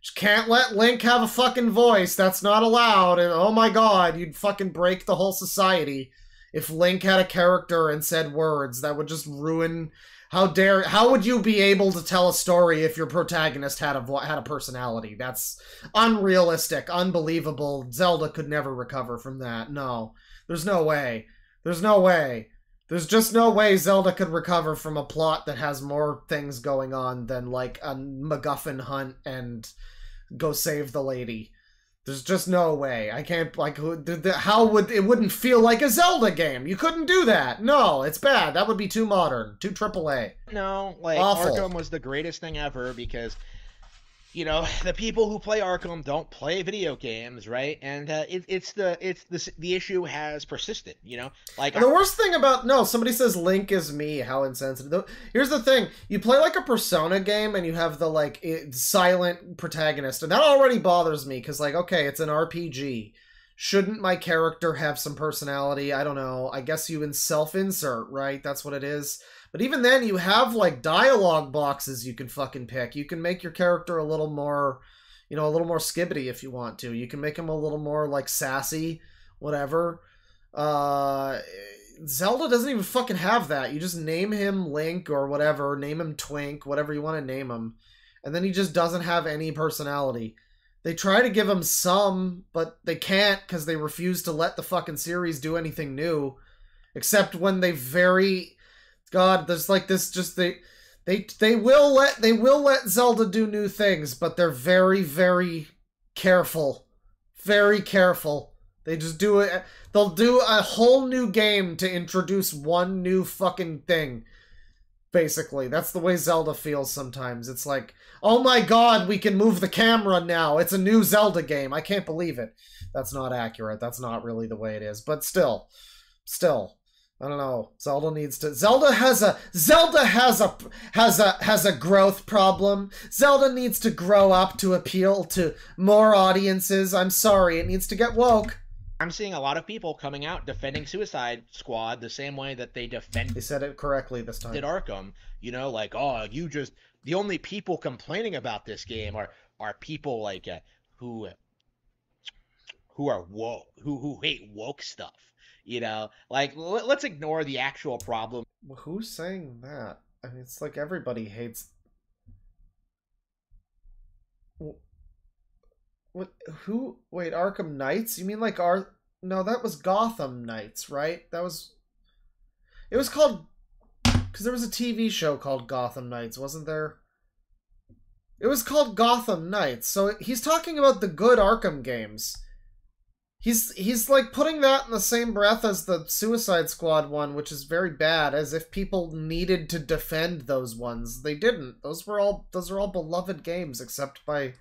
Just can't let Link have a fucking voice. That's not allowed. And oh my god, you'd fucking break the whole society if Link had a character and said words. That would just ruin... How would you be able to tell a story if your protagonist had a personality? That's unrealistic, unbelievable. Zelda could never recover from that. No. There's no way. There's no way. There's just no way Zelda could recover from a plot that has more things going on than, like, a MacGuffin hunt and go save the lady. There's just no way. I can't, like, how would... It wouldn't feel like a Zelda game. You couldn't do that. No, it's bad. That would be too modern. Too AAA. No, like, Awful. Arkham was the greatest thing ever because you know, the people who play Arkham don't play video games, right? And the issue has persisted, you know. Like the worst thing about somebody says Link is me. How insensitive! Here's the thing: you play like a Persona game, and you have the silent protagonist, and that already bothers me because okay, it's an RPG. Shouldn't my character have some personality? I don't know. I guess you self-insert, right? That's what it is. But even then, you have, dialogue boxes you can fucking pick. You can make your character a little more, a little more skibbity if you want to. You can make him a little more, sassy, whatever. Zelda doesn't even fucking have that. You just name him Link or whatever. Name him Twink, whatever you want to name him. And then he just doesn't have any personality. They try to give him some, but they can't because they refuse to let the fucking series do anything new. Except when they God, there's this just they will let Zelda do new things, but they're very, very careful. Very careful. They just do it. They'll do a whole new game to introduce one new fucking thing. Basically, that's the way Zelda feels sometimes. It's like, oh my god, we can move the camera now. It's a new Zelda game. I can't believe it. That's not accurate. That's not really the way it is. But still. I don't know. Zelda has a growth problem. Zelda needs to grow up to appeal to more audiences. I'm sorry, it needs to get woke. I'm seeing a lot of people coming out defending Suicide Squad the same way that they defended. They said it correctly this time. Did Arkham, you know, the only people complaining about this game are people who are woke, who hate woke stuff. You know, let's ignore the actual problem. Who's saying that? I mean, it's like everybody hates... What? Who? Wait, Arkham Knights? You mean No, that was Gotham Knights, right? It was called... Because there was a TV show called Gotham Knights, wasn't there? It was called Gotham Knights, so he's talking about the good Arkham games. He's putting that in the same breath as the Suicide Squad one, which is very bad, as if people needed to defend those ones. They didn't. Those are all beloved games, except by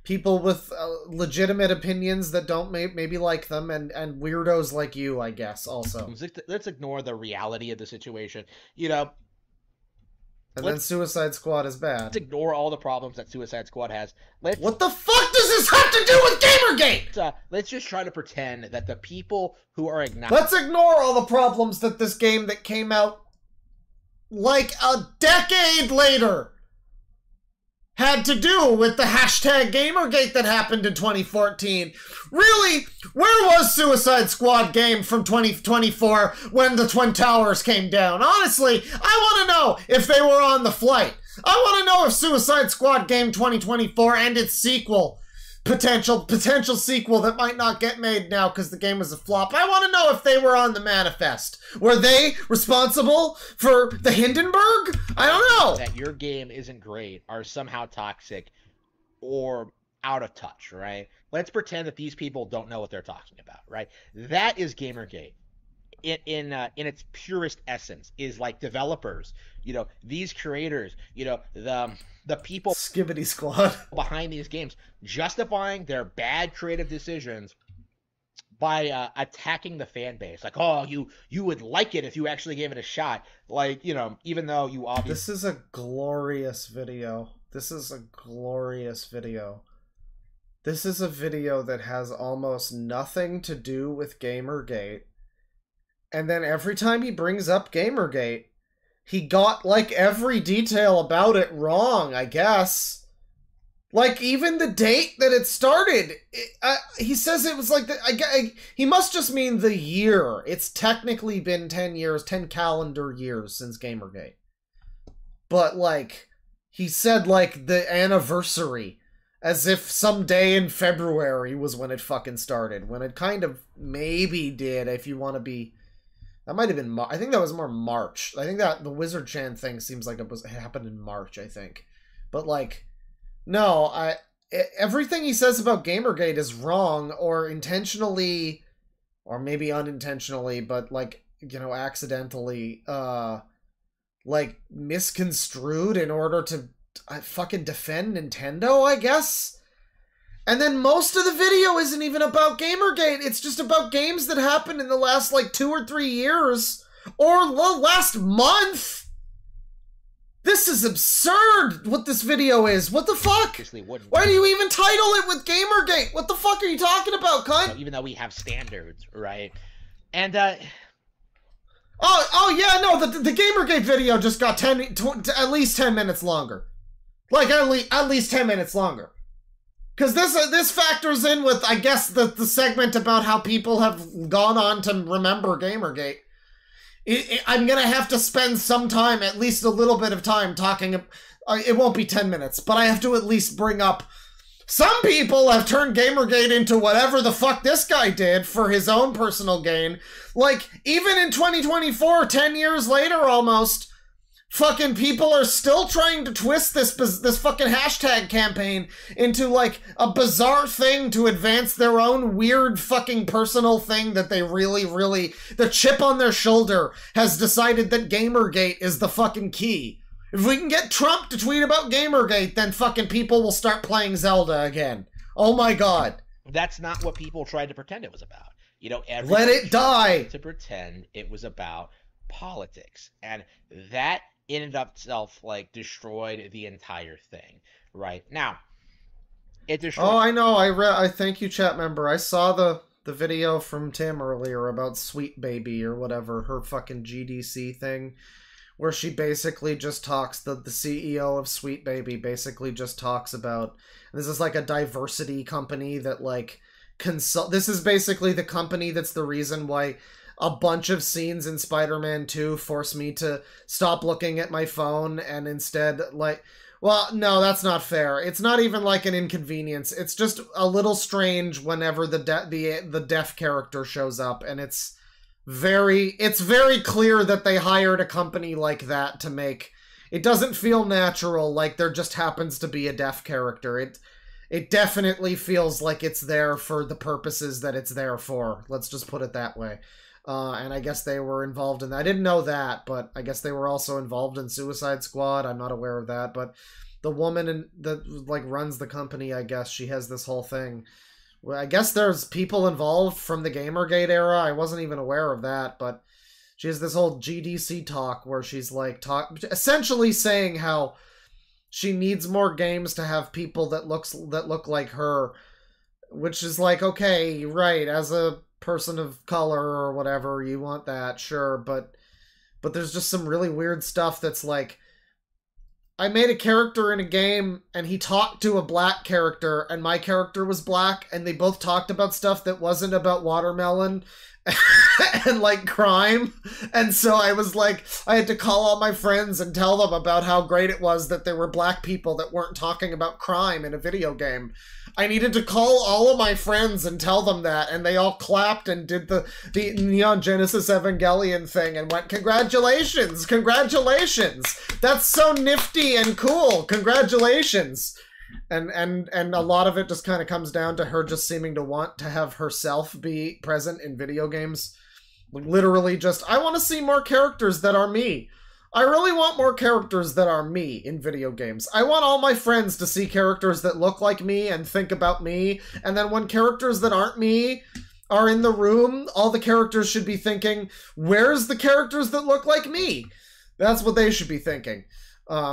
people with legitimate opinions that don't maybe like them, and weirdos like you, I guess, also. Let's ignore the reality of the situation. You know, then Suicide Squad is bad. Let's ignore all the problems that Suicide Squad has. What the fuck does this have to do with Gamergate? Let's just try to pretend that the people who are Let's ignore all the problems that this game that came out a decade later had to do with the hashtag Gamergate that happened in 2014. Really, where was Suicide Squad game from 2024 when the Twin Towers came down? Honestly, I want to know if they were on the flight. I want to know if Suicide Squad game 2024 and its sequel, potential sequel that might not get made now because the game was a flop. I want to know if they were on the manifest. Were they responsible for the Hindenburg? I don't know. That your game isn't great, are somehow toxic or out of touch, right? Let's pretend that these people don't know what they're talking about, right? That is Gamergate. In its purest essence, is developers, you know, these creators, you know, the people Skibbity Squad behind these games justifying their bad creative decisions by attacking the fan base. Oh, you would like it if you actually gave it a shot. You know, even though you obviously... This is a glorious video. This is a glorious video. This is a video that has almost nothing to do with Gamergate. And then every time he brings up Gamergate, he got, every detail about it wrong, I guess. Even the date that it started. He says it was he must just mean the year. It's technically been 10 years, 10 calendar years since Gamergate. But, he said, the anniversary. As if some day in February was when it fucking started. When it kind of maybe did, if you want to be... That might have been... I think that was more March. I think that the Wizard Chan thing seems like it happened in March, I think. But, no, everything he says about Gamergate is wrong, or intentionally, or maybe unintentionally, but, you know, accidentally, misconstrued in order to fucking defend Nintendo, I guess. And then most of the video isn't even about Gamergate. It's just about games that happened in the last, like, 2 or 3 years. Or the last month. This is absurd what this video is. What the fuck? Why do you even title it with Gamergate? What the fuck are you talking about, cunt? Even though we have standards, right? And, Oh yeah, no, the Gamergate video just got at least 10 minutes longer. Like, at least 10 minutes longer. Because this factors in with, I guess, the segment about how people have gone on to remember Gamergate. I'm gonna have to spend some time, at least a little bit of time, talking. It won't be 10 minutes, but I have to at least bring up. Some people have turned Gamergate into whatever the fuck this guy did for his own personal gain. Like, even in 2024, 10 years later almost, fucking people are still trying to twist this fucking hashtag campaign into, like, a bizarre thing to advance their own weird fucking personal thing that they really, the chip on their shoulder has decided that Gamergate is the fucking key. If we can get Trump to tweet about Gamergate, then fucking people will start playing Zelda again. Oh my god. That's not what people tried to pretend it was about. You know, let it die to pretend it was about politics. And that in and of itself, like, destroyed the entire thing, right? Now, it destroyed... Oh, I know. I thank you, chat member. I saw the video from Tim earlier about Sweet Baby or whatever, her fucking GDC thing, where she basically just talks, the CEO of Sweet Baby basically just talks about, this is like a diversity company that, like, this is basically the company that's the reason why a bunch of scenes in Spider-Man 2 force me to stop looking at my phone and instead, like... Well, no, that's not fair. It's not even like an inconvenience. It's just a little strange whenever the deaf character shows up, and it's very clear that they hired a company like that to make... It doesn't feel natural, like there just happens to be a deaf character. It definitely feels like it's there for the purposes that it's there for. Let's just put it that way. And I guess they were involved in that. I didn't know that, but I guess they were also involved in Suicide Squad. I'm not aware of that, but the woman that, like, runs the company, I guess, she has this whole thing. Well, I guess there's people involved from the Gamergate era. I wasn't even aware of that, but she has this whole GDC talk where she's, like, essentially saying how she needs more games to have people that look like her, which is like, okay, right, as a person of color or whatever, you want that, sure, but there's just some really weird stuff that's like, I made a character in a game and he talked to a black character and my character was black and they both talked about stuff that wasn't about watermelon and, like, crime, and so I was like, I had to call all my friends and tell them about how great it was that there were black people that weren't talking about crime in a video game. I needed to call all of my friends and tell them that, and they all clapped and did the Neon Genesis Evangelion thing and went, congratulations, congratulations, that's so nifty and cool, congratulations. And a lot of it just kind of comes down to her just seeming to want to have herself be present in video games. Like, literally just, I want to see more characters that are me. I really want more characters that are me in video games. I want all my friends to see characters that look like me and think about me, and then when characters that aren't me are in the room, all the characters should be thinking, where's the characters that look like me? That's what they should be thinking. That's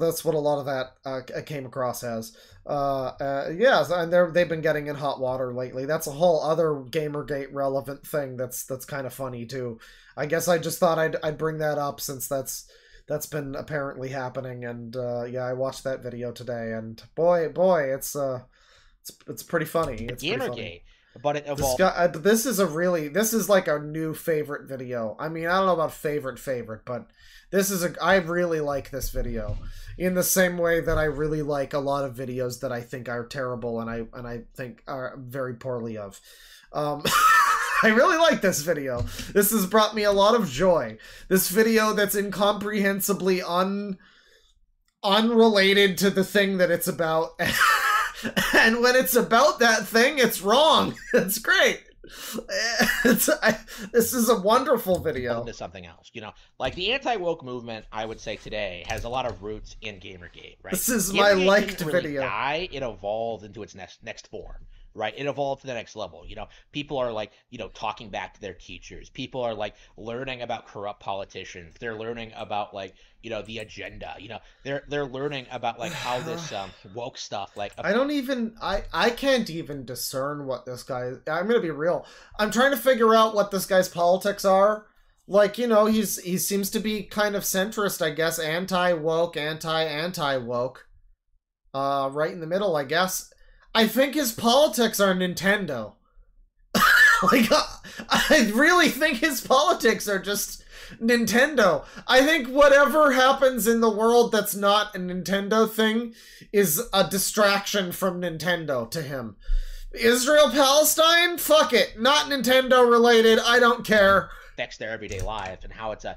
what a lot of that came across as. Yeah, and they've been getting in hot water lately. That's a whole other Gamergate relevant thing that's kind of funny too. I guess I just thought I'd bring that up since that's been apparently happening, and yeah, I watched that video today, and boy, it's pretty funny. It's Gamergate. Pretty funny. But it evolved. This is like a new favorite video. I mean, I don't know about favorite, but I really like this video in the same way that I really like a lot of videos that I think are terrible and I think are very poorly of. I really like this video. This has brought me a lot of joy. This video that's incomprehensibly unrelated to the thing that it's about. And when it's about that thing, it's wrong. It's great. This is a wonderful video. Into something else, you know, like the anti-woke movement, I would say today has a lot of roots in Gamergate, right? This is Gamergate my liked didn't really video. Die, it evolved into its next form. Right, it evolved to the next level. You know, people are like, you know, talking back to their teachers. People are like learning about corrupt politicians. They're learning about like, you know, the agenda. You know, they're learning about like how this woke stuff. Like, I can't even discern what this guy. I'm gonna be real. I'm trying to figure out what this guy's politics are. Like, you know, he seems to be kind of centrist, I guess, anti-woke, anti-woke. Right in the middle, I guess. I think his politics are Nintendo. Like, I really think his politics are just Nintendo. I think whatever happens in the world that's not a Nintendo thing is a distraction from Nintendo to him. Israel-Palestine? Fuck it. Not Nintendo related. I don't care. Affects their everyday life and how it's a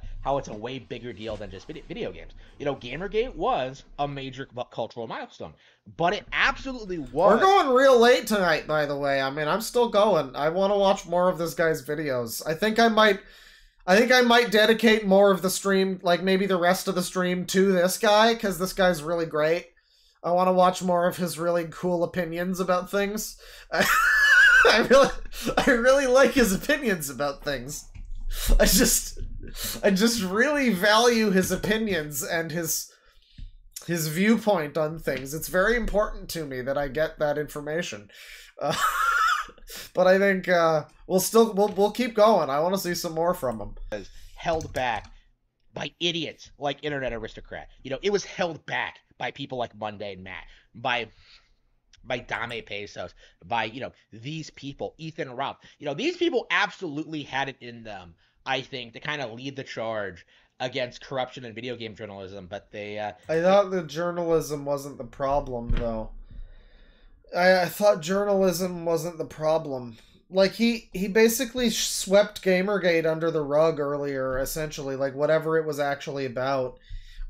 way bigger deal than just video games. You know, Gamergate was a major cultural milestone, but it absolutely was. We're going real late tonight, by the way. I mean, I'm still going. I want to watch more of this guy's videos. I think I might dedicate more of the stream, like maybe the rest of the stream, to this guy, because this guy's really great. I want to watch more of his really cool opinions about things. I really like his opinions about things. I just really value his opinions and his viewpoint on things. It's very important to me that I get that information. But I think we'll keep going. I want to see some more from him. Held back by idiots like Internet Aristocrat. You know, it was held back by people like Mundane Matt, by Dame Pesos, by, you know, these people, Ethan Ralph. You know, these people absolutely had it in them, I think, to kind of lead the charge against corruption in video game journalism, but they... I thought the journalism wasn't the problem, though. I thought journalism wasn't the problem. Like, he basically swept Gamergate under the rug earlier, essentially, like, whatever it was actually about.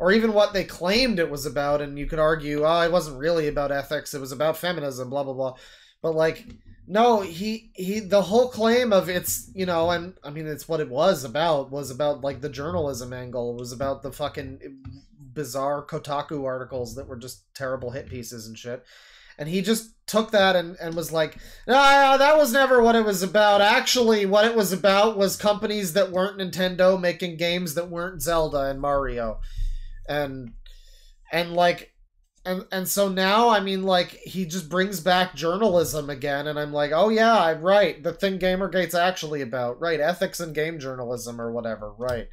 Or even what they claimed it was about, and you could argue, oh, it wasn't really about ethics, it was about feminism, blah, blah, blah. But, like, no, the whole claim of it's, you know, and, I mean, it's what it was about, like, the journalism angle. It was about the fucking bizarre Kotaku articles that were just terrible hit pieces and shit. And he just took that and was like, no, that was never what it was about. Actually, what it was about was companies that weren't Nintendo making games that weren't Zelda and Mario. And so now, I mean, like, he just brings back journalism again, and I'm like, oh yeah, I'm right, the thing Gamergate's actually about, right, ethics and game journalism or whatever, right.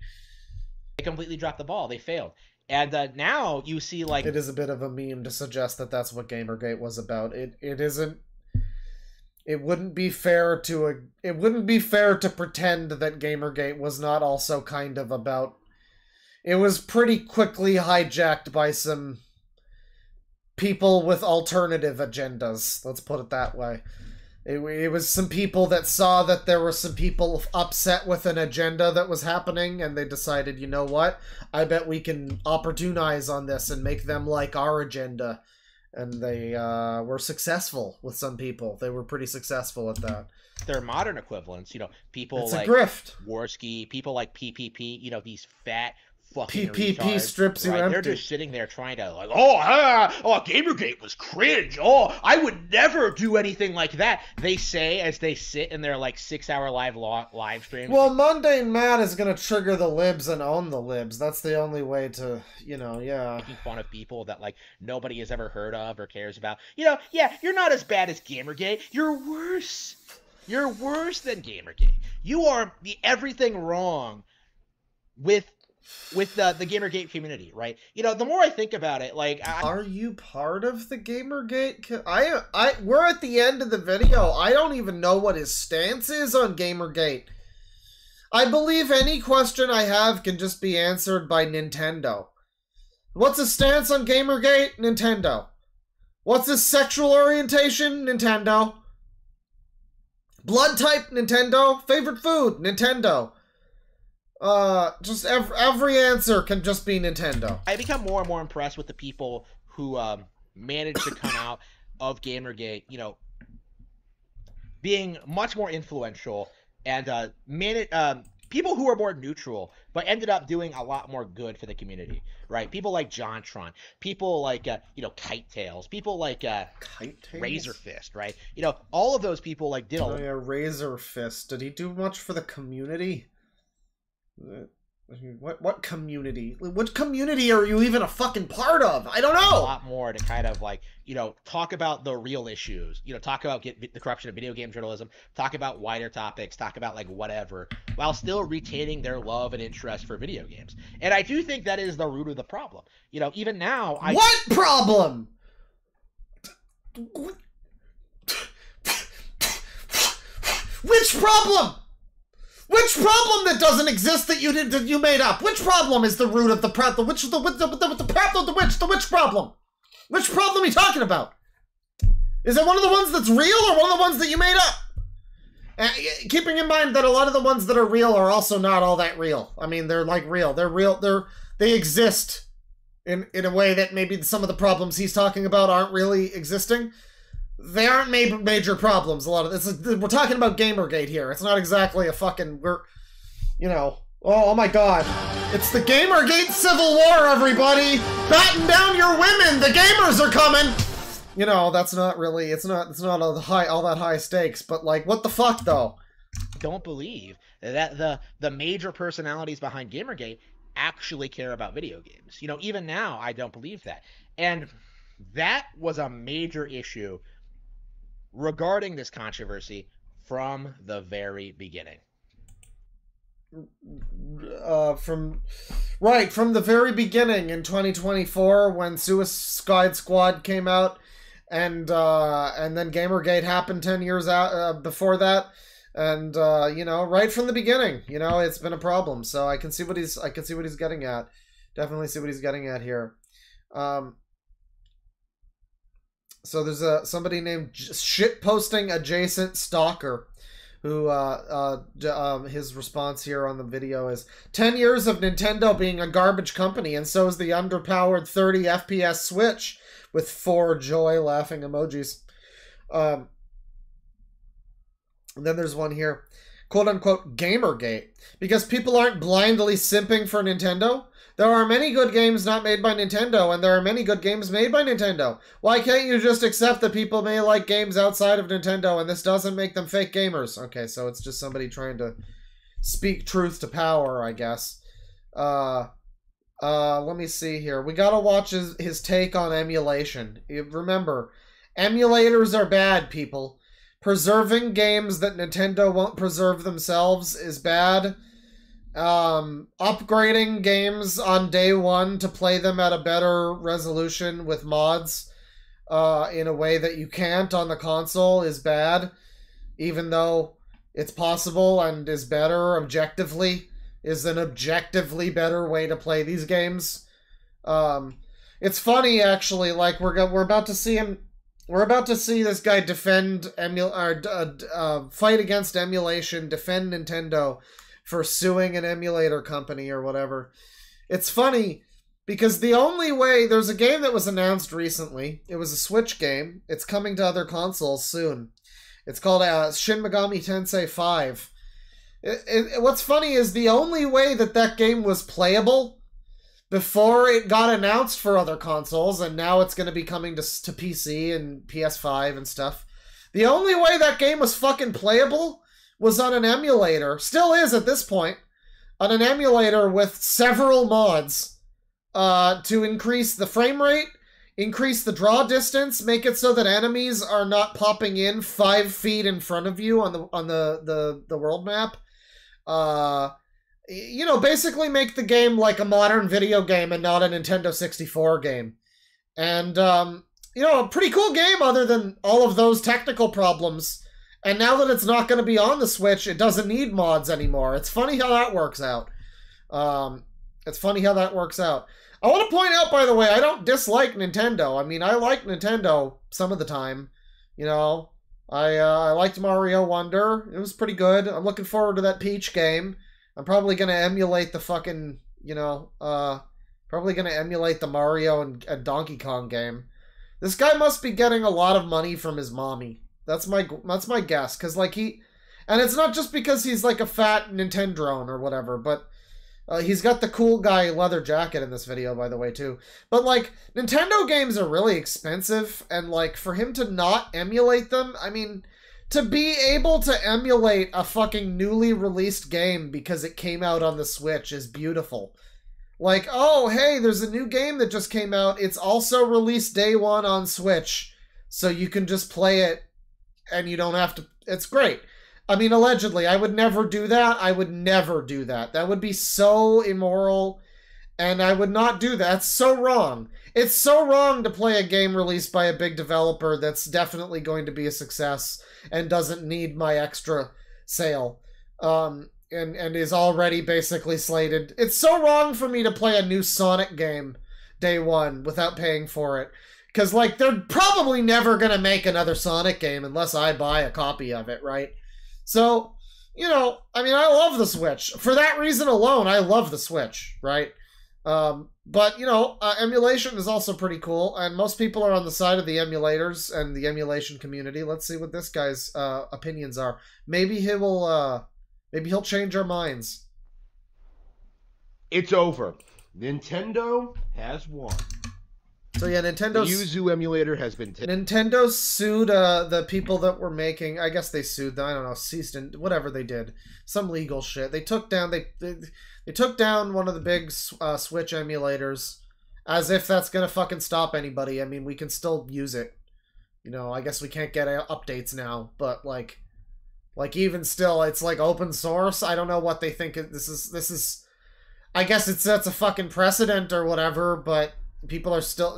They completely dropped the ball, they failed. And now you see, like... It is a bit of a meme to suggest that that's what Gamergate was about. It isn't... It wouldn't be fair to pretend that Gamergate was not also kind of about... It was pretty quickly hijacked by some people with alternative agendas. Let's put it that way. It was some people that saw that there were some people upset with an agenda that was happening, and they decided, you know what? I bet we can opportunize on this and make them like our agenda. And they were successful with some people. They were pretty successful at that. Their modern equivalents, you know, people it's like a grift. Warski, people like PPP, you know, these fat fucking PPP retards, strips you right? empty. They're just sitting there trying to like, Gamergate was cringe. Oh, I would never do anything like that. They say as they sit in their like 6-hour live stream. Well, Mundane Matt is gonna trigger the libs and own the libs. That's the only way to, you know, yeah. Making fun of people that like nobody has ever heard of or cares about. You know, yeah, you're not as bad as Gamergate. You're worse. You're worse than Gamergate. You are the everything wrong with the Gamergate community, right? You know, the more I think about it, like... Are you part of the Gamergate? We're at the end of the video. I don't even know what his stance is on Gamergate. I believe any question I have can just be answered by Nintendo. What's his stance on Gamergate? Nintendo. What's his sexual orientation? Nintendo. Blood type? Nintendo. Favorite food? Nintendo. Just every answer can just be Nintendo. I become more and more impressed with the people who manage to come out of Gamergate, you know, being much more influential and people who are more neutral, but ended up doing a lot more good for the community, right? People like JonTron, people like Kite Tails, people like Razor Fist, right? All of those people like did. Oh yeah, Razor Fist. Did he do much for the community? What community? What community are you even a fucking part of? I don't know. A lot more to kind of like, talk about the real issues, talk about the corruption of video game journalism, talk about wider topics, talk about like whatever, while still retaining their love and interest for video games. And I do think that is the root of the problem. Even now, What problem? Which problem? Which problem that doesn't exist that you made up? Which problem is the root of the problem? Which problem? The which problem? Which problem are you talking about? Is it one of the ones that's real or one of the ones that you made up? Keeping in mind that a lot of the ones that are real are also not all that real. I mean, they're like real. They're real. They exist in a way that maybe some of the problems he's talking about aren't really existing. They aren't major problems. A lot of this. We're talking about Gamergate here. It's not exactly a fucking. Oh my god! It's the Gamergate Civil War, everybody! Batten down your women. The gamers are coming. That's not really. It's not all that high stakes. But like, what the fuck though? Don't believe that the major personalities behind Gamergate actually care about video games. Even now, I don't believe that, and that was a major issue regarding this controversy from the very beginning. From the very beginning in 2024 when Suicide Squad came out, and then Gamergate happened 10 years out before that, and right from the beginning, it's been a problem. So I can see what he's getting at. Definitely see what he's getting at here. So there's somebody named Shitposting Adjacent Stalker, who his response here on the video is 10 years of Nintendo being a garbage company, and so is the underpowered 30 FPS Switch, with 4 joy laughing emojis. And then there's one here, quote unquote Gamergate, because people aren't blindly simping for Nintendo. There are many good games not made by Nintendo, and there are many good games made by Nintendo. Why can't you just accept that people may like games outside of Nintendo, and this doesn't make them fake gamers? Okay, so it's just somebody trying to speak truth to power, I guess. Let me see here. We gotta watch his take on emulation. Remember, emulators are bad, people. Preserving games that Nintendo won't preserve themselves is bad. Upgrading games on day one to play them at a better resolution with mods in a way that you can't on the console is bad, even though it's possible and is better objectively, is an objectively better way to play these games. It's funny actually, like we're about to see him. We're about to see this guy defend fight against emulation, defend Nintendo for suing an emulator company or whatever. It's funny because the only way... There's a game that was announced recently. It was a Switch game. It's coming to other consoles soon. It's called Shin Megami Tensei 5. What's funny is the only way that game was playable before it got announced for other consoles, and now it's going to be coming to PC and PS5 and stuff. The only way that game was fucking playable was on an emulator, still is at this point, on an emulator with several mods to increase the frame rate, increase the draw distance, make it so that enemies are not popping in 5 feet in front of you on the world map. Basically make the game like a modern video game and not a Nintendo 64 game. And, a pretty cool game other than all of those technical problems. And now that it's not going to be on the Switch, it doesn't need mods anymore. It's funny how that works out. I want to point out, by the way, I don't dislike Nintendo. I mean, I like Nintendo some of the time. I liked Mario Wonder. It was pretty good. I'm looking forward to that Peach game. I'm probably going to emulate the fucking, probably going to emulate the Mario and Donkey Kong game. This guy must be getting a lot of money from his mommy. That's my guess, because like and it's not just because he's like a fat Nintendrone or whatever, but he's got the cool guy leather jacket in this video, by the way, too. But like, Nintendo games are really expensive, and like, for him to not emulate them, I mean, to be able to emulate a fucking newly released game because it came out on the Switch is beautiful. Like, oh, hey, there's a new game that just came out. It's also released day one on Switch, so you can just play it and you don't have to... It's great. I mean, allegedly, I would never do that. I would never do that. That would be so immoral, and I would not do that. It's so wrong. It's so wrong to play a game released by a big developer that's definitely going to be a success and doesn't need my extra sale, and is already basically slated. It's so wrong for me to play a new Sonic game day one without paying for it. Because, like, they're probably never going to make another Sonic game unless I buy a copy of it, right? So, you know, I mean, I love the Switch. For that reason alone, I love the Switch, right? But, you know, emulation is also pretty cool, and most people are on the side of the emulators and the emulation community. Let's see what this guy's opinions are. Maybe he'll change our minds. It's over. Nintendo has won. So yeah, Nintendo's... The Yuzu emulator has been... Nintendo sued the people that were making... I guess they sued them. I don't know. Ceased and... Whatever they did. Some legal shit. They took down... They took down one of the big Switch emulators. As if that's gonna fucking stop anybody. I mean, we can still use it. You know, I guess we can't get updates now. But, like even still, it's like open source. I don't know what they think this is... I guess it sets a fucking precedent or whatever, but... People are still...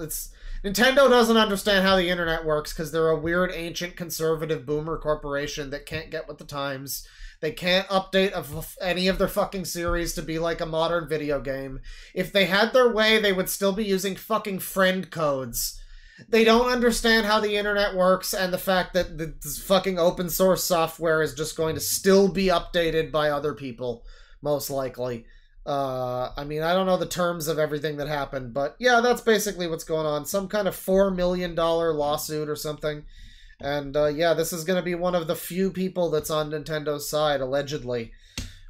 Nintendo doesn't understand how the internet works because they're a weird, ancient, conservative boomer corporation that can't get with the times. They can't update any of their fucking series to be like a modern video game. If they had their way, they would still be using fucking friend codes. They don't understand how the internet works and the fact that this fucking open source software is just going to still be updated by other people, most likely. I mean, I don't know the terms of everything that happened, but yeah, that's basically what's going on. Some kind of $4 million lawsuit or something. And yeah, this is going to be one of the few people that's on Nintendo's side, allegedly.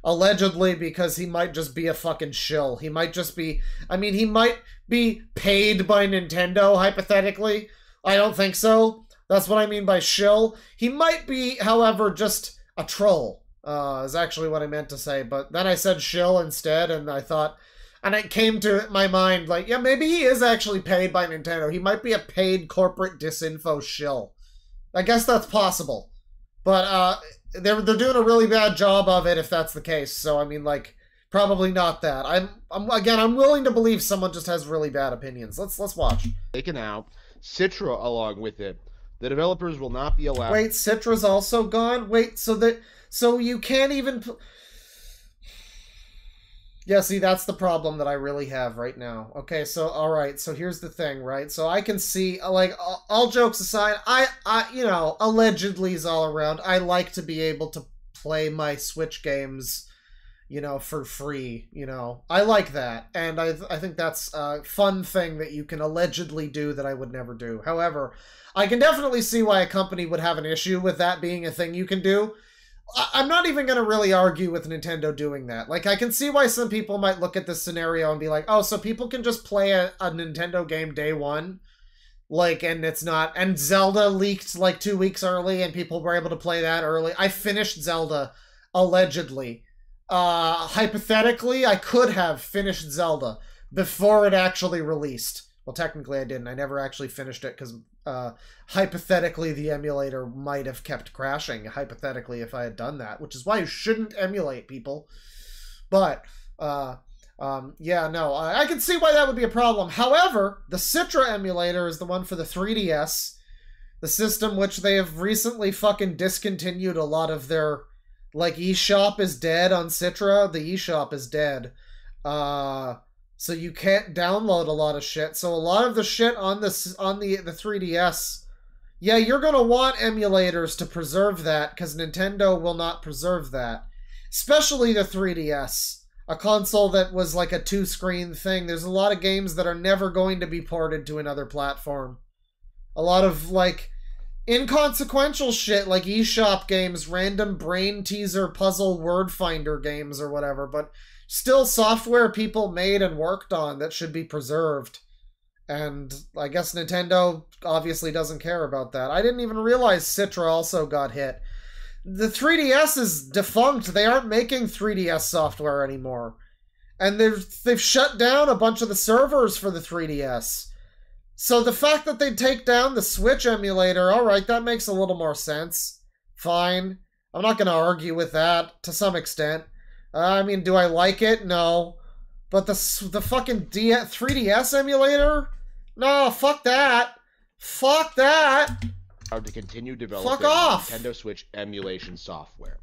Allegedly, because he might just be a fucking shill. He might just be... I mean, he might be paid by Nintendo, hypothetically. I don't think so. That's what I mean by shill. He might be, however, just a troll. Is actually what I meant to say, but then I said shill instead, and I thought, and it came to my mind, like, yeah, maybe he is actually paid by Nintendo. He might be a paid corporate disinfo shill. I guess that's possible, but they're doing a really bad job of it if that's the case. So I mean, like, probably not that. I'm willing to believe someone just has really bad opinions. Let's watch. Taken out, Citra along with it. The developers will not be allowed. Wait, Citra's also gone? Wait, so you can't even... Yeah, see, that's the problem that I really have right now. Okay, so, alright, so here's the thing, right? So I can see, like, all jokes aside, I you know, allegedly's all around. I like to be able to play my Switch games, you know, for free, you know. I like that, and I think that's a fun thing that you can allegedly do that I would never do. However, I can definitely see why a company would have an issue with that being a thing you can do. I'm not even going to really argue with Nintendo doing that. Like, I can see why some people might look at this scenario and be like, oh, so people can just play a Nintendo game day one? Like, and it's not... And Zelda leaked, like, 2 weeks early, and people were able to play that early. I finished Zelda, allegedly. Hypothetically, I could have finished Zelda before it actually released. Well, technically I didn't. I never actually finished it because hypothetically the emulator might have kept crashing, hypothetically, if I had done that, which is why you shouldn't emulate, people. But, yeah, no, I can see why that would be a problem. However, the Citra emulator is the one for the 3DS, the system which they have recently fucking discontinued a lot of their, like, eShop is dead on Citra. The eShop is dead. So you can't download a lot of shit. So a lot of the shit on the 3DS, yeah, you're gonna want emulators to preserve that, because Nintendo will not preserve that. Especially the 3DS, a console that was like a 2-screen thing. There's a lot of games that are never going to be ported to another platform. A lot of, like, inconsequential shit like eShop games, random brain teaser puzzle word finder games or whatever, but still software people made and worked on that should be preserved. And I guess Nintendo obviously doesn't care about that. I didn't even realize Citra also got hit. The 3DS is defunct. They aren't making 3DS software anymore. And they've shut down a bunch of the servers for the 3DS. So the fact that they take down the Switch emulator, alright, that makes a little more sense. Fine. I'm not going to argue with that, to some extent. I mean, do I like it? No. But the fucking 3DS emulator? No, fuck that. Fuck that. Are to continue developing fuck off. Nintendo Switch emulation software.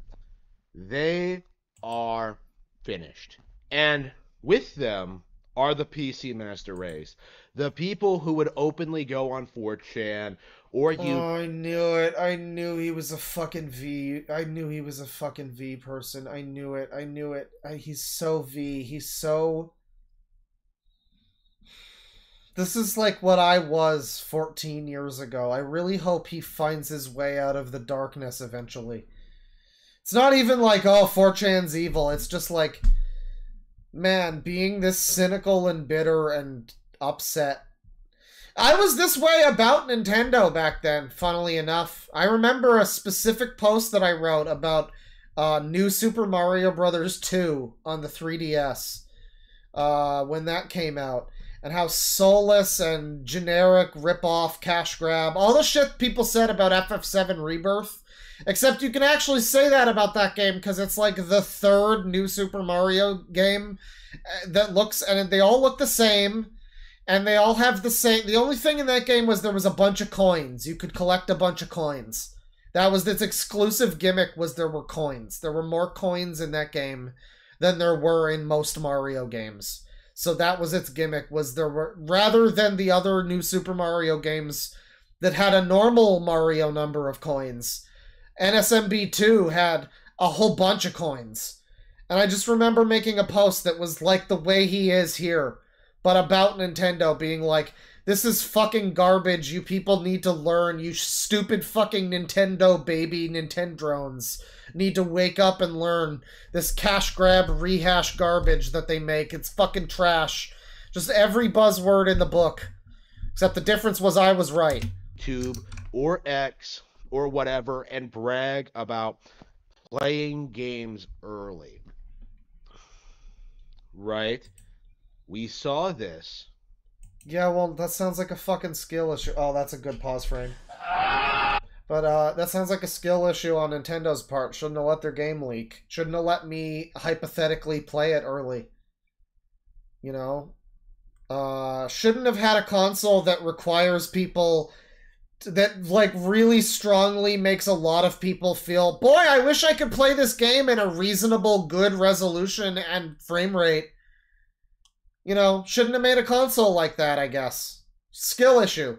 They are finished. And with them are the PC master race. The people who would openly go on 4chan or you... Oh, I knew it. I knew he was a fucking V. I knew he was a fucking V person. I knew it. I knew it. He's so V. He's so... This is like what I was 14 years ago. I really hope he finds his way out of the darkness eventually. It's not even like, oh, 4chan's evil. It's just like, man, being this cynical and bitter and upset. I was this way about Nintendo back then, funnily enough. I remember a specific post that I wrote about New Super Mario Bros. 2 on the 3DS when that came out. And how soulless and generic rip-off, cash grab, all the shit people said about FF7 Rebirth. Except you can actually say that about that game because it's like the third New Super Mario game that looks, and they all look the same, and they all have the same. The only thing in that game was there was a bunch of coins. You could collect a bunch of coins. That was its exclusive gimmick, was there were coins. There were more coins in that game than there were in most Mario games. So that was its gimmick, was there were, rather than the other New Super Mario games that had a normal Mario number of coins, NSMB 2 had a whole bunch of coins. And I just remember making a post that was like the way he is here, but about Nintendo being like, this is fucking garbage, you people need to learn, you stupid fucking Nintendo baby Nintendrones need to wake up and learn this cash grab rehash garbage that they make. It's fucking trash. Just every buzzword in the book. Except the difference was I was right. YouTube or X or whatever and brag about playing games early. Right? We saw this. Yeah, well, that sounds like a fucking skill issue. Oh, that's a good pause frame. But that sounds like a skill issue on Nintendo's part. Shouldn't have let their game leak. Shouldn't have let me hypothetically play it early. You know? Shouldn't have had a console that requires people... that, like, really strongly makes a lot of people feel, boy, I wish I could play this game in a reasonable, good resolution and frame rate. You know, shouldn't have made a console like that, I guess. Skill issue.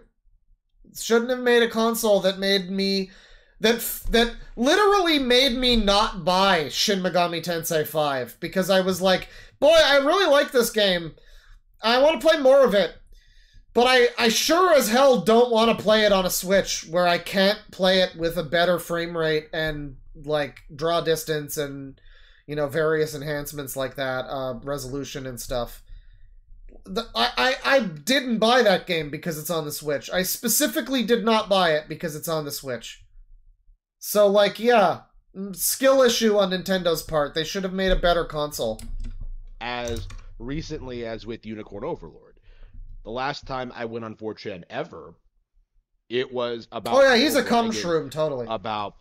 Shouldn't have made a console that made me... That literally made me not buy Shin Megami Tensei 5. Because I was like, boy, I really like this game. I want to play more of it. But I sure as hell don't want to play it on a Switch where I can't play it with a better frame rate and, like, draw distance and, you know, various enhancements like that, resolution and stuff. I didn't buy that game because it's on the Switch. I specifically did not buy it because it's on the Switch. So, like, yeah, skill issue on Nintendo's part. They should have made a better console. As recently as with Unicorn Overlord. The last time I went on 4chan ever, it was about... Oh yeah, he's a cum shroom, totally. About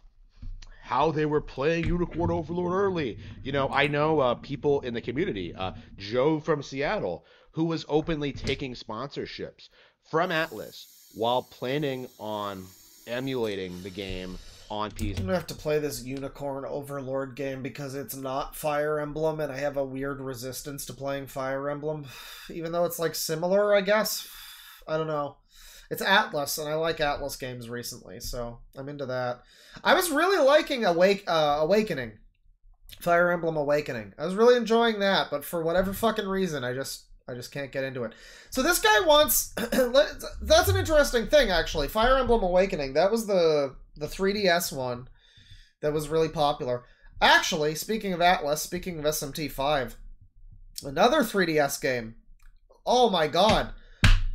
how they were playing Unicorn Overlord early. You know, I know people in the community, Joe from Seattle, who was openly taking sponsorships from Atlas while planning on emulating the game on PC. I'm gonna have to play this Unicorn Overlord game because it's not Fire Emblem and I have a weird resistance to playing Fire Emblem. Even though it's like similar, I guess. I don't know. It's Atlas and I like Atlas games recently, so I'm into that. I was really liking Awakening. Fire Emblem Awakening. I was really enjoying that, but for whatever fucking reason, I I just can't get into it. So this guy wants... that's an interesting thing, actually. Fire Emblem Awakening, that was the 3DS one that was really popular. Actually, speaking of Atlas, speaking of SMT5, another 3DS game. Oh my god.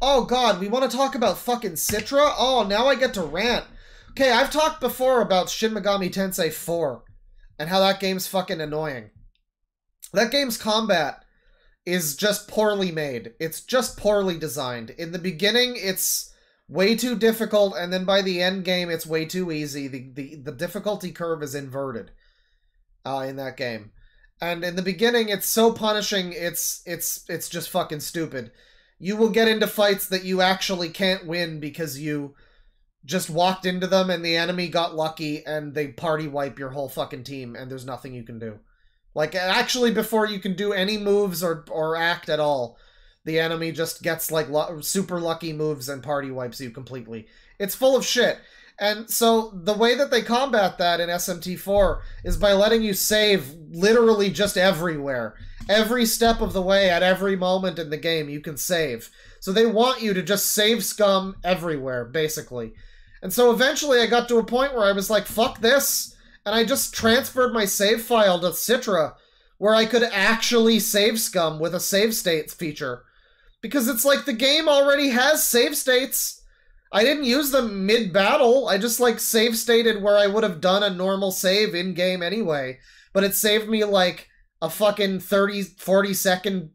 Oh god, we want to talk about fucking Citra? Oh, now I get to rant. Okay, I've talked before about Shin Megami Tensei 4 and how that game's fucking annoying. That game's combat is just poorly made. It's just poorly designed. In the beginning, it's way too difficult, and then by the end game, it's way too easy. The difficulty curve is inverted in that game. And in the beginning, it's so punishing, it's just fucking stupid. You will get into fights that you actually can't win because you just walked into them and the enemy got lucky and they party wipe your whole fucking team and there's nothing you can do. Like, actually, before you can do any moves or act at all, the enemy just gets, like, super lucky moves and party wipes you completely. It's full of shit. And so the way that they combat that in SMT4 is by letting you save literally just everywhere. Every step of the way, at every moment in the game, you can save. So they want you to just save scum everywhere, basically. And so eventually I got to a point where I was like, fuck this, and I just transferred my save file to Citra, where I could actually save scum with a save states feature. Because it's like the game already has save states. I didn't use them mid-battle, I just like save stated where I would have done a normal save in-game anyway. But it saved me like a fucking 30-40 second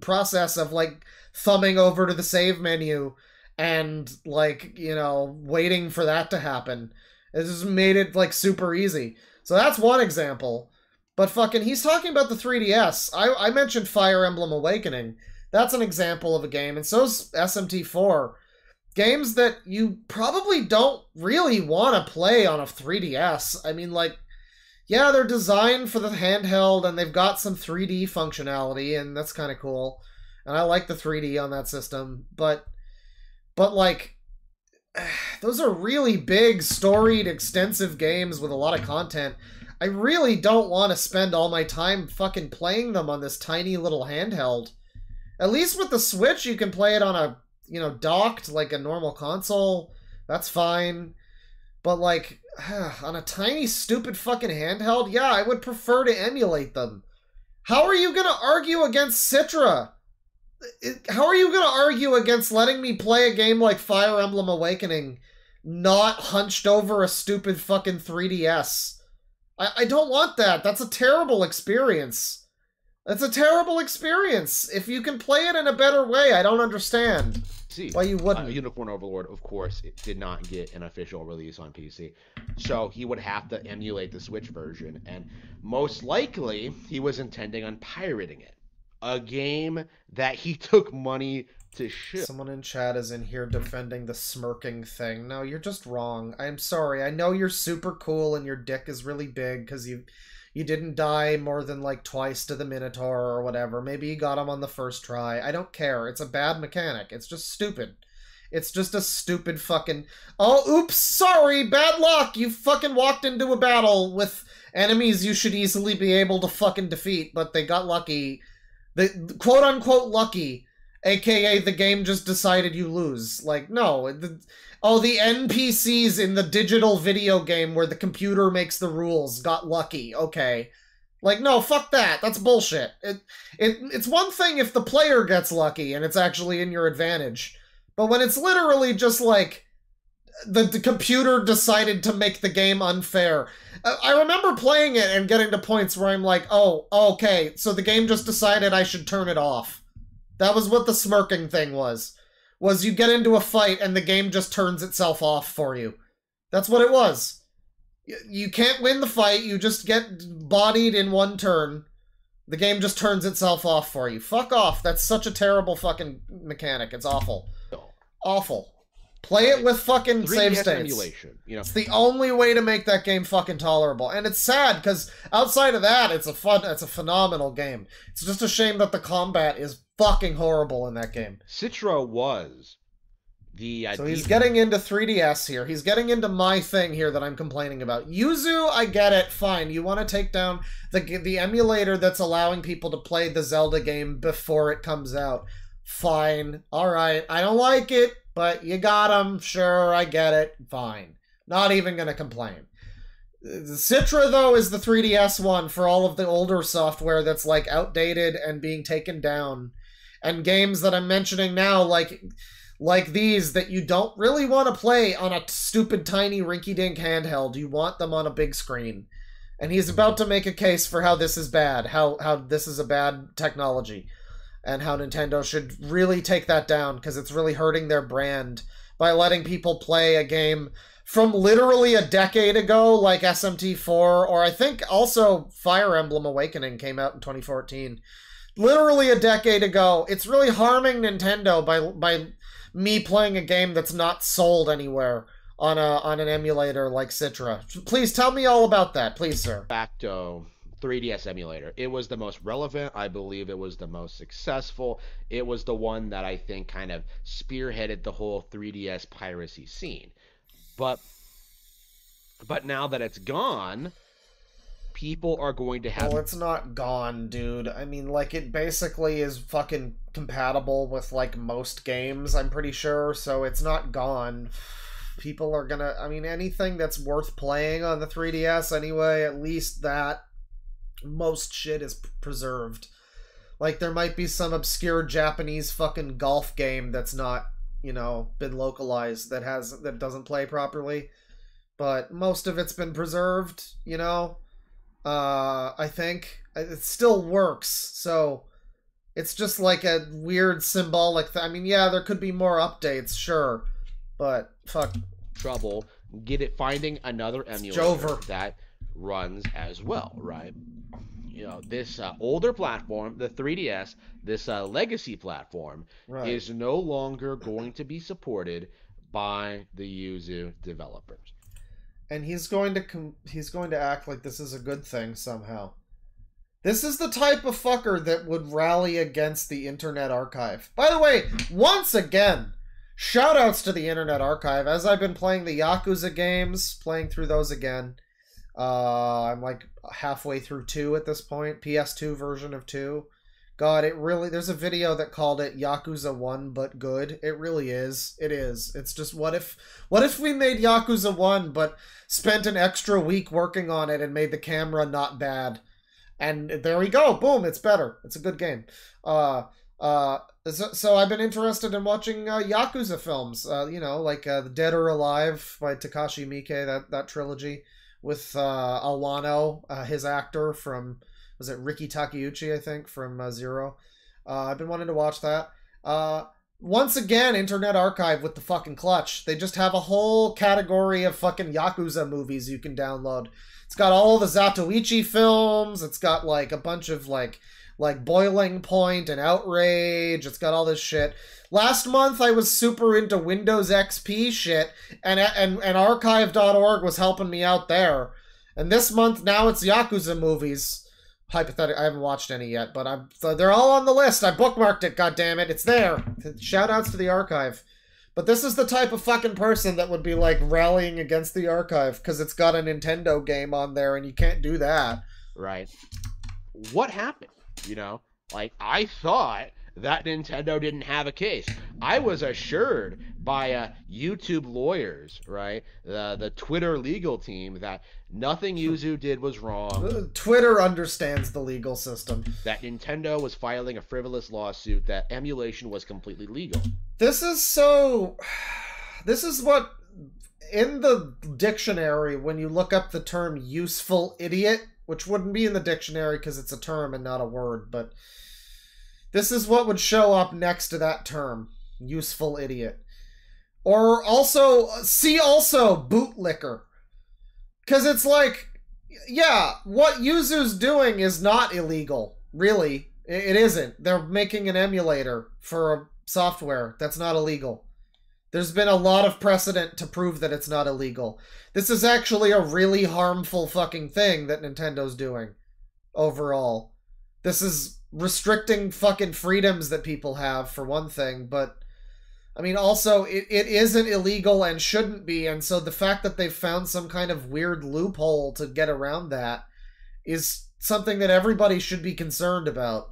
process of like thumbing over to the save menu and like, you know, waiting for that to happen. It just made it like super easy. So that's one example. But fucking, he's talking about the 3DS. I mentioned Fire Emblem Awakening. That's an example of a game, and so's SMT4. Games that you probably don't really want to play on a 3DS. I mean, like, yeah, they're designed for the handheld, and they've got some 3D functionality, and that's kind of cool. And I like the 3D on that system, but like, those are really big, storied, extensive games with a lot of content. I really don't want to spend all my time fucking playing them on this tiny little handheld. At least with the Switch, you can play it on a, you know, docked, like a normal console. That's fine. But, like, on a tiny, stupid fucking handheld, yeah, I would prefer to emulate them. How are you gonna argue against Citra? How are you gonna argue against letting me play a game like Fire Emblem Awakening not hunched over a stupid fucking 3DS? I don't want that. That's a terrible experience. That's a terrible experience. If you can play it in a better way, I don't understand why you wouldn't. Unicorn Overlord, of course, it did not get an official release on PC. So he would have to emulate the Switch version. And most likely, he was intending on pirating it. A game that he took money to ship. Someone in chat is in here defending the smirking thing. No, you're just wrong. I'm sorry. I know you're super cool and your dick is really big because you didn't die more than like twice to the Minotaur or whatever. Maybe you got him on the first try. I don't care. It's a bad mechanic. It's just stupid. It's just a stupid fucking... Oh, oops, sorry, bad luck. You fucking walked into a battle with enemies you should easily be able to fucking defeat, but they got lucky. The quote-unquote lucky, aka the game just decided you lose. Like, no. The NPCs in the digital video game where the computer makes the rules got lucky. Okay. Like, no, fuck that. That's bullshit. It's one thing if the player gets lucky and it's actually in your advantage. But when it's literally just like the computer decided to make the game unfair. I remember playing it and getting to points where I'm like, oh, okay, so the game just decided I should turn it off. That was what the smirking thing was you get into a fight and the game just turns itself off for you. That's what it was. You can't win the fight, you just get bodied in one turn. The game just turns itself off for you. Fuck off, that's such a terrible fucking mechanic. It's awful. Awful. Play it with fucking save states. Emulation, you know. It's the only way to make that game fucking tolerable. And it's sad, because outside of that, it's a phenomenal game. It's just a shame that the combat is fucking horrible in that game. Citra was So he's getting into 3DS here. He's getting into my thing here that I'm complaining about. Yuzu, I get it. Fine. You want to take down the emulator that's allowing people to play the Zelda game before it comes out. Fine. Alright. I don't like it, but you got him. Sure, I get it. Fine. Not even going to complain. Citra, though, is the 3DS one for all of the older software that's, like, outdated and being taken down. And games that I'm mentioning now, like these, that you don't really want to play on a stupid, tiny, rinky-dink handheld. You want them on a big screen. And he's about to make a case for how this is bad, how this is a bad technology, and how Nintendo should really take that down, because it's really hurting their brand by letting people play a game from literally a decade ago, like SMT4, or I think also Fire Emblem Awakening came out in 2014. Literally a decade ago. It's really harming Nintendo by me playing a game that's not sold anywhere on an emulator like Citra. Please tell me all about that, please, sir. Facto 3DS emulator. It was the most relevant. I believe it was the most successful. It was the one that I think kind of spearheaded the whole 3DS piracy scene. But now that it's gone, people are going to have... Well, it's not gone, dude. I mean, like, it basically is fucking compatible with, like, most games, I'm pretty sure, so it's not gone. People are gonna... I mean, anything that's worth playing on the 3DS anyway, at least that, most shit is preserved. Like, there might be some obscure Japanese fucking golf game that's not, you know, been localized, that doesn't play properly, but most of it's been preserved, you know? I think it still works, so it's just like a weird symbolic I mean, yeah, there could be more updates, sure, but fuck. Trouble finding another emulator that runs as well, right? You know, this older platform, the 3DS, this legacy platform, is no longer going to be supported by the Yuzu developers. And he's going to act like this is a good thing somehow. This is the type of fucker that would rally against the Internet Archive. By the way, once again, shoutouts to the Internet Archive. As I've been playing the Yakuza games, playing through those again. I'm like halfway through 2 at this point. PS2 version of 2. God, it really... There's a video that called it Yakuza 1 but good. It really is. It is. It's just, what if we made Yakuza 1 but spent an extra week working on it and made the camera not bad? And there we go. Boom, it's better. It's a good game. So I've been interested in watching Yakuza films. You know, like Dead or Alive by Takashi Miike, that trilogy, with Awano, his actor from... Was it Riki Takeuchi, I think, from Zero? I've been wanting to watch that. Once again, Internet Archive with the fucking clutch. They just have a whole category of fucking Yakuza movies you can download. It's got all the Zatoichi films. It's got, like, a bunch of, like Boiling Point and Outrage. It's got all this shit. Last month, I was super into Windows XP shit, and archive.org was helping me out there. And this month, now it's Yakuza movies. Hypothetically, I haven't watched any yet, but so they're all on the list. I bookmarked it, goddammit. It's there. Shoutouts to the archive. But this is the type of fucking person that would be, like, rallying against the archive because it's got a Nintendo game on there, and you can't do that. Right. What happened? You know? Like, I thought that Nintendo didn't have a case. I was assured by YouTube lawyers, right? The Twitter legal team, that nothing Yuzu did was wrong. Twitter understands the legal system. That Nintendo was filing a frivolous lawsuit, that emulation was completely legal. This is what, in the dictionary, when you look up the term useful idiot, which wouldn't be in the dictionary because it's a term and not a word, but this is what would show up next to that term. Useful idiot. Or also, bootlicker. Because it's like, yeah, what Yuzu's doing is not illegal. Really. It isn't. They're making an emulator for a software that's not illegal. There's been a lot of precedent to prove that it's not illegal. This is actually a really harmful fucking thing that Nintendo's doing. Overall. This is restricting fucking freedoms that people have, for one thing, but I mean, also, it isn't illegal and shouldn't be, and so the fact that they've found some kind of weird loophole to get around that is something that everybody should be concerned about.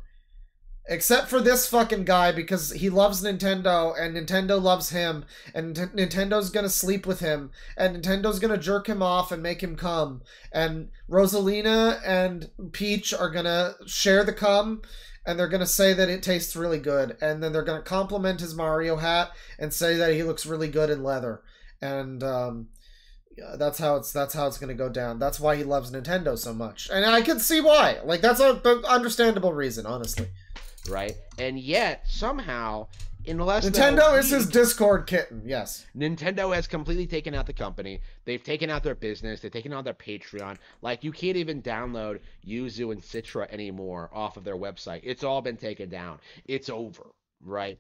Except for this fucking guy, because he loves Nintendo, and Nintendo loves him, and Nintendo's gonna sleep with him, and Nintendo's gonna jerk him off and make him cum, and Rosalina and Peach are gonna share the cum, and they're gonna say that it tastes really good, and then they're gonna compliment his Mario hat and say that he looks really good in leather, and yeah, that's how it's gonna go down. That's why he loves Nintendo so much, and I can see why. Like, that's an understandable reason, honestly. Right? And yet, somehow, in less than Nintendo is his Discord kitten, yes. Nintendo has completely taken out the company. They've taken out their business. They've taken out their Patreon. Like, you can't even download Yuzu and Citra anymore off of their website. It's all been taken down. It's over, right?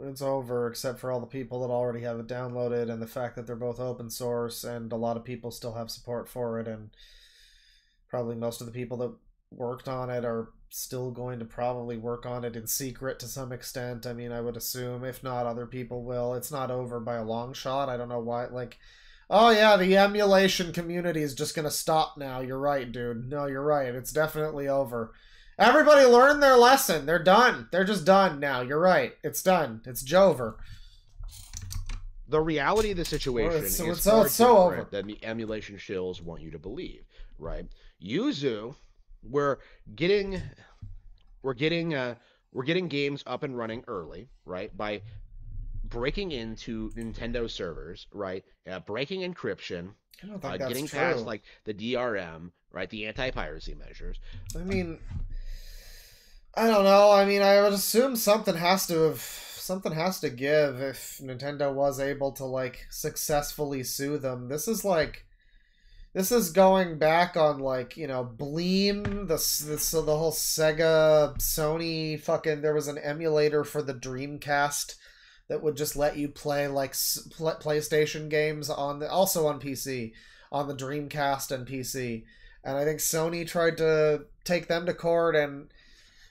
It's over, except for all the people that already have it downloaded, and the fact that they're both open source, and a lot of people still have support for it, and probably most of the people that worked on it are still going to probably work on it in secret to some extent. I mean, I would assume, if not, other people will. It's not over by a long shot. I don't know why, like, oh yeah, the emulation community is just gonna stop now. You're right, dude. No, you're right. It's definitely over. Everybody learned their lesson. They're done. They're just done now. You're right. It's done. It's Jover. The reality of the situation is so far different over than the emulation shills want you to believe, right? Yuzu, we're getting games up and running early, right? By breaking into Nintendo servers, right? Breaking encryption, I don't think getting that's true. past like the DRM, right? The anti-piracy measures. I mean, I don't know. I mean, I would assume something has to give if Nintendo was able to, like, successfully sue them. This is going back on, like, you know, Bleem, the whole Sega, Sony fucking, there was an emulator for the Dreamcast that would just let you play, like, PlayStation games also on PC, on the Dreamcast and PC. And I think Sony tried to take them to court, and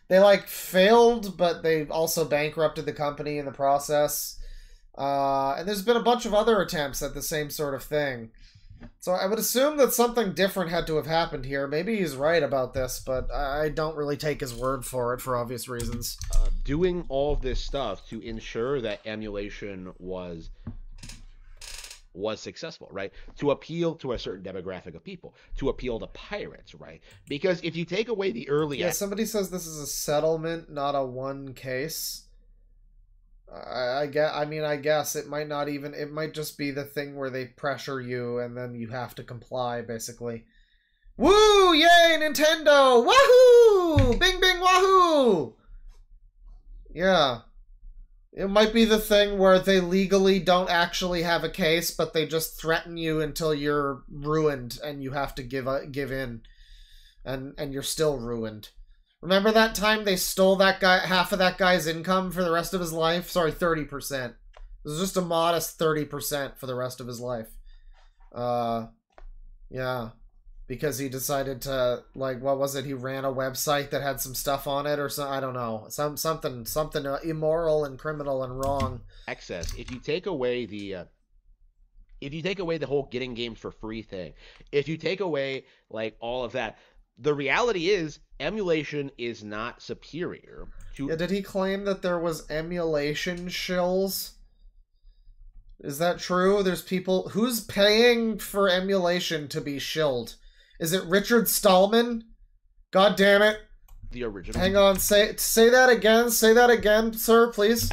they, like, failed, but they also bankrupted the company in the process. And there's been a bunch of other attempts at the same sort of thing. So I would assume that something different had to have happened here. Maybe he's right about this, but I don't really take his word for it for obvious reasons. Doing all of this stuff to ensure that emulation was successful, right? To appeal to a certain demographic of people, to appeal to pirates, right? Because if you take away the early... Yeah, somebody says this is a settlement, not a one case. I guess it might not even, it might just be the thing where they pressure you and then you have to comply, basically. Woo! Yay, Nintendo! Wahoo! Bing, bing, wahoo! Yeah. It might be the thing where they legally don't actually have a case, but they just threaten you until you're ruined and you have to give in. And you're still ruined. Remember that time they stole that guy, half of that guy's income for the rest of his life? Sorry, 30%. It was just a modest 30% for the rest of his life. Yeah. Because he decided to, like, what was it? He ran a website that had some stuff on it or something. I don't know. Something immoral and criminal and wrong. Access. If you take away the whole getting games for free thing, if you take away, like, all of that, the reality is emulation is not superior to... Yeah, did he claim that there was emulation shills? Is that true? There's people... Who's paying for emulation to be shilled? Is it Richard Stallman? God damn it. The original. Hang on, say that again. Say that again, sir, please.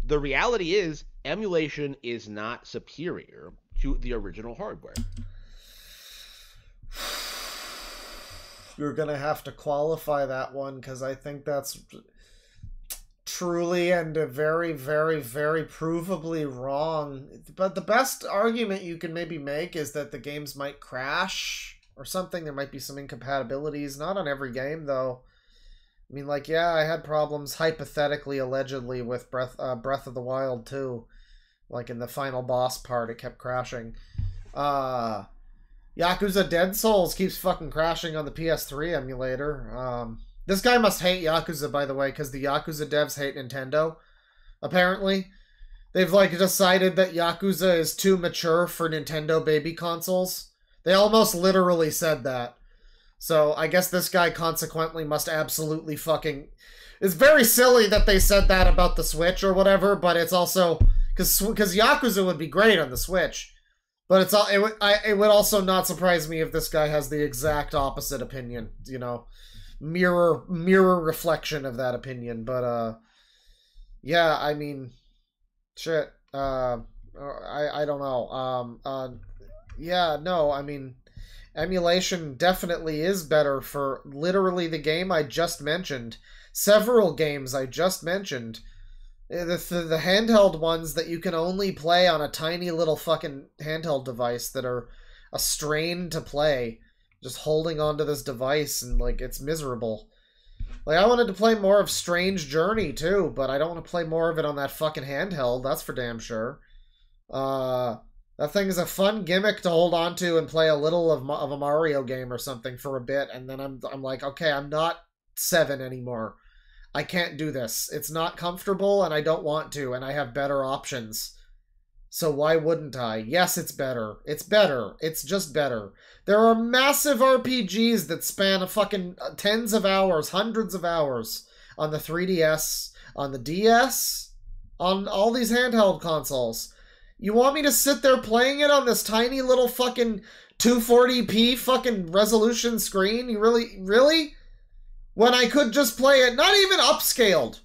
The reality is emulation is not superior to the original hardware. You're gonna have to qualify that one, because I think that's truly and very, very, very provably wrong. But the best argument you can maybe make is that the games might crash or something. There might be some incompatibilities. Not on every game, though. I mean, like, yeah, I had problems, hypothetically, allegedly, with Breath of the Wild, too. Like, in the final boss part, it kept crashing. Yakuza Dead Souls keeps fucking crashing on the PS3 emulator. This guy must hate Yakuza, by the way, because the Yakuza devs hate Nintendo, apparently. They've like decided that Yakuza is too mature for Nintendo baby consoles. They almost literally said that. So I guess this guy consequently must absolutely fucking... It's very silly that they said that about the Switch or whatever, but it's also... Because Yakuza would be great on the Switch. But it's all, it would also not surprise me if this guy has the exact opposite opinion, you know. Mirror reflection of that opinion. But, yeah, I mean... Shit. I don't know. Yeah, no, I mean... Emulation definitely is better for literally the game I just mentioned. Several games I just mentioned. The handheld ones that you can only play on a tiny little fucking handheld device that are a strain to play. Just holding onto this device and, like, it's miserable. Like, I wanted to play more of Strange Journey, too, but I don't want to play more of it on that fucking handheld, that's for damn sure. That thing is a fun gimmick to hold on to and play a little of a Mario game or something for a bit, and then I'm like, okay, I'm not 7 anymore. I can't do this. It's not comfortable, and I don't want to, and I have better options. So why wouldn't I? Yes, it's better. It's better. It's just better. There are massive RPGs that span a fucking tens of hours, hundreds of hours on the 3DS, on the DS, on all these handheld consoles. You want me to sit there playing it on this tiny little fucking 240p fucking resolution screen? You really? When I could just play it, not even upscaled,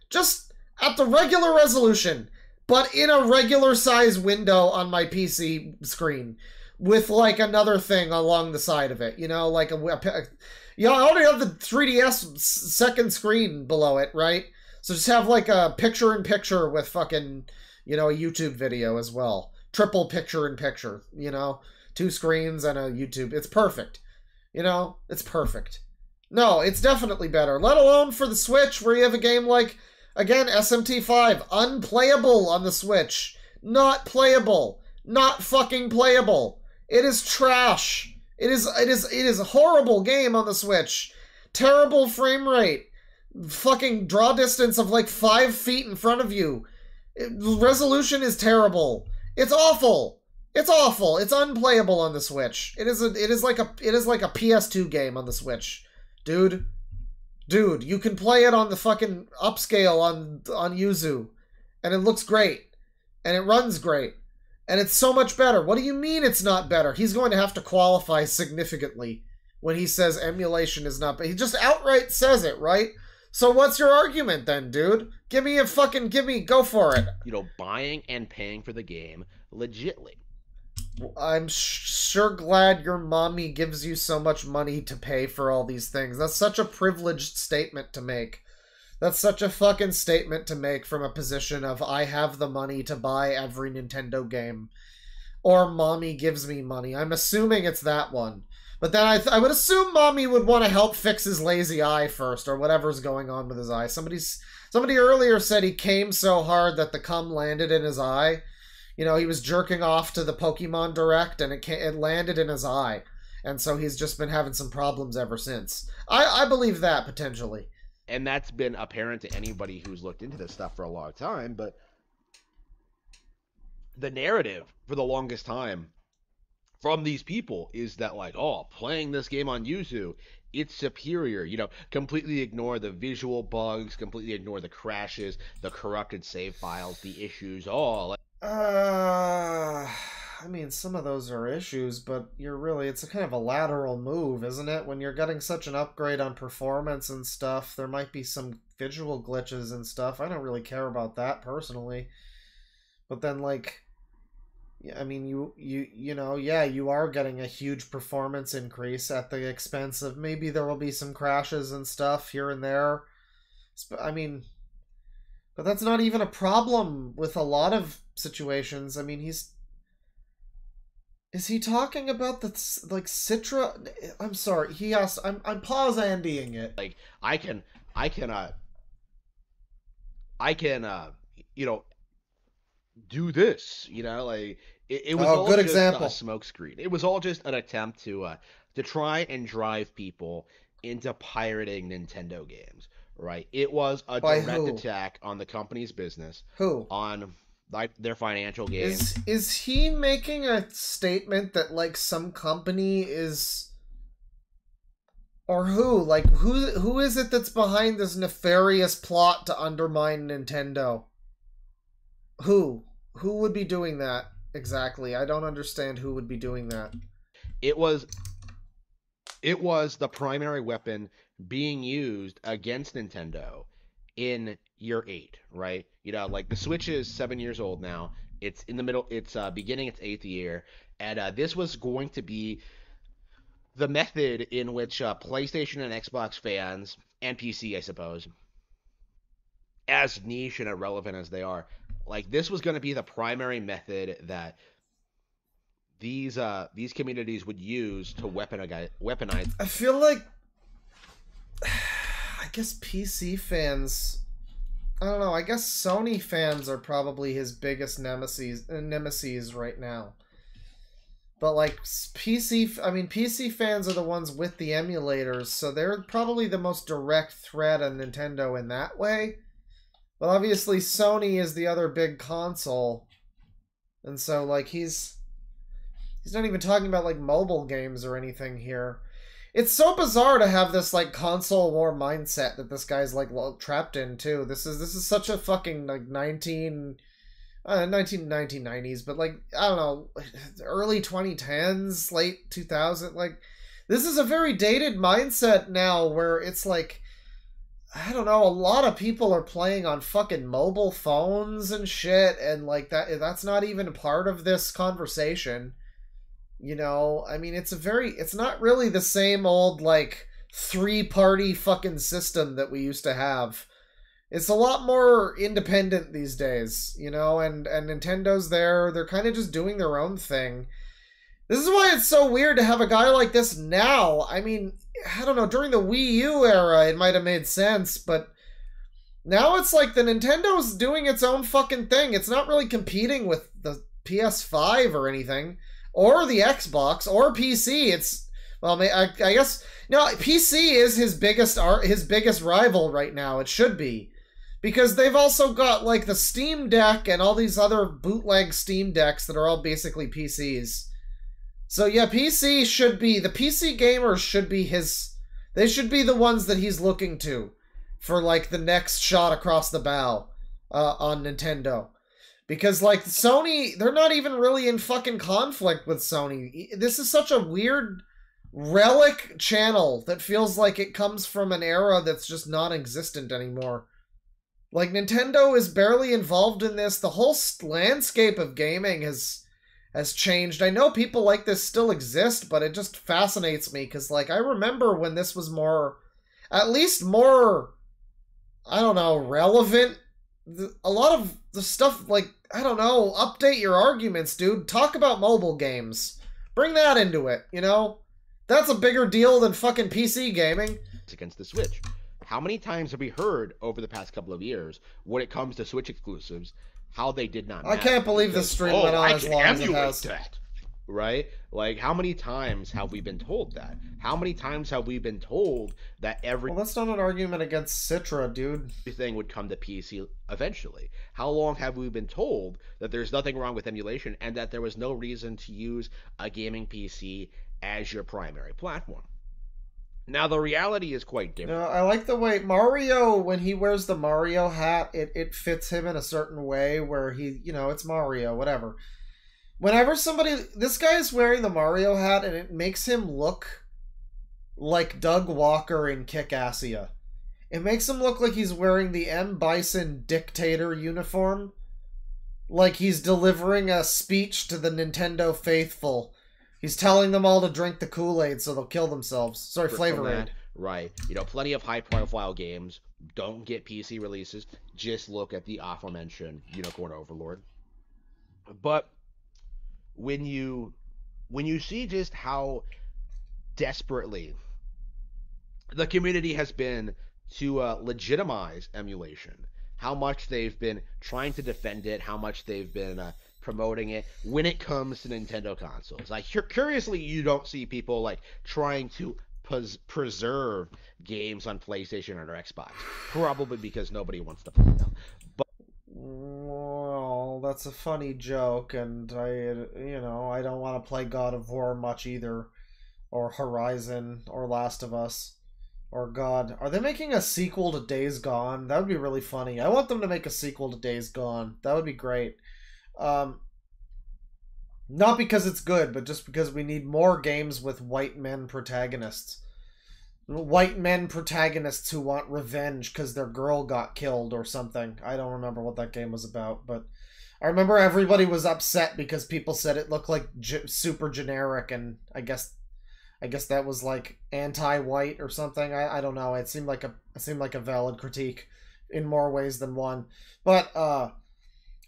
just at the regular resolution, but in a regular size window on my PC screen, with like another thing along the side of it, you know, like you know, I already have the 3DS second screen below it, right? So just have like a picture-in-picture with fucking... You know, a YouTube video as well. Triple picture-in-picture, you know? 2 screens and a YouTube. It's perfect. You know? It's perfect. No, it's definitely better. Let alone for the Switch, where you have a game like, again, SMT5. Unplayable on the Switch. Not playable. Not fucking playable. It is trash. It is a horrible game on the Switch. Terrible frame rate. Fucking draw distance of like 5 feet in front of you. Resolution is terrible. It's awful. It's awful. It's unplayable on the Switch. It is like a PS2 game on the Switch. Dude, you can play it on the fucking upscale on Yuzu, and it looks great. And it runs great. And it's so much better. What do you mean it's not better? He's going to have to qualify significantly when he says emulation is not better. He just outright says it, right? So what's your argument then, dude? Go for it. You know, buying and paying for the game legitly. I'm sure glad your mommy gives you so much money to pay for all these things. That's such a privileged statement to make. That's such a fucking statement to make from a position of I have the money to buy every Nintendo game. Or mommy gives me money. I'm assuming it's that one. But then I would assume mommy would want to help fix his lazy eye first, or whatever's going on with his eye. Somebody earlier said he came so hard that the cum landed in his eye. You know, he was jerking off to the Pokemon Direct, and it landed in his eye. And so he's just been having some problems ever since. I believe that, potentially. And that's been apparent to anybody who's looked into this stuff for a long time, but the narrative for the longest time from these people is that, like, oh, playing this game on Yuzu, it's superior. You know, completely ignore the visual bugs, completely ignore the crashes, the corrupted save files, the issues, all. I mean, some of those are issues, but it's a kind of a lateral move, isn't it? When you're getting such an upgrade on performance and stuff, there might be some visual glitches and stuff. I don't really care about that personally. But then, like, I mean, you know, yeah, you are getting a huge performance increase at the expense of maybe there will be some crashes and stuff here and there. I mean, but that's not even a problem with a lot of situations. I mean, is he talking about the, like, Citra? I'm sorry, he asked, I'm pause Andying it. Like, I can, you know, do this, you know, like it was all good just example. a smoke screen. It was all just an attempt to try and drive people into pirating Nintendo games, right? It was a By direct who? attack on the company's business. Who? On like their financial gains. Is he making a statement that like some company is, or who? Like who is it that's behind this nefarious plot to undermine Nintendo? Who? Who would be doing that exactly? I don't understand who would be doing that. It was the primary weapon being used against Nintendo in year 8, right? You know, like the Switch is 7 years old now. It's in the middle. It's beginning its 8th year, and this was going to be the method in which PlayStation and Xbox fans and PC, I suppose, as niche and irrelevant as they are, like this was going to be the primary method that these communities would use to weaponize. I feel like, I guess PC fans, I don't know, I guess Sony fans are probably his biggest nemesis right now. But like PC fans are the ones with the emulators, so they're probably the most direct threat on Nintendo in that way. But obviously Sony is the other big console. And so like he's not even talking about like mobile games or anything here. It's so bizarre to have this like console war mindset that this guy's like trapped in too. This is such a fucking like 1990s, but like I don't know, early 2010s, late 2000. Like this is a very dated mindset now, where it's like, I don't know, a lot of people are playing on fucking mobile phones and shit, and like that's not even a part of this conversation. You know, I mean, it's not really the same old, like, 3-party fucking system that we used to have. It's a lot more independent these days, you know, and Nintendo's there. They're kind of just doing their own thing. This is why it's so weird to have a guy like this now. I mean, I don't know, during the Wii U era, it might have made sense, but now it's like the Nintendo's doing its own fucking thing. It's not really competing with the PS5 or anything, or the Xbox, or PC. It's, well, I guess, no, PC is his biggest rival right now. It should be, because they've also got like the Steam Deck and all these other bootleg Steam Decks that are all basically PCs. So yeah, PC should be, the PC gamers should be they should be the ones that he's looking to for like the next shot across the bow on Nintendo. Because, like, Sony, they're not even really in fucking conflict with Sony. This is such a weird relic channel that feels like it comes from an era that's just non-existent anymore. Like, Nintendo is barely involved in this. The whole landscape of gaming has changed. I know people like this still exist, but it just fascinates me. Because, like, I remember when this was more, at least more, I don't know, relevant. A lot of the stuff, like, I don't know, update your arguments, dude. Talk about mobile games. Bring that into it, you know? That's a bigger deal than fucking PC gaming. Against the Switch. How many times have we heard over the past couple of years, when it comes to Switch exclusives, how they did not matter? I can't believe this stream went on as long as it has. That, right? Like, how many times have we been told that? How many times have we been told that Well, that's not an argument against Citra, dude. everything would come to PC eventually? How long have we been told that there's nothing wrong with emulation and that there was no reason to use a gaming PC as your primary platform? Now, the reality is quite different. I like the way Mario, when he wears the Mario hat, it fits him in a certain way where he, you know, it's Mario, whatever. Whenever this guy is wearing the Mario hat, and it makes him look like Doug Walker in Kick-Assia. It makes him look like he's wearing the M. Bison dictator uniform. Like he's delivering a speech to the Nintendo faithful. He's telling them all to drink the Kool-Aid so they'll kill themselves. Sorry, Flavor Aid. Right. You know, plenty of high-profile games don't get PC releases. Just look at the aforementioned Unicorn Overlord. But when you see just how desperately the community has been to legitimize emulation, how much they've been trying to defend it, how much they've been promoting it when it comes to Nintendo consoles. Like, curiously, you don't see people like trying to preserve games on PlayStation or Xbox, probably because nobody wants to play them. But well, that's a funny joke, and I don't want to play God of War much either, or Horizon, or Last of Us, or God. Are they making a sequel to Days Gone? That would be really funny. I want them to make a sequel to Days Gone. That would be great. Not because it's good, but just because we need more games with white men protagonists. White men protagonists who want revenge because their girl got killed or something. I don't remember what that game was about, but I remember everybody was upset because people said it looked like super generic, and I guess that was like anti-white or something. I don't know. It seemed like a valid critique in more ways than one. But a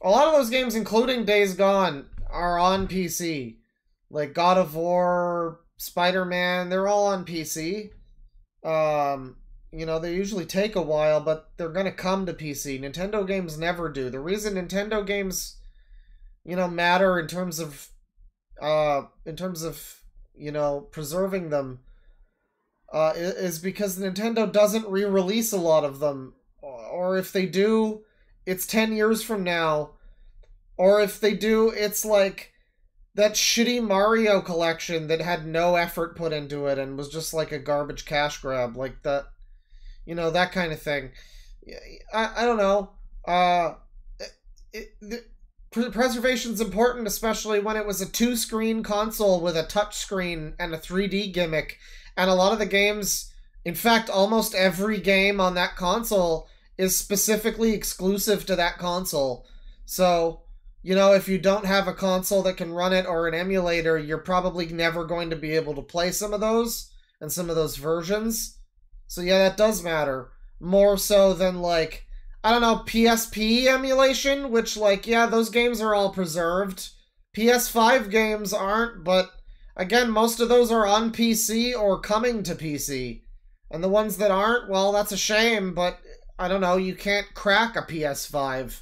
lot of those games, including Days Gone, are on PC. Like God of War, Spider-Man, they're all on PC. They usually take a while, but they're gonna come to PC. Nintendo games never do. The reason Nintendo games, matter in terms of preserving them, is because Nintendo doesn't re-release a lot of them. Or if they do, it's 10 years from now. Or if they do, it's like that shitty Mario collection that had no effort put into it and was just like a garbage cash grab. Like that, that kind of thing. I don't know. Preservation's important, especially when it was a 2-screen console with a touchscreen and a 3D gimmick. And a lot of the games, in fact, almost every game on that console is specifically exclusive to that console. So, if you don't have a console that can run it or an emulator, you're probably never going to be able to play some of those and some of those versions. So yeah, that does matter. More so than, like, I don't know, PSP emulation, which, like, yeah, those games are all preserved. PS5 games aren't, but again, most of those are on PC or coming to PC. And the ones that aren't, well, that's a shame, but I don't know, you can't crack a PS5.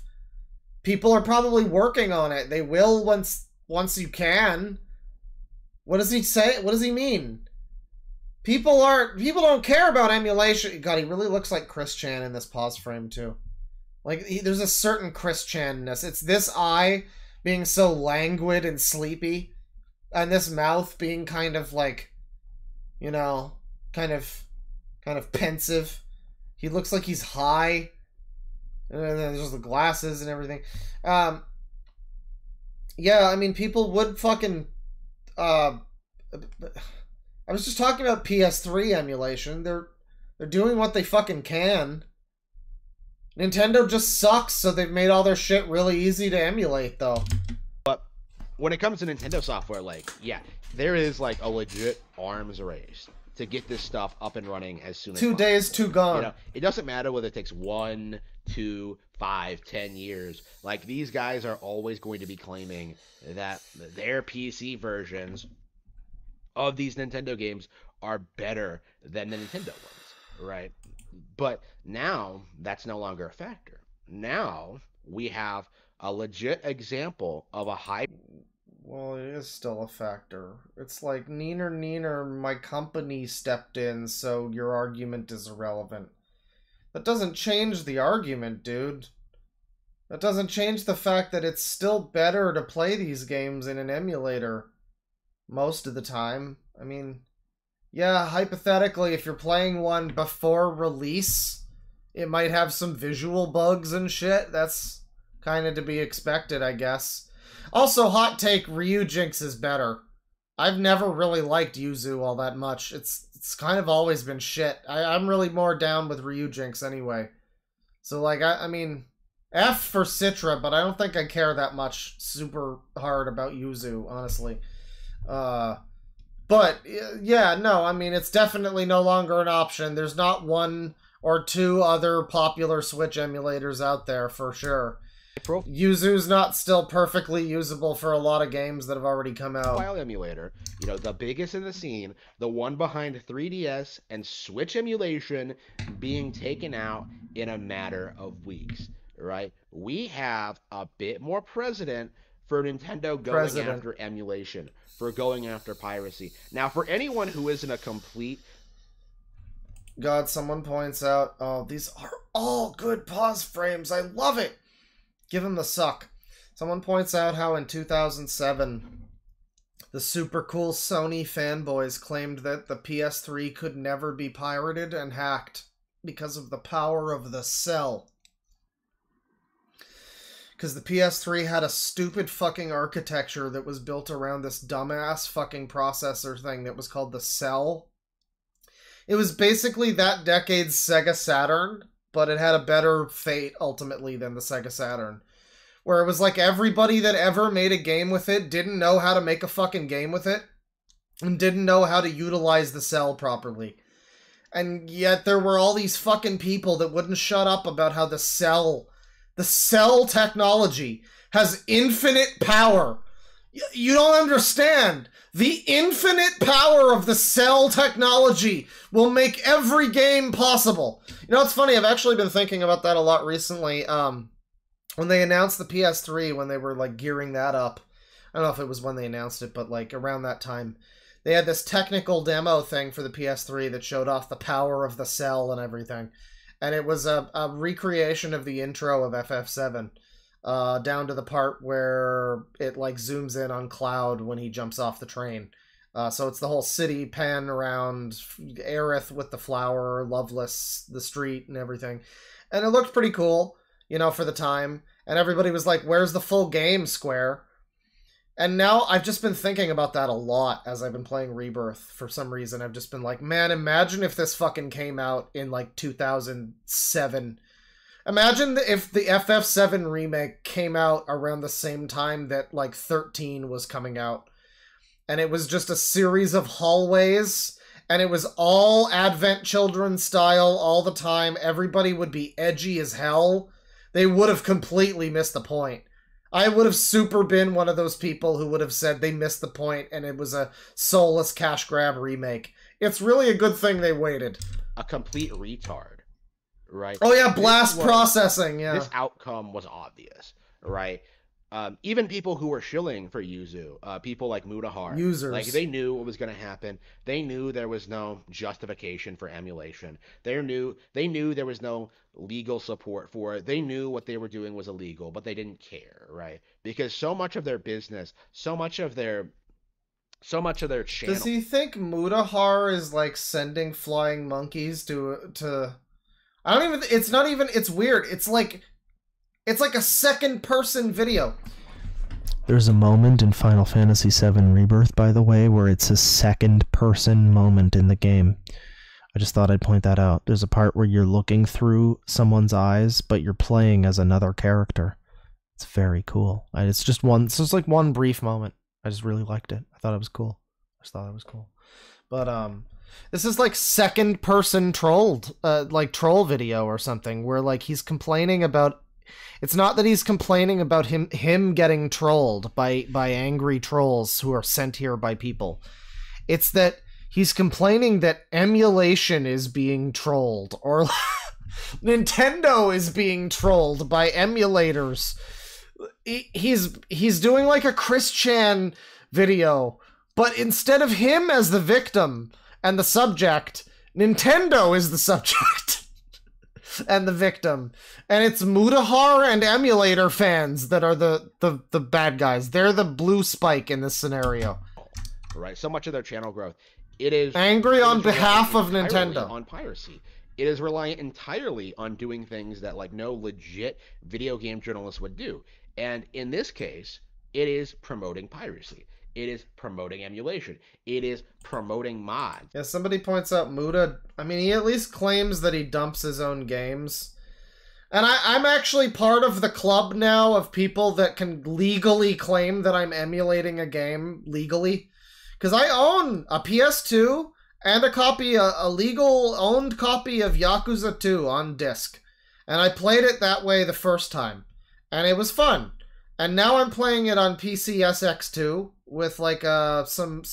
People are probably working on it. They will once you can. What does he say? What does he mean? People don't care about emulation. God, he really looks like Chris Chan in this pause frame too. Like, there's a certain Chris Chan-ness. It's this eye being so languid and sleepy, and this mouth being kind of like, kind of pensive. He looks like he's high. And then there's the glasses and everything. Yeah, I mean, people would fucking... I was just talking about PS3 emulation. They're doing what they fucking can. Nintendo just sucks, so they've made all their shit really easy to emulate, though. But when it comes to Nintendo software, like, yeah, there is, like, a legit arms race to get this stuff up and running as soon as 2 days, 2 gone. It doesn't matter whether it takes 1, 2, 5, 10 years. Like, these guys are always going to be claiming that their PC versions of these Nintendo games are better than the Nintendo ones, right? But now that's no longer a factor. Now we have a legit example of a high... Well, it is still a factor. It's like, neener, my company stepped in, so your argument is irrelevant. That doesn't change the argument, dude. That doesn't change the fact that it's still better to play these games in an emulator. Most of the time. I mean, yeah, hypothetically, if you're playing one before release, it might have some visual bugs and shit. That's kind of to be expected, I guess. Also, hot take, Ryujinx is better. I've never really liked Yuzu all that much. It's kind of always been shit. I'm really more down with Ryujinx anyway. So, like, I mean, F for Citra, but I don't think I care that much super hard about Yuzu, honestly. But, yeah, no, I mean, it's definitely no longer an option. There's not 1 or 2 other popular Switch emulators out there, for sure. Yuzu's not still perfectly usable for a lot of games that have already come out. File emulator, the biggest in the scene, the one behind 3DS and Switch emulation being taken out in a matter of weeks, right? We have a bit more precedent for Nintendo going after emulation, for going after piracy. Now, for anyone who isn't a complete God, someone points out, oh, these are all good pause frames. I love it. Give him the suck. Someone points out how in 2007, the super cool Sony fanboys claimed that the PS3 could never be pirated and hacked because of the power of the cell. Because the PS3 had a stupid fucking architecture that was built around this dumbass fucking processor thing that was called the cell. It was basically that decade's Sega Saturn, but it had a better fate ultimately than the Sega Saturn. Where it was like everybody that ever made a game with it didn't know how to make a fucking game with it, and didn't know how to utilize the cell properly. And yet there were all these fucking people that wouldn't shut up about how the cell technology has infinite power. You don't understand. The infinite power of the cell technology will make every game possible. You know, it's funny, I've actually been thinking about that a lot recently. When they announced the PS3, when they were, like, gearing that up, I don't know if it was when they announced it, but, like, around that time, they had this technical demo thing for the PS3 that showed off the power of the cell and everything. And it was a recreation of the intro of FF7, down to the part where it, like, zooms in on Cloud when he jumps off the train. So it's the whole city pan around Aerith with the flower, Loveless, the street, and everything. And it looked pretty cool, you know, for the time. And everybody was like, where's the full game, Square? And now I've just been thinking about that a lot as I've been playing Rebirth. For some reason, I've just been like, man, imagine if this fucking came out in, like, 2007. Imagine if the FF7 remake came out around the same time that, like, 13 was coming out. And it was just a series of hallways, and it was all Advent Children style all the time. Everybody would be edgy as hell. They would have completely missed the point. I would have super been one of those people who would have said they missed the point and it was a soulless cash grab remake. It's really a good thing they waited. A complete retard, right? Oh yeah, blast processing, yeah. This outcome was obvious, right? Even people who were shilling for Yuzu, people like Mutahar, users, like they knew what was going to happen. They knew there was no justification for emulation. They knew there was no legal support for it. They knew what they were doing was illegal, but they didn't care, right? Because so much of their business, so much of their channel. Does he think Mutahar is like sending flying monkeys to? I don't even. It's not even. It's weird. It's like a second-person video. There's a moment in Final Fantasy VII Rebirth, by the way, where it's a second-person moment in the game. I just thought I'd point that out. There's a part where you're looking through someone's eyes, but you're playing as another character. It's very cool. It's just like one brief moment. I just really liked it. I thought it was cool. But, this is like second-person trolled, like troll video or something, where like he's complaining about. It's not that he's complaining about him getting trolled by angry trolls who are sent here by people. It's that he's complaining that emulation is being trolled, or Nintendo is being trolled by emulators. He's doing like a Chris Chan video, but instead of him as the victim and the subject, Nintendo is the subject. And the victim, and it's Mutahar and emulator fans that are the bad guys. They're the blue spike in this scenario. Right, so much of their channel growth, it is angry on behalf of Nintendo on piracy. It is reliant entirely on doing things that like no legit video game journalist would do. And in this case, it is promoting piracy. It is promoting emulation. It is promoting mods. Yeah, somebody points out Muta. I mean, he at least claims that he dumps his own games. And I'm actually part of the club now of people that can legally claim that I'm emulating a game legally. Because I own a PS2 and a legal owned copy of Yakuza 2 on disc. And I played it that way the first time. And it was fun. And now I'm playing it on PC SX2 with like some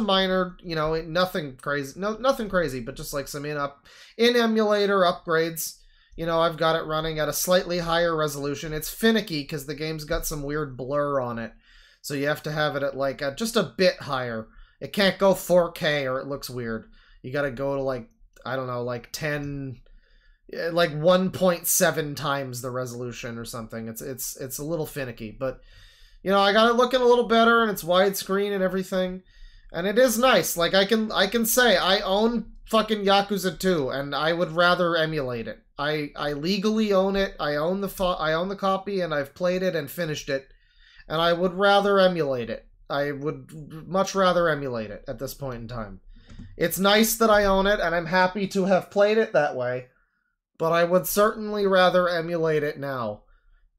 minor, nothing crazy, but just like some in emulator upgrades. I've got it running at a slightly higher resolution. It's finicky because the game's got some weird blur on it, so you have to have it at like just a bit higher. It can't go 4K or it looks weird. You gotta go to like, I don't know, like 1.7 times the resolution or something. It's a little finicky, but you know, I got it looking a little better, and it's widescreen and everything, and it is nice. Like I can say I own fucking Yakuza 2, and I would rather emulate it. I legally own it. I own the copy, and I've played it and finished it, and I would rather emulate it. I would much rather emulate it at this point in time. It's nice that I own it, and I'm happy to have played it that way, but I would certainly rather emulate it now.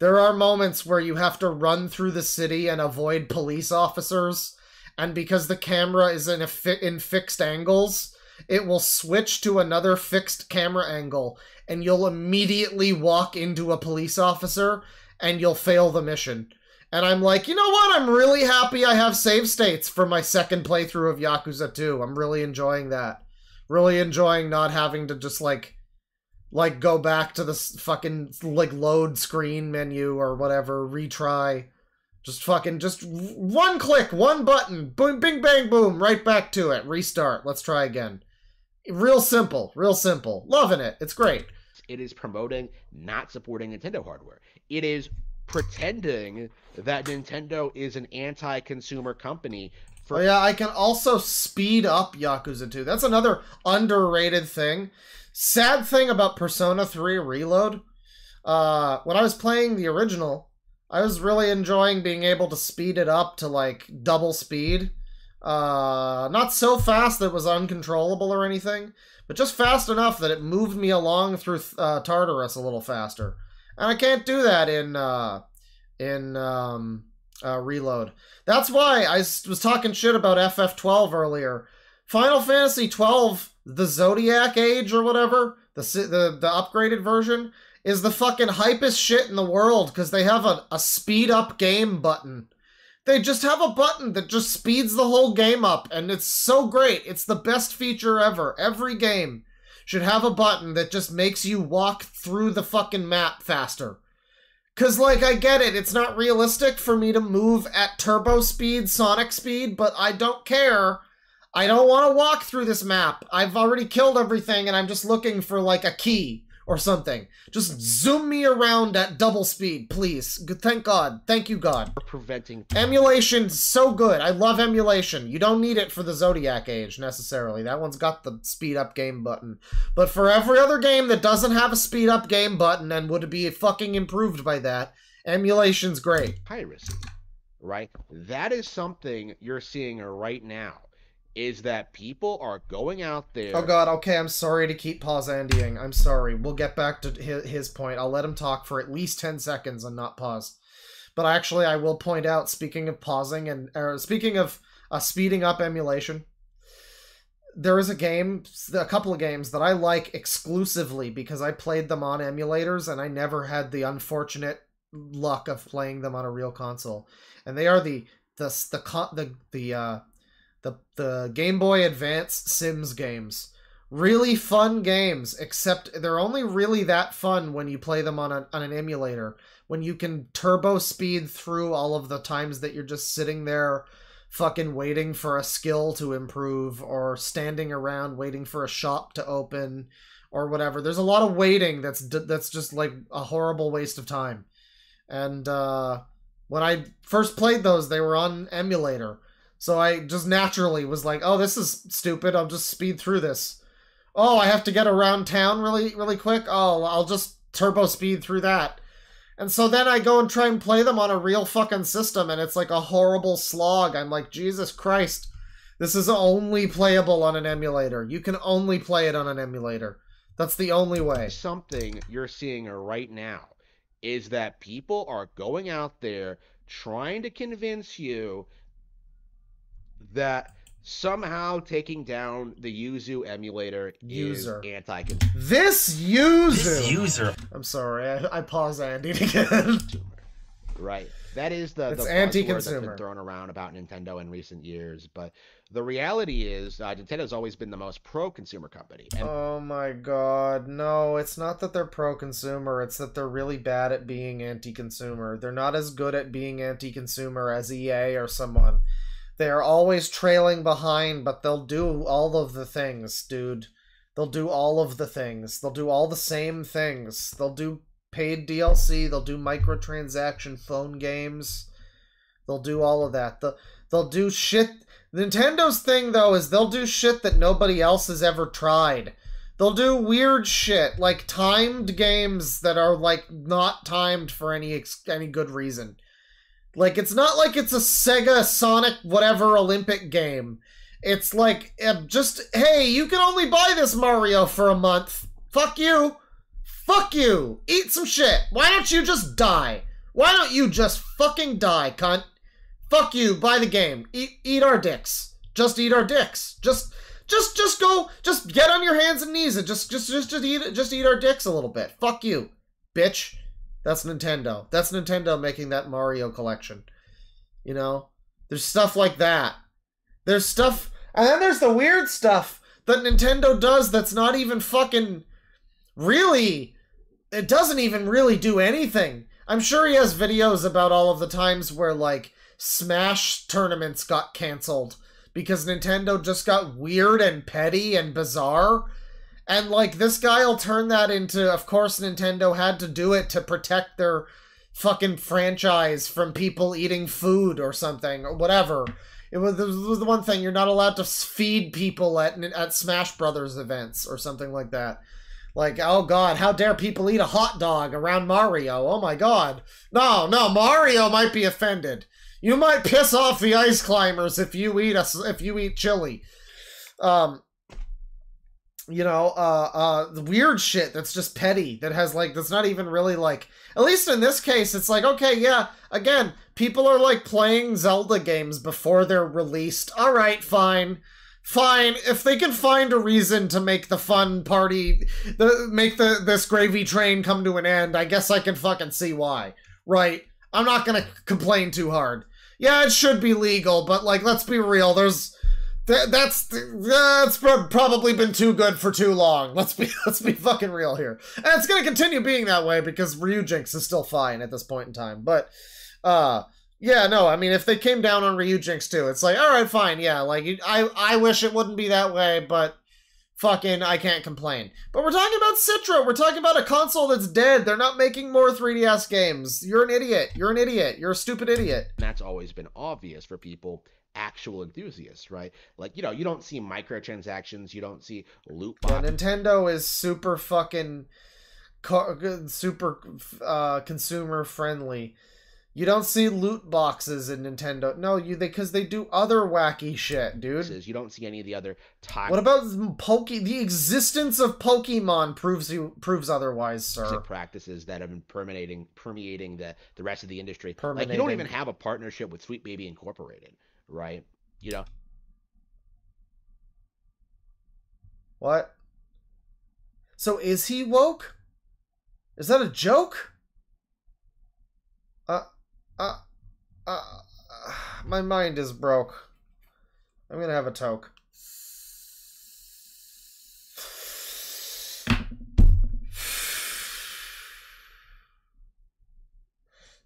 There are moments where you have to run through the city and avoid police officers, and because the camera is in fixed angles, it will switch to another fixed camera angle, and you'll immediately walk into a police officer, and you'll fail the mission. And I'm like, you know what? I'm really happy I have save states for my second playthrough of Yakuza 2. I'm really enjoying that. Really enjoying not having to just, like go back to the fucking, like, load screen menu or whatever, retry. Just one click, one button, boom, bing, bang, boom, right back to it. Restart. Let's try again. Real simple. Real simple. Loving it. It's great. It is promoting not supporting Nintendo hardware. It is pretending that Nintendo is an anti-consumer company. Oh yeah, I can also speed up Yakuza 2. That's another underrated thing. Sad thing about Persona 3 Reload, when I was playing the original, I was really enjoying being able to speed it up to, like, double speed. Not so fast that it was uncontrollable or anything, but just fast enough that it moved me along through Tartarus a little faster. And I can't do that in Reload. That's why I was talking shit about FF12 earlier. Final Fantasy 12, the Zodiac Age or whatever, the upgraded version, is the fucking hypest shit in the world because they have a speed up game button. They just have a button that just speeds the whole game up, and it's so great. It's the best feature ever. Every game should have a button that just makes you walk through the fucking map faster. Cause, like, I get it, it's not realistic for me to move at turbo speed, Sonic speed, but I don't care. I don't want to walk through this map. I've already killed everything, and I'm just looking for, like, a key or something. Just zoom me around at double speed, please. Thank God. Thank you, God. Preventing Emulation's so good. I love emulation. You don't need it for the Zodiac Age, necessarily. That one's got the speed-up game button. But for every other game that doesn't have a speed-up game button and would be fucking improved by that, emulation's great. Piracy, right? That is something you're seeing right now. Is that people are going out there... Oh god, okay, I'm sorry to keep pause Andying. I'm sorry. We'll get back to his point. I'll let him talk for at least 10 seconds and not pause. But actually, I will point out, speaking of pausing and... speaking of speeding up emulation, there is a couple of games that I like exclusively because I played them on emulators and I never had the unfortunate luck of playing them on a real console. And they are the Game Boy Advance Sims games. Really fun games, except they're only really that fun when you play them on an emulator. When you can turbo speed through all of the times that you're just sitting there fucking waiting for a skill to improve, or standing around waiting for a shop to open, or whatever. There's a lot of waiting that's just like a horrible waste of time. And when I first played those, they were on emulator. So I just naturally was like, oh, this is stupid. I'll just speed through this. Oh, I have to get around town really quick. Oh, I'll just turbo speed through that. And so then I go and try and play them on a real fucking system, and it's like a horrible slog. I'm like, Jesus Christ. This is only playable on an emulator. You can only play it on an emulator. That's the only way. Something you're seeing right now is that people are going out there trying to convince you that somehow taking down the Yuzu emulator is anti-consumer. This user. I'm sorry, I pause Andy again. Right. That is the anti-consumer buzzword that's been thrown around about Nintendo in recent years. But the reality is Nintendo's always been the most pro-consumer company. And oh my god, no, it's not that they're pro-consumer, it's that they're really bad at being anti-consumer. They're not as good at being anti-consumer as EA or someone. They're always trailing behind, but they'll do all of the things, dude. They'll do all of the things. They'll do all the same things. They'll do paid DLC. They'll do microtransaction phone games. They'll do all of that. They'll do shit. Nintendo's thing, though, is they'll do shit that nobody else has ever tried. They'll do weird shit, like timed games that are, like, not timed for any good reason. Like, it's not like it's a Sega Sonic whatever Olympic game. It's like, just, hey, you can only buy this Mario for a month. Fuck you. Fuck you. Eat some shit. Why don't you just die? Why don't you just fucking die, cunt? Fuck you. Buy the game. Eat our dicks. Just eat our dicks. Just go. Just get on your hands and knees and just eat our dicks a little bit. Fuck you, bitch. That's Nintendo. That's Nintendo making that Mario collection. You know, there's stuff like that. There's stuff. And then there's the weird stuff that Nintendo does that's not even fucking really, it doesn't even really do anything. I'm sure he has videos about all of the times where, like, Smash tournaments got canceled because Nintendo just got weird and petty and bizarre. And, like, this guy will turn that into, of course Nintendo had to do it to protect their fucking franchise from people eating food or something, or whatever. It was the one thing, you're not allowed to feed people at Smash Brothers events or something like that. Like, oh god, how dare people eat a hot dog around Mario? Oh my god. No, Mario might be offended. You might piss off the ice climbers if you eat chili. You know, the weird shit that's just petty, that has, like, that's not even really, like, at least in this case, it's like, okay, yeah, again, people are, like, playing Zelda games before they're released. Alright, fine. Fine, if they can find a reason to make the fun party, make this gravy train come to an end, I guess I can fucking see why. Right? I'm not gonna complain too hard. Yeah, it should be legal, but, like, let's be real, that's probably been too good for too long. Let's be fucking real here. And it's gonna continue being that way because Ryujinx is still fine at this point in time. But yeah, no, I mean, if they came down on Ryujinx too, it's like, alright, fine, yeah, like, I wish it wouldn't be that way, but fucking, I can't complain. But we're talking about Citra, we're talking about a console that's dead, they're not making more 3DS games. You're an idiot, you're a stupid idiot. That's always been obvious for people, actual enthusiasts, right? Like, you know, you don't see microtransactions, you don't see loot boxes. Yeah, Nintendo is super fucking consumer friendly. You don't see loot boxes in Nintendo. No, because they do other wacky shit, dude. You don't see any of the other What about the existence of Pokemon proves otherwise, sir. Practices that have been permeating the rest of the industry. Like, you don't even have a partnership with Sweet Baby Incorporated, right? You know. What? So is he woke? Is that a joke? My mind is broke. I'm gonna have a toke.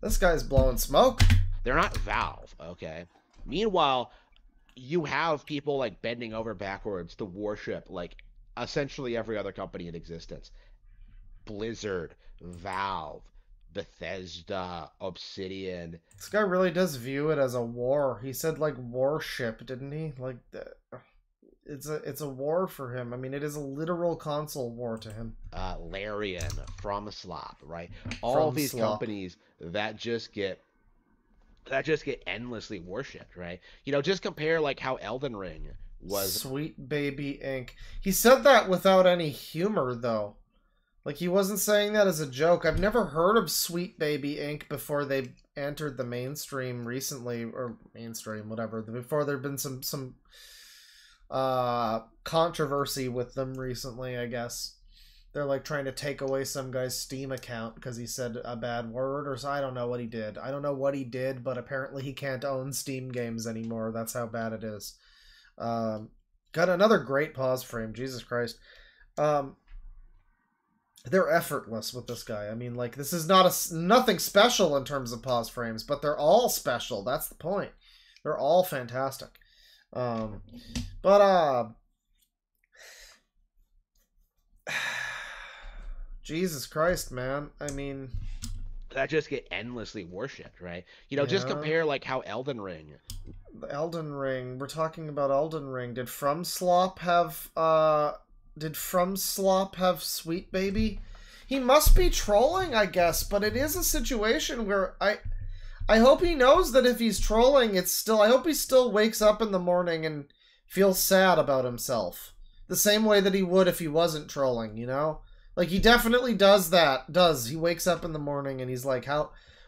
This guy's blowing smoke. They're not Valve, okay? Meanwhile, you have people, like, bending over backwards to worship, like, essentially every other company in existence. Blizzard, Valve, Bethesda, Obsidian. This guy really does view it as a war. He said, like, warship, didn't he? Like, it's a war for him. I mean, it is a literal console war to him. Larian, FromSlop, right? All these companies that just get endlessly worshipped, right? You know, just compare, like, how Elden Ring was. Sweet Baby Inc. He said that without any humor, though. Like, he wasn't saying that as a joke. I've never heard of Sweet Baby Inc. before they entered the mainstream recently, or mainstream, whatever. Before there'd been some controversy with them recently, I guess. They're, like, trying to take away some guy's Steam account because he said a bad word, or so. I don't know what he did. I don't know what he did, but apparently he can't own Steam games anymore. That's how bad it is. Got another great pause frame. Jesus Christ. They're effortless with this guy. I mean, like, this is nothing special in terms of pause frames, but they're all special. That's the point. They're all fantastic. But Jesus Christ, man. I mean, that just get endlessly worshipped, right? You know, just compare like how Elden Ring. The Elden Ring. We're talking about Elden Ring. Did FromSlop have Sweet Baby? He must be trolling, I guess, but it is a situation where I hope he knows that if he's trolling, it's still, I hope he still wakes up in the morning and feels sad about himself. The same way that he would if he wasn't trolling, you know? Like, he definitely does that. He wakes up in the morning and he's like,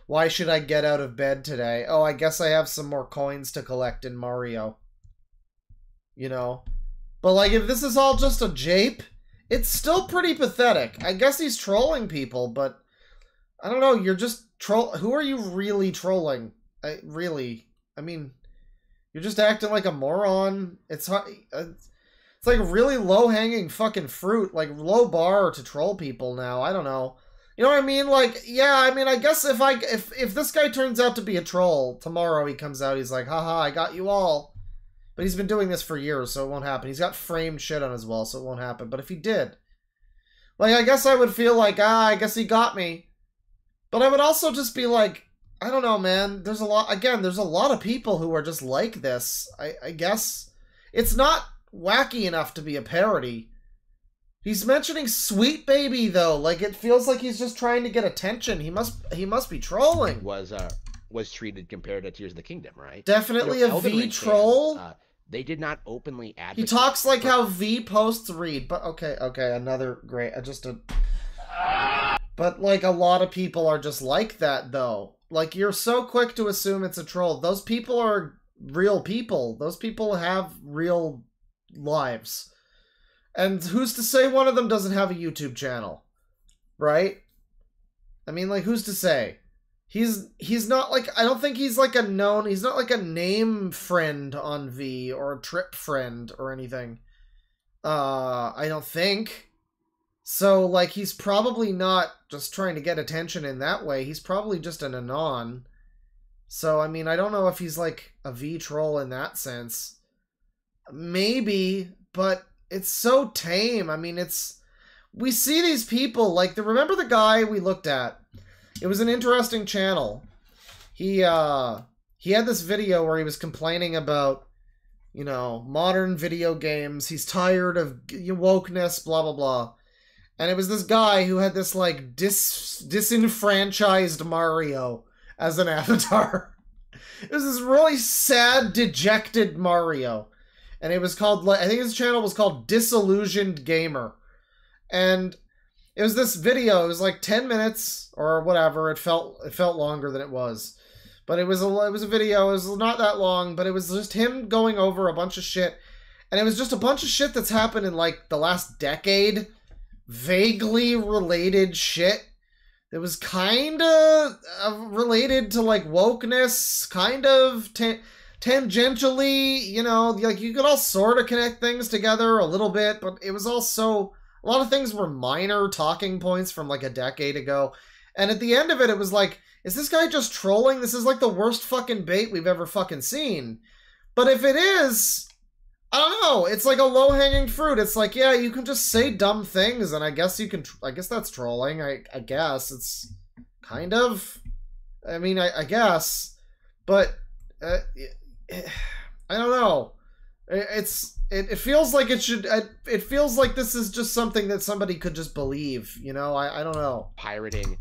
why should I get out of bed today? Oh, I guess I have some more coins to collect in Mario. You know? But, like, if this is all just a jape, it's still pretty pathetic. I guess he's trolling people, but I don't know, you're just who are you really trolling? I mean, you're just acting like a moron. It's like really low-hanging fucking fruit, like low bar to troll people now. I don't know. You know what I mean? Like, yeah, I mean, I guess if this guy turns out to be a troll, tomorrow he comes out, he's like, haha, I got you all. But he's been doing this for years, so it won't happen. He's got framed shit on his wall, so it won't happen. But if he did, like, I guess I would feel like, I guess he got me. But I would also just be like, I don't know, man. There's a lot of people who are just like this. I guess it's not wacky enough to be a parody. He's mentioning Sweet Baby, though. Like, it feels like he's just trying to get attention. He must be trolling. Was treated compared to Tears of the Kingdom, right? Definitely a V troll. They did not openly advocate. He talks like how V posts read, but okay, another great, but like a lot of people are just like that though. Like you're so quick to assume it's a troll. Those people are real people. Those people have real lives. And who's to say one of them doesn't have a YouTube channel? Right? I mean, like, who's to say? He's not like, I don't think he's like he's not like a name friend on V or a trip friend or anything. I don't think. So, like, he's probably not just trying to get attention in that way. He's probably just an anon. So, I mean, I don't know if he's like a V troll in that sense. Maybe, but it's so tame. I mean, we see these people, like, remember the guy we looked at? It was an interesting channel. He had this video where he was complaining about, you know, modern video games. He's tired of wokeness, blah, blah, blah. And it was this guy who had this, like, disenfranchised Mario as an avatar. It was this really sad, dejected Mario. And it was called, I think his channel was called Disillusioned Gamer. And it was this video. It was like 10 minutes or whatever. It felt longer than it was, but it was a video. It was not that long, but it was just him going over a bunch of shit, and it was just a bunch of shit that's happened in like the last decade, vaguely related shit. It was kind of related to like wokeness, kind of tangentially. You know, like you could all sort of connect things together a little bit, but it was also. A lot of things were minor talking points from like a decade ago. And at the end of it, it was like, is this guy just trolling? This is like the worst fucking bait we've ever fucking seen. But if it is, I don't know. It's like a low-hanging fruit. It's like, yeah, you can just say dumb things, and I guess that's trolling. I guess. It's kind of. I mean, I guess. But, I don't know. It feels like it should. It feels like this is just something that somebody could just believe. You know, I don't know. Pirating.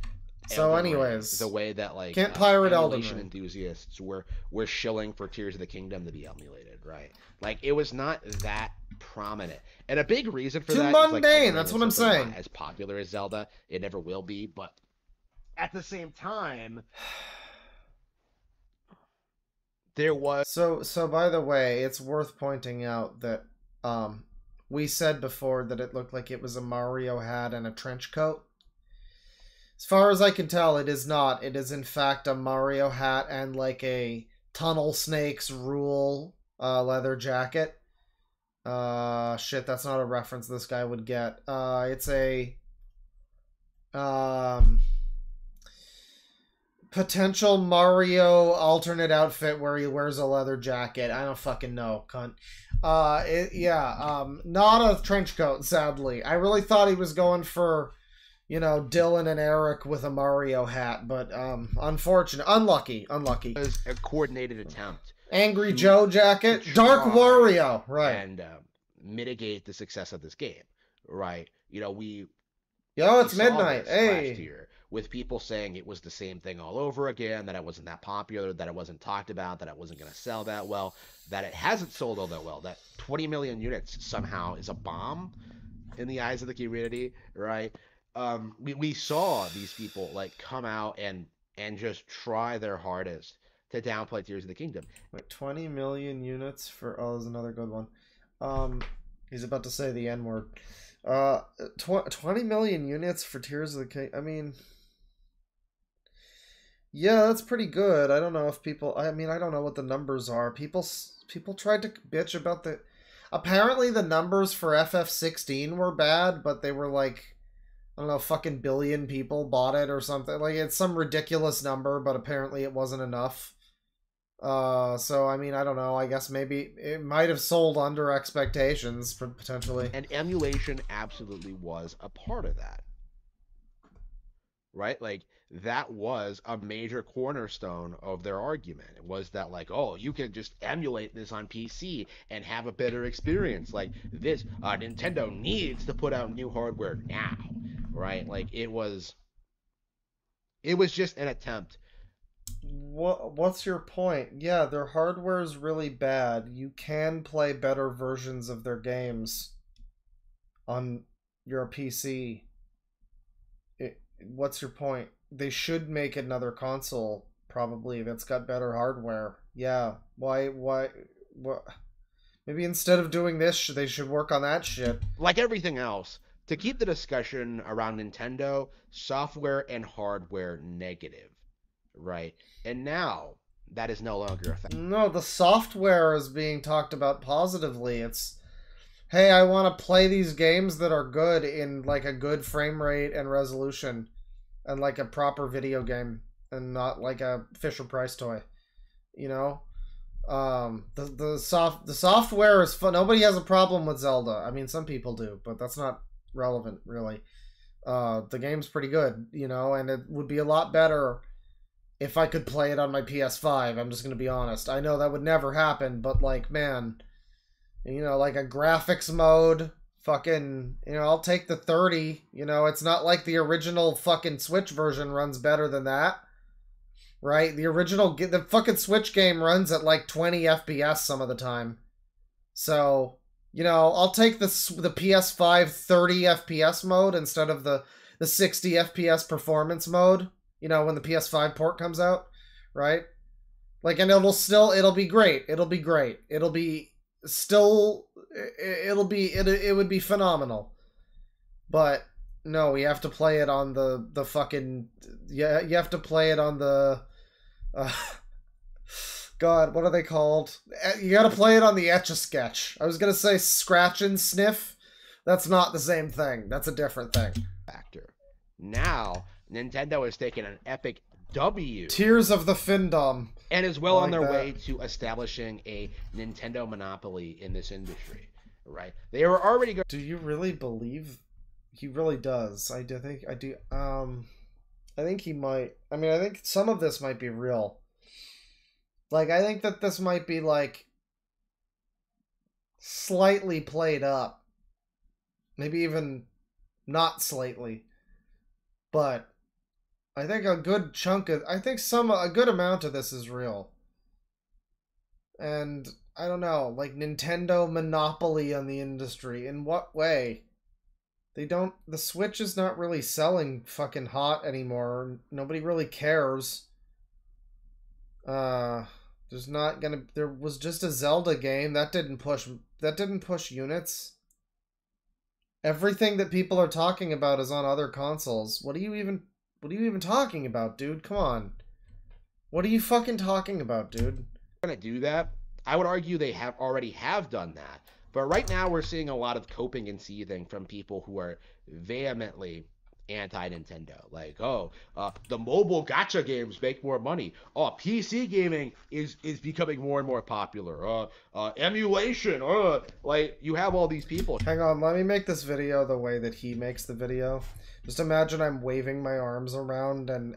So, anyways, the way that like can't pirate Elden Ring. Enthusiasts were shilling for Tears of the Kingdom to be emulated, right? Like it was not that prominent, and a big reason for that. Too mundane. Is, like, that's what I'm saying. Not as popular as Zelda, it never will be. But at the same time. There was so by the way, it's worth pointing out that we said before that it looked like it was a Mario hat and a trench coat. As far as I can tell, it is not. It is in fact a Mario hat and like a Tunnel Snakes Rule leather jacket. Shit, that's not a reference this guy would get. It's a potential Mario alternate outfit where he wears a leather jacket. I don't fucking know, cunt. Not a trench coat, sadly. I really thought he was going for, you know, Dylan and Eric with a Mario hat, but unlucky. It was a coordinated attempt. Angry Joe jacket, Dark Wario, right? And mitigate the success of this game, right? You know, it's midnight. Hey. Last year, with people saying it was the same thing all over again, that it wasn't that popular, that it wasn't talked about, that it wasn't going to sell that well, that it hasn't sold all that well, that 20 million units somehow is a bomb in the eyes of the community, right? We saw these people like come out and just try their hardest to downplay Tears of the Kingdom. Wait, 20 million units for... Oh, there's another good one. He's about to say the N-word. 20 million units for Tears of the Kingdom. I mean... Yeah, that's pretty good. I don't know if people... I mean, I don't know what the numbers are. People tried to bitch about the... Apparently the numbers for FF16 were bad, but they were like... I don't know, fucking billion people bought it or something. Like, it's some ridiculous number, but apparently it wasn't enough. So, I mean, I don't know. I guess maybe it might have sold under expectations, potentially. And emulation absolutely was a part of that. Right? Like, that was a major cornerstone of their argument. It was that, like, oh, you can just emulate this on PC and have a better experience. Like, this, Nintendo needs to put out new hardware now. Right? Like, it was just an attempt. What's your point? Yeah, their hardware is really bad. You can play better versions of their games on your PC. What's your point? They should make another console, probably, that's got better hardware. Yeah, why, what? Maybe instead of doing this, they should work on that shit. Like everything else, to keep the discussion around Nintendo, software and hardware negative, right? And now, that is no longer a fact. No, the software is being talked about positively. It's, hey, I want to play these games that are good in, like, a good frame rate and resolution, and, like, a proper video game, and not, like, a Fisher-Price toy, you know? The software is fun. Nobody has a problem with Zelda. I mean, some people do, but that's not relevant, really. The game's pretty good, you know, and it would be a lot better if I could play it on my PS5. I'm just gonna be honest. I know that would never happen, but, like, man, you know, like a graphics mode, fucking, you know, I'll take the 30, you know, it's not like the original fucking Switch version runs better than that, right? The fucking Switch game runs at like 20 FPS some of the time. So, you know, I'll take the PS5 30 FPS mode instead of the 60 FPS performance mode, you know, when the PS5 port comes out, right? Like, and it'll be great. It would be phenomenal. But no, we have to play it on the fucking, yeah, you have to play it on the God, what are they called? You gotta play it on the Etch-a-Sketch. I was gonna say Scratch and Sniff. That's not the same thing. That's a different thing. Factor. Now, Nintendo has taken an epic W. Tears of the Findom. And is well on their way to establishing a Nintendo monopoly in this industry, right? They were already going. Do you really believe he really does? I think he might. I mean, I think some of this might be real. Like, I think that this might be, like, slightly played up. Maybe even not slightly. But I think a good chunk of, a good amount of this is real. And I don't know, like, Nintendo monopoly on the industry. In what way? The Switch is not really selling fucking hot anymore. Nobody really cares. There was just a Zelda game that didn't push units. Everything that people are talking about is on other consoles. What are you even talking about, dude? Come on. What are you fucking talking about, dude? Gonna do that? I would argue they already have done that. But right now we're seeing a lot of coping and seething from people who are vehemently anti-Nintendo. Like, oh, the mobile gacha games make more money. Oh, PC gaming is becoming more and more popular. Emulation. Like, you have all these people. Hang on, let me make this video the way that he makes the video. Just imagine I'm waving my arms around and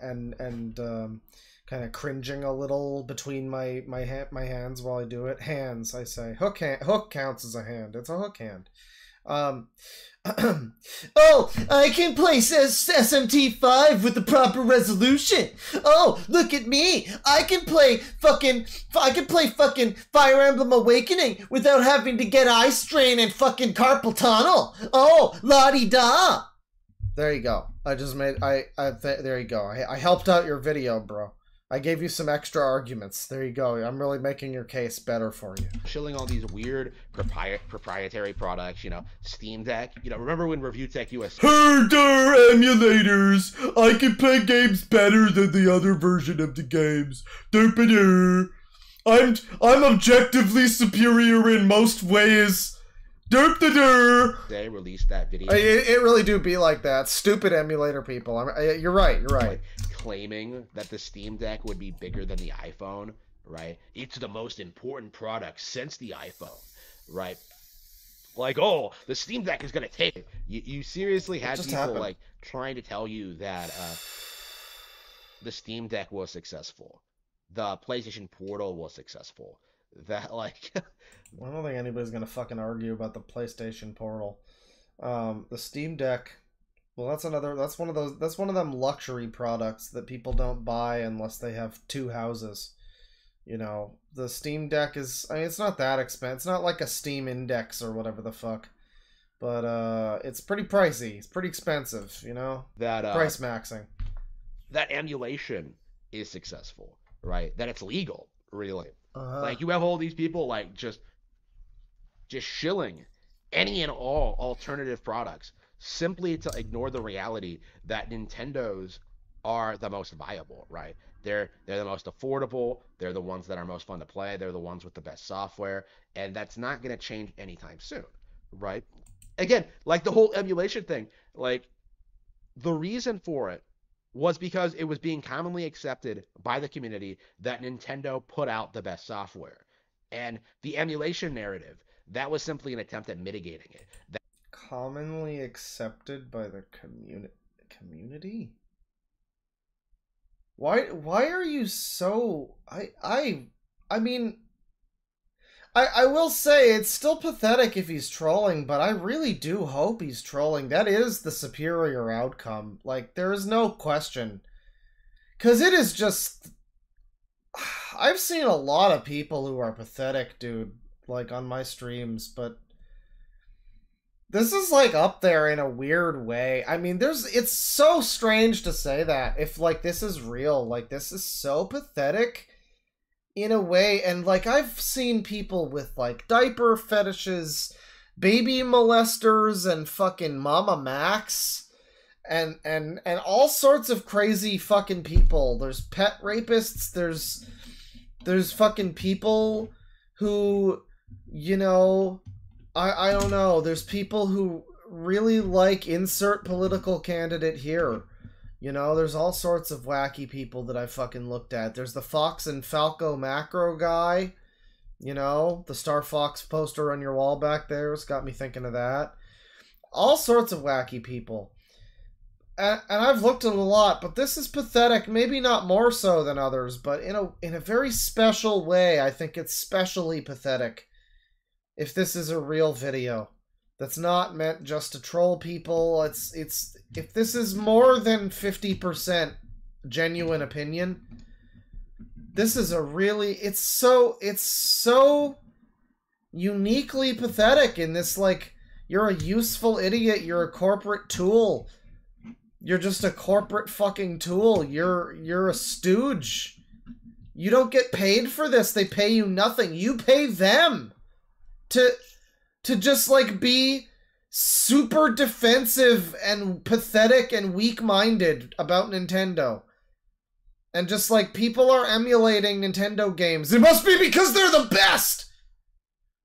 kind of cringing a little between my hands while I do it. Hands, I say. Hook counts as a hand. It's a hook hand. Oh, I can play SMT5 with the proper resolution. Oh, look at me. I can play fucking Fire Emblem Awakening without having to get eye strain and fucking carpal tunnel. Oh, la-di-da. There you go. I just made, there you go. I helped out your video, bro. I gave you some extra arguments. There you go. I'm really making your case better for you. Shilling all these weird proprietary products, you know, Steam Deck. You know, remember when Review Tech US... Hey there, emulators! I can play games better than the other version of the games. Derp-a-der. I'm objectively superior in most ways. Derp-a-der. They released that video. It really do be like that. Stupid emulator people. You're right. You're right. Like, claiming that the Steam Deck would be bigger than the iPhone, right? It's the most important product since the iPhone, right? Like, oh, the Steam Deck is gonna take it. You seriously had people happened. like trying to tell you that the Steam Deck was successful, the PlayStation Portal was successful. That like, I don't think anybody's gonna fucking argue about the PlayStation Portal. The Steam Deck. Well, that's one of them luxury products that people don't buy unless they have two houses. You know, the Steam Deck is, I mean, it's not that expensive. It's not like a Steam Index or whatever the fuck. But it's pretty pricey. It's pretty expensive, you know? That price maxing. That emulation is successful, right? That it's legal, really. Like, you have all these people like just shilling any and all alternative products simply to ignore the reality that Nintendo's are the most viable, right? They're the most affordable, they're the ones that are most fun to play, they're the ones with the best software, and that's not going to change anytime soon, right? Again, like the whole emulation thing, like the reason for it was because it was being commonly accepted by the community that Nintendo put out the best software. And the emulation narrative, that was simply an attempt at mitigating it. Commonly accepted by the community? Why are you so... I mean... I will say, it's still pathetic if he's trolling, but I really do hope he's trolling. That is the superior outcome. Like, there is no question. Because it is just... I've seen a lot of people who are pathetic, dude, like, on my streams, but... This is, like, up there in a weird way. I mean, it's so strange to say that. If, like, this is real. Like, this is so pathetic in a way. And, like, I've seen people with, like, diaper fetishes, baby molesters, and fucking Mama Max. And all sorts of crazy fucking people. There's pet rapists. There's fucking people who, you know... I don't know. There's people who really like insert political candidate here. You know, there's all sorts of wacky people that I fucking looked at. There's the Fox and Falco macro guy. You know, the Star Fox poster on your wall back there has got me thinking of that. All sorts of wacky people. And I've looked at a lot, but this is pathetic. Maybe not more so than others, but in a very special way, I think it's specially pathetic. If this is a real video that's not meant just to troll people, if this is more than 50% genuine opinion, this is a really, it's so uniquely pathetic in this, like, you're a useful idiot, you're a corporate tool, you're just a corporate fucking tool, you're a stooge, you don't get paid for this, they pay you nothing, you pay them to just, like, be super defensive and pathetic and weak-minded about Nintendo. And just, like, people are emulating Nintendo games. It must be because they're the best!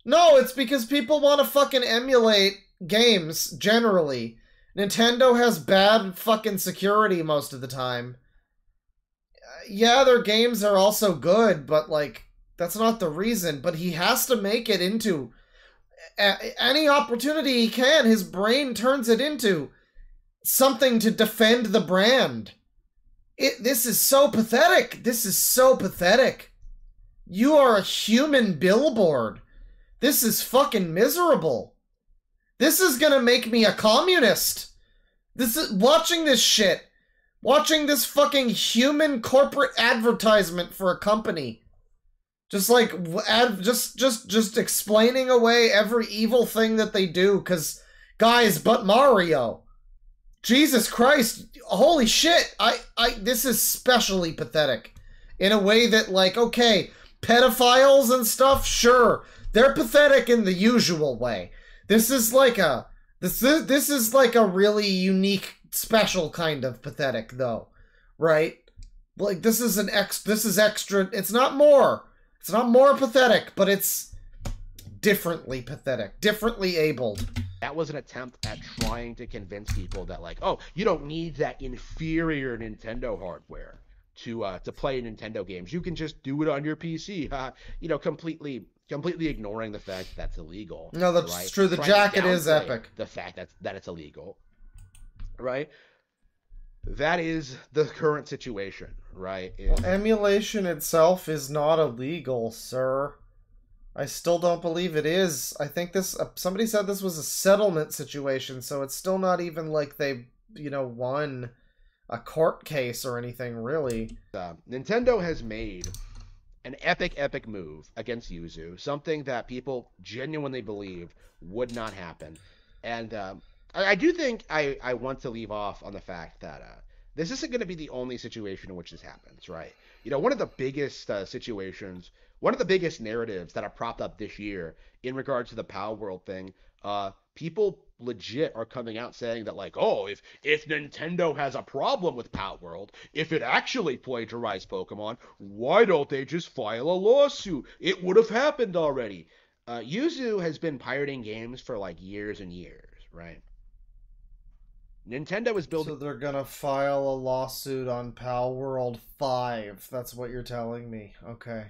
No, it's because people want to fucking emulate games, generally. Nintendo has bad fucking security most of the time. Yeah, their games are also good, but, like, that's not the reason. But he has to make it into... any opportunity he can, his brain turns it into something to defend the brand. This is so pathetic. This is so pathetic. You are a human billboard. This is fucking miserable. This is gonna make me a communist. This is watching this shit. Watching this fucking human corporate advertisement for a company. Just like just explaining away every evil thing that they do, cause guys, but Mario. Jesus Christ, holy shit. This is especially pathetic. In a way that, like, okay, pedophiles and stuff, sure. They're pathetic in the usual way. This is like a this is like a really unique, special kind of pathetic, though, right? Like, this is extra. It's not more. It's not more pathetic, but it's differently pathetic, differently abled. That was an attempt at trying to convince people that, like, oh, you don't need that inferior Nintendo hardware to play Nintendo games. You can just do it on your PC. You know, completely ignoring the fact that that's illegal. No, that's right? true. The Trying jacket to is downplay epic. The fact that it's illegal, right? That is the current situation, right? Well, emulation itself is not illegal, sir. I still don't believe it is. I think this... somebody said this was a settlement situation, so it's still not even like they, you know, won a court case or anything, really. Nintendo has made an epic move against Yuzu, something that people genuinely believe would not happen. And I do think I want to leave off on the fact that this isn't going to be the only situation in which this happens, right? You know, one of the biggest situations, one of the biggest narratives that have propped up this year in regards to the Power World thing, people legit are coming out saying that, like, oh, if Nintendo has a problem with Power World, if it actually plagiarized Pokemon, why don't they just file a lawsuit? It would have happened already. Yuzu has been pirating games for, like, years and years, right? Nintendo is building... So they're gonna file a lawsuit on Power World 5. That's what you're telling me. Okay.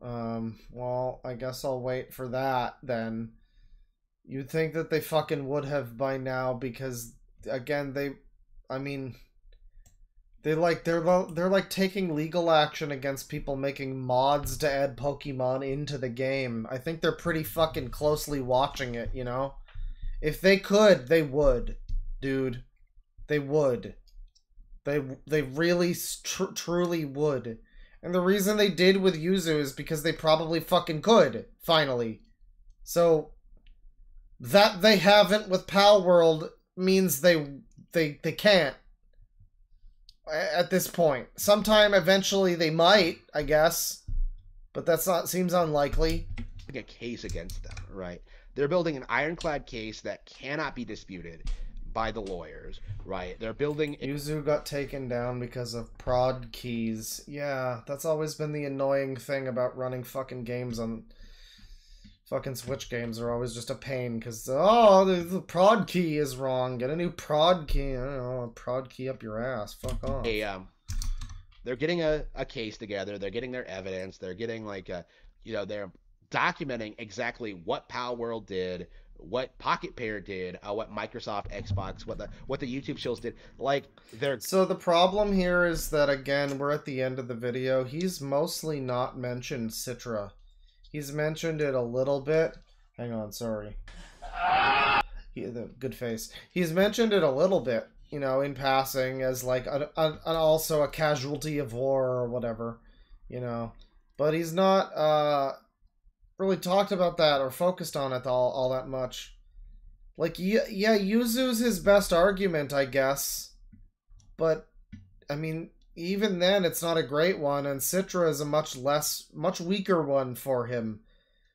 Well, I guess I'll wait for that, then. You'd think that they fucking would have by now, because, again, they're like taking legal action against people making mods to add Pokemon into the game. I think they're pretty fucking closely watching it, you know? If they could, they would. Dude. They would. They really truly would. And the reason they did with Yuzu is because they probably fucking could, finally. So... that they haven't with Pal World means they can't at this point. Sometime eventually they might, I guess, but seems unlikely. A case against them, right? They're building an ironclad case that cannot be disputed by the lawyers, right? They're building... Yuzu got taken down because of prod keys. Yeah, that's always been the annoying thing about running fucking games on... Fucking Switch games are always just a pain, because, oh, the prod key is wrong. Get a new prod key. I don't know, prod key up your ass. Fuck off. They're getting a case together. They're getting their evidence. They're getting, like, they're documenting exactly what Power World did, what Pocket Pair did, what Microsoft, Xbox, what the YouTube shows did. Like, they're... So the problem here is that, again, we're at the end of the video. He's mostly not mentioned Citra. He's mentioned it a little bit. Hang on, sorry. The good face. He's mentioned it a little bit, you know, in passing as like also a casualty of war or whatever, you know. But he's not really talked about that or focused on it all that much. Like, yeah, Yuzu's his best argument, I guess. But, I mean... even then, it's not a great one, and Citra is a much weaker one for him.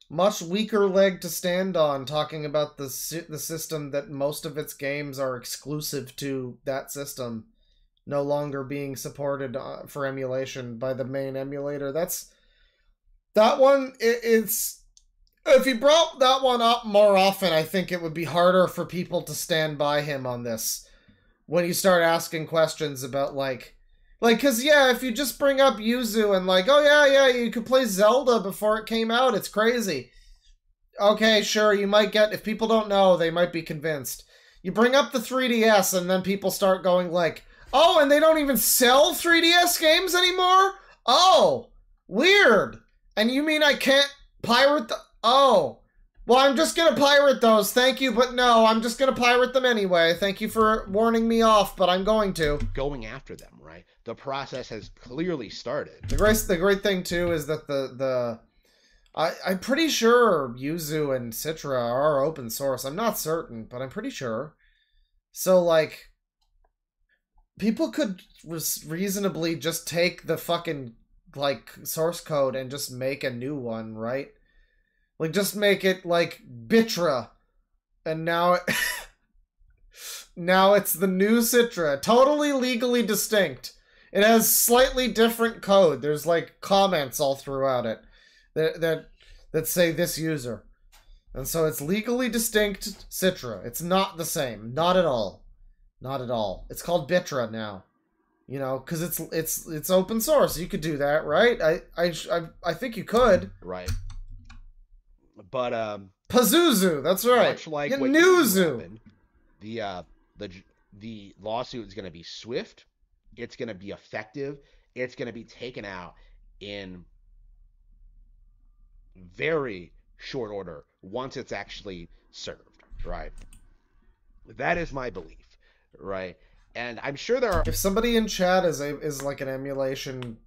Much weaker leg to stand on, talking about the system that most of its games are exclusive to that system, no longer being supported for emulation by the main emulator. That one, If he brought that one up more often, I think it would be harder for people to stand by him on this. When you start asking questions about, like, cause yeah, if you just bring up Yuzu and like, oh yeah, you could play Zelda before it came out, it's crazy. Okay, sure, you might get, if people don't know, they might be convinced. You bring up the 3DS and then people start going like, oh, and they don't even sell 3DS games anymore? Oh, weird. And you mean I can't pirate the... Oh, well, I'm just gonna pirate those, thank you, but no, I'm just gonna pirate them anyway. Thank you for warning me off, but I'm going to. Going after them, right? The process has clearly started. The great thing, too, is that I'm pretty sure Yuzu and Citra are open source. I'm not certain, but I'm pretty sure. So, like, people could reasonably just take the fucking, like, source code and just make a new one, right? Like, just make it, like, Bitra. And now now it's the new Citra. Totally legally distinct. It has slightly different code. There's, like, comments all throughout it that say this user. And so it's legally distinct Citra. It's not the same. Not at all. Not at all. It's called Bitra now. You know, because it's open source. You could do that, right? I think you could. Right. But Pazuzu, that's right. Much like Yuzu. The lawsuit is going to be swift. It's going to be effective. It's going to be taken out in very short order once it's actually served, right? That is my belief, right? And I'm sure there are... If somebody in chat is like an emulation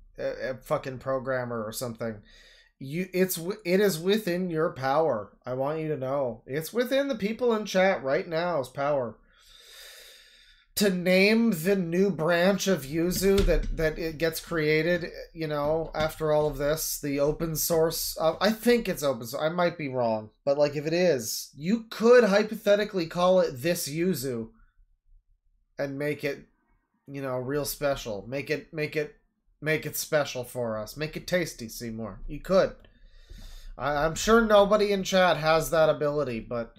fucking programmer or something, it is within your power. I want you to know. It's within the people in chat right now's power to name the new branch of Yuzu that it gets created, you know, after all of this, the open source. I think it's open source. I might be wrong, but like if it is, you could hypothetically call it this Yuzu and make it, you know, real special. Make it special for us. Make it tasty, Seymour. You could. I'm sure nobody in chat has that ability, but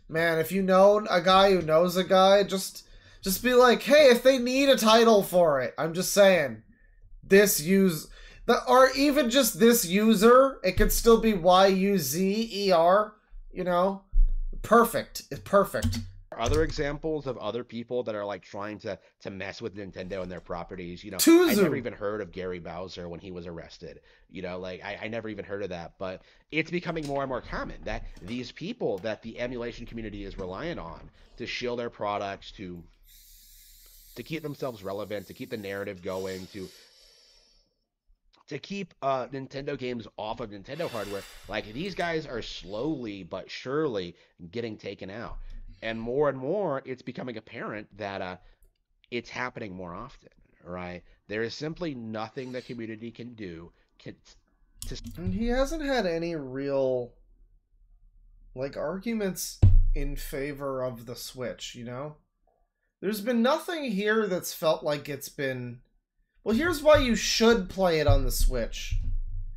man, if you know a guy who knows a guy, just be like, hey, if they need a title for it, I'm just saying, or even just this user, it could still be YUZER, you know? Perfect. It's perfect. Other examples of other people that are like trying to mess with Nintendo and their properties, you know, Tuzu. I never even heard of Gary Bowser when he was arrested, you know, like I never even heard of that, but it's becoming more and more common that these people that the emulation community is reliant on to shield their products, to keep themselves relevant, to keep the narrative going, to keep Nintendo games off of Nintendo hardware, like these guys are slowly but surely getting taken out. And more, it's becoming apparent that it's happening more often, right? There is simply nothing the community can do And he hasn't had any real, like, arguments in favor of the Switch, you know? There's been nothing here that's felt like it's been... Well, here's why you should play it on the Switch.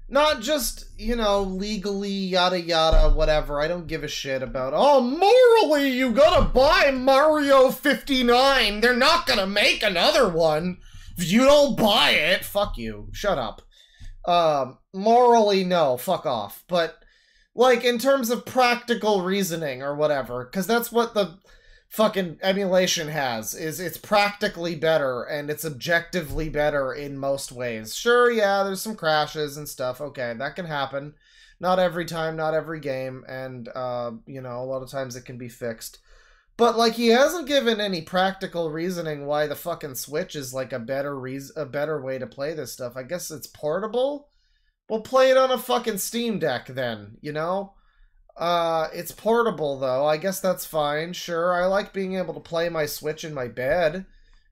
Not just, you know, legally, yada yada, whatever. I don't give a shit about, oh, morally, you gotta buy Mario 59. They're not gonna make another one. If you don't buy it, fuck you. Shut up. Morally, no, fuck off. But, like, in terms of practical reasoning or whatever, because that's what the fucking emulation has, is it's practically better and it's objectively better in most ways. Sure, yeah, there's some crashes and stuff. Okay, that can happen. Not every time, not every game, and, you know, a lot of times it can be fixed. But, like, he hasn't given any practical reasoning why the fucking Switch is, like, a better way to play this stuff. I guess it's portable? Well, play it on a fucking Steam Deck, then, you know? It's portable, though. I guess that's fine. Sure, I like being able to play my Switch in my bed.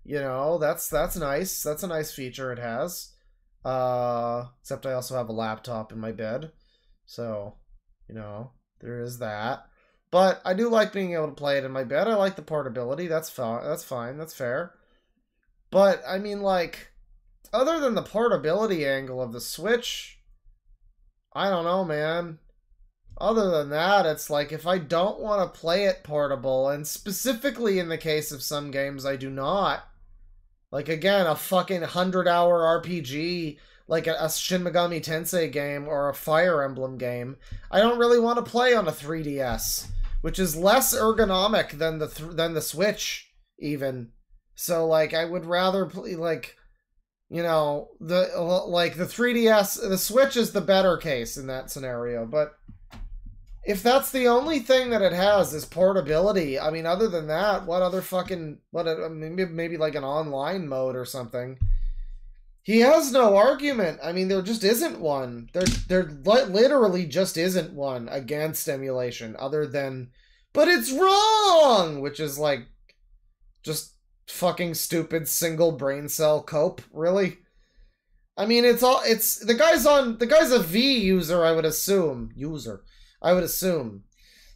You know, that's nice. That's a nice feature it has. Except I also have a laptop in my bed. So, you know, there is that. But I do like being able to play it in my bed. I like the portability. That's fine. That's fine. That's fair. But, I mean, like, other than the portability angle of the Switch, I don't know, man. other than that, it's like, if I don't want to play it portable, and specifically in the case of some games I do not, like, again, a fucking 100-hour RPG, like a Shin Megami Tensei game or a Fire Emblem game, I don't really want to play on a 3DS, which is less ergonomic than the Switch, even. So, like, I would rather play, like, you know, the 3DS, the Switch is the better case in that scenario, but if that's the only thing that it has is portability, I mean, other than that, what other fucking, maybe like an online mode or something. He has no argument. I mean, there just isn't one. There literally just isn't one against emulation, other than, but it's wrong, which is like, just fucking stupid single brain cell cope, really? I mean, the guy's a V user, I would assume.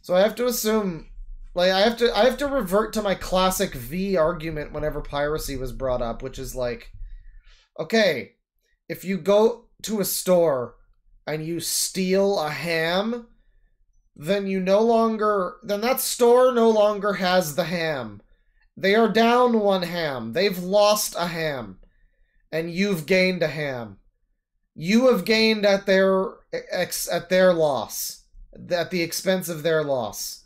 So I have to assume, like, I have to revert to my classic V argument whenever piracy was brought up, which is like, okay, if you go to a store and you steal a ham, then that store no longer has the ham. They are down one ham. They've lost a ham. And you've gained a ham. You have gained at their loss. At the expense of their loss.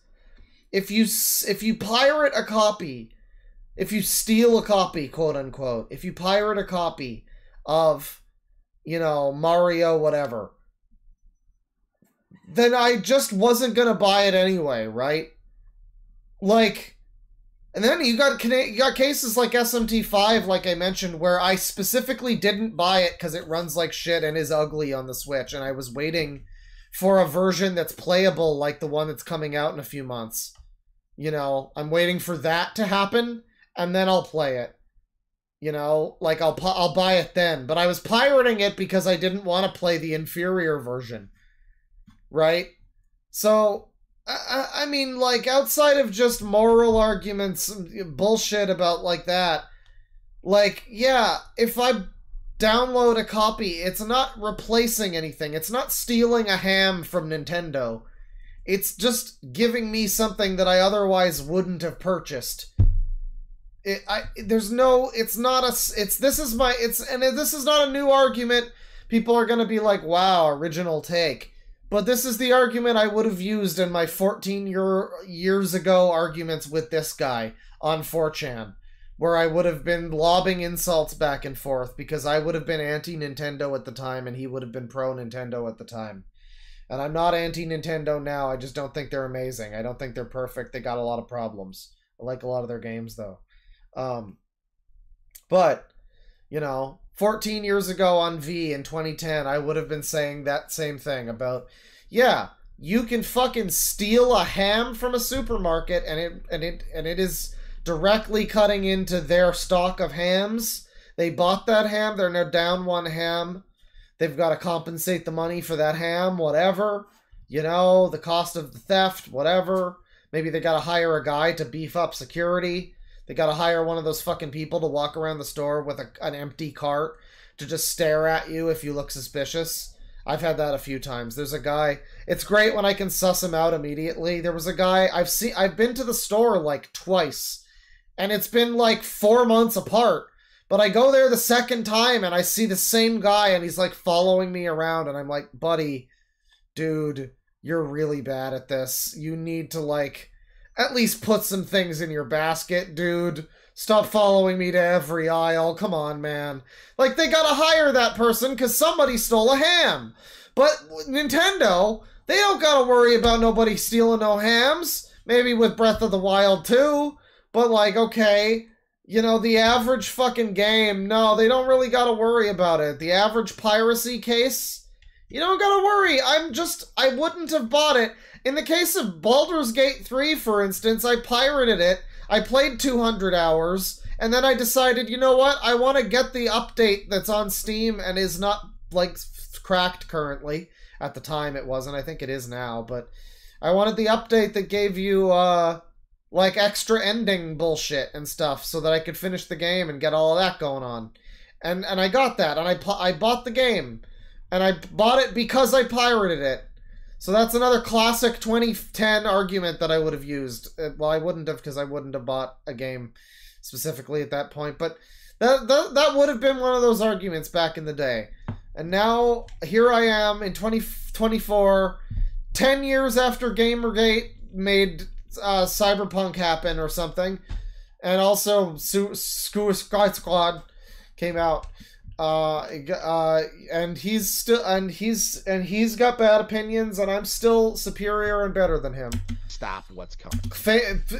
If you pirate a copy, if you steal a copy, quote unquote, if you pirate a copy of, you know, Mario whatever, then I just wasn't gonna buy it anyway, right? Like, and then you got cases like SMT5, like I mentioned, where I specifically didn't buy it because it runs like shit and is ugly on the Switch, and I was waiting for a version that's playable like the one that's coming out in a few months. You know, I'm waiting for that to happen, and then I'll play it. You know, like, I'll buy it then. But I was pirating it because I didn't want to play the inferior version. Right? So, I mean, like, outside of just moral arguments, bullshit about like that, like, yeah, if I download a copy, it's not replacing anything. It's not stealing a ham from Nintendo. It's just giving me something that I otherwise wouldn't have purchased. This is not a new argument. People are going to be like, wow, original take. But this is the argument I would have used in my 14 years ago arguments with this guy on 4chan. Where I would have been lobbing insults back and forth because I would have been anti-Nintendo at the time and he would have been pro-Nintendo at the time. And I'm not anti-Nintendo now, I just don't think they're amazing. I don't think they're perfect, they got a lot of problems. I like a lot of their games, though. But, you know, 14 years ago on V in 2010, I would have been saying that same thing about, yeah, you can fucking steal a ham from a supermarket and it is directly cutting into their stock of hams. They bought that ham, they're now down one ham. They've got to compensate the money for that ham, whatever. You know, the cost of the theft, whatever. Maybe they got to hire a guy to beef up security. They got to hire one of those fucking people to walk around the store with an empty cart to just stare at you if you look suspicious. I've had that a few times. There's a guy, it's great when I can suss him out immediately. There was a guy, I've been to the store like twice, and it's been like 4 months apart. But I go there the second time and I see the same guy and he's like following me around and I'm like, buddy, dude, you're really bad at this. You need to like at least put some things in your basket, dude. Stop following me to every aisle. Come on, man. Like, they gotta hire that person because somebody stole a ham. But Nintendo, they don't gotta worry about nobody stealing no hams. Maybe with Breath of the Wild too. But like, okay, you know, the average fucking game, no, they don't really gotta worry about it. The average piracy case, you don't gotta worry. I wouldn't have bought it. In the case of Baldur's Gate 3, for instance, I pirated it. I played 200 hours, and then I decided, you know what? I want to get the update that's on Steam and is not, like, cracked currently. At the time it wasn't. I think it is now, but I wanted the update that gave you, like, extra ending bullshit and stuff so that I could finish the game and get all of that going on. And I got that, and I bought the game. And I bought it because I pirated it. So that's another classic 2010 argument that I would have used. Well, I wouldn't have, because I wouldn't have bought a game specifically at that point, but that would have been one of those arguments back in the day. And now, here I am in 2024, 10 years after Gamergate made Cyberpunk happen or something, and also Sky Squad came out. And he's got bad opinions, and I'm still superior and better than him. Stop what's coming.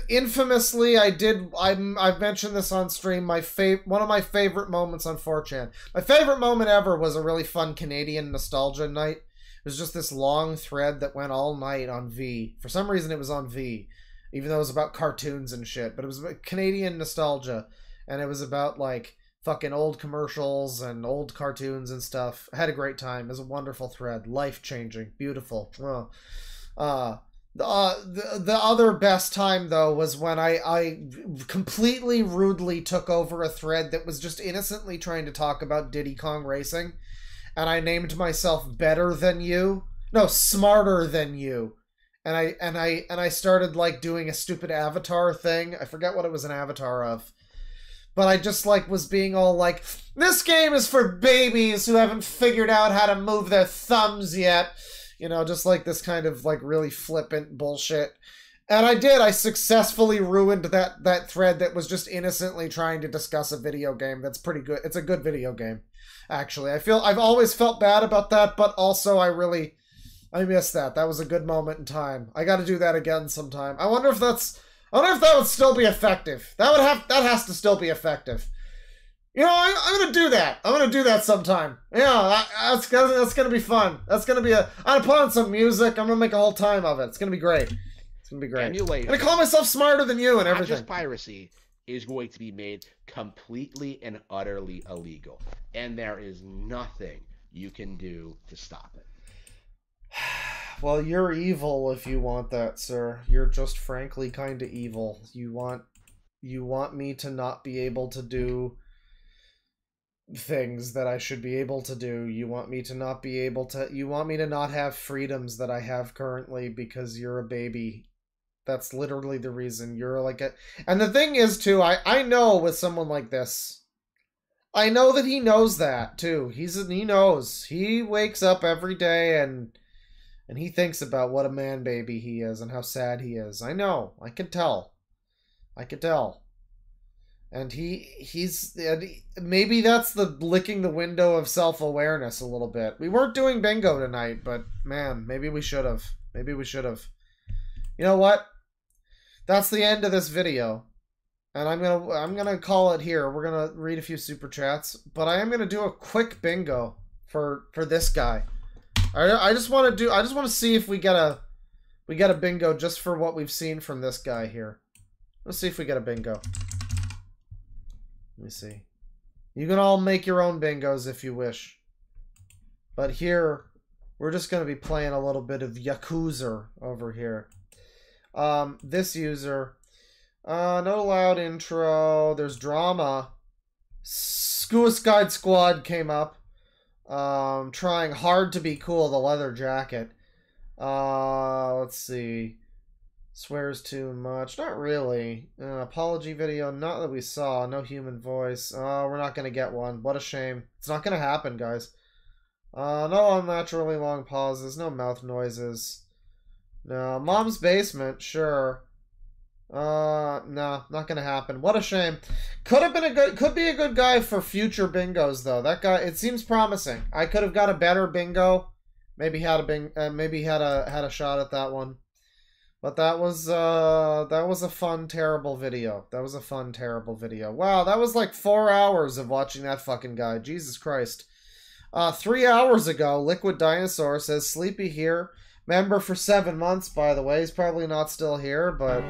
Infamously, I've mentioned this on stream. One of my favorite moments on 4chan. My favorite moment ever was a really fun Canadian nostalgia night. It was just this long thread that went all night on V. For some reason, it was on V, even though it was about cartoons and shit. But it was about Canadian nostalgia, and it was about like fucking old commercials and old cartoons and stuff. I had a great time. It was a wonderful thread. Life-changing. Beautiful. The other best time, though, was when I completely rudely took over a thread that was just innocently trying to talk about Diddy Kong Racing, and I named myself Better Than You. No, Smarter Than You. And I started, like, doing a stupid avatar thing. I forget what it was an avatar of. But I just, like, was being all like, this game is for babies who haven't figured out how to move their thumbs yet. You know, just like this kind of, like, really flippant bullshit. And I did. I successfully ruined that thread that was just innocently trying to discuss a video game that's pretty good. It's a good video game, actually. I've always felt bad about that, but also I miss that. That was a good moment in time. I gotta do that again sometime. I wonder if that would still be effective. That has to still be effective. You know, I'm gonna do that. I'm gonna do that sometime. Yeah, that's gonna be fun. That's gonna be I'm gonna put on some music. I'm gonna make a whole time of it. It's gonna be great. It's gonna be great. Emulation. I'm gonna call myself Smarter Than You and everything. Not just piracy is going to be made completely and utterly illegal, and there is nothing you can do to stop it. Well, you're evil if you want that, sir. You're just frankly kind of evil. You want me to not be able to do things that I should be able to do. You want me to not be able to... You want me to not have freedoms that I have currently because you're a baby. That's literally the reason. You're like a... And the thing is, too, I know with someone like this, I know that he knows that, too. He knows. He wakes up every day and he thinks about what a man baby he is and how sad he is. I know. I can tell. I can tell. And he's maybe that's the licking the window of self-awareness a little bit. We weren't doing bingo tonight, but man, maybe we should have. Maybe we should have. You know what? That's the end of this video. And I'm gonna call it here. We're gonna read a few super chats, but I am gonna do a quick bingo for this guy. I just want to see if we get a bingo just for what we've seen from this guy here. Let's see if we get a bingo. Let me see. You can all make your own bingos if you wish. But here, we're just going to be playing a little bit of Yakuza over here. This user. No loud intro. There's drama. Suicide Squad came up. Trying hard to be cool, the leather jacket. Let's see. Swears too much. Not really. Apology video, not that we saw. No human voice. We're not going to get one. What a shame. It's not going to happen, guys. No unnaturally long pauses. No mouth noises. No. Mom's basement, sure. No, not going to happen. What a shame. Could be a good guy for future bingos, though. That guy, it seems promising. I could have got a better bingo. Maybe had a shot at that one. But that was a fun, terrible video. That was a fun, terrible video. Wow, that was like 4 hours of watching that fucking guy. Jesus Christ. 3 hours ago, Liquid Dinosaur says, Sleepy here. Member for 7 months, by the way. He's probably not still here, but...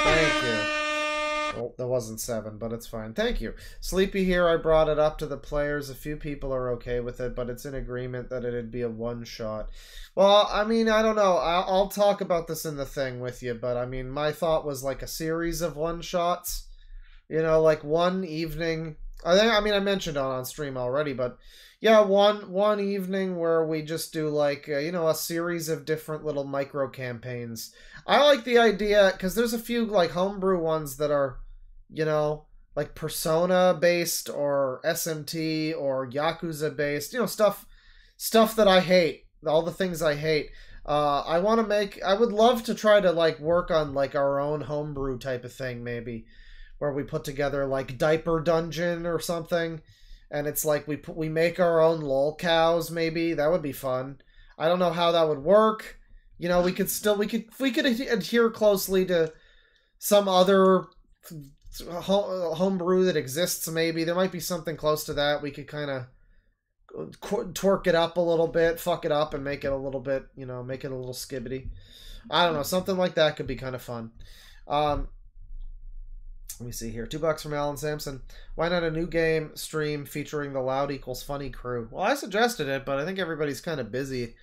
Thank you. Well, that wasn't 7, but it's fine. Thank you. Sleepy here, I brought it up to the players. A few people are okay with it, but it's in agreement that it'd be a one-shot. Well, I mean, I don't know. I'll talk about this in the thing with you, but I mean, my thought was like a series of one-shots. You know, like one evening I mean, I mentioned on stream already, but yeah, one evening where we just do like you know, a series of different little micro campaigns. I like the idea because there's a few like homebrew ones that are, you know, like Persona based or SMT or Yakuza based, you know, stuff that I hate, all the things I hate. I would love to try to like work on like our own homebrew type of thing, maybe, where we put together like Diaper Dungeon or something, and it's like we make our own lol cows, maybe. That would be fun. I don't know how that would work. You know, we could adhere closely to some other homebrew that exists, maybe. There might be something close to that. We could kind of twerk it up a little bit, fuck it up, and make it a little bit, you know, make it a little skibbity. I don't know, something like that could be kind of fun. Let me see here. $2 from Alan Sampson. Why not a new game stream featuring the Loud Equals Funny crew? Well, I suggested it, but I think everybody's kind of busy.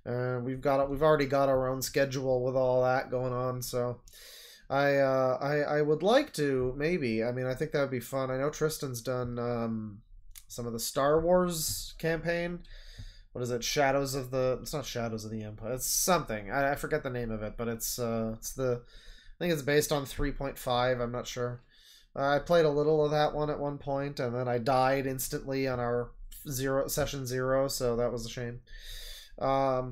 We've already got our own schedule with all that going on, so I would like to, maybe. I mean, I think that would be fun. I know Tristan's done some of the Star Wars campaign. What is it? It's not Shadows of the Empire. It's something. I forget the name of it, but I think it's based on 3.5. I'm not sure. I played a little of that one at one point, and then I died instantly on our session 0, so that was a shame. Let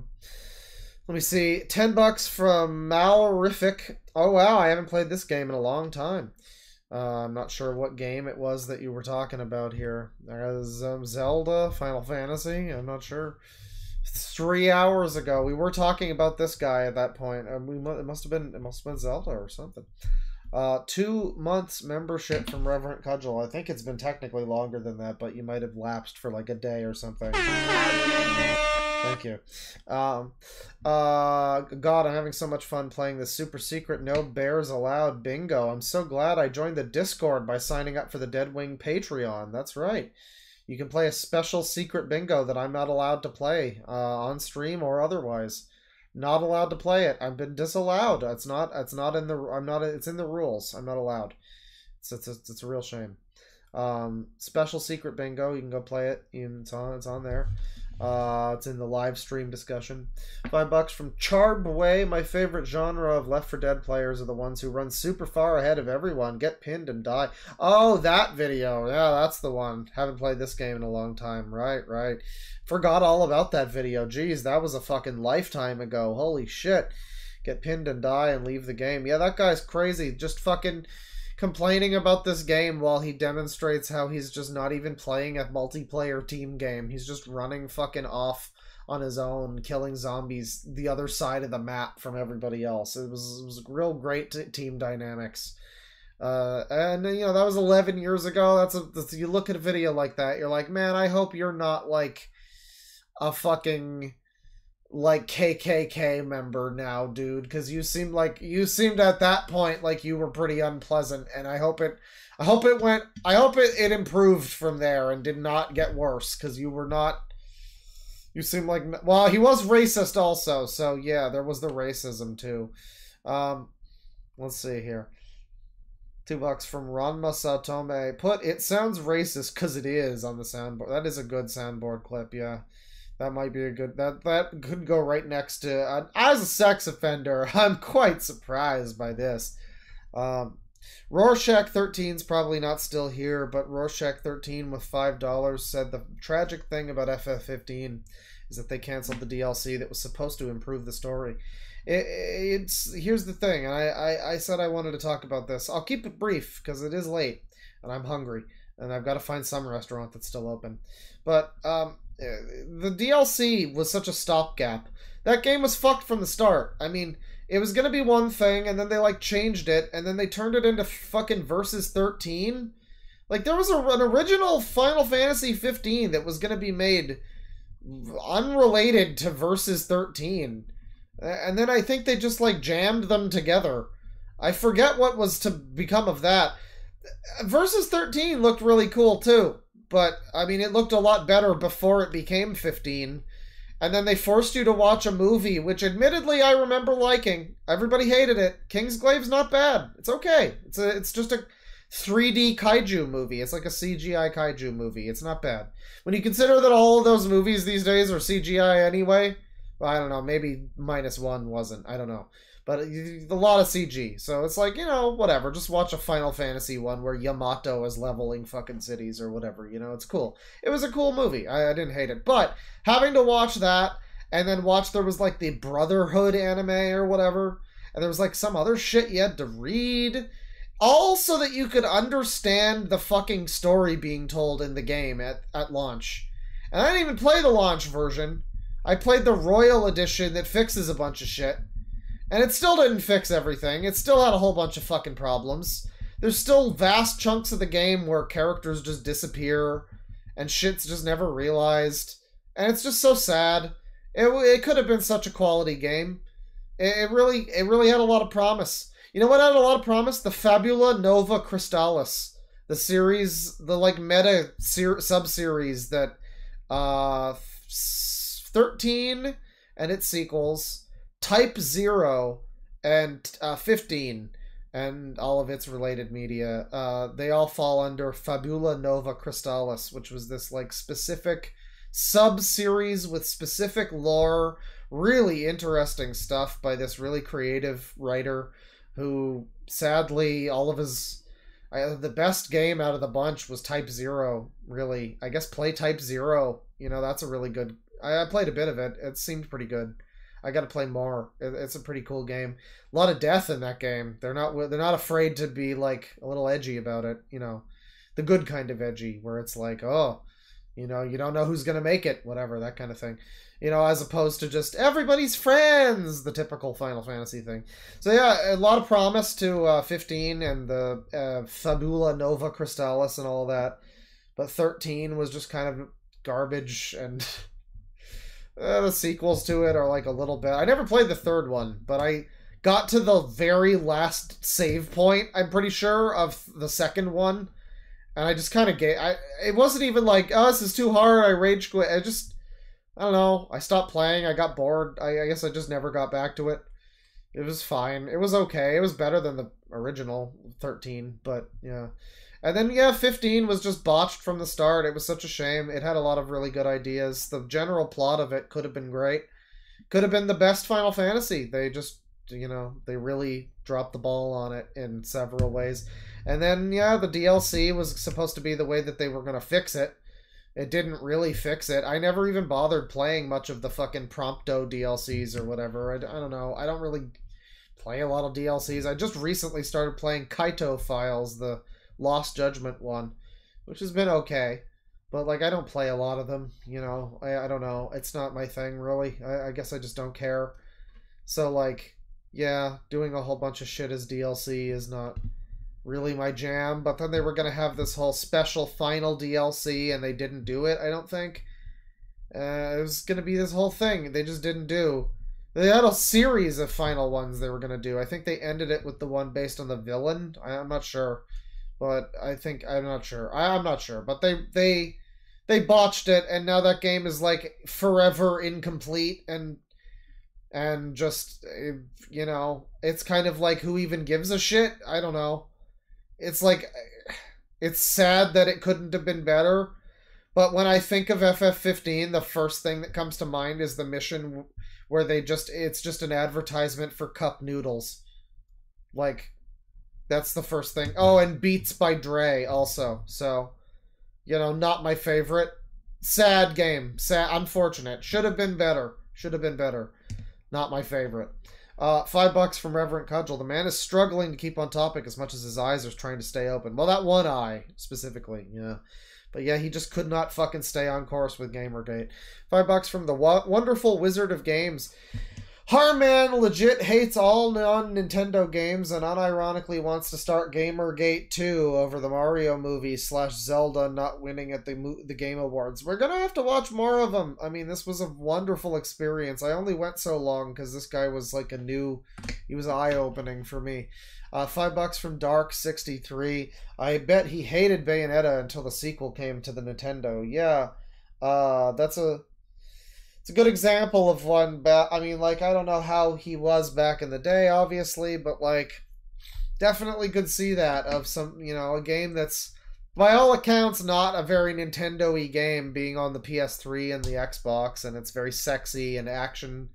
me see. $10 from Malrific. Oh wow, I haven't played this game in a long time. I'm not sure what game it was that you were talking about here. There's Zelda, Final Fantasy. I'm not sure. 3 hours ago, we were talking about this guy at that point. It must have been Zelda or something. 2 months membership from Reverend Cudgel. I think it's been technically longer than that, but you might have lapsed for like a day or something. Thank you. God, I'm having so much fun playing this super secret No Bears Allowed bingo. I'm so glad I joined the Discord by signing up for the Deadwing Patreon. That's right. You can play a special secret bingo that I'm not allowed to play on stream or otherwise. Not allowed to play it. I've been disallowed. It's in the rules. I'm not allowed. It's a real shame. Special secret bingo. You can go play it. It's on there. It's in the live stream discussion. $5 from Charbway. My favorite genre of Left 4 Dead players are the ones who run super far ahead of everyone, get pinned and die. Oh, that video. Yeah, that's the one. Haven't played this game in a long time. Right. Forgot all about that video. Jeez, that was a fucking lifetime ago. Holy shit. Get pinned and die and leave the game. Yeah, that guy's crazy. Just fucking complaining about this game while he demonstrates how he's just not even playing a multiplayer team game. He's just running fucking off on his own, killing zombies the other side of the map from everybody else. It was real great team dynamics. And you know, that was 11 years ago. You look at a video like that, you're like, man, I hope you're not like a fucking like KKK member now, dude, because you seemed at that point like you were pretty unpleasant, and I hope it improved from there and did not get worse, because you seemed like, well, he was racist also, so yeah, there was the racism too. Let's see here. $2 from Ranma Satome. It sounds racist because it is on the soundboard. That is a good soundboard clip, yeah. That might be a good... That could go right next to... as a sex offender, I'm quite surprised by this. Rorschach13's probably not still here, but Rorschach13 with $5 said the tragic thing about FF15 is that they canceled the DLC that was supposed to improve the story. Here's the thing, and I said I wanted to talk about this. I'll keep it brief, because it is late, and I'm hungry, and I've got to find some restaurant that's still open. But, the DLC was such a stopgap. That game was fucked from the start. I mean, it was gonna be one thing, and then they, like, changed it, and then they turned it into fucking Versus 13. Like, there was an original Final Fantasy 15 that was gonna be made unrelated to Versus 13. And then I think they just, like, jammed them together. I forget what was to become of that. Versus 13 looked really cool, too. But, I mean, it looked a lot better before it became 15. And then they forced you to watch a movie, which admittedly I remember liking. Everybody hated it. Kingsglaive's not bad. It's okay. It's 3D kaiju movie. It's like a CGI kaiju movie. It's not bad. When you consider that all of those movies these days are CGI anyway, well, I don't know, maybe -1 wasn't. I don't know. But a lot of CG. So it's like, you know, whatever. Just watch a Final Fantasy one where Yamato is leveling fucking cities or whatever. You know, it's cool. It was a cool movie. I didn't hate it. But having to watch that and then watch, there was like the Brotherhood anime or whatever. And there was like some other shit you had to read. All so that you could understand the fucking story being told in the game at launch. And I didn't even play the launch version. I played the Royal Edition that fixes a bunch of shit. And it still didn't fix everything. It still had a whole bunch of fucking problems. There's still vast chunks of the game where characters just disappear and shit's just never realized. And it's just so sad. It could have been such a quality game. It really had a lot of promise. You know what had a lot of promise? The Fabula Nova Crystallis. The series, the like meta sub-series that 13 and its sequels, Type 0 and 15 and all of its related media, they all fall under Fabula Nova Crystallis, which was this like specific sub-series with specific lore, really interesting stuff by this really creative writer who sadly all of his the best game out of the bunch was Type 0, really. I guess play Type 0, you know, that's a really good, I played a bit of it. It seemed pretty good. I got to play more. It's a pretty cool game. A lot of death in that game. They're not afraid to be like a little edgy about it, you know. The good kind of edgy where it's like, oh, you know, you don't know who's going to make it, whatever, that kind of thing. You know, as opposed to just everybody's friends, the typical Final Fantasy thing. So yeah, a lot of promise to 15 and the Fabula Nova Crystallis and all that. But 13 was just kind of garbage, and the sequels to it are like a little bit. I never played the third one, but I got to the very last save point, I'm pretty sure, of the second one. And I just kind of it wasn't even like, oh, this is too hard, I rage quit. I don't know, I stopped playing, I got bored. I guess I just never got back to it. It was fine. It was okay. It was better than the original 13, but yeah. And then, yeah, 15 was just botched from the start. It was such a shame. It had a lot of really good ideas. The general plot of it could have been great. Could have been the best Final Fantasy. They just, you know, they really dropped the ball on it in several ways. And then, yeah, the DLC was supposed to be the way that they were going to fix it. It didn't really fix it. I never even bothered playing much of the fucking Prompto DLCs or whatever. I don't know. I don't really play a lot of DLCs. I just recently started playing Kaito Files, the Lost Judgment one, which has been okay. But, like, I don't play a lot of them, you know. I don't know. It's not my thing, really. I guess I just don't care. So, like, yeah, doing a whole bunch of shit as DLC is not really my jam. But then they were going to have this whole special final DLC, and they didn't do it, I don't think. It was going to be this whole thing. They just didn't do. They had a series of final ones they were going to do. I think they ended it with the one based on the villain. I'm not sure. But I'm not sure. But they botched it, and now that game is like forever incomplete, and just, you know, it's kind of like, who even gives a shit? I don't know. It's like, it's sad that it couldn't have been better. But when I think of FF15, the first thing that comes to mind is the mission where it's just an advertisement for cup noodles. Like, that's the first thing. Oh, and Beats by Dre also. So, you know, not my favorite. Sad game. Sad, unfortunate. Should have been better. Not my favorite. $5 from Reverend Cudgel. The man is struggling to keep on topic as much as his eyes are trying to stay open. Well, that one eye, specifically, yeah. But yeah, he just could not fucking stay on course with Gamergate. $5 from the wonderful Wizard of Games. Harman legit hates all non-Nintendo games and unironically wants to start Gamergate 2 over the Mario movie / Zelda not winning at the Game Awards. We're gonna have to watch more of them. I mean, this was a wonderful experience. I only went so long because this guy was like he was eye-opening for me. $5 from Dark63. I bet he hated Bayonetta until the sequel came to the Nintendo. Yeah, it's a good example of one. I mean, like, I don't know how he was back in the day, obviously, but like, definitely could see that of some, you know, a game that's by all accounts not a very Nintendo-y game, being on the PS3 and the Xbox, and it's very sexy and action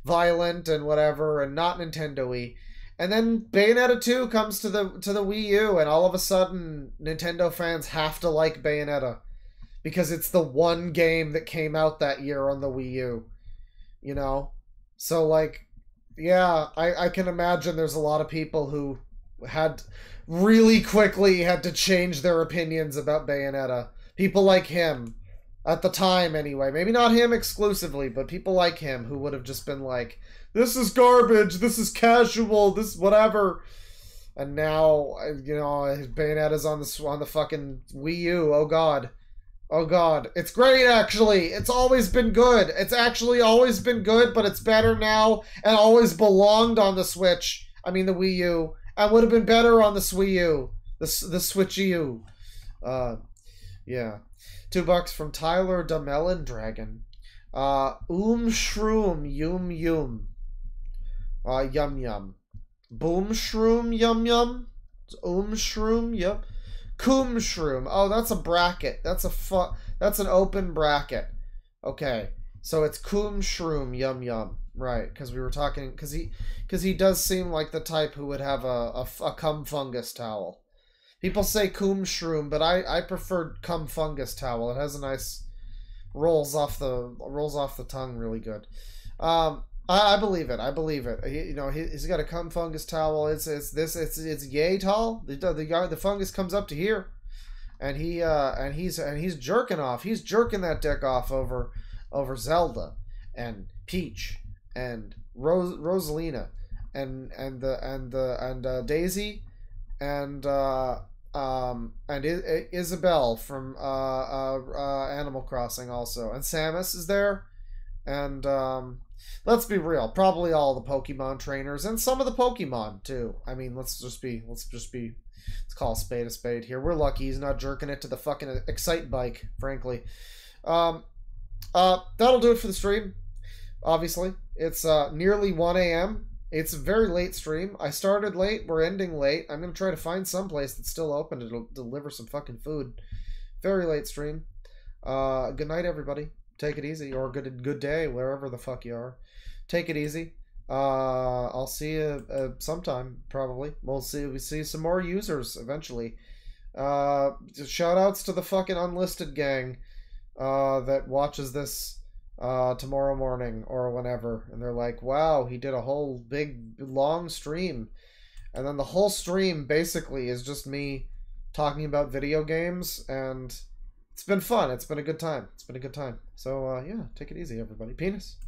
violent and whatever, and not Nintendo-y. And then Bayonetta 2 comes to the Wii U, and all of a sudden Nintendo fans have to like Bayonetta because it's the one game that came out that year on the Wii U. You know? So, like, yeah, I can imagine there's a lot of people who had really quickly had to change their opinions about Bayonetta. People like him, at the time anyway. Maybe not him exclusively, but people like him who would have just been like, this is garbage, this is casual, this whatever. And now, you know, Bayonetta's on the fucking Wii U. Oh god. Oh god. It's great, actually. It's always been good. It's actually always been good, but it's better now and always belonged on the Switch. I mean the Wii U. And would have been better on the Swii U. The Switchy U. Yeah. $2 from Tyler the Melon Dragon. Shroom Yum Yum. Yum Yum. Boom Shroom Yum Yum. Shroom Yum. Coom Shroom. Oh, that's a bracket. That's an open bracket. Okay. So it's Coom Shroom Yum Yum. Right, because we were talking, because he does seem like the type who would have a cum fungus towel. People say Coom Shroom, but I prefer cum fungus towel. It has a nice rolls off the tongue really good. I believe it. I believe it. You know, he's got a cum fungus towel. It's yay tall. The fungus comes up to here, and he's jerking off. He's jerking that dick off over Zelda and Peach and Rosalina and Daisy and Isabelle from Animal Crossing also, and Samus is there, and let's be real, probably all the Pokemon trainers and some of the Pokemon too. I mean, let's call a spade here. We're lucky he's not jerking it to the fucking Excite bike, frankly. That'll do it for the stream. Obviously, it's nearly 1 a.m. It's a very late stream. I started late. We're ending late. I'm going to try to find some place that's still open to deliver some fucking food. Very late stream. Good night, everybody. Take it easy. Or good day, wherever the fuck you are. Take it easy. I'll see you sometime, probably. We see some more users eventually. Shout outs to the fucking unlisted gang that watches this tomorrow morning or whenever, and they're like, wow, he did a whole big long stream, and then the whole stream basically is just me talking about video games, and it's been fun. It's been a good time. So yeah, take it easy, everybody. Penis.